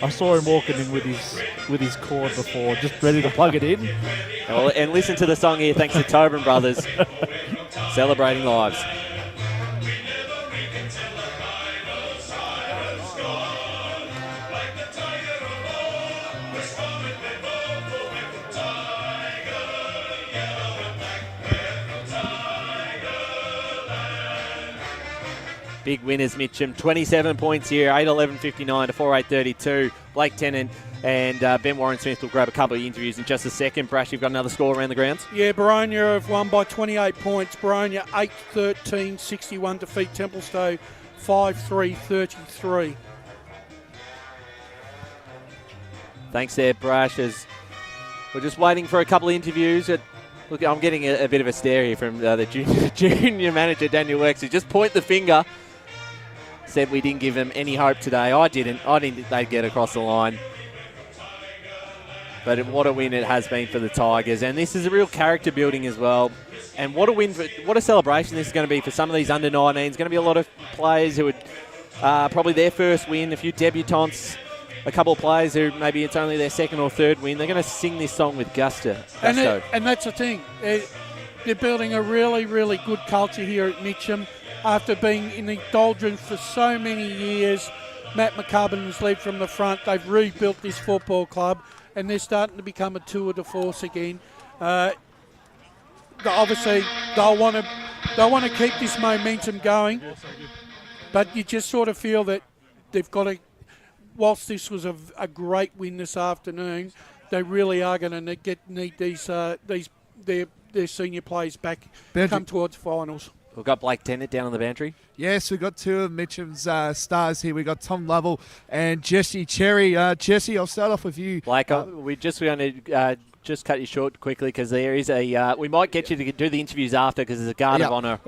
I saw him walking in with his cord before, just ready to plug it in. Well, and listen to the song here, thanks to Tobin Brothers, celebrating lives. Big winners, Mitchum. 27 points here, 8-11-59 to 4-8-32. Blake Tennant and Ben Warren-Smith will grab a couple of interviews in just a second. Brash, you've got another score around the grounds? Yeah, Baronia have won by 28 points. Baronia 8-13-61 defeat Templestowe 5-3-33. Thanks there, Brash, as we're just waiting for a couple of interviews. Look, I'm getting a bit of a stare here from the junior manager, Daniel Wex, who just pointed the finger, said we didn't give them any hope today. I didn't think they'd get across the line. But what a win it has been for the Tigers. And this is a real character building as well. And what a win, what a celebration this is going to be for some of these under-19s. Going to be a lot of players who would probably their first win, a few debutants, a couple of players who maybe it's only their second or third win. They're going to sing this song with gusto. And that's the thing. They're building a really, really good culture here at Mitchum. After being in the doldrums for so many years, Matt McCubbin has led from the front. They've rebuilt this football club, and they're starting to become a tour de force again. Obviously, they'll want to keep this momentum going, but you just sort of feel that they've got to. Whilst this was a great win this afternoon, they really are going to need their senior players back, come towards finals. We've got Blake Tennant down on the boundary. Yes, we've got two of Mitchum's stars here. We've got Tom Lovell and Jesse Cherry. Jesse, I'll start off with you. Blake, we're going to just cut you short quickly because there is a... we might get you to do the interviews after because there's a guard of honour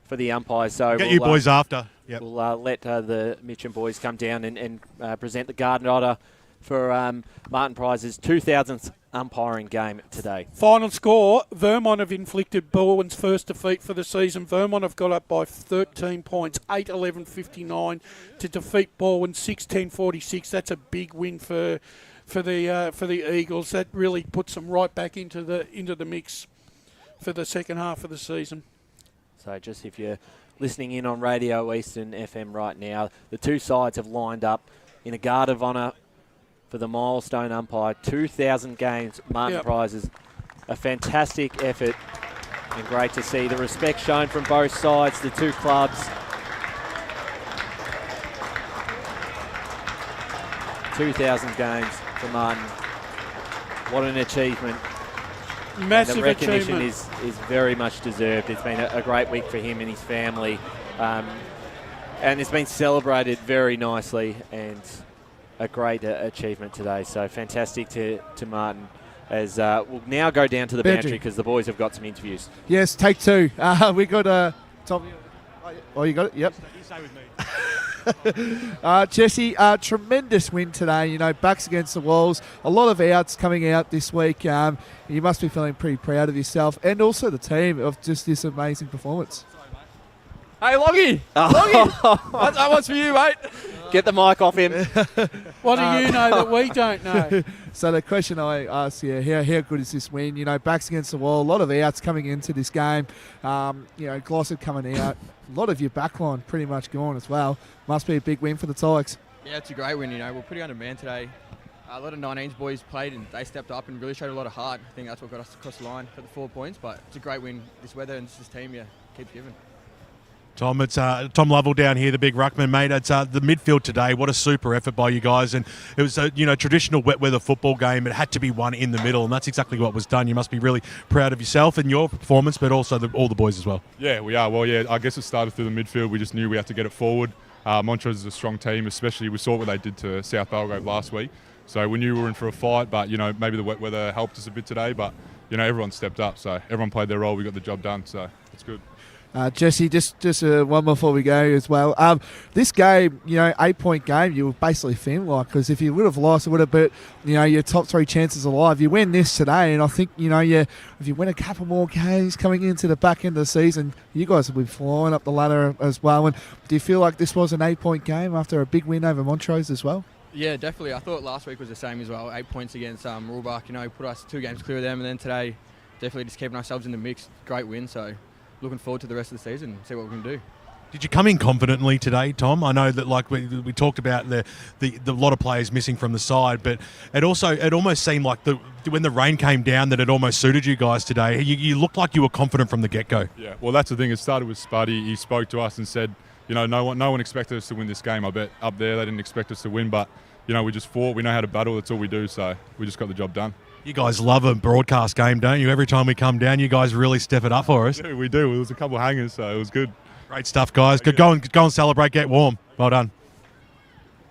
for the umpires. So get you boys after. Yep. We'll let the Mitchum boys come down and present the guard of honour for Martin Price's 2000th umpiring game today. Final score, Vermont have inflicted Baldwin's first defeat for the season. Vermont have got up by 13 points, 8-11-59 to defeat Baldwin 6-10-46. That's a big win for the Eagles. That really puts them right back into the mix for the second half of the season. So just if you're listening in on Radio Eastern FM right now, the two sides have lined up in a guard of honour for the milestone umpire. 2,000 games, Martin Prizes. A fantastic effort and great to see the respect shown from both sides, the two clubs. 2,000 games for Martin. What an achievement. Massive and the recognition achievement. is very much deserved. It's been a great week for him and his family. And it's been celebrated very nicely and a great achievement today. So fantastic to Martin. As we'll now go down to the boundary because the boys have got some interviews. Yes, take two. We got Tom. Oh, you got it? Yep. Jesse, tremendous win today. You know, backs against the walls. A lot of outs coming out this week. You must be feeling pretty proud of yourself and also the team of just this amazing performance. Hey, Loggy! Loggy! That one's for you, mate. Get the mic off him. What do you know that we don't know? So the question I asked you, how good is this win? You know, backs against the wall, a lot of outs coming into this game. You know, Glossop coming out. A lot of your backline pretty much gone as well. Must be a big win for the Tigers. Yeah, it's a great win. You know, we're pretty undermanned today. A lot of 19s boys played and they stepped up and really showed a lot of heart. I think that's what got us across the line for the 4 points. But it's a great win. This weather and this team, keeps giving. Tom, it's Tom Lovell down here, the big ruckman, mate. It's the midfield today. What a super effort by you guys. And it was a traditional wet weather football game. It had to be won in the middle, and that's exactly what was done. You must be really proud of yourself and your performance, but also all the boys as well. Yeah, we are. Well, I guess it started through the midfield. We just knew we had to get it forward. Montrose is a strong team, especially we saw what they did to South Belgrave last week. So we knew we were in for a fight, but, maybe the wet weather helped us a bit today. But, everyone stepped up. So everyone played their role. We got the job done. So it's good. Jesse, just one more before we go as well. This game, 8-point game, you were basically feeling like, because if you would have lost, it would have put, your top three chances alive. You win this today, and I think, if you win a couple more games coming into the back end of the season, you guys will be flying up the ladder as well. And do you feel like this was an 8-point game after a big win over Montrose as well? Yeah, definitely. I thought last week was the same as well. 8 points against Rulbach, put us 2 games clear of them, and then today, definitely just keeping ourselves in the mix. Great win, so looking forward to the rest of the season and see what we can do. Did you come in confidently today, Tom? I know that we talked about the lot of players missing from the side, but it almost seemed like when the rain came down that it almost suited you guys today. You looked like you were confident from the get-go. Yeah, well, that's the thing. It started with Spuddy. He spoke to us and said, no one expected us to win this game. I bet up there they didn't expect us to win, but we just fought. We know how to battle. That's all we do. So we just got the job done. You guys love a broadcast game, don't you? Every time we come down, you guys really step it up for us. We do. It was a couple of hangers, so it was good. Great stuff, guys. Go and celebrate. Get warm. Well done.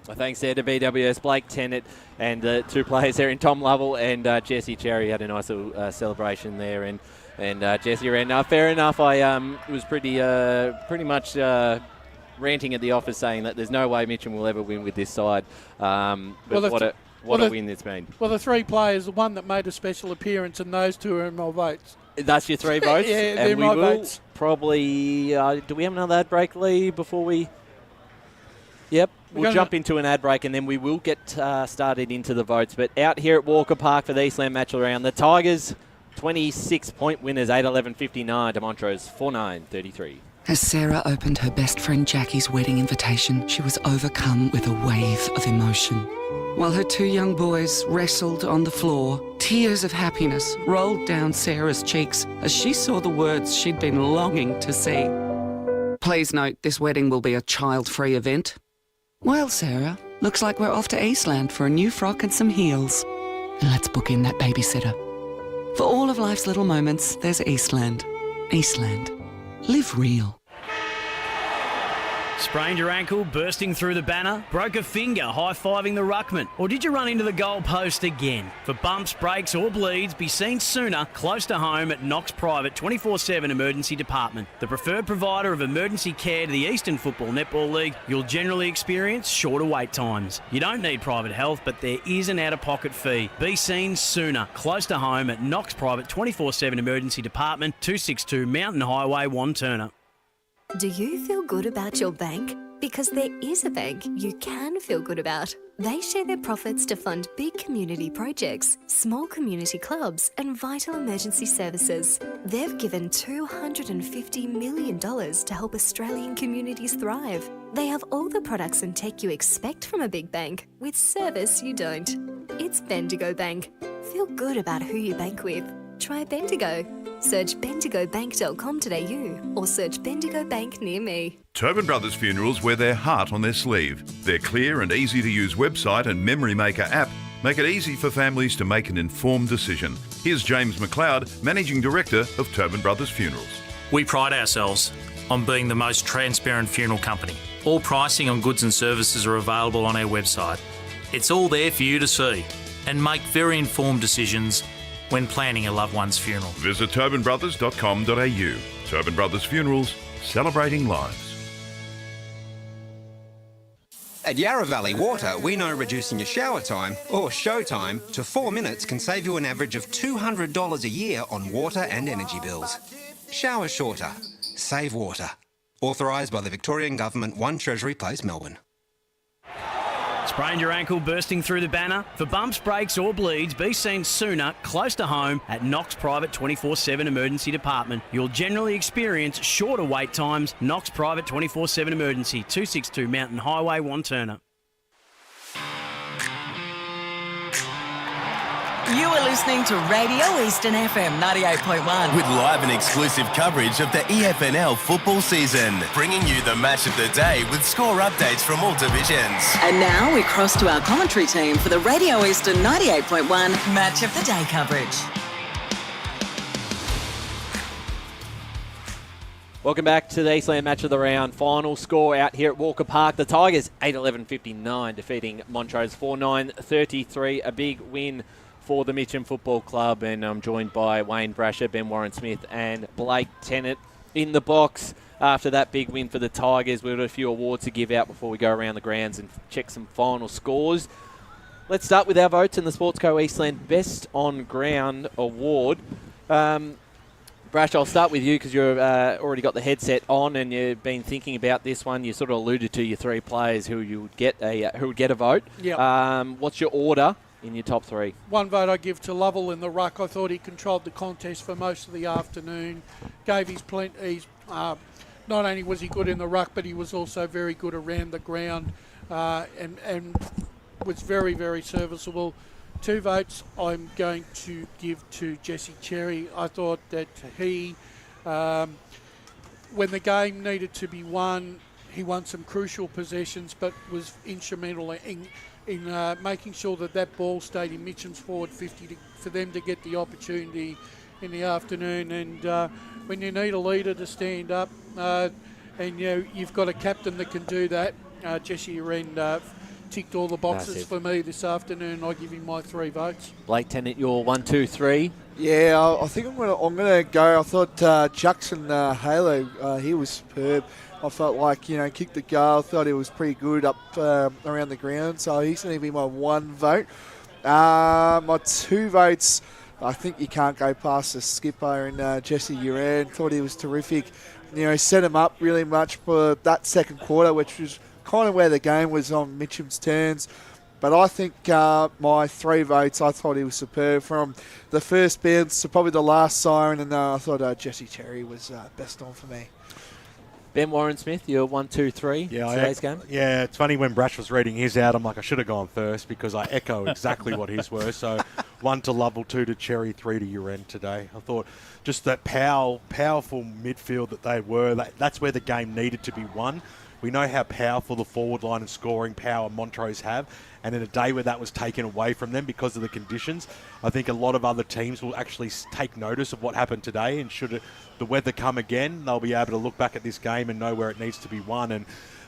Well, thanks there to BWS, Blake Tennant, and the two players there in Tom Lovell and Jesse Cherry had a nice little celebration there. And Jesse ran. Fair enough, I was pretty much ranting at the office saying that there's no way Mitchum will ever win with this side. But what a win it's been. Well, the three players, the one that made a special appearance, and those two are in my votes. That's your three votes? Yeah, and they're we my will votes. Probably, do we have another ad break, Lee, before we... Yep, we'll jump into an ad break and then we will get started into the votes. But out here at Walker Park for the Eastland match around, the Tigers 26-point winners, 8-11-59 to Montrose 4-9-33. As Sarah opened her best friend Jackie's wedding invitation, she was overcome with a wave of emotion. While her two young boys wrestled on the floor, tears of happiness rolled down Sarah's cheeks as she saw the words she'd been longing to see. Please note, this wedding will be a child-free event. Well, Sarah, looks like we're off to Eastland for a new frock and some heels. And let's book in that babysitter. For all of life's little moments, there's Eastland. Eastland. Live real. Sprained your ankle, bursting through the banner? Broke a finger, high-fiving the ruckman? Or did you run into the goal post again? For bumps, breaks or bleeds, be seen sooner, close to home at Knox Private 24/7 Emergency Department. The preferred provider of emergency care to the Eastern Football Netball League, you'll generally experience shorter wait times. You don't need private health, but there is an out-of-pocket fee. Be seen sooner, close to home at Knox Private 24/7 Emergency Department, 262 Mountain Highway, Wanturna. Do you feel good about your bank? Because there is a bank you can feel good about. They share their profits to fund big community projects, small community clubs, and vital emergency services. They've given $250 million to help Australian communities thrive. They have all the products and tech you expect from a big bank, with service you don't. It's Bendigo Bank. Feel good about who you bank with. Try Bendigo. Search bendigobank.com.au or search Bendigo Bank near me. Tobin Brothers Funerals wear their heart on their sleeve. Their clear and easy to use website and Memory Maker app make it easy for families to make an informed decision. Here's James McLeod, Managing Director of Tobin Brothers Funerals. We pride ourselves on being the most transparent funeral company. All pricing on goods and services are available on our website. It's all there for you to see and make very informed decisions when planning a loved one's funeral. Visit tobinbrothers.com.au. Tobin Brothers Funerals, celebrating lives. At Yarra Valley Water, we know reducing your shower time, or show time, to 4 minutes can save you an average of $200 a year on water and energy bills. Shower shorter. Save water. Authorised by the Victorian Government, 1 Treasury Place, Melbourne. Sprained your ankle, bursting through the banner? For bumps, breaks or bleeds, be seen sooner, close to home at Knox Private 24/7 Emergency Department. You'll generally experience shorter wait times. Knox Private 24/7 Emergency, 262 Mountain Highway, Wanturna. You are listening to Radio Eastern FM 98.1. With live and exclusive coverage of the EFNL football season, bringing you the match of the day with score updates from all divisions. And now we cross to our commentary team for the Radio Eastern 98.1 Match of the Day coverage. Welcome back to the Eastland match of the round. Final score out here at Walker Park. The Tigers 8-11-59 defeating Montrose 4-9-33. A big win for the Mitchum Football Club, and I'm joined by Wayne Brasher, Ben Warren-Smith and Blake Tennant in the box after that big win for the Tigers. We've got a few awards to give out before we go around the grounds and check some final scores. Let's start with our votes in the Sportsco Eastland Best on Ground Award. Brash, I'll start with you because you've already got the headset on and you've been thinking about this one. You sort of alluded to your three players who would get a vote. Yep. What's your order in your top three? One vote I give to Lovell in the ruck. I thought he controlled the contest for most of the afternoon. Gave his not only was he good in the ruck, but he was also very good around the ground and was very, very serviceable. 2 votes I'm going to give to Jesse Cherry. I thought that he, when the game needed to be won, he won some crucial possessions, but was instrumental in making sure that ball stayed in Mitchum's forward 50 for them to get the opportunity in the afternoon. And when you need a leader to stand up, and you've got a captain that can do that, Jesse Wren ticked all the boxes Massive. for me this afternoon. I give him my 3 votes. Blake Tennant, your 1, 2, 3. Yeah, I think I'm gonna go. I thought Jackson Halo, he was superb. I felt like, kicked the goal. Thought he was pretty good up around the ground. So he's going to be my 1 vote. My 2 votes, I think you can't go past the skipper and Jesse Uran. Thought he was terrific. Set him up really much for that second quarter, which was kind of where the game was on Mitchum's turns. But I think my 3 votes, I thought he was superb from the first bounce to probably the last siren. And I thought Jesse Cherry was best on for me. Ben Warren-Smith, your 1, 2, 3 today's game? Yeah, it's funny when Brash was reading his out, I'm like, I should have gone first because I echo exactly what his were. So 1 to Lovell, 2 to Cherry, 3 to Uren today. I thought just that powerful midfield that they were, that's where the game needed to be won. We know how powerful the forward line and scoring power Montrose have, and in a day where that was taken away from them because of the conditions, I think a lot of other teams will actually take notice of what happened today, and should the weather come again, they'll be able to look back at this game and know where it needs to be won. And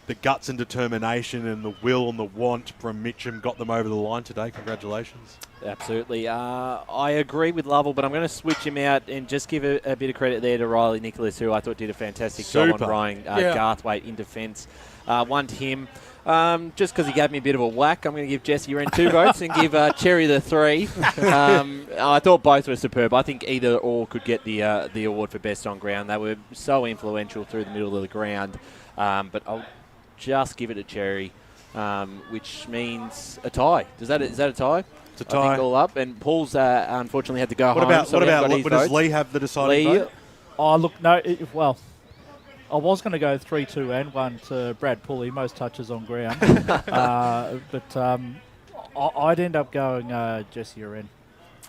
the guts and determination and the will and the want from Mitchum got them over the line today. Congratulations. Absolutely. I agree with Lovell, but I'm going to switch him out and just give a bit of credit there to Riley Nicholas, who I thought did a fantastic job on rowing Garthwaite in defence. 1 to him. Just because he gave me a bit of a whack, I'm going to give Jesse Uren 2 votes and give Cherry the 3. I thought both were superb. I think either or could get the award for best on ground. They were so influential through the middle of the ground. But I'll just give it to Cherry, which means a tie. Is that a tie? It's a tie. I think all up. And Paul's unfortunately had to go home. What does Lee have the deciding vote? Oh, look, no, I was going to go 3, 2 and 1 to Brad Pulley, most touches on ground. But I'd end up going Jesse Uren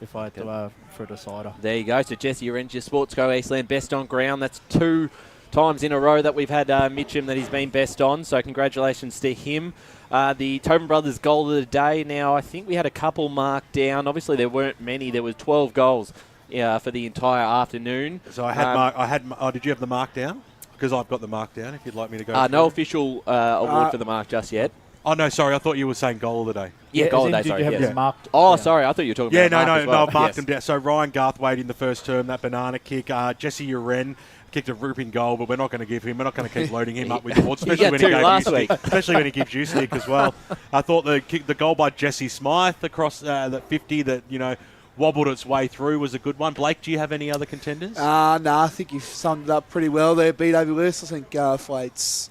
if I had to for a decider. There you go. So Jesse Uren, your Sports Go Eastland best on ground. That's 2 times in a row that we've had Mitchum that he's been best on. So congratulations to him. The Tobin Brothers goal of the day. Now, I think we had a couple marked down. Obviously, there weren't many. There was 12 goals for the entire afternoon. So I had did you have the mark down? Because I've got the mark down, if you'd like me to go. No official award for the mark just yet. Oh, no, sorry. I thought you were saying goal of the day. Yeah, goal of the day, sorry. Did you have marked? Oh, sorry. I thought you were talking about no, as well. I've marked them down. So Ryan Garthwaite in the first term, that banana kick. Jesse Uren kicked a ripping goal, but we're not going to give him. We're not going to keep loading him up with awards, especially when he gives you stick as well. I thought the goal by Jesse Smythe across the 50 that, wobbled its way through was a good one. Blake, do you have any other contenders? No, I think you've summed it up pretty well there. BWS, I think Garthwaite's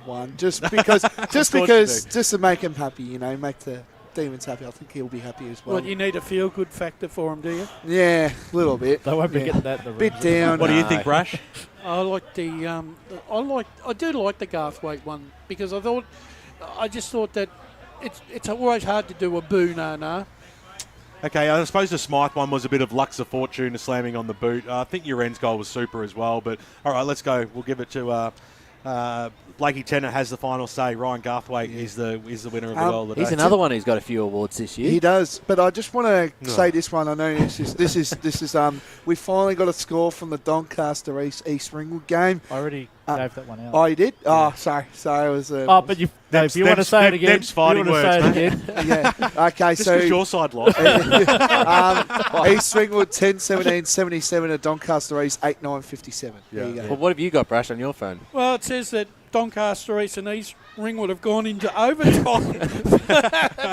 one. Just to make him happy, make the Demons happy. I think he'll be happy as well. Well, you need a feel-good factor for him, do you? Yeah, a little bit. They won't be getting that. Bit down. What do you think, Brash? I like I do like the Garthwaite one because I just thought that it's always hard to do a boo nah. Okay, I suppose the Smythe one was a bit of Lux of Fortune slamming on the boot. I think Uren's goal was super as well. But, all right, let's go. We'll give it to Blakey Tennant has the final say. Ryan Garthwaite is the winner of the goal of the day. He's another one who's got a few awards this year. He does. But I just want to say this one. I know this is we finally got a score from the Doncaster East Ringwood game. I already gave that one out. Oh, you did? Yeah. Oh, sorry. It was. But if you want to say it again, them's fighting words, mate. Yeah. Okay. Just because your side lost. East Ringwood 10-17-77 to Doncaster East 8-9-57. There you go. Well, what have you got, Brash, on your phone? Well, it says that Doncaster East and East Ringwood have gone into overtime.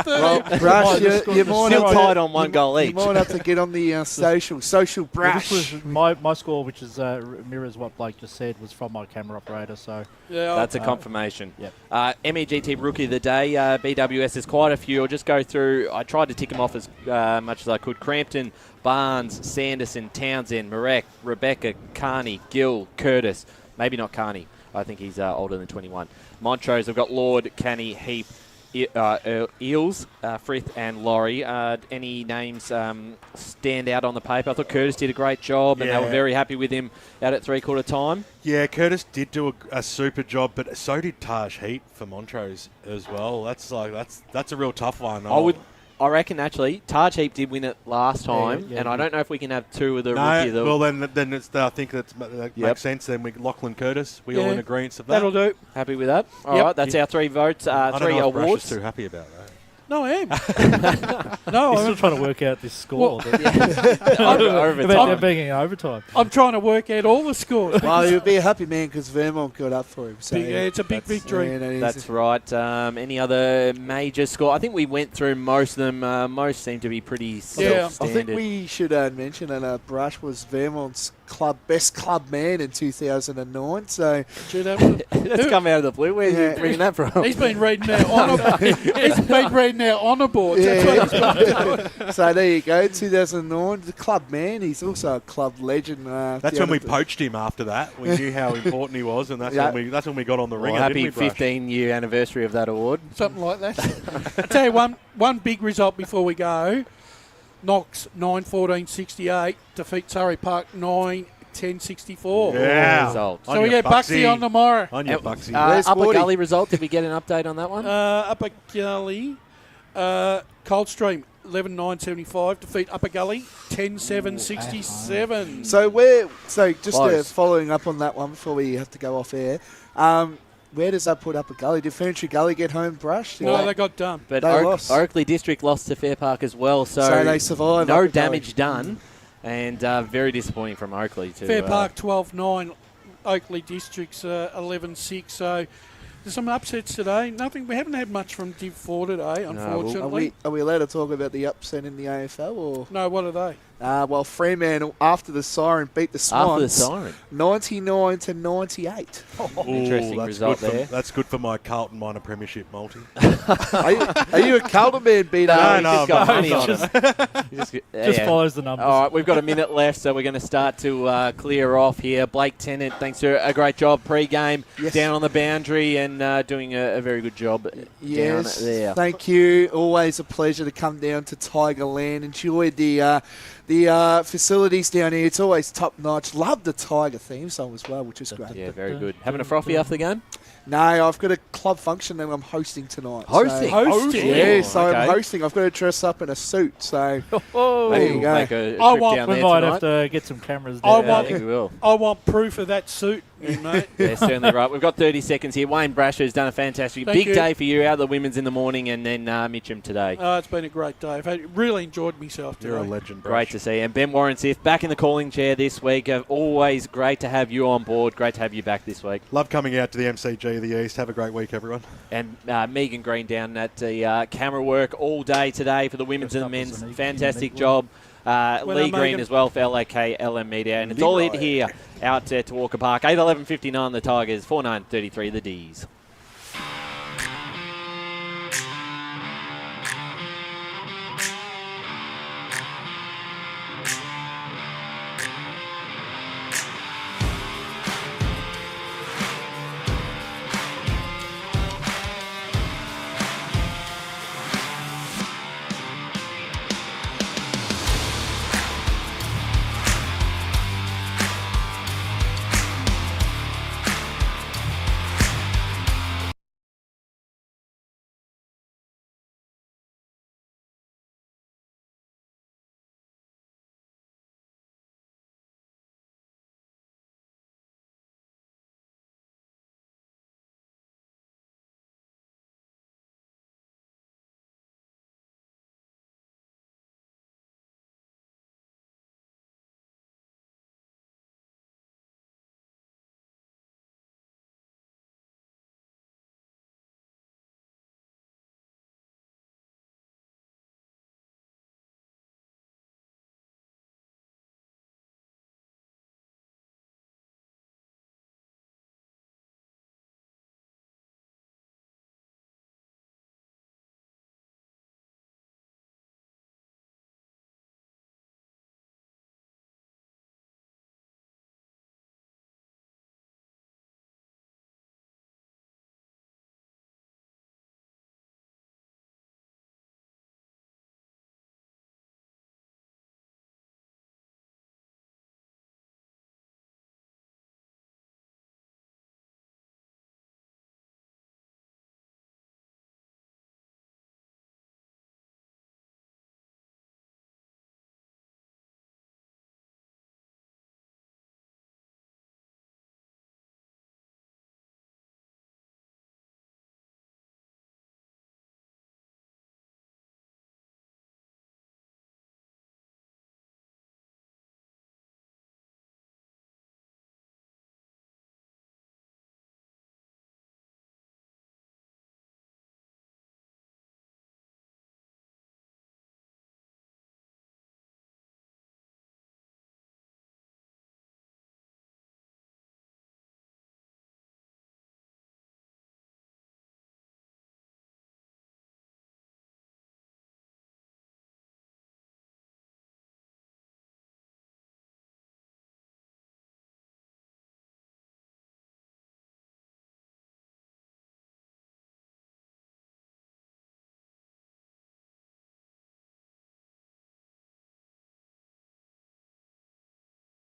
Well, Brash, you're more still tied on one goal each. You might have to get on the social Brash. Well, this was my score, which is mirrors what Blake just said, was from my camera operator. So that's a confirmation. Yep. MEGT Rookie of the Day, BWS. There's quite a few. I'll just go through. I tried to tick them off as much as I could. Crampton, Barnes, Sanderson, Townsend, Marek, Rebecca, Carney, Gill, Curtis. Maybe not Carney. I think he's older than 21. Montrose, I've got Lord, Canny, Heap, Eels, Frith and Laurie. Any names stand out on the paper? I thought Curtis did a great job and they were very happy with him out at three-quarter time. Yeah, Curtis did do a super job, but so did Taj Heap for Montrose as well. That's a real tough one. I reckon actually Taj Heap did win it last time, and I don't know if we can have two of the rookie of the... Well, then it's, I think that makes sense. Then Lachlan Curtis, we all in agreement of that. That'll do. Happy with that? All right, that's our 3 votes, I don't 3 know if Brush awards. is too happy about that. No, I am. He's still trying to work out this score. Overtime. Being in overtime. I'm trying to work out all the scores. Well, you'll be a happy man because Vermont got up for him. So it's a big victory. That's right. Any other major score? I think we went through most of them. Most seem to be pretty self-standard. I think we should mention that Brush was Vermont's best club man in 2009. So that's come out of the blue. Where are you bringing that from? He's been reading our honour. He's been reading our honour boards. That's what he's been doing. So there you go, 2009, the club man. He's also a club legend. That's when we poached him. After that, we knew how important he was, and that's when we got on the ring. Happy 15-year anniversary of that award. Something like that. I'll tell you one big result before we go. Knox 9-14-68 defeat Surrey Park 9-10-64. Yeah. Result. So we get Buxy on tomorrow. On your Buxy. Upper Gully result. Did we get an update on that one? Upper Gully, Coldstream 11-9-75 defeat Upper Gully 10-7-67. So following up on that one before we have to go off air. Where does that put Upper Gully? Did Ferntree Gully get home brushed? No, they got done. But they lost. Oakley District lost to Fair Park as well, so they survived. No damage done, and very disappointing from Oakley too. Fair Park 12-9, Oakley District's 11-6. So there's some upsets today. Nothing. We haven't had much from Div 4 today, unfortunately. Are we allowed to talk about the upset in the AFL? Or no? What are they? Well, Fremantle after the siren beat the Swans. After the siren, 99-98. Interesting result there. That's good for my Carlton minor premiership multi. Are you a Carlton man, Peter? No, just follows the numbers. All right, we've got a minute left, so we're going to start to clear off here. Blake Tennant, thanks for a great job pre-game down on the boundary and doing a very good job down there. Thank you. Always a pleasure to come down to Tigerland. Enjoyed the facilities down here. It's always top notch. Love the Tiger theme song as well, which is great. Yeah, very good. Having a frothy after the game? No, I've got a club function that I'm hosting tonight. Hosting? Yeah, so I'm hosting. I've got to dress up in a suit. So there you go. Make a trip down we there might tonight. have to get some cameras I there. want proof of that suit, mate. Yeah, certainly right. We've got 30 seconds here. Wayne Brasher has done a fantastic big day for you. Out of the women's in the morning and then Mitchum today. It's been a great day. I've really enjoyed myself today. You're a legend, Brash. Great to see you. And Ben Warren-Sith back in the calling chair this week. Always great to have you on board. Great to have you back this week. Love coming out to the MCG of the East. Have a great week, everyone. And Megan Green down at the camera work all day today for the women's and the men's. Fantastic job. Lee Green as well for LAK LM Media. And it's all it here out at Walker Park. 8-11-59 the Tigers, 4-9-33 the D's.